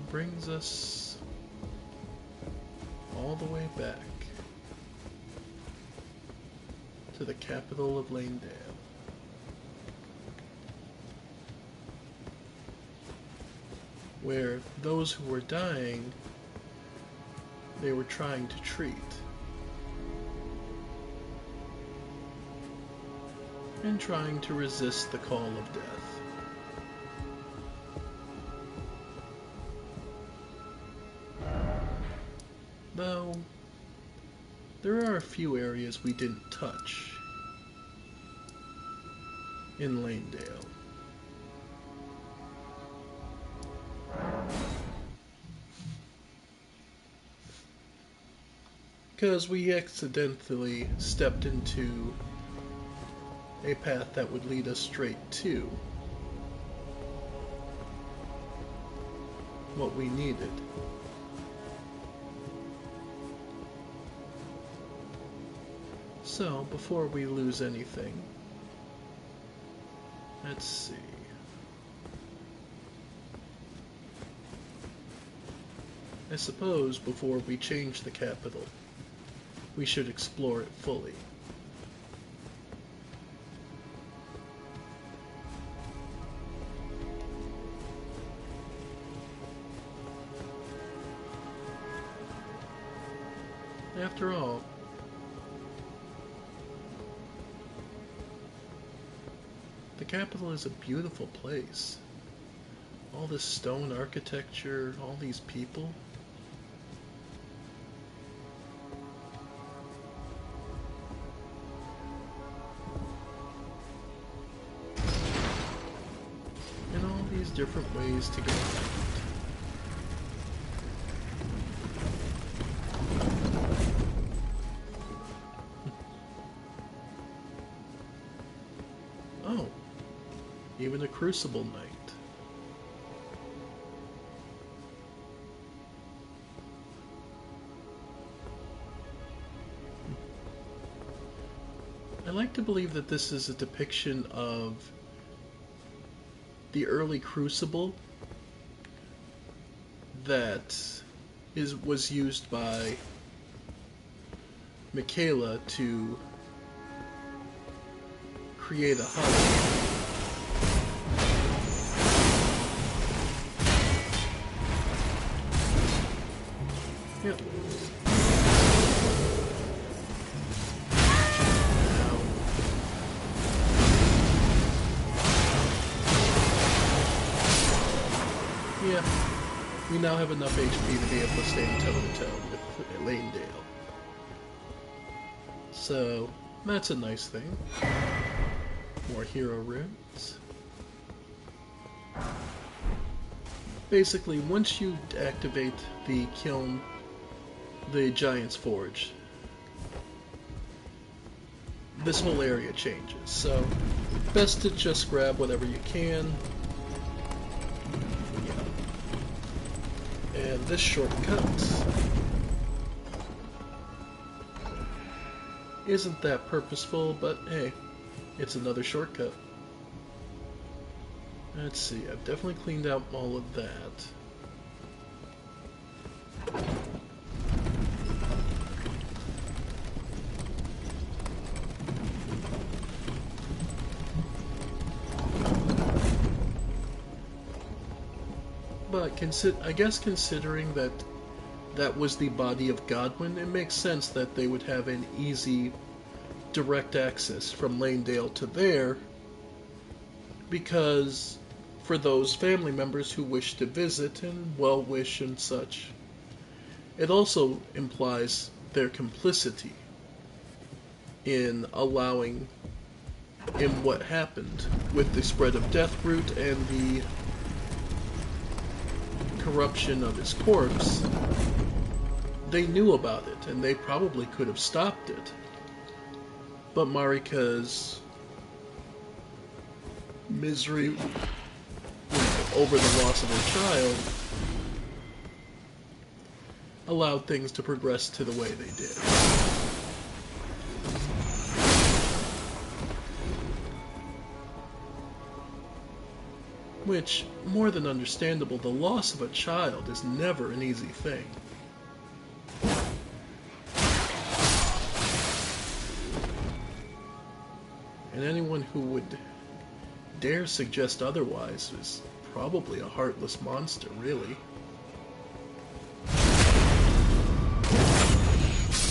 A: Brings us all the way back to the capital of Lanedale. Where those who were dying, they were trying to treat. And trying to resist the call of death. Though, there are a few areas we didn't touch in Lanedale. Because we accidentally stepped into a path that would lead us straight to what we needed. So, before we lose anything, let's see. I suppose before we change the capital, we should explore it fully. After all, the capital is a beautiful place. All this stone architecture, all these people. And all these different ways to get around. Oh, even a crucible knight. I like to believe that this is a depiction of the early crucible that was used by Michaela to create a hut. Yep. Yeah, we now have enough HP to be able to stand toe-to-toe with Lanedale. So, that's a nice thing. More hero runes. Basically, once you activate the kiln, the Giant's Forge, this whole area changes. So, best to just grab whatever you can. And this shortcut isn't that purposeful, but hey, it's another shortcut. Let's see, I've definitely cleaned out all of that. But I guess considering that that was the body of Godwyn, it makes sense that they would have an easy, direct access from Lanedale to there, because for those family members who wish to visit and well wish and such, it also implies their complicity in allowing in what happened with the spread of Deathroot and the corruption of his corpse. They knew about it, and they probably could have stopped it. But Marika's misery over the loss of her child allowed things to progress to the way they did. Which, more than understandable, the loss of a child is never an easy thing. And anyone who would dare suggest otherwise is probably a heartless monster, really.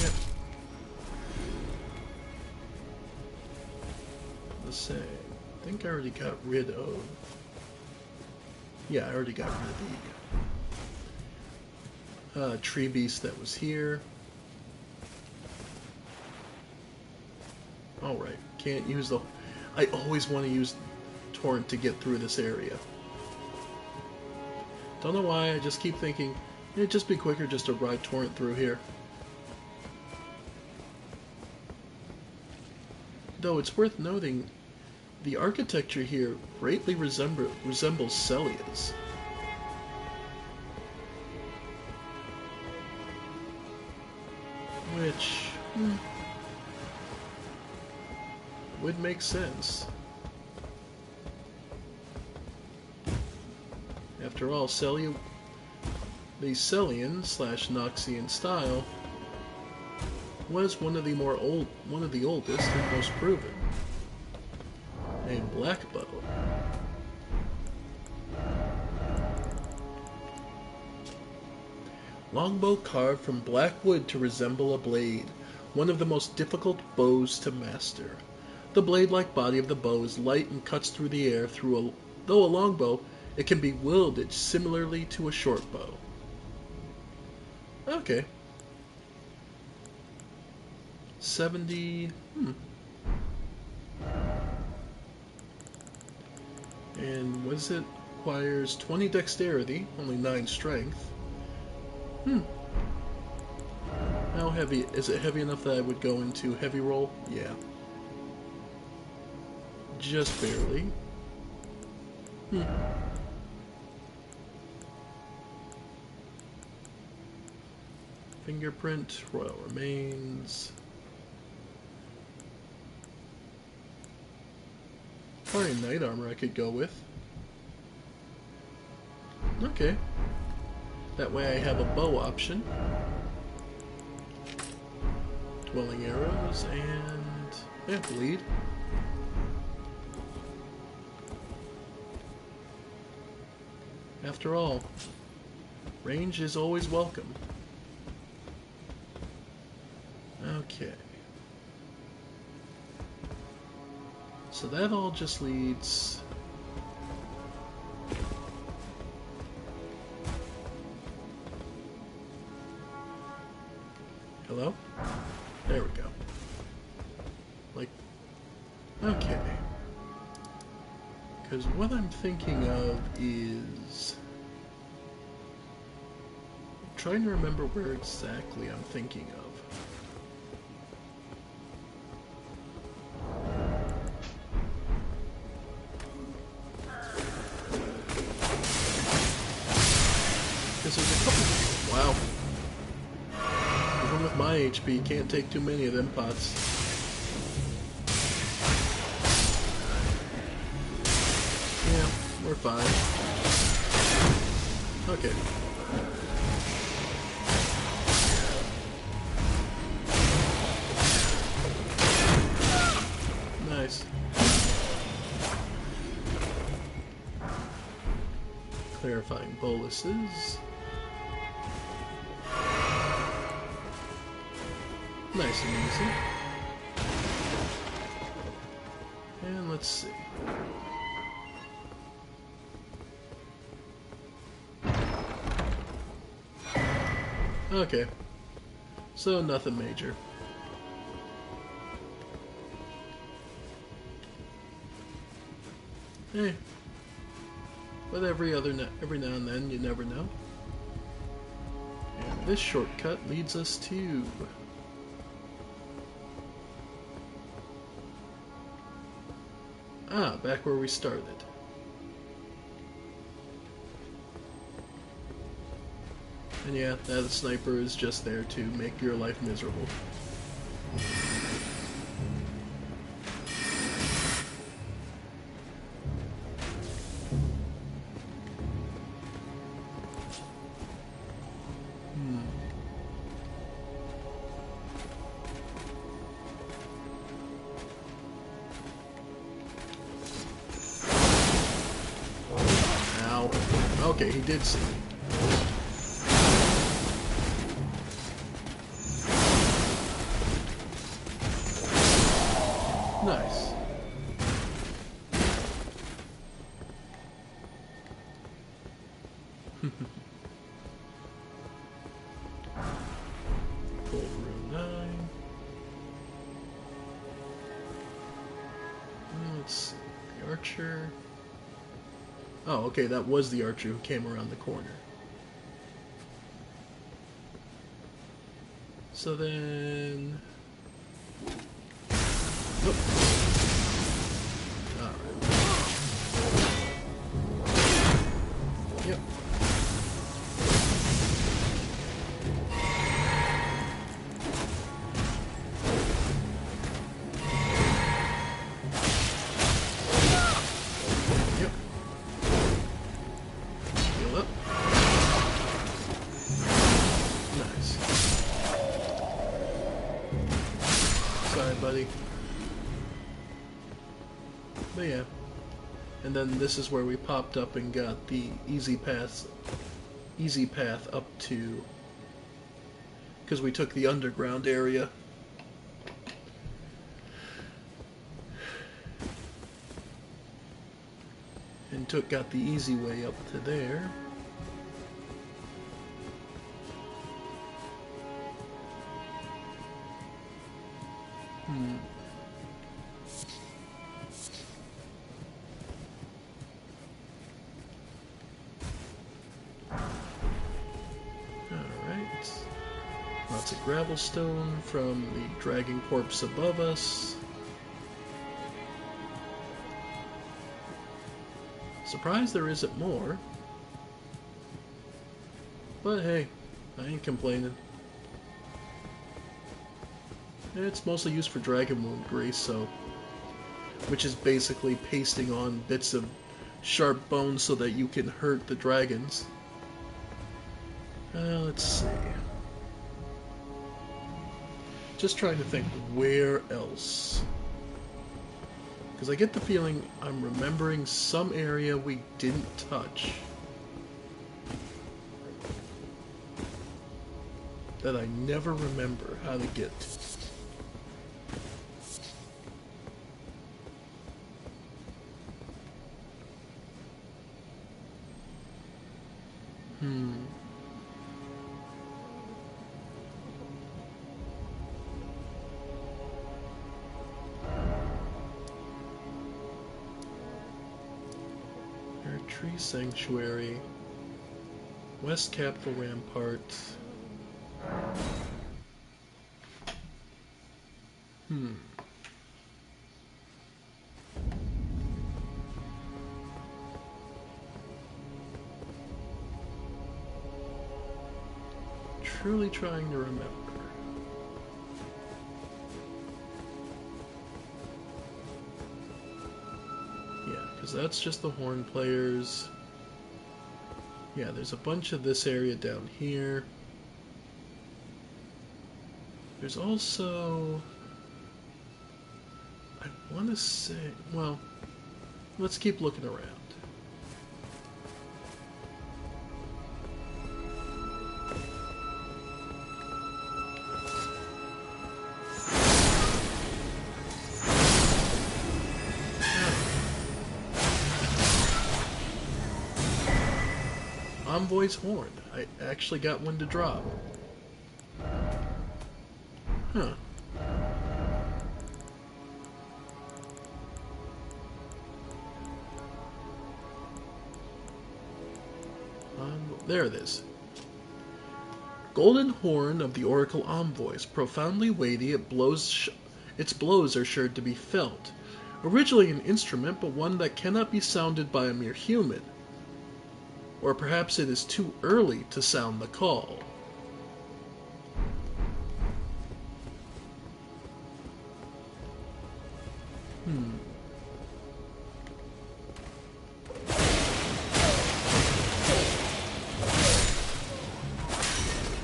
A: Yep. Let's say, I think I already got rid of... Yeah, I already got rid of the tree beast that was here. Alright, can't use the... I always want to use Torrent to get through this area. Don't know why, I just keep thinking, it'd just be quicker just to ride Torrent through here. Though it's worth noting, the architecture here greatly resembles Celia's. Which... would make sense. After all, Celia, the Celian/Noxian style, was one of the oldest and most proven. A black bow. Longbow carved from black wood to resemble a blade, one of the most difficult bows to master. The blade-like body of the bow is light and cuts through the air. Though a longbow, it can be wielded similarly to a short bow. Okay. 70... And what is it? Requires 20 dexterity, only 9 strength. How heavy? Is it heavy enough that I would go into heavy roll? Yeah. Just barely. Fingerprint, royal remains. Probably knight armor I could go with. Okay. That way I have a bow option. Dwelling arrows and... yeah, bleed. After all, range is always welcome. Okay. So that all just leads... hello? There we go. Like, okay. Because what I'm thinking of is... I'm trying to remember where exactly I'm thinking of. Because there's a couple... wow. Even with my HP, can't take too many of them pots. Yeah, we're fine. Okay. Nice. Clarifying boluses. Nice and easy. And let's see. Okay. So nothing major. Hey. But every now and then, you never know. And this shortcut leads us to... ah, back where we started. And yeah, that sniper is just there to make your life miserable. Ow. Okay, he did see me. Nice. Gold room 9. Let's see. The archer. Oh, okay, that was the archer who came around the corner. So then... nope. Alright. Yep. Yep. Heal up. Nice. Sorry, buddy. But yeah. And then this is where we popped up and got the easy path up to, because we took the underground area. And got the easy way up to there. Lots of gravel stone from the dragon corpse above us. Surprised there isn't more. But hey, I ain't complaining. It's mostly used for dragon wound grease, so... which is basically pasting on bits of sharp bones so that you can hurt the dragons. Let's see. Just trying to think where else. Because I get the feeling I'm remembering some area we didn't touch. That I never remember how to get to. Tree Sanctuary, West Capital Rampart. Truly trying to remember. Because that's just the horn players. Yeah, there's a bunch of this area down here. There's also... I want to say... well, let's keep looking around. Envoy's horn. I actually got one to drop. Huh. There it is. Golden horn of the Oracle Envoys, profoundly weighty, its blows are sure to be felt. Originally an instrument, but one that cannot be sounded by a mere human. Or perhaps it is too early to sound the call.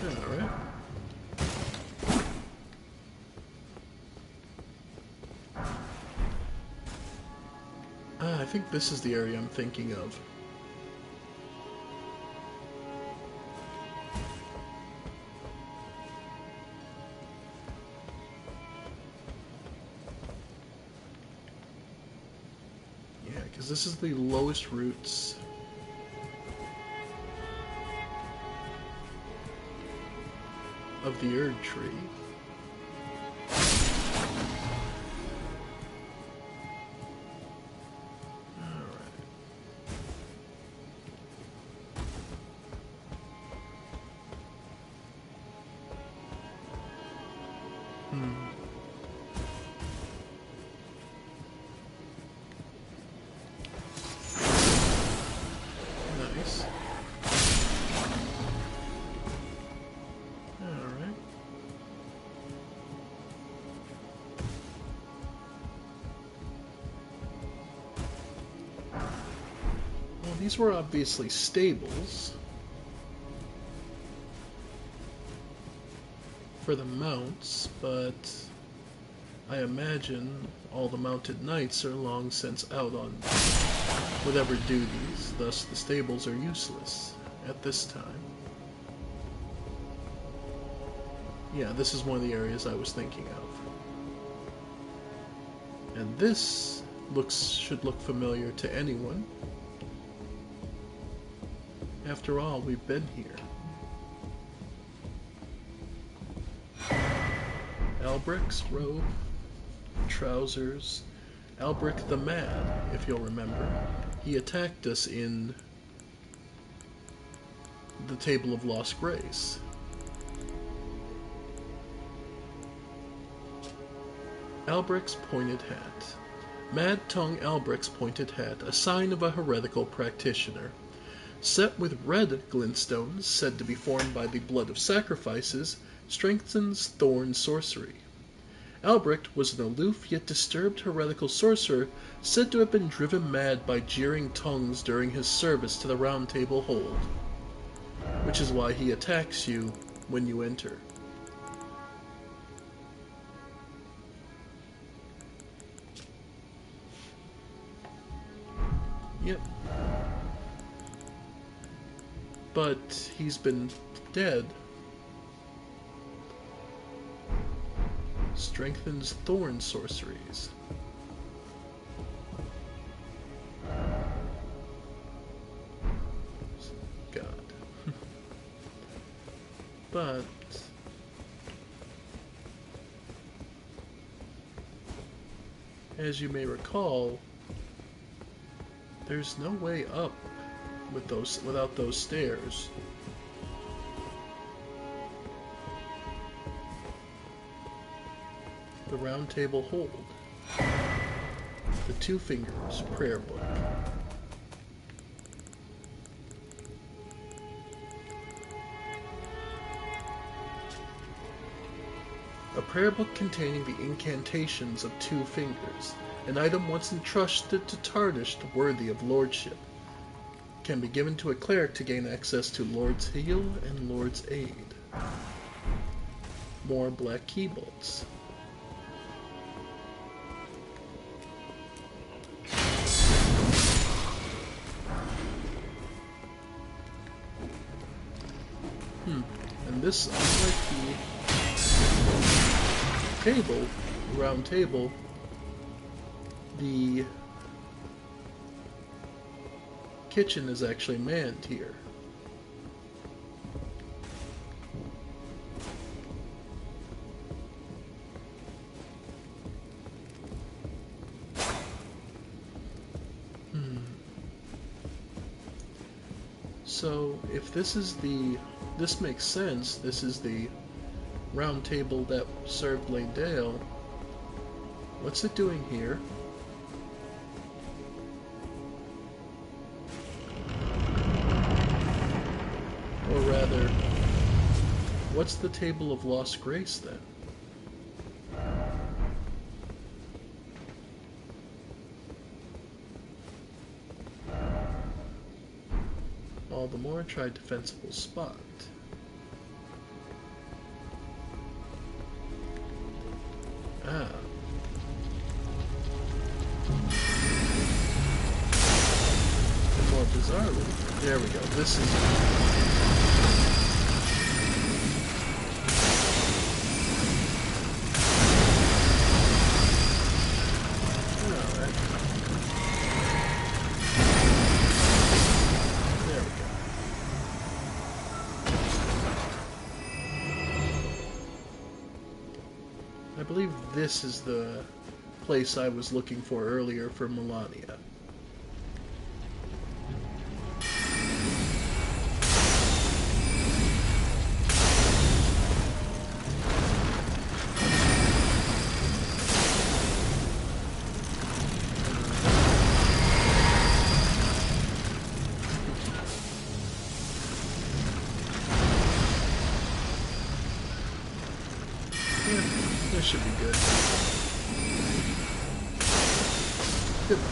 A: Alright. I think this is the area I'm thinking of. Because this is the lowest roots. Of the Erd tree. These were obviously stables for the mounts, but I imagine all the mounted knights are long since out on whatever duties, thus the stables are useless at this time. Yeah, this is one of the areas I was thinking of. And this should look familiar to anyone. After all, we've been here. Albric's robe, trousers. Albric the Mad, if you'll remember. He attacked us in the Table of Lost Grace. Albric's pointed hat. Mad-Tongue Albrecht's pointed hat, a sign of a heretical practitioner. Set with red glintstones, said to be formed by the blood of sacrifices, strengthens thorn sorcery. Albrecht was an aloof yet disturbed heretical sorcerer, said to have been driven mad by jeering tongues during his service to the Round Table Hold, which is why he attacks you when you enter. Yep. But he's been dead. Strengthens thorn sorceries. God. But as you may recall, there's no way up without those stairs. The Round Table Hold. The Two Fingers Prayer Book. A prayer book containing the incantations of Two Fingers, an item once entrusted to tarnished worthy of lordship, can be given to a cleric to gain access to Lord's Heal and Lord's Aid. More black key bolts. And this, unlike the table, round table, the kitchen is actually manned here. So if this makes sense, this is the round table that served Laedale. What's it doing here? Or rather, what's the Table of Lost Grace then? All the more tried defensible spot. Ah. And more bizarrely, there we go. This is I believe this is the place I was looking for earlier for Melania. This should be good. Goodbye.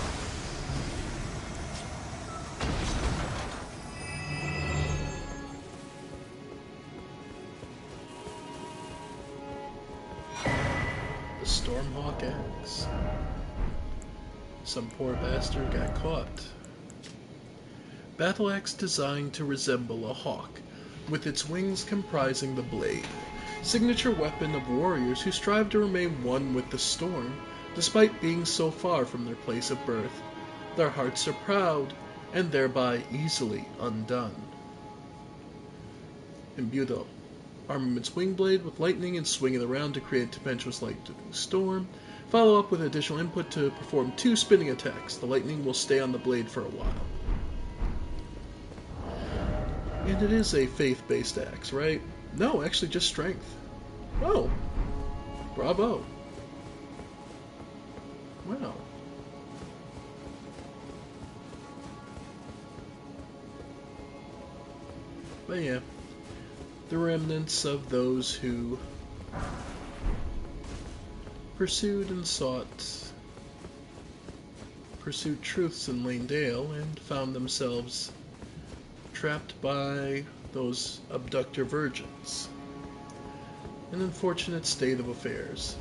A: The Stormhawk axe. Some poor bastard got caught. Battle axe designed to resemble a hawk, with its wings comprising the blade. Signature weapon of warriors who strive to remain one with the storm, despite being so far from their place of birth. Their hearts are proud, and thereby easily undone. Imbued armament's wing blade with lightning and swinging around to create tempestuous lightning storm. Follow up with additional input to perform 2 spinning attacks. The lightning will stay on the blade for a while. And it is a faith-based axe, right? No, actually just strength. Oh. Bravo. Wow. But yeah, the remnants of those who pursued truths in Lanedale and found themselves trapped by those abductor virgins. An unfortunate state of affairs.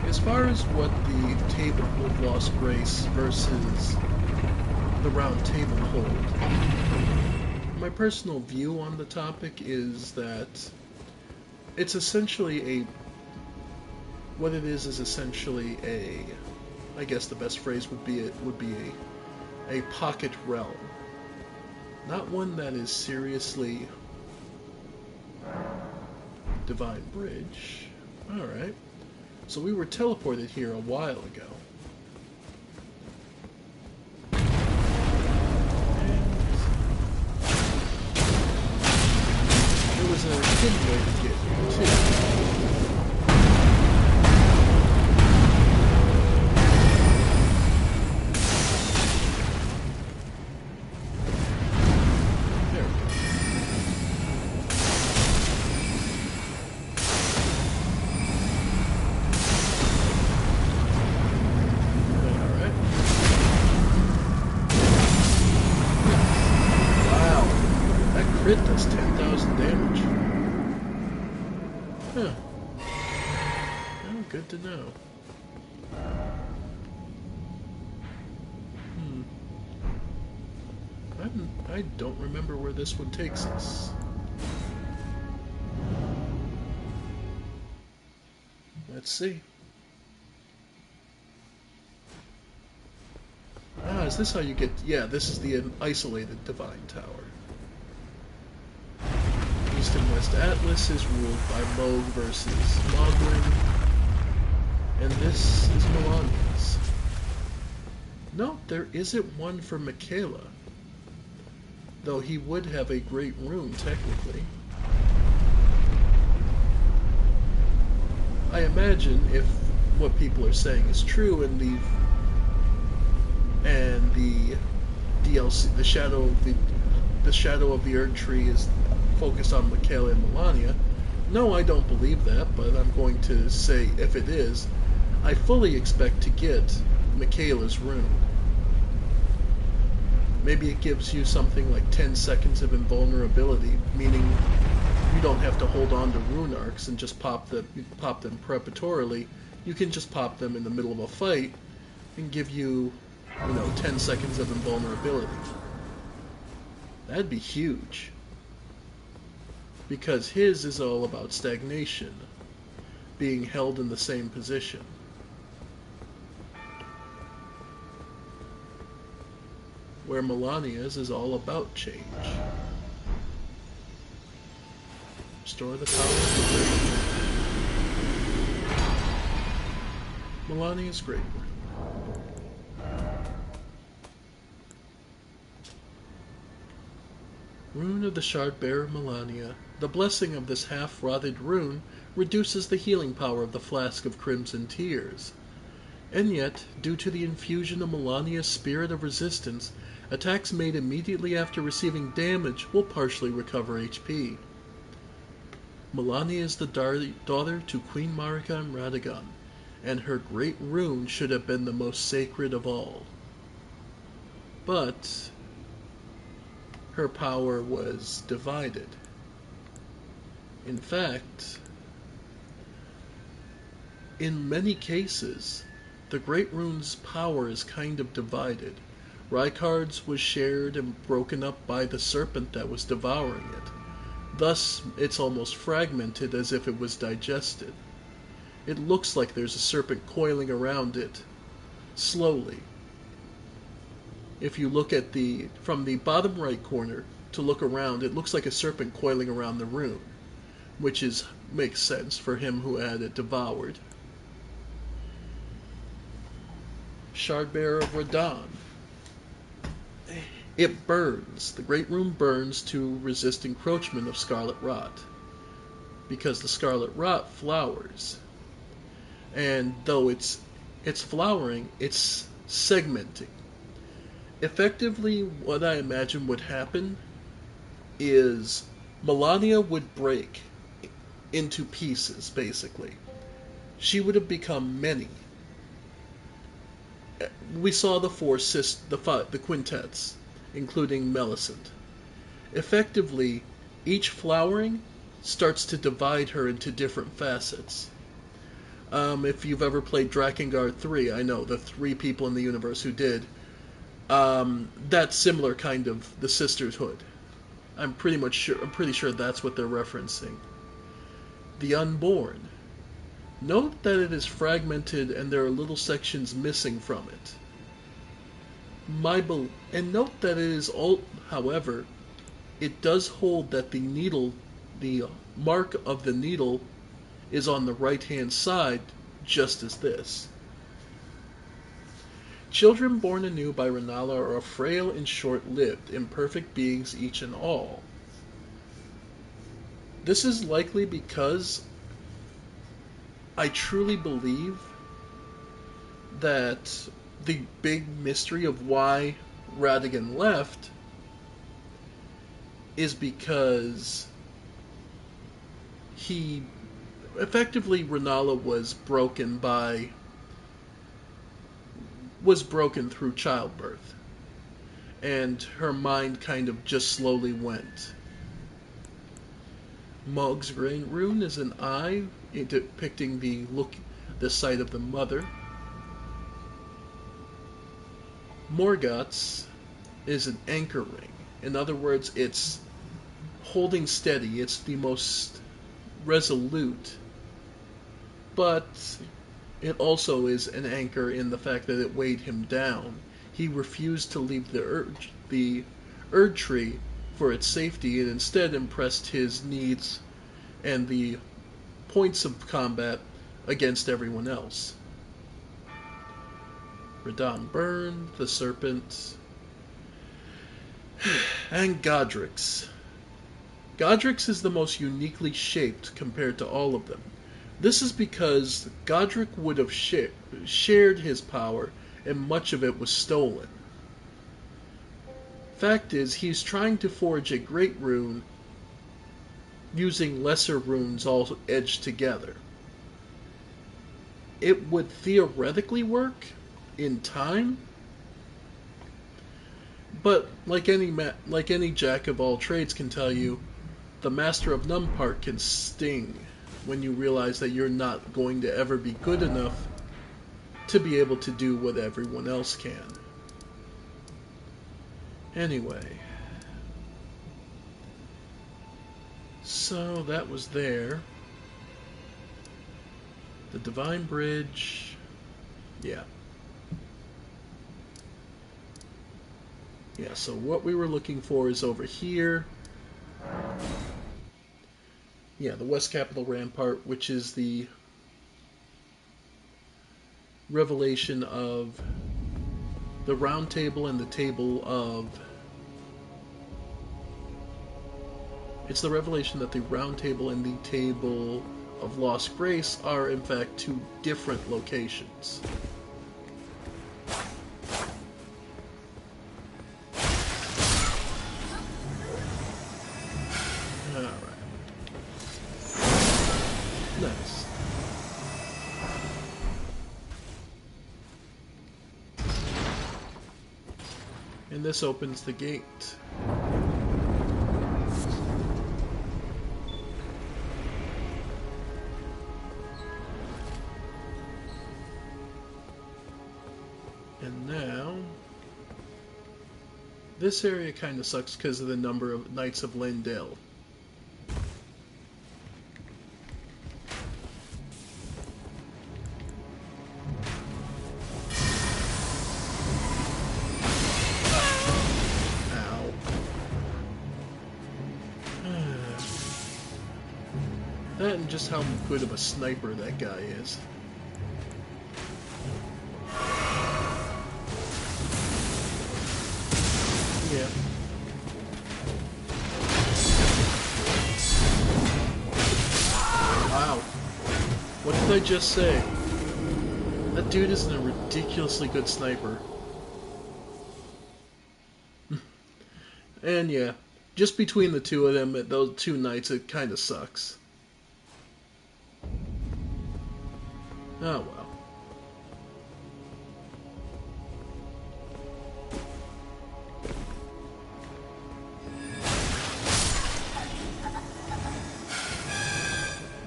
A: As far as what the Table of Lost Grace versus the Round Table hold, my personal view on the topic is that it's essentially what it is essentially I guess the best phrase would be a pocket realm. Not one that is seriously Divine Bridge. Alright. So we were teleported here a while ago. And there was a hidden way to get here, too. Crit does 10,000 damage. Huh. Oh, good to know. I don't remember where this one takes us. Let's see. Ah, is this how you get... Yeah, this is the isolated Divine Tower. East and West Atlas is ruled by Moog versus Mogwin, and this is Melania's. No, there isn't one for Michaela, though he would have a great rune, technically. I imagine if what people are saying is true, and the DLC, the Shadow of the Erdtree is focused on Michaela and Melania. No, I don't believe that, but I'm going to say if it is, I fully expect to get Michaela's rune. Maybe it gives you something like 10 seconds of invulnerability, meaning you don't have to hold on to rune arcs and just pop them preparatorily. You can just pop them in the middle of a fight and give you, 10 seconds of invulnerability. That'd be huge. Because his is all about stagnation, being held in the same position. Where Melania's is all about change. Restore the power of the Great. Melania's Great. Rune of the Shard-Bearer Melania. The blessing of this half-rotted rune reduces the healing power of the Flask of Crimson Tears. And yet, due to the infusion of Melania's Spirit of Resistance, attacks made immediately after receiving damage will partially recover HP. Melania is the daughter to Queen Marika and Radagon, and her great rune should have been the most sacred of all. But her power was divided. In fact, in many cases, the Great Rune's power is kind of divided. Rykard's was shared and broken up by the serpent that was devouring it. Thus, it's almost fragmented as if it was digested. It looks like there's a serpent coiling around it, slowly. If you look at from the bottom right corner to look around, it looks like a serpent coiling around the rune, which makes sense for him who had it devoured. Shardbearer of Radahn. It burns. The Great Room burns to resist encroachment of scarlet rot, because the scarlet rot flowers. And though it's flowering, it's segmenting. Effectively, what I imagine would happen is Melania would break into pieces, basically. She would have become many. We saw the the quintets, including Melisande. Effectively, each flowering starts to divide her into different facets. If you've ever played Drakengard 3, I know the 3 people in the universe who did, that's similar kind of the sisterhood. I'm pretty sure that's what they're referencing. The Unborn. Note that it is fragmented and there are little sections missing from it. And note that it is all, however, it does hold that the mark of the needle is on the right-hand side, just as this. Children born anew by Renala are frail and short-lived, imperfect beings each and all. This is likely because I truly believe that the big mystery of why Radagon left is because Renala was broken through childbirth, and her mind kind of just slowly went. Mog's Grain Rune is an eye depicting the sight of the mother. Morgoth's is an anchor ring. In other words, it's holding steady. It's the most resolute, but it also is an anchor in the fact that it weighed him down. He refused to leave the Erd Tree for its safety, and instead impressed his needs and the points of combat against everyone else. Radahn Burn, the Serpent, and Godric's. Godric's is the most uniquely shaped compared to all of them. This is because Godric would have shared his power, and much of it was stolen. Fact is, he's trying to forge a great rune using lesser runes all edged together. It would theoretically work in time, but like any jack of all trades can tell you, the master of none part can sting when you realize that you're not going to ever be good enough to be able to do what everyone else can. Anyway, so that was there. The Divine Bridge, yeah. Yeah, so what we were looking for is over here. Yeah, the West Capital Rampart, which is the revelation of the Round Table and the Table of... It's the revelation that the Round Table and the Table of Lost Grace are, in fact, 2 different locations. Nice. And this opens the gate. And now, this area kind of sucks because of the number of Knights of Lindale. That and just how good of a sniper that guy is. Yeah. Wow. What did I just say? That dude is a ridiculously good sniper. And yeah, just between the two of them, those two knights, it kind of sucks. Oh well.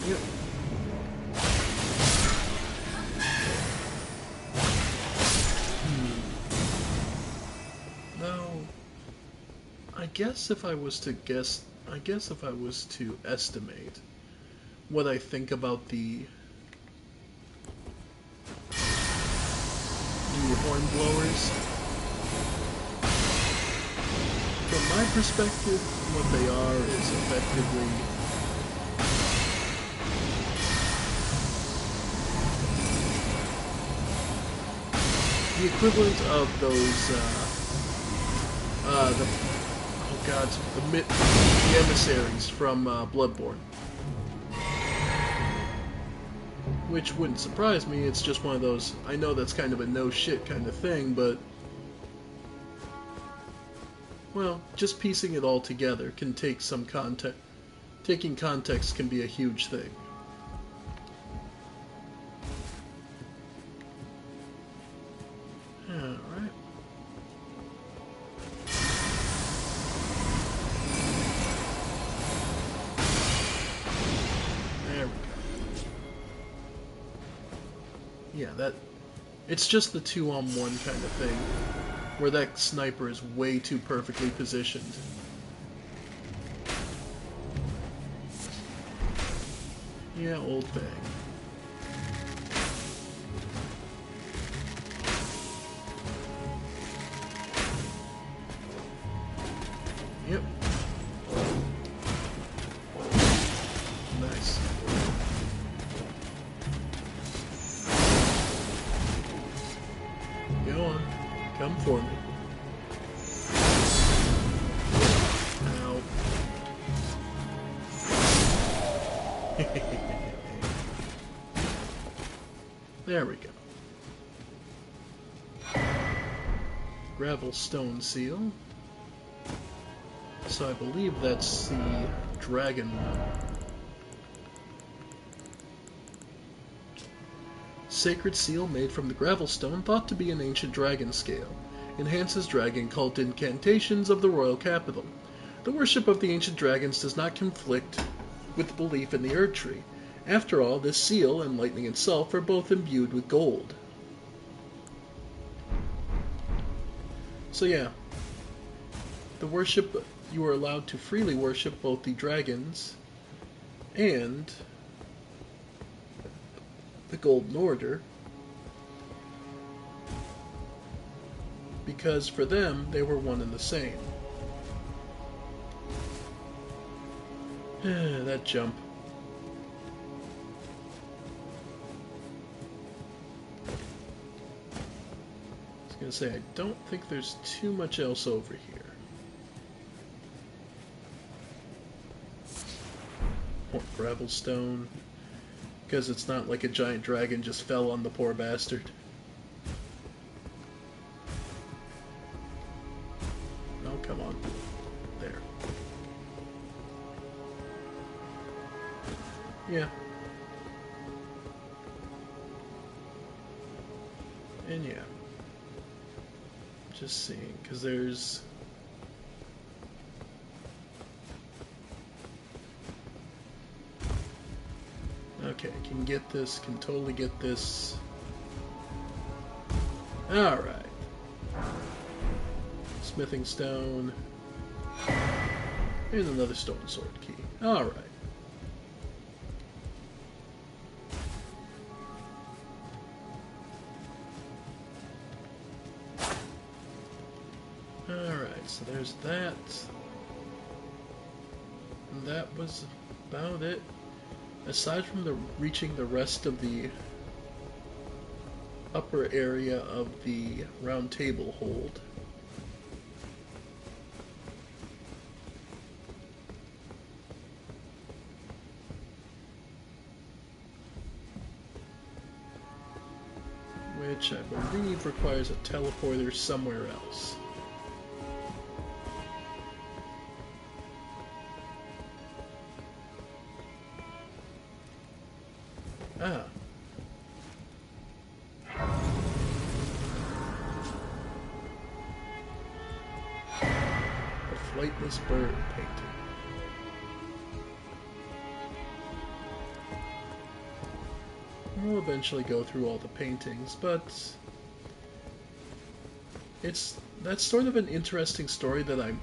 A: Yep. Now, I guess if I was to estimate what I think about the horn blowers, from my perspective, what they are is effectively the equivalent of those, the emissaries from Bloodborne. Which wouldn't surprise me, it's just one of those, I know that's kind of a no shit kind of thing, but, well, just piecing it all together can take some context. Taking context can be a huge thing. Alright. There we go. Yeah, it's just the 2-on-1 kind of thing, where that sniper is way too perfectly positioned. Yeah, old thing. Yep. Nice. Go on. Come for me. Ow. There we go. Gravel stone seal. So I believe that's the dragon one. Sacred seal made from the gravel stone, thought to be an ancient dragon scale. Enhances dragon cult incantations of the royal capital. The worship of the ancient dragons does not conflict with belief in the Erd Tree. After all, this seal and lightning itself are both imbued with gold. So yeah, the worship, you are allowed to freely worship both the dragons and the Golden Order, because for them, they were one and the same. That jump. I was going to say, I don't think there's too much else over here. More gravel stone. Because it's not like a giant dragon just fell on the poor bastard. Oh, come on. There. Yeah. And yeah. Just seeing, because there's... Okay, can get this, can totally get this. Alright. Smithing stone. And another stone sword key. Alright. Alright, so there's that. And that was about it. Aside from reaching the rest of the upper area of the round table hold, which I believe requires a teleporter somewhere else. Ah. A flightless bird painting. We'll eventually go through all the paintings, but that's sort of an interesting story that'd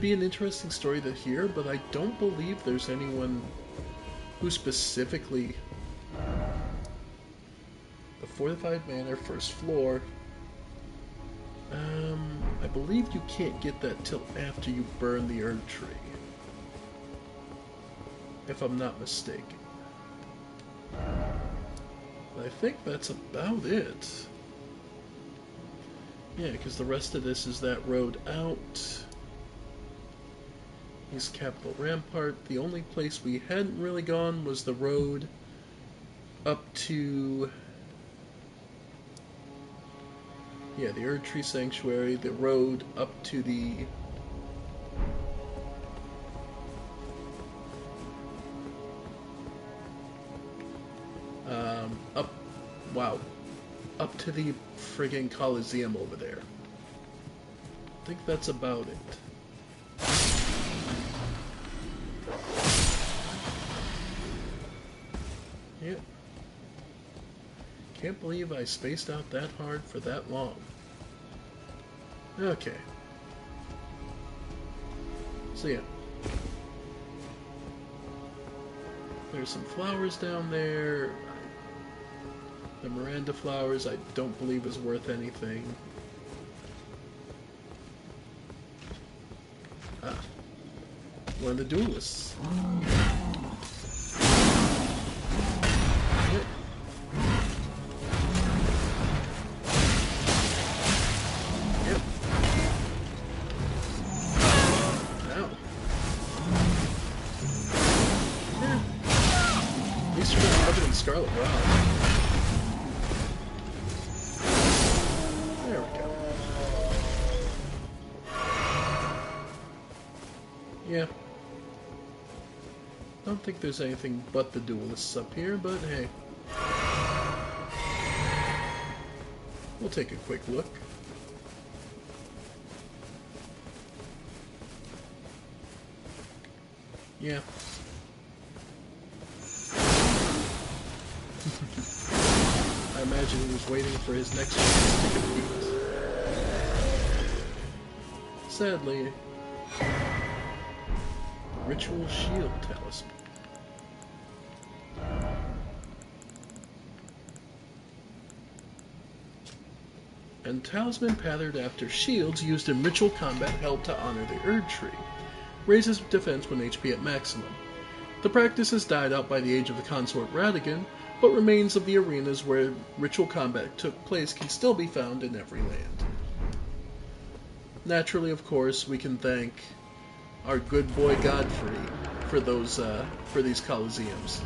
A: be an interesting story to hear, but I don't believe there's anyone who specifically the fortified manor, first floor. I believe you can't get that till after you burn the Erd Tree, if I'm not mistaken. But I think that's about it. Yeah, because the rest of this is that road out. East Capital Rampart. The only place we hadn't really gone was the road up to... yeah, the Erd Tree Sanctuary, the road up to the... up to the friggin' Coliseum over there. I think that's about it. Yep. Can't believe I spaced out that hard for that long. Okay. So yeah. There's some flowers down there. The Miranda flowers I don't believe is worth anything. Ah. One of the duelists. Yep. Yep. Ow. Yeah. At least you're not covered in scarlet rot. There we go. Yeah. Don't think there's anything but the duelists up here, but hey. We'll take a quick look. Yeah. I imagine he was waiting for his next chance to compete. Sadly, the Ritual Shield Talisman. And talisman patterned after shields used in ritual combat held to honor the Erd Tree. Raises defense when HP at maximum. The practice has died out by the age of the consort Radigan, but remains of the arenas where ritual combat took place can still be found in every land. Naturally, of course, we can thank our good boy Godfrey for these Colosseums.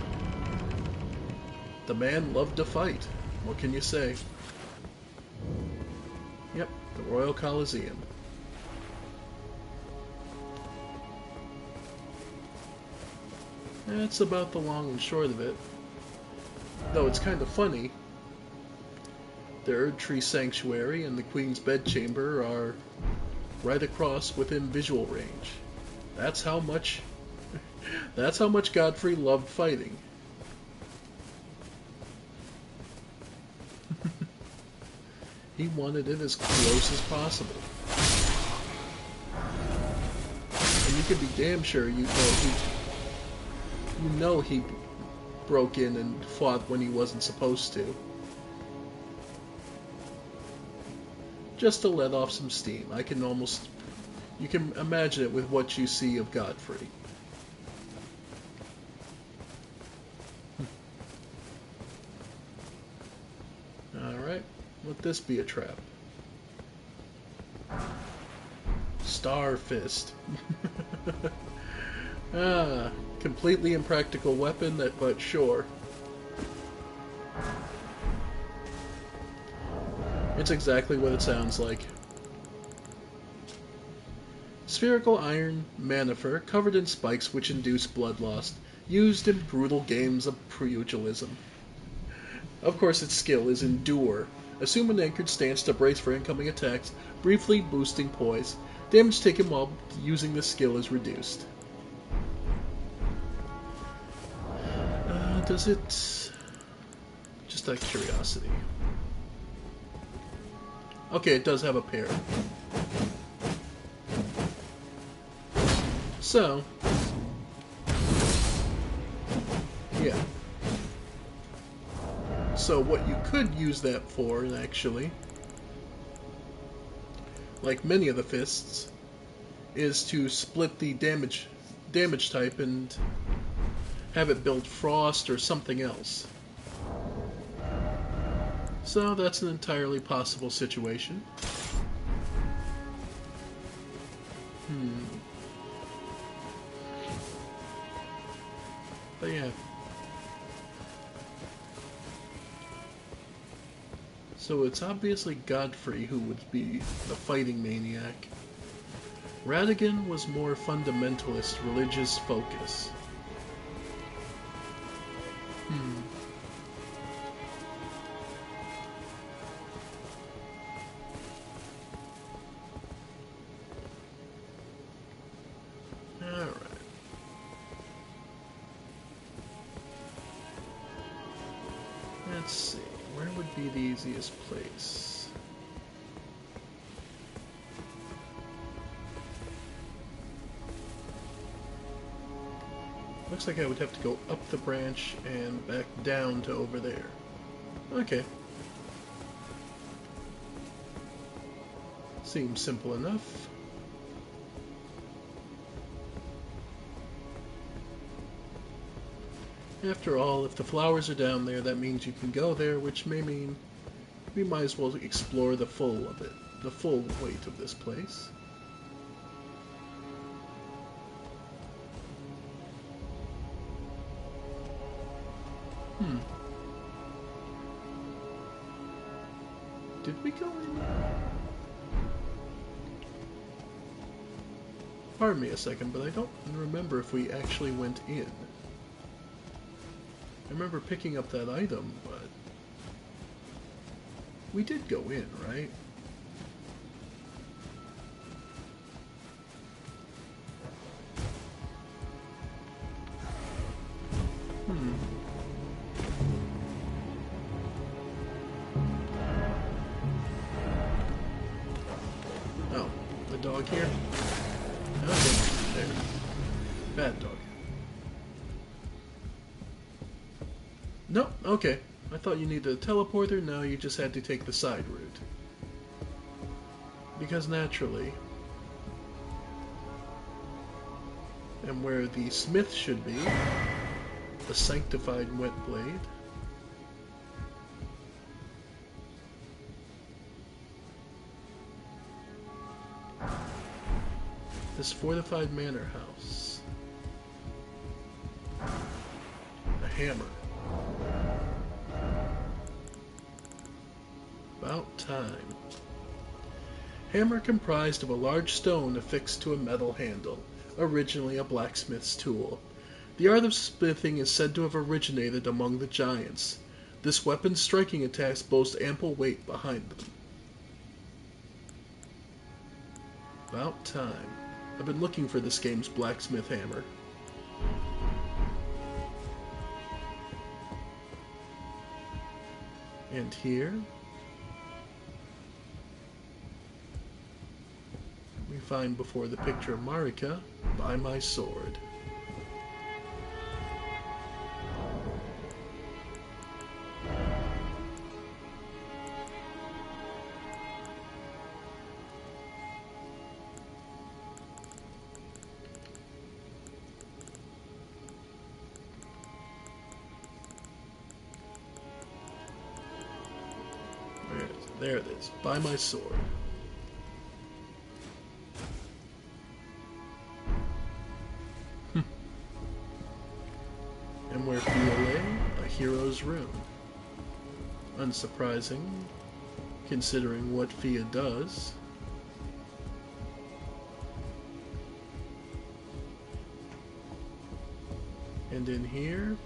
A: The man loved to fight. What can you say? Yep, the Royal Colosseum. That's about the long and short of it. Though it's kind of funny. The Erd Tree Sanctuary and the Queen's Bedchamber are right across within visual range. That's how much Godfrey loved fighting. He wanted it as close as possible. And you can be damn sure you know he broke in and fought when he wasn't supposed to. Just to let off some steam. You can imagine it with what you see of Godfrey. Alright, let this be a trap. Star Fist. Completely impractical weapon, but sure. It's exactly what it sounds like. Spherical iron manifer covered in spikes which induce blood loss, used in brutal games of pugilism. Of course, its skill is Endure. Assume an anchored stance to brace for incoming attacks, briefly boosting poise. Damage taken while using this skill is reduced. Does it... Just out of curiosity. Okay, it does have a pair. So... yeah. So what you could use that for, actually, like many of the fists, is to split the damage type and have it build frost or something else. So that's an entirely possible situation. But yeah. So it's obviously Godfrey who would be the fighting maniac. Radigan was more fundamentalist religious focus. Alright. Let's see, where would be the easiest place? Looks like I would have to go up the branch and back down to over there. Okay. Seems simple enough. After all, if the flowers are down there, that means you can go there, which may mean we might as well explore the full of it, the full weight of this place. Did we go in? Pardon me a second, but I don't remember if we actually went in. I remember picking up that item, but we did go in, right? Oh, the dog here? Okay, there. Bad dog. No, okay. I thought you needed a teleporter, no, you just had to take the side route. Because naturally... And where the smith should be, the sanctified wet blade. This fortified manor house. A hammer. About time. Hammer comprised of a large stone affixed to a metal handle, originally a blacksmith's tool. The art of smithing is said to have originated among the giants. This weapon's striking attacks boast ample weight behind them. About time. I've been looking for this game's blacksmith hammer. And here we find before the picture of Marika, by my sword. There it is, by my sword. And where Fia lay, a hero's rune. Unsurprising, considering what Fia does. And in here,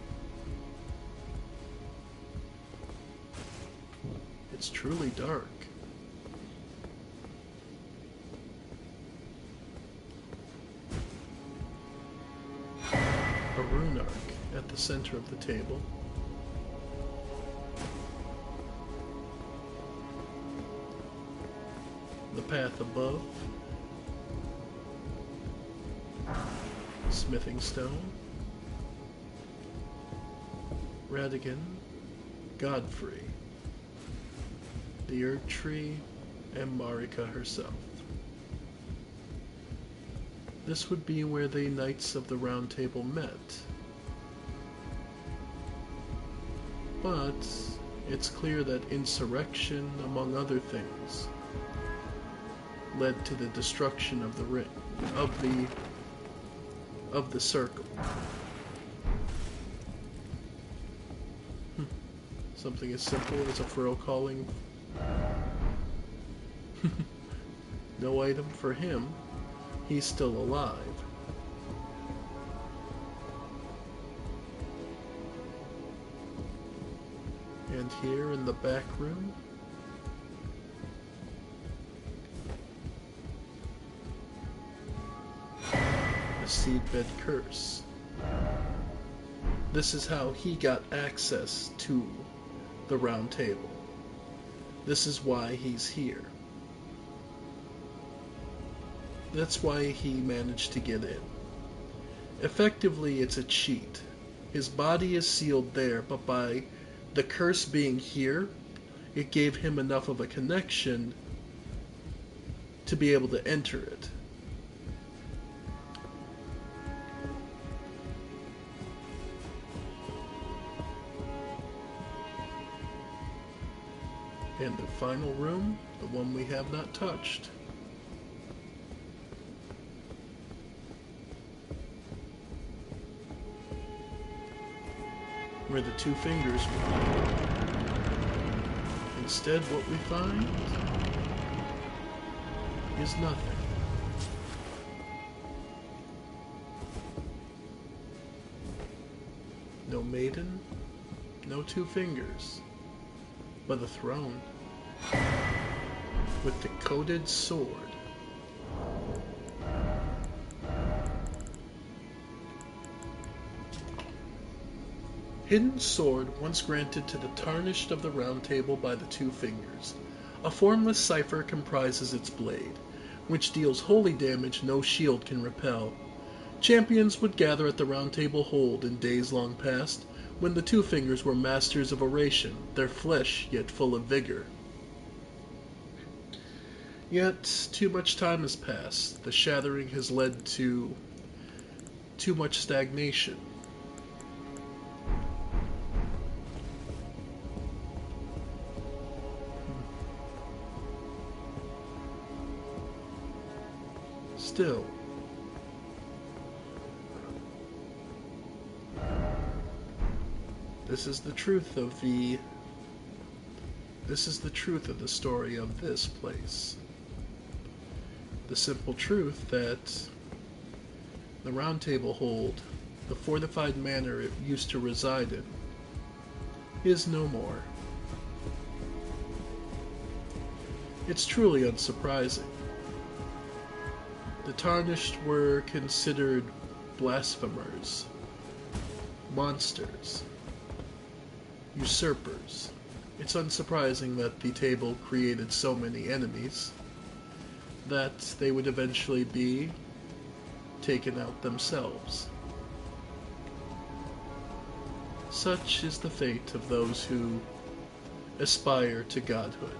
A: it's truly dark. A rune arc at the center of the table. The path above. Smithing stone. Radigan. Godfrey. The Erd Tree, and Marika herself. This would be where the Knights of the Round Table met. But it's clear that insurrection, among other things, led to the destruction of the ring, of the circle. Something as simple as a furrow calling. No item for him. He's still alive. And here in the back room, a seedbed curse. This is how he got access to the Round Table. This is why he's here. That's why he managed to get in. Effectively, it's a cheat. His body is sealed there, but by the curse being here, it gave him enough of a connection to be able to enter it. And the final room, the one we have not touched. Where the two fingers were. Instead, what we find is nothing. No maiden, no two fingers, but a throne with the coated sword. Hidden sword once granted to the tarnished of the Round Table by the Two Fingers. A formless cipher comprises its blade, which deals holy damage no shield can repel. Champions would gather at the Round Table hold in days long past, when the Two Fingers were masters of oration, their flesh yet full of vigor. Yet, too much time has passed. The shattering has led to too much stagnation. Still, this is the truth of the story of this place. The simple truth that the Round Table hold, the fortified manor it used to reside in, is no more. It's truly unsurprising. The Tarnished were considered blasphemers, monsters, usurpers. It's unsurprising that the table created so many enemies, that they would eventually be taken out themselves. Such is the fate of those who aspire to godhood.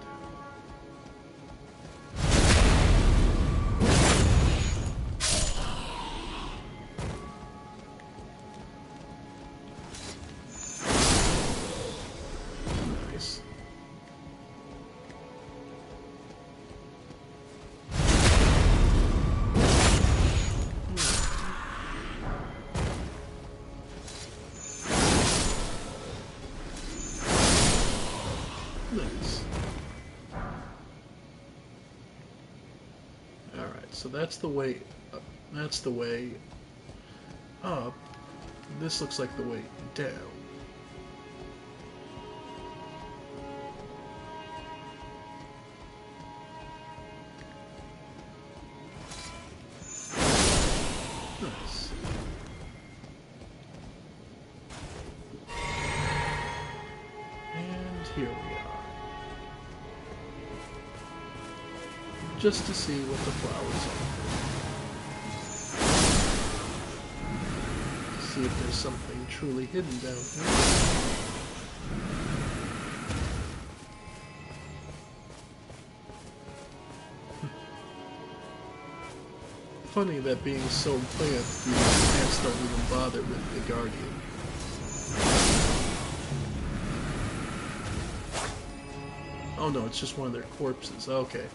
A: Nice. Alright, so that's the way up. That's the way up. This looks like the way down. Nice. And here we are. Just to see what the flowers are. See if there's something truly hidden down here. Funny that being so planned, the ants don't even bother with the Guardian. Oh no, it's just one of their corpses. Okay.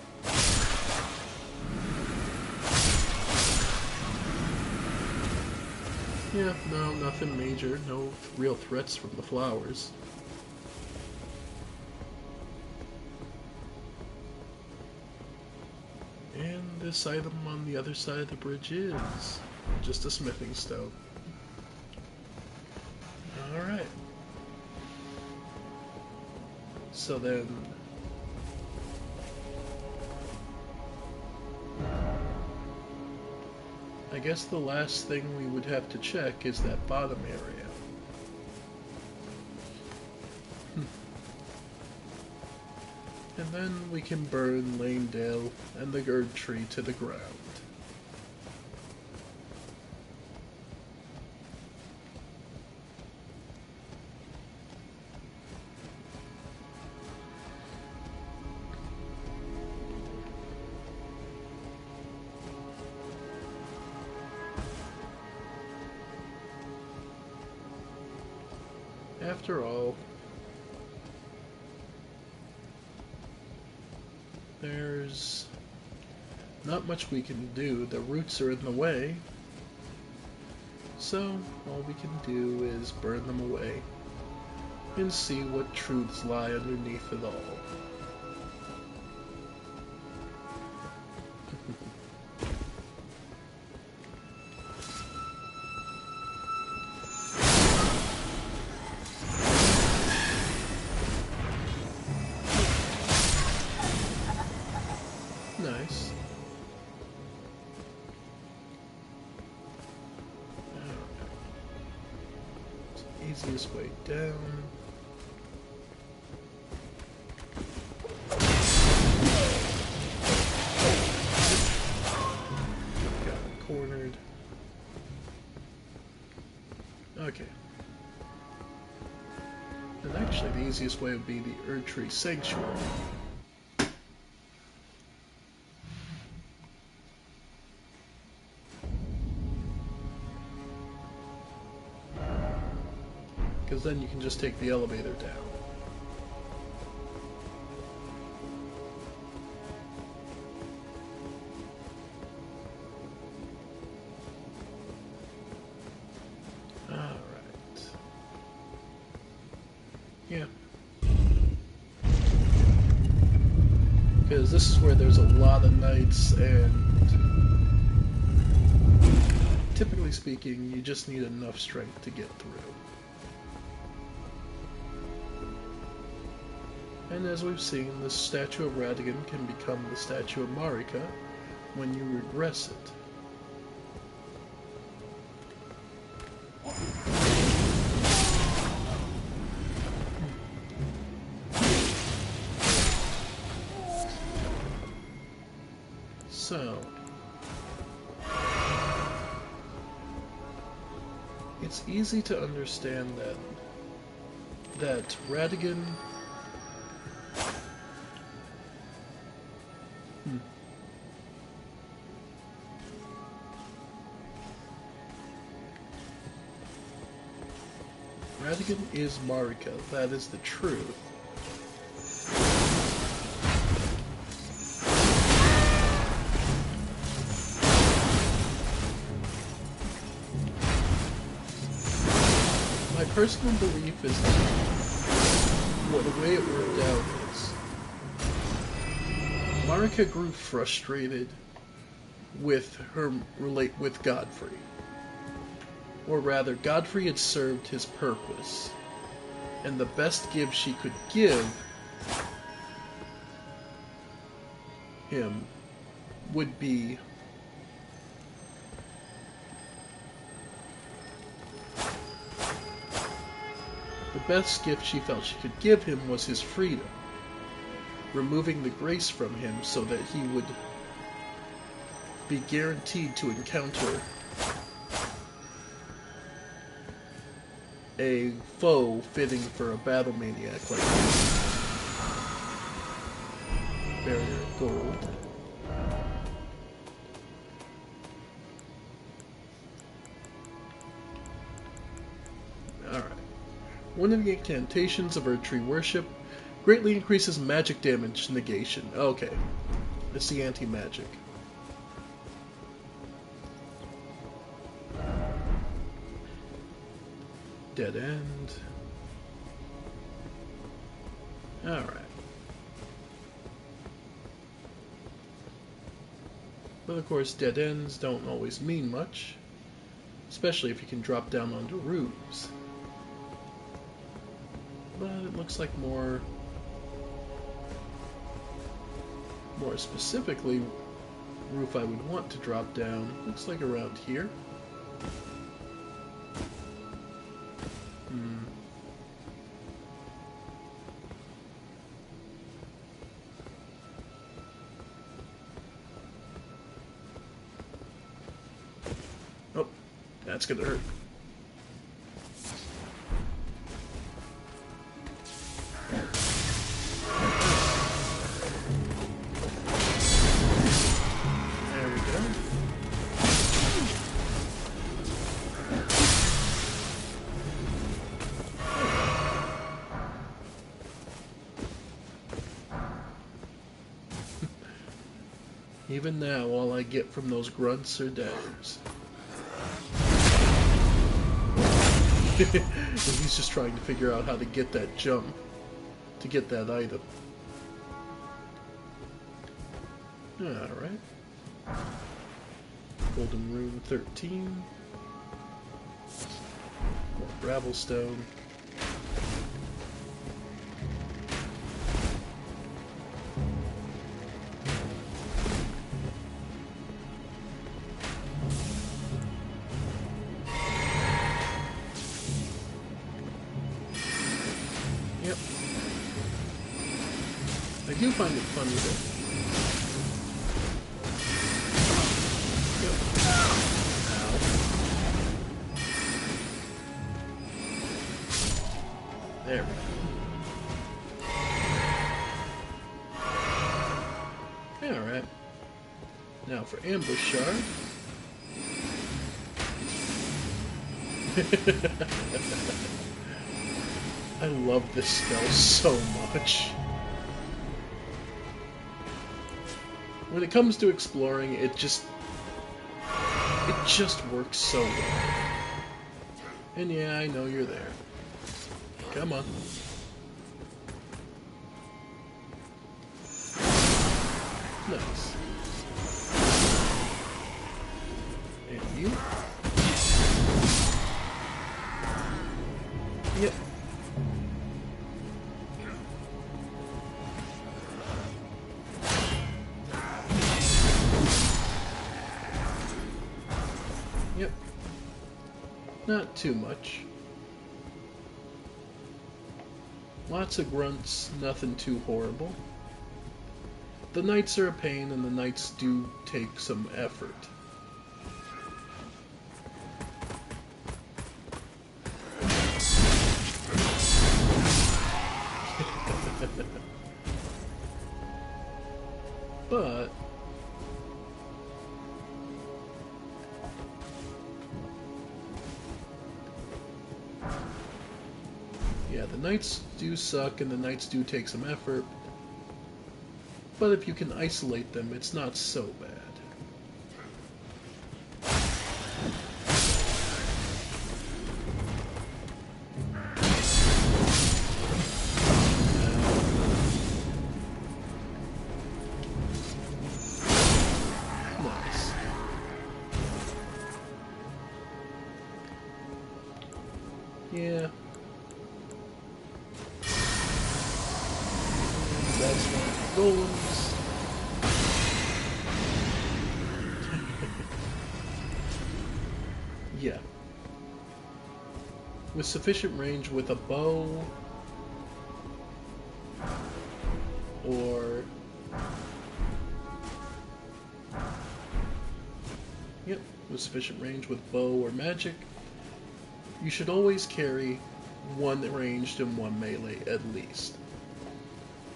A: Yeah, no, nothing major. No real threats from the flowers. And this item on the other side of the bridge is just a smithing stone. Alright. So then... I guess the last thing we would have to check is that bottom area. And then we can burn Lanedale and the Erd Tree to the ground. After all, there's not much we can do. The roots are in the way. So, all we can do is burn them away and see what truths lie underneath it all. Nice. It's the easiest way down. Got it cornered. Okay. And actually the easiest way would be the Erd Tree Sanctuary. Because then you can just take the elevator down. Alright. Yeah. Because this is where there's a lot of knights, and typically speaking, you just need enough strength to get through. And as we've seen, the statue of Radigan can become the statue of Marika when you regress it. So, it's easy to understand that Radigan Radigan is Marika, that is the truth. My personal belief is that, well, the way it worked out is Marika grew frustrated with her relate with Godfrey. Or rather, Godfrey had served his purpose, and the best gift she could give him would be the best gift she felt she could give him was his freedom, removing the grace from him so that he would be guaranteed to encounter a foe fitting for a battle maniac like this. Barrier of gold. Alright. One of the incantations of her tree worship greatly increases magic damage negation. Okay. It's the anti-magic. Dead end. Alright. But of course, dead ends don't always mean much, especially if you can drop down onto roofs. But it looks like more specifically, roof I would want to drop down looks like around here. Oh, that's gonna hurt. There we go. Even now, all I get from those grunts are daggers. And he's just trying to figure out how to get that jump, to get that item. Alright. Golden Rune 13. More Gravelstone. Yep. I do find it funny that... Yep. Ow. There we go. Alright. Now for ambush shard. I love this spell so much. When it comes to exploring, it just works so well. And yeah, I know you're there. Come on. Nice. And you? Yep. Yep. Not too much. Lots of grunts, nothing too horrible. The knights are a pain, and the knights do take some effort. But yeah, the knights do suck and the knights do take some effort, but if you can isolate them, it's not so bad. Nice. Yeah. That's one of the golems. Yeah. With sufficient range with a bow or yep, with sufficient range with bow or magic, you should always carry one ranged and one melee at least.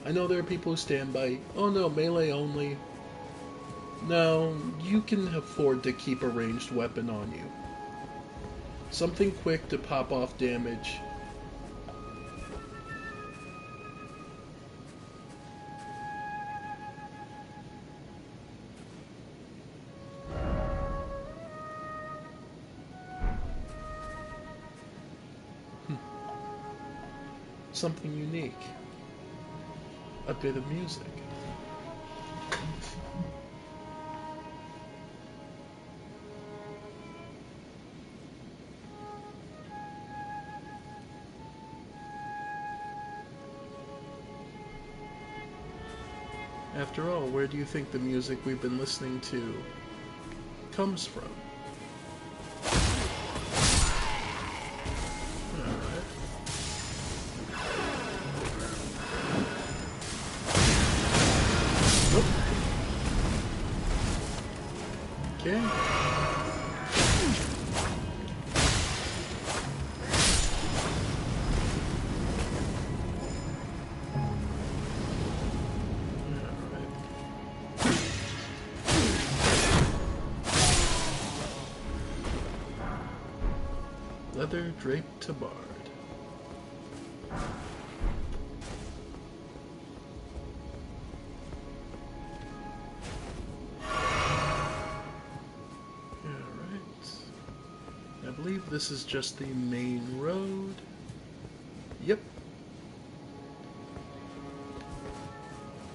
A: I know there are people who stand by, oh no, melee only. No, you can afford to keep a ranged weapon on you. Something quick to pop off damage. Something unique. A bit of music. After all, where do you think the music we've been listening to comes from? Alright. Okay. Leather draped tabard. I believe this is just the main road. Yep.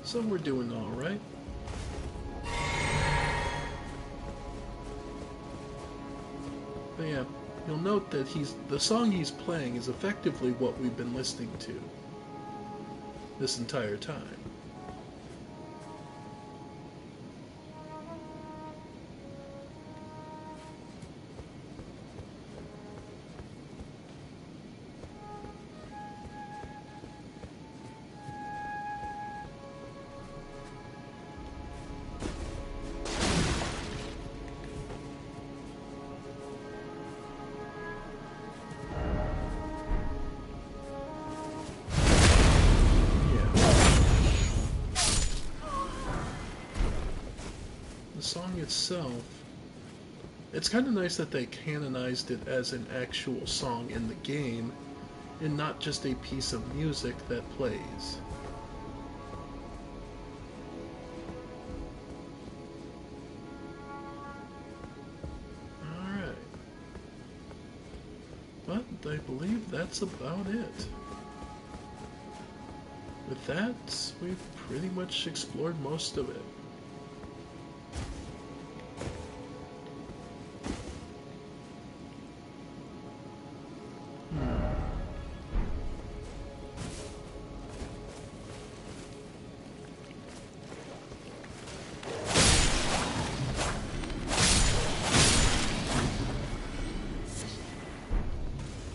A: So we're doing all right. But yeah, you'll note that the song he's playing is effectively what we've been listening to this entire time. The song itself, it's kind of nice that they canonized it as an actual song in the game and not just a piece of music that plays. Alright. But I believe that's about it. With that, we've pretty much explored most of it.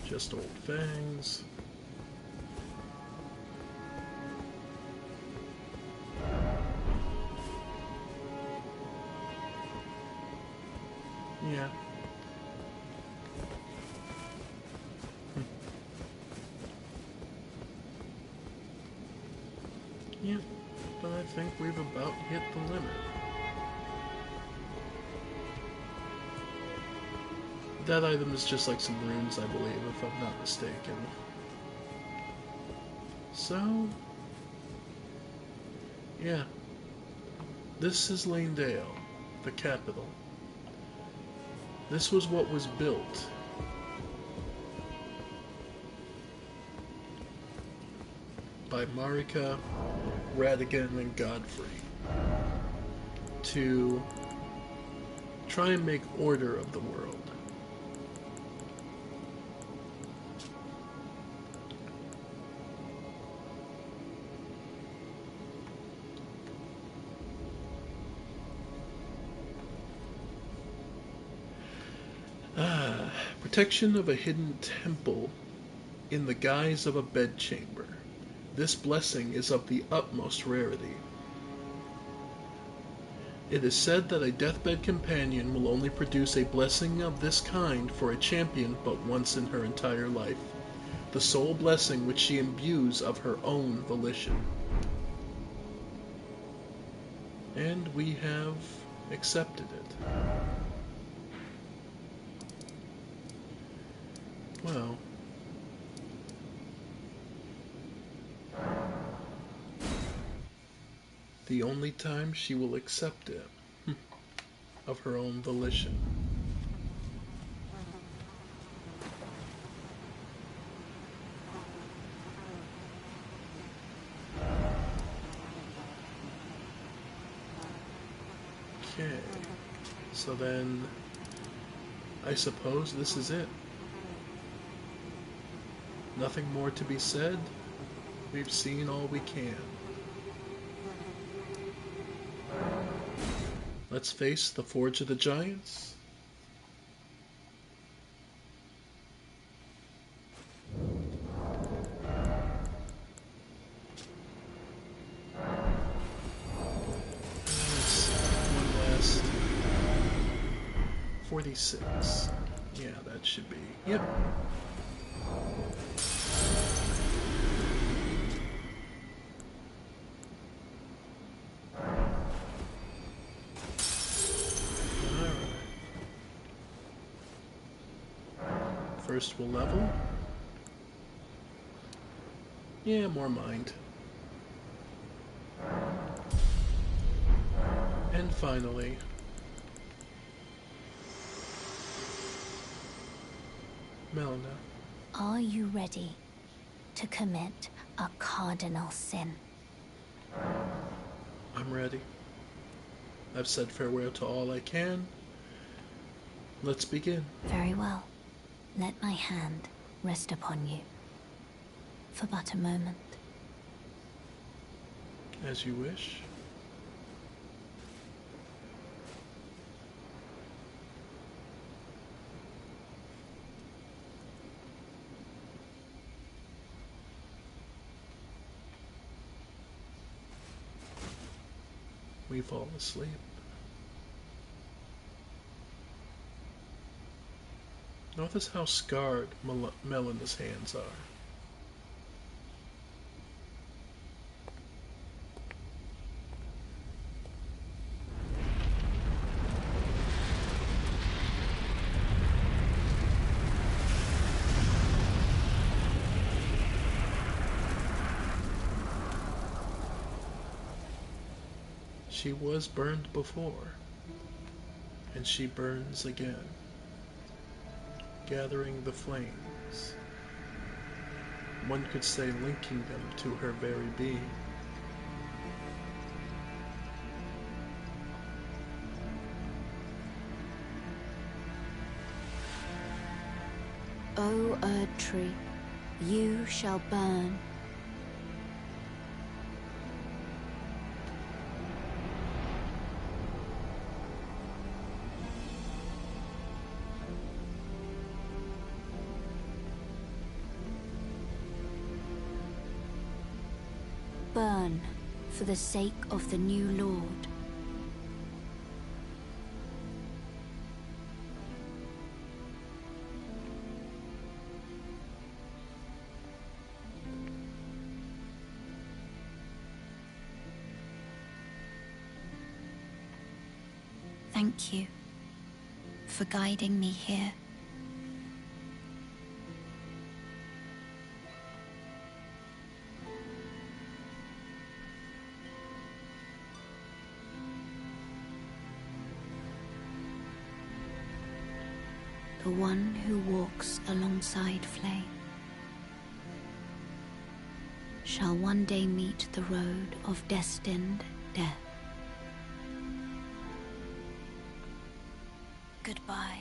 A: Just old fangs. Yeah. Yeah, but I think we've about hit the limit. That item is just like some runes, I believe, if I'm not mistaken. So, yeah. This is Lanedale, the capital. This was what was built by Marika, Radigan, and Godfrey to try and make order of the world. Protection of a hidden temple in the guise of a bedchamber. This blessing is of the utmost rarity. It is said that a deathbed companion will only produce a blessing of this kind for a champion but once in her entire life, the sole blessing which she imbues of her own volition. And we have accepted it. Well, the only time she will accept it of her own volition. Okay, so then I suppose this is it. Nothing more to be said. We've seen all we can. Let's face the Forge of the Giants. Let's one last 46. Yeah, that should be. Yep. Alright. First we'll level. Yeah, more mind. And finally, Melina.
B: Are you ready to commit a cardinal sin?
A: I'm ready. I've said farewell to all I can. Let's begin.
B: Very well. Let my hand rest upon you for but a moment.
A: As you wish. We fall asleep. Notice how scarred Melina's hands are. She was burned before, and she burns again, gathering the flames. One could say linking them to her very being.
G: O Erd Tree, you shall burn. Burn for the sake of the new Lord.
B: Thank you for guiding me here.
G: The one who walks alongside Flame shall one day meet the road of destined death.
B: Goodbye.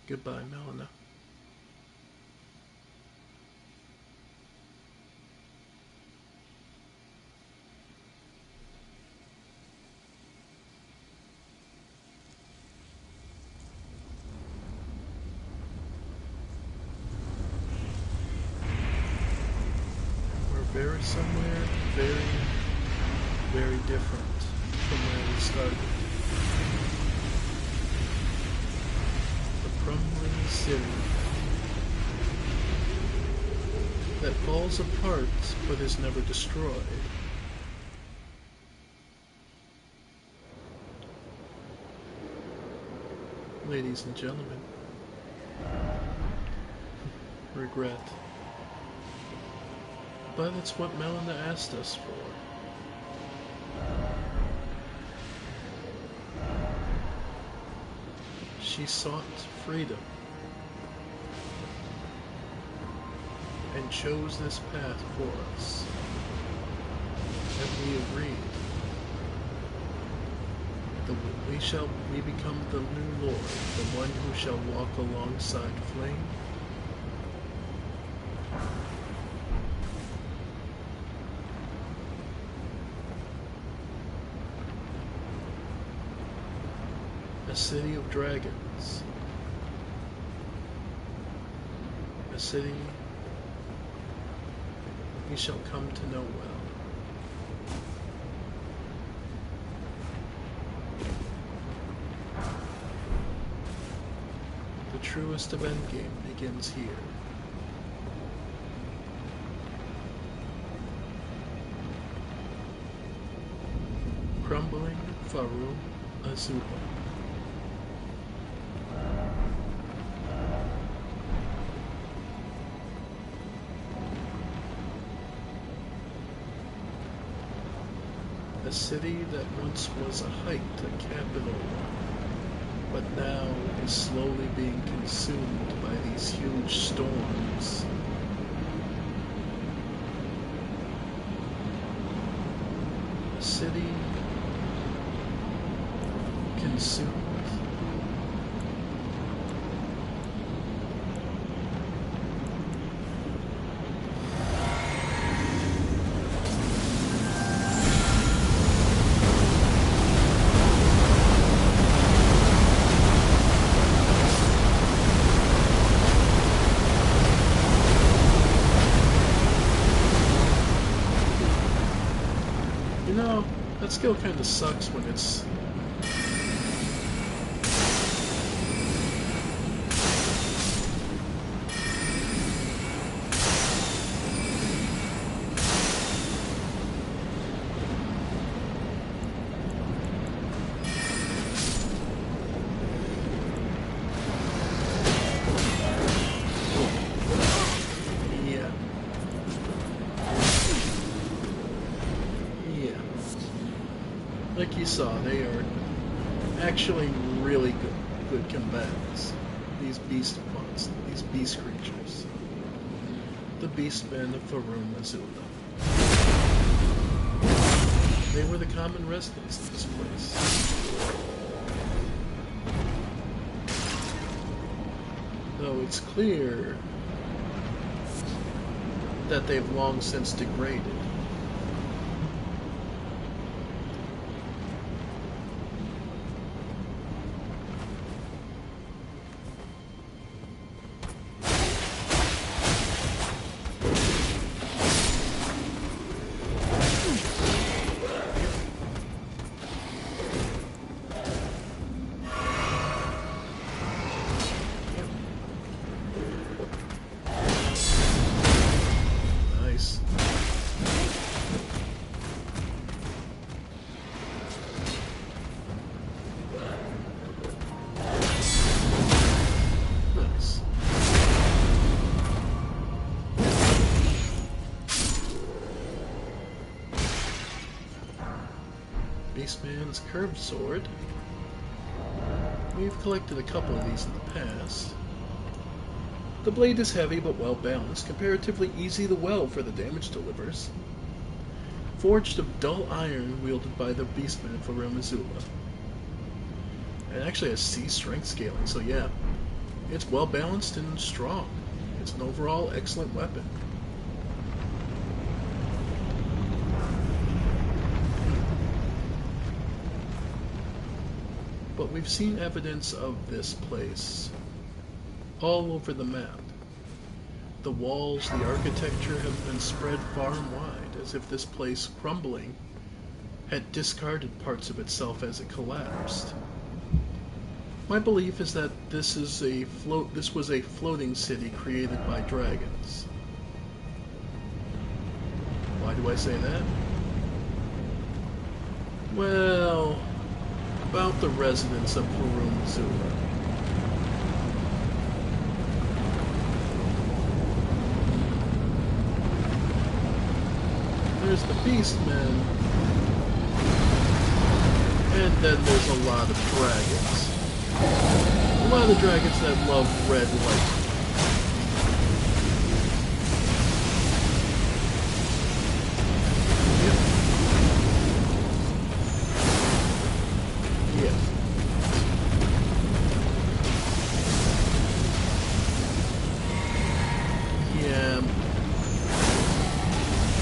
A: Goodbye, Melina. are somewhere very, very different from where we started. The crumbling city that falls apart but is never destroyed. Ladies and gentlemen, regret. But it's what Melinda asked us for. She sought freedom and chose this path for us. And we agreed. We become the new Lord, the one who shall walk alongside Flame. A city of dragons. A city we shall come to know well. The truest of Endgame begins here. Crumbling Farum Azula. A city that once was a height, a capital, but now is slowly being consumed by these huge storms. A city consumed. You know, that skill kind of sucks when it's... Like you saw, they are actually really good combatants. These beast monsters, these beast creatures. The beastmen of Farum Azula. They were the common residents of this place. Though it's clear that they've long since degraded. Beastman's curved sword. We've collected a couple of these in the past. The blade is heavy but well balanced, comparatively easy to weld for the damage it delivers. Forged of dull iron wielded by the Beastman for Ramazula. It actually has C strength scaling, so yeah, it's well balanced and strong. It's an overall excellent weapon. But we've seen evidence of this place all over the map. The walls, the architecture have been spread far and wide, as if this place crumbling had discarded parts of itself as it collapsed. My belief is that this was a floating city created by dragons. Why do I say that? Well, about the residents of Farum Azula. There's the Beastmen, and then there's a lot of dragons. A lot of dragons that love red light.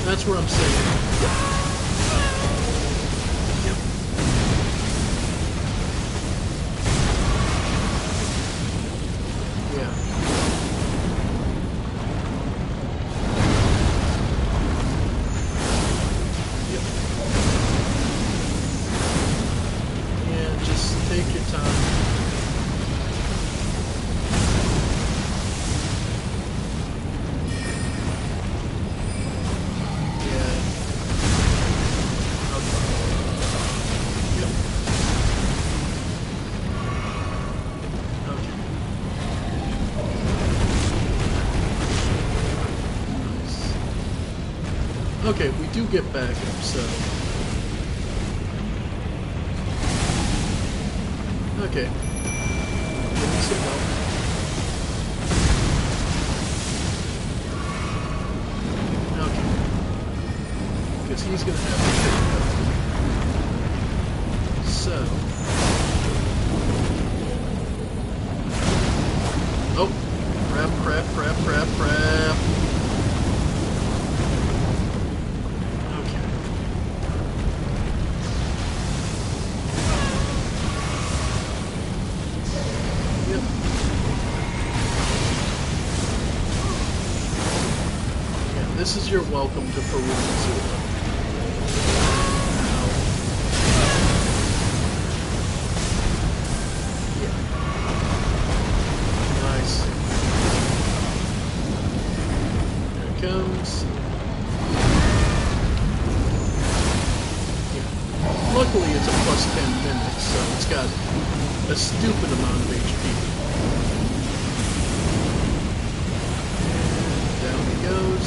A: That's what I'm saying. Yep. Yeah. Yep. Yeah, just take your time. Okay, we do get back up, so... Okay. Give me some help. Okay. Because he's gonna have to take help. So... Oh! Crap. This is your welcome to Farum Azula. Yeah. Nice. There it comes. Yeah. Luckily it's a plus 10 minutes, so it's got a stupid amount of HP. Down he goes.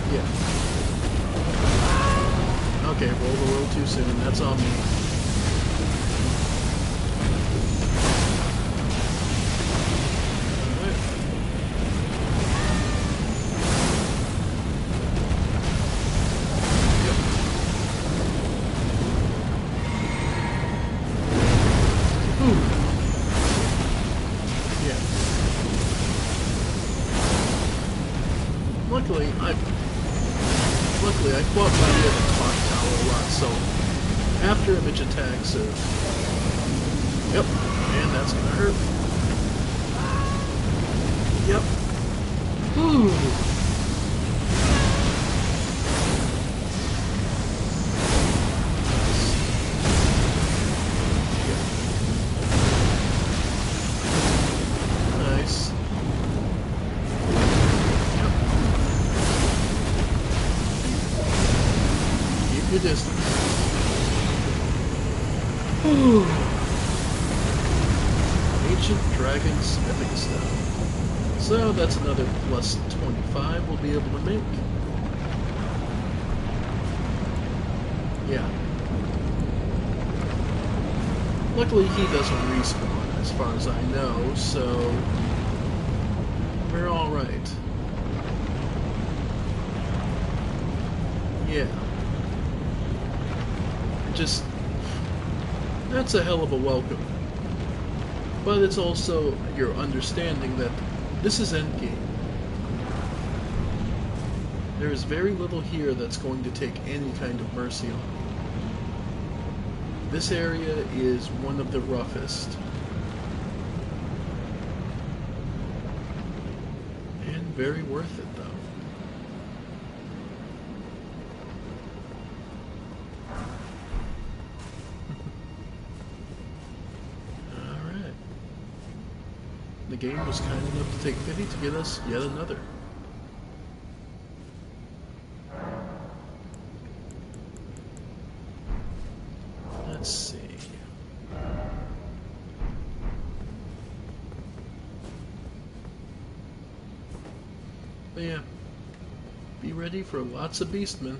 A: Yeah. Okay, rolled a little too soon. That's on me. Alright. Yep. Ooh. Yeah. Luckily, I fought by the other clock tower a lot, so after image attacks, yep, and that's gonna hurt. Yep. Ooh. Nice. Your distance. Ooh. Ancient Dragon Smithing Stone. So that's another plus 25 we'll be able to make. Yeah. Luckily he doesn't respawn as far as I know, so we're alright. Yeah. Just, that's a hell of a welcome. But it's also your understanding that this is endgame. There is very little here that's going to take any kind of mercy on you. This area is one of the roughest. And very worth it, though. the game was kind enough to take pity to get us yet another. Let's see. But yeah, be ready for lots of beastmen.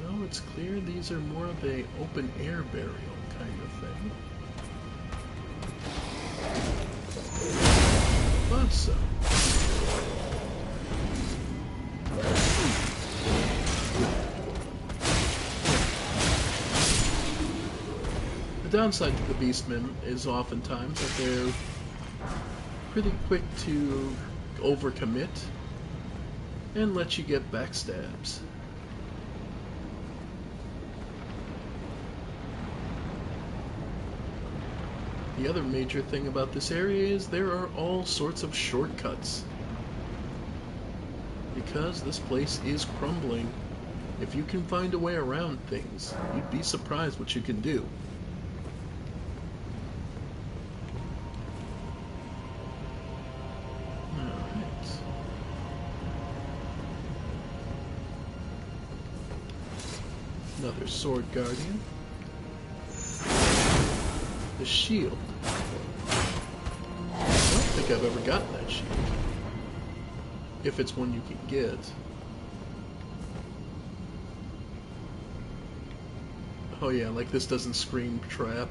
A: Though it's clear these are more of a open air burial kind of thing. Awesome. The downside to the beastmen is oftentimes that they're pretty quick to overcommit and let you get backstabs. The other major thing about this area is there are all sorts of shortcuts. Because this place is crumbling, if you can find a way around things, you'd be surprised what you can do. Alright. Another sword guardian. The shield. I don't think I've ever gotten that shield. If it's one you can get. Oh yeah, like this doesn't scream trap.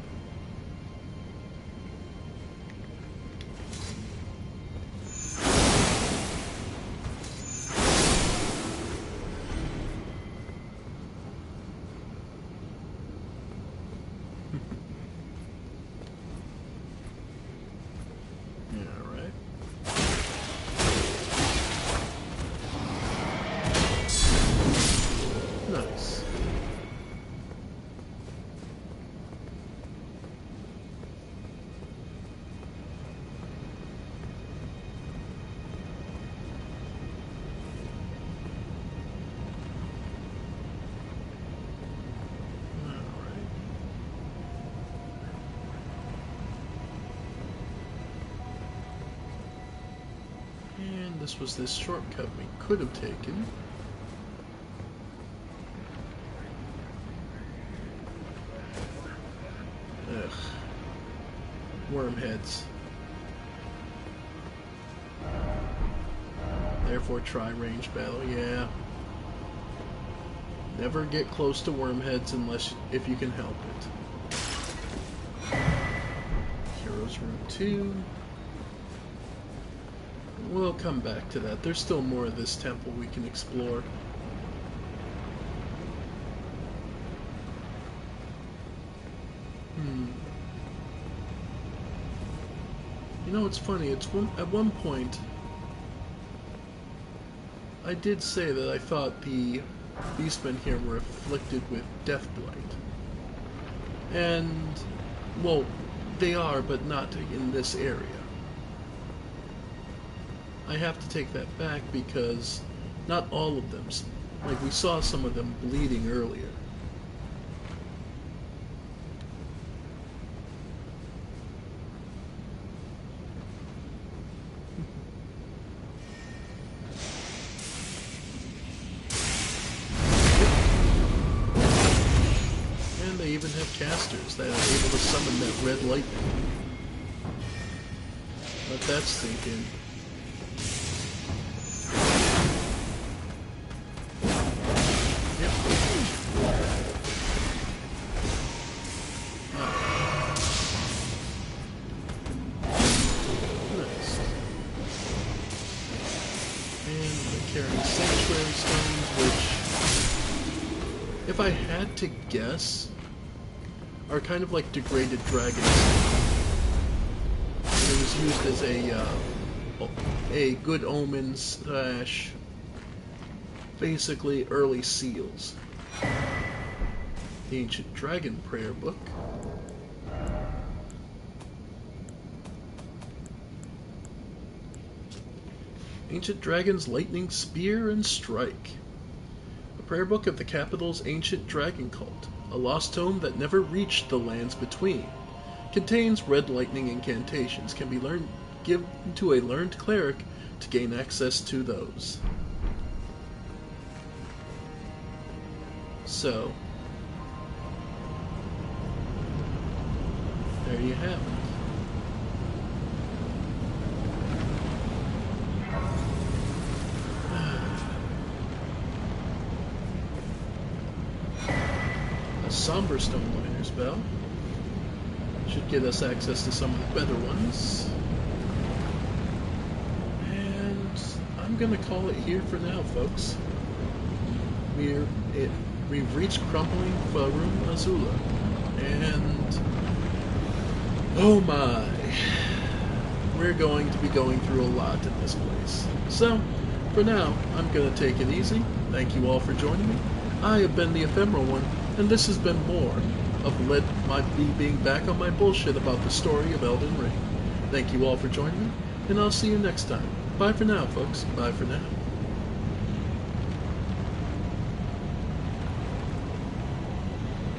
A: This was this shortcut we could have taken. Ugh. Wormheads. Therefore try range battle, yeah. Never get close to wormheads unless if you can help it. Heroes Room 2. We'll come back to that. There's still more of this temple we can explore. You know, it's funny. At one point, I did say that I thought the beastmen here were afflicted with Deathblight. And, well, they are, but not in this area. I have to take that back because not all of them, like we saw some of them bleeding earlier. And they even have casters that are able to summon that red lightning. Let that sink in. If I had to guess, are kind of like degraded dragons. And it was used as a good omen slash basically early seals. The Ancient Dragon Prayer Book. Ancient Dragon's Lightning Spear and Strike. A prayer book of the capital's ancient dragon cult, a lost tome that never reached the lands between. Contains red lightning incantations. Can be given to a learned cleric to gain access to those. So, there you have it. A somber stone miner's bell. Should get us access to some of the better ones. And I'm gonna call it here for now, folks. We've reached crumbling Farum Azula, and oh my, we're going to be going through a lot in this place. So, for now, I'm gonna take it easy. Thank you all for joining me. I have been the Ephemeral One, and this has been more of me being back on my bullshit about the story of Elden Ring. Thank you all for joining me, and I'll see you next time. Bye for now, folks. Bye for now.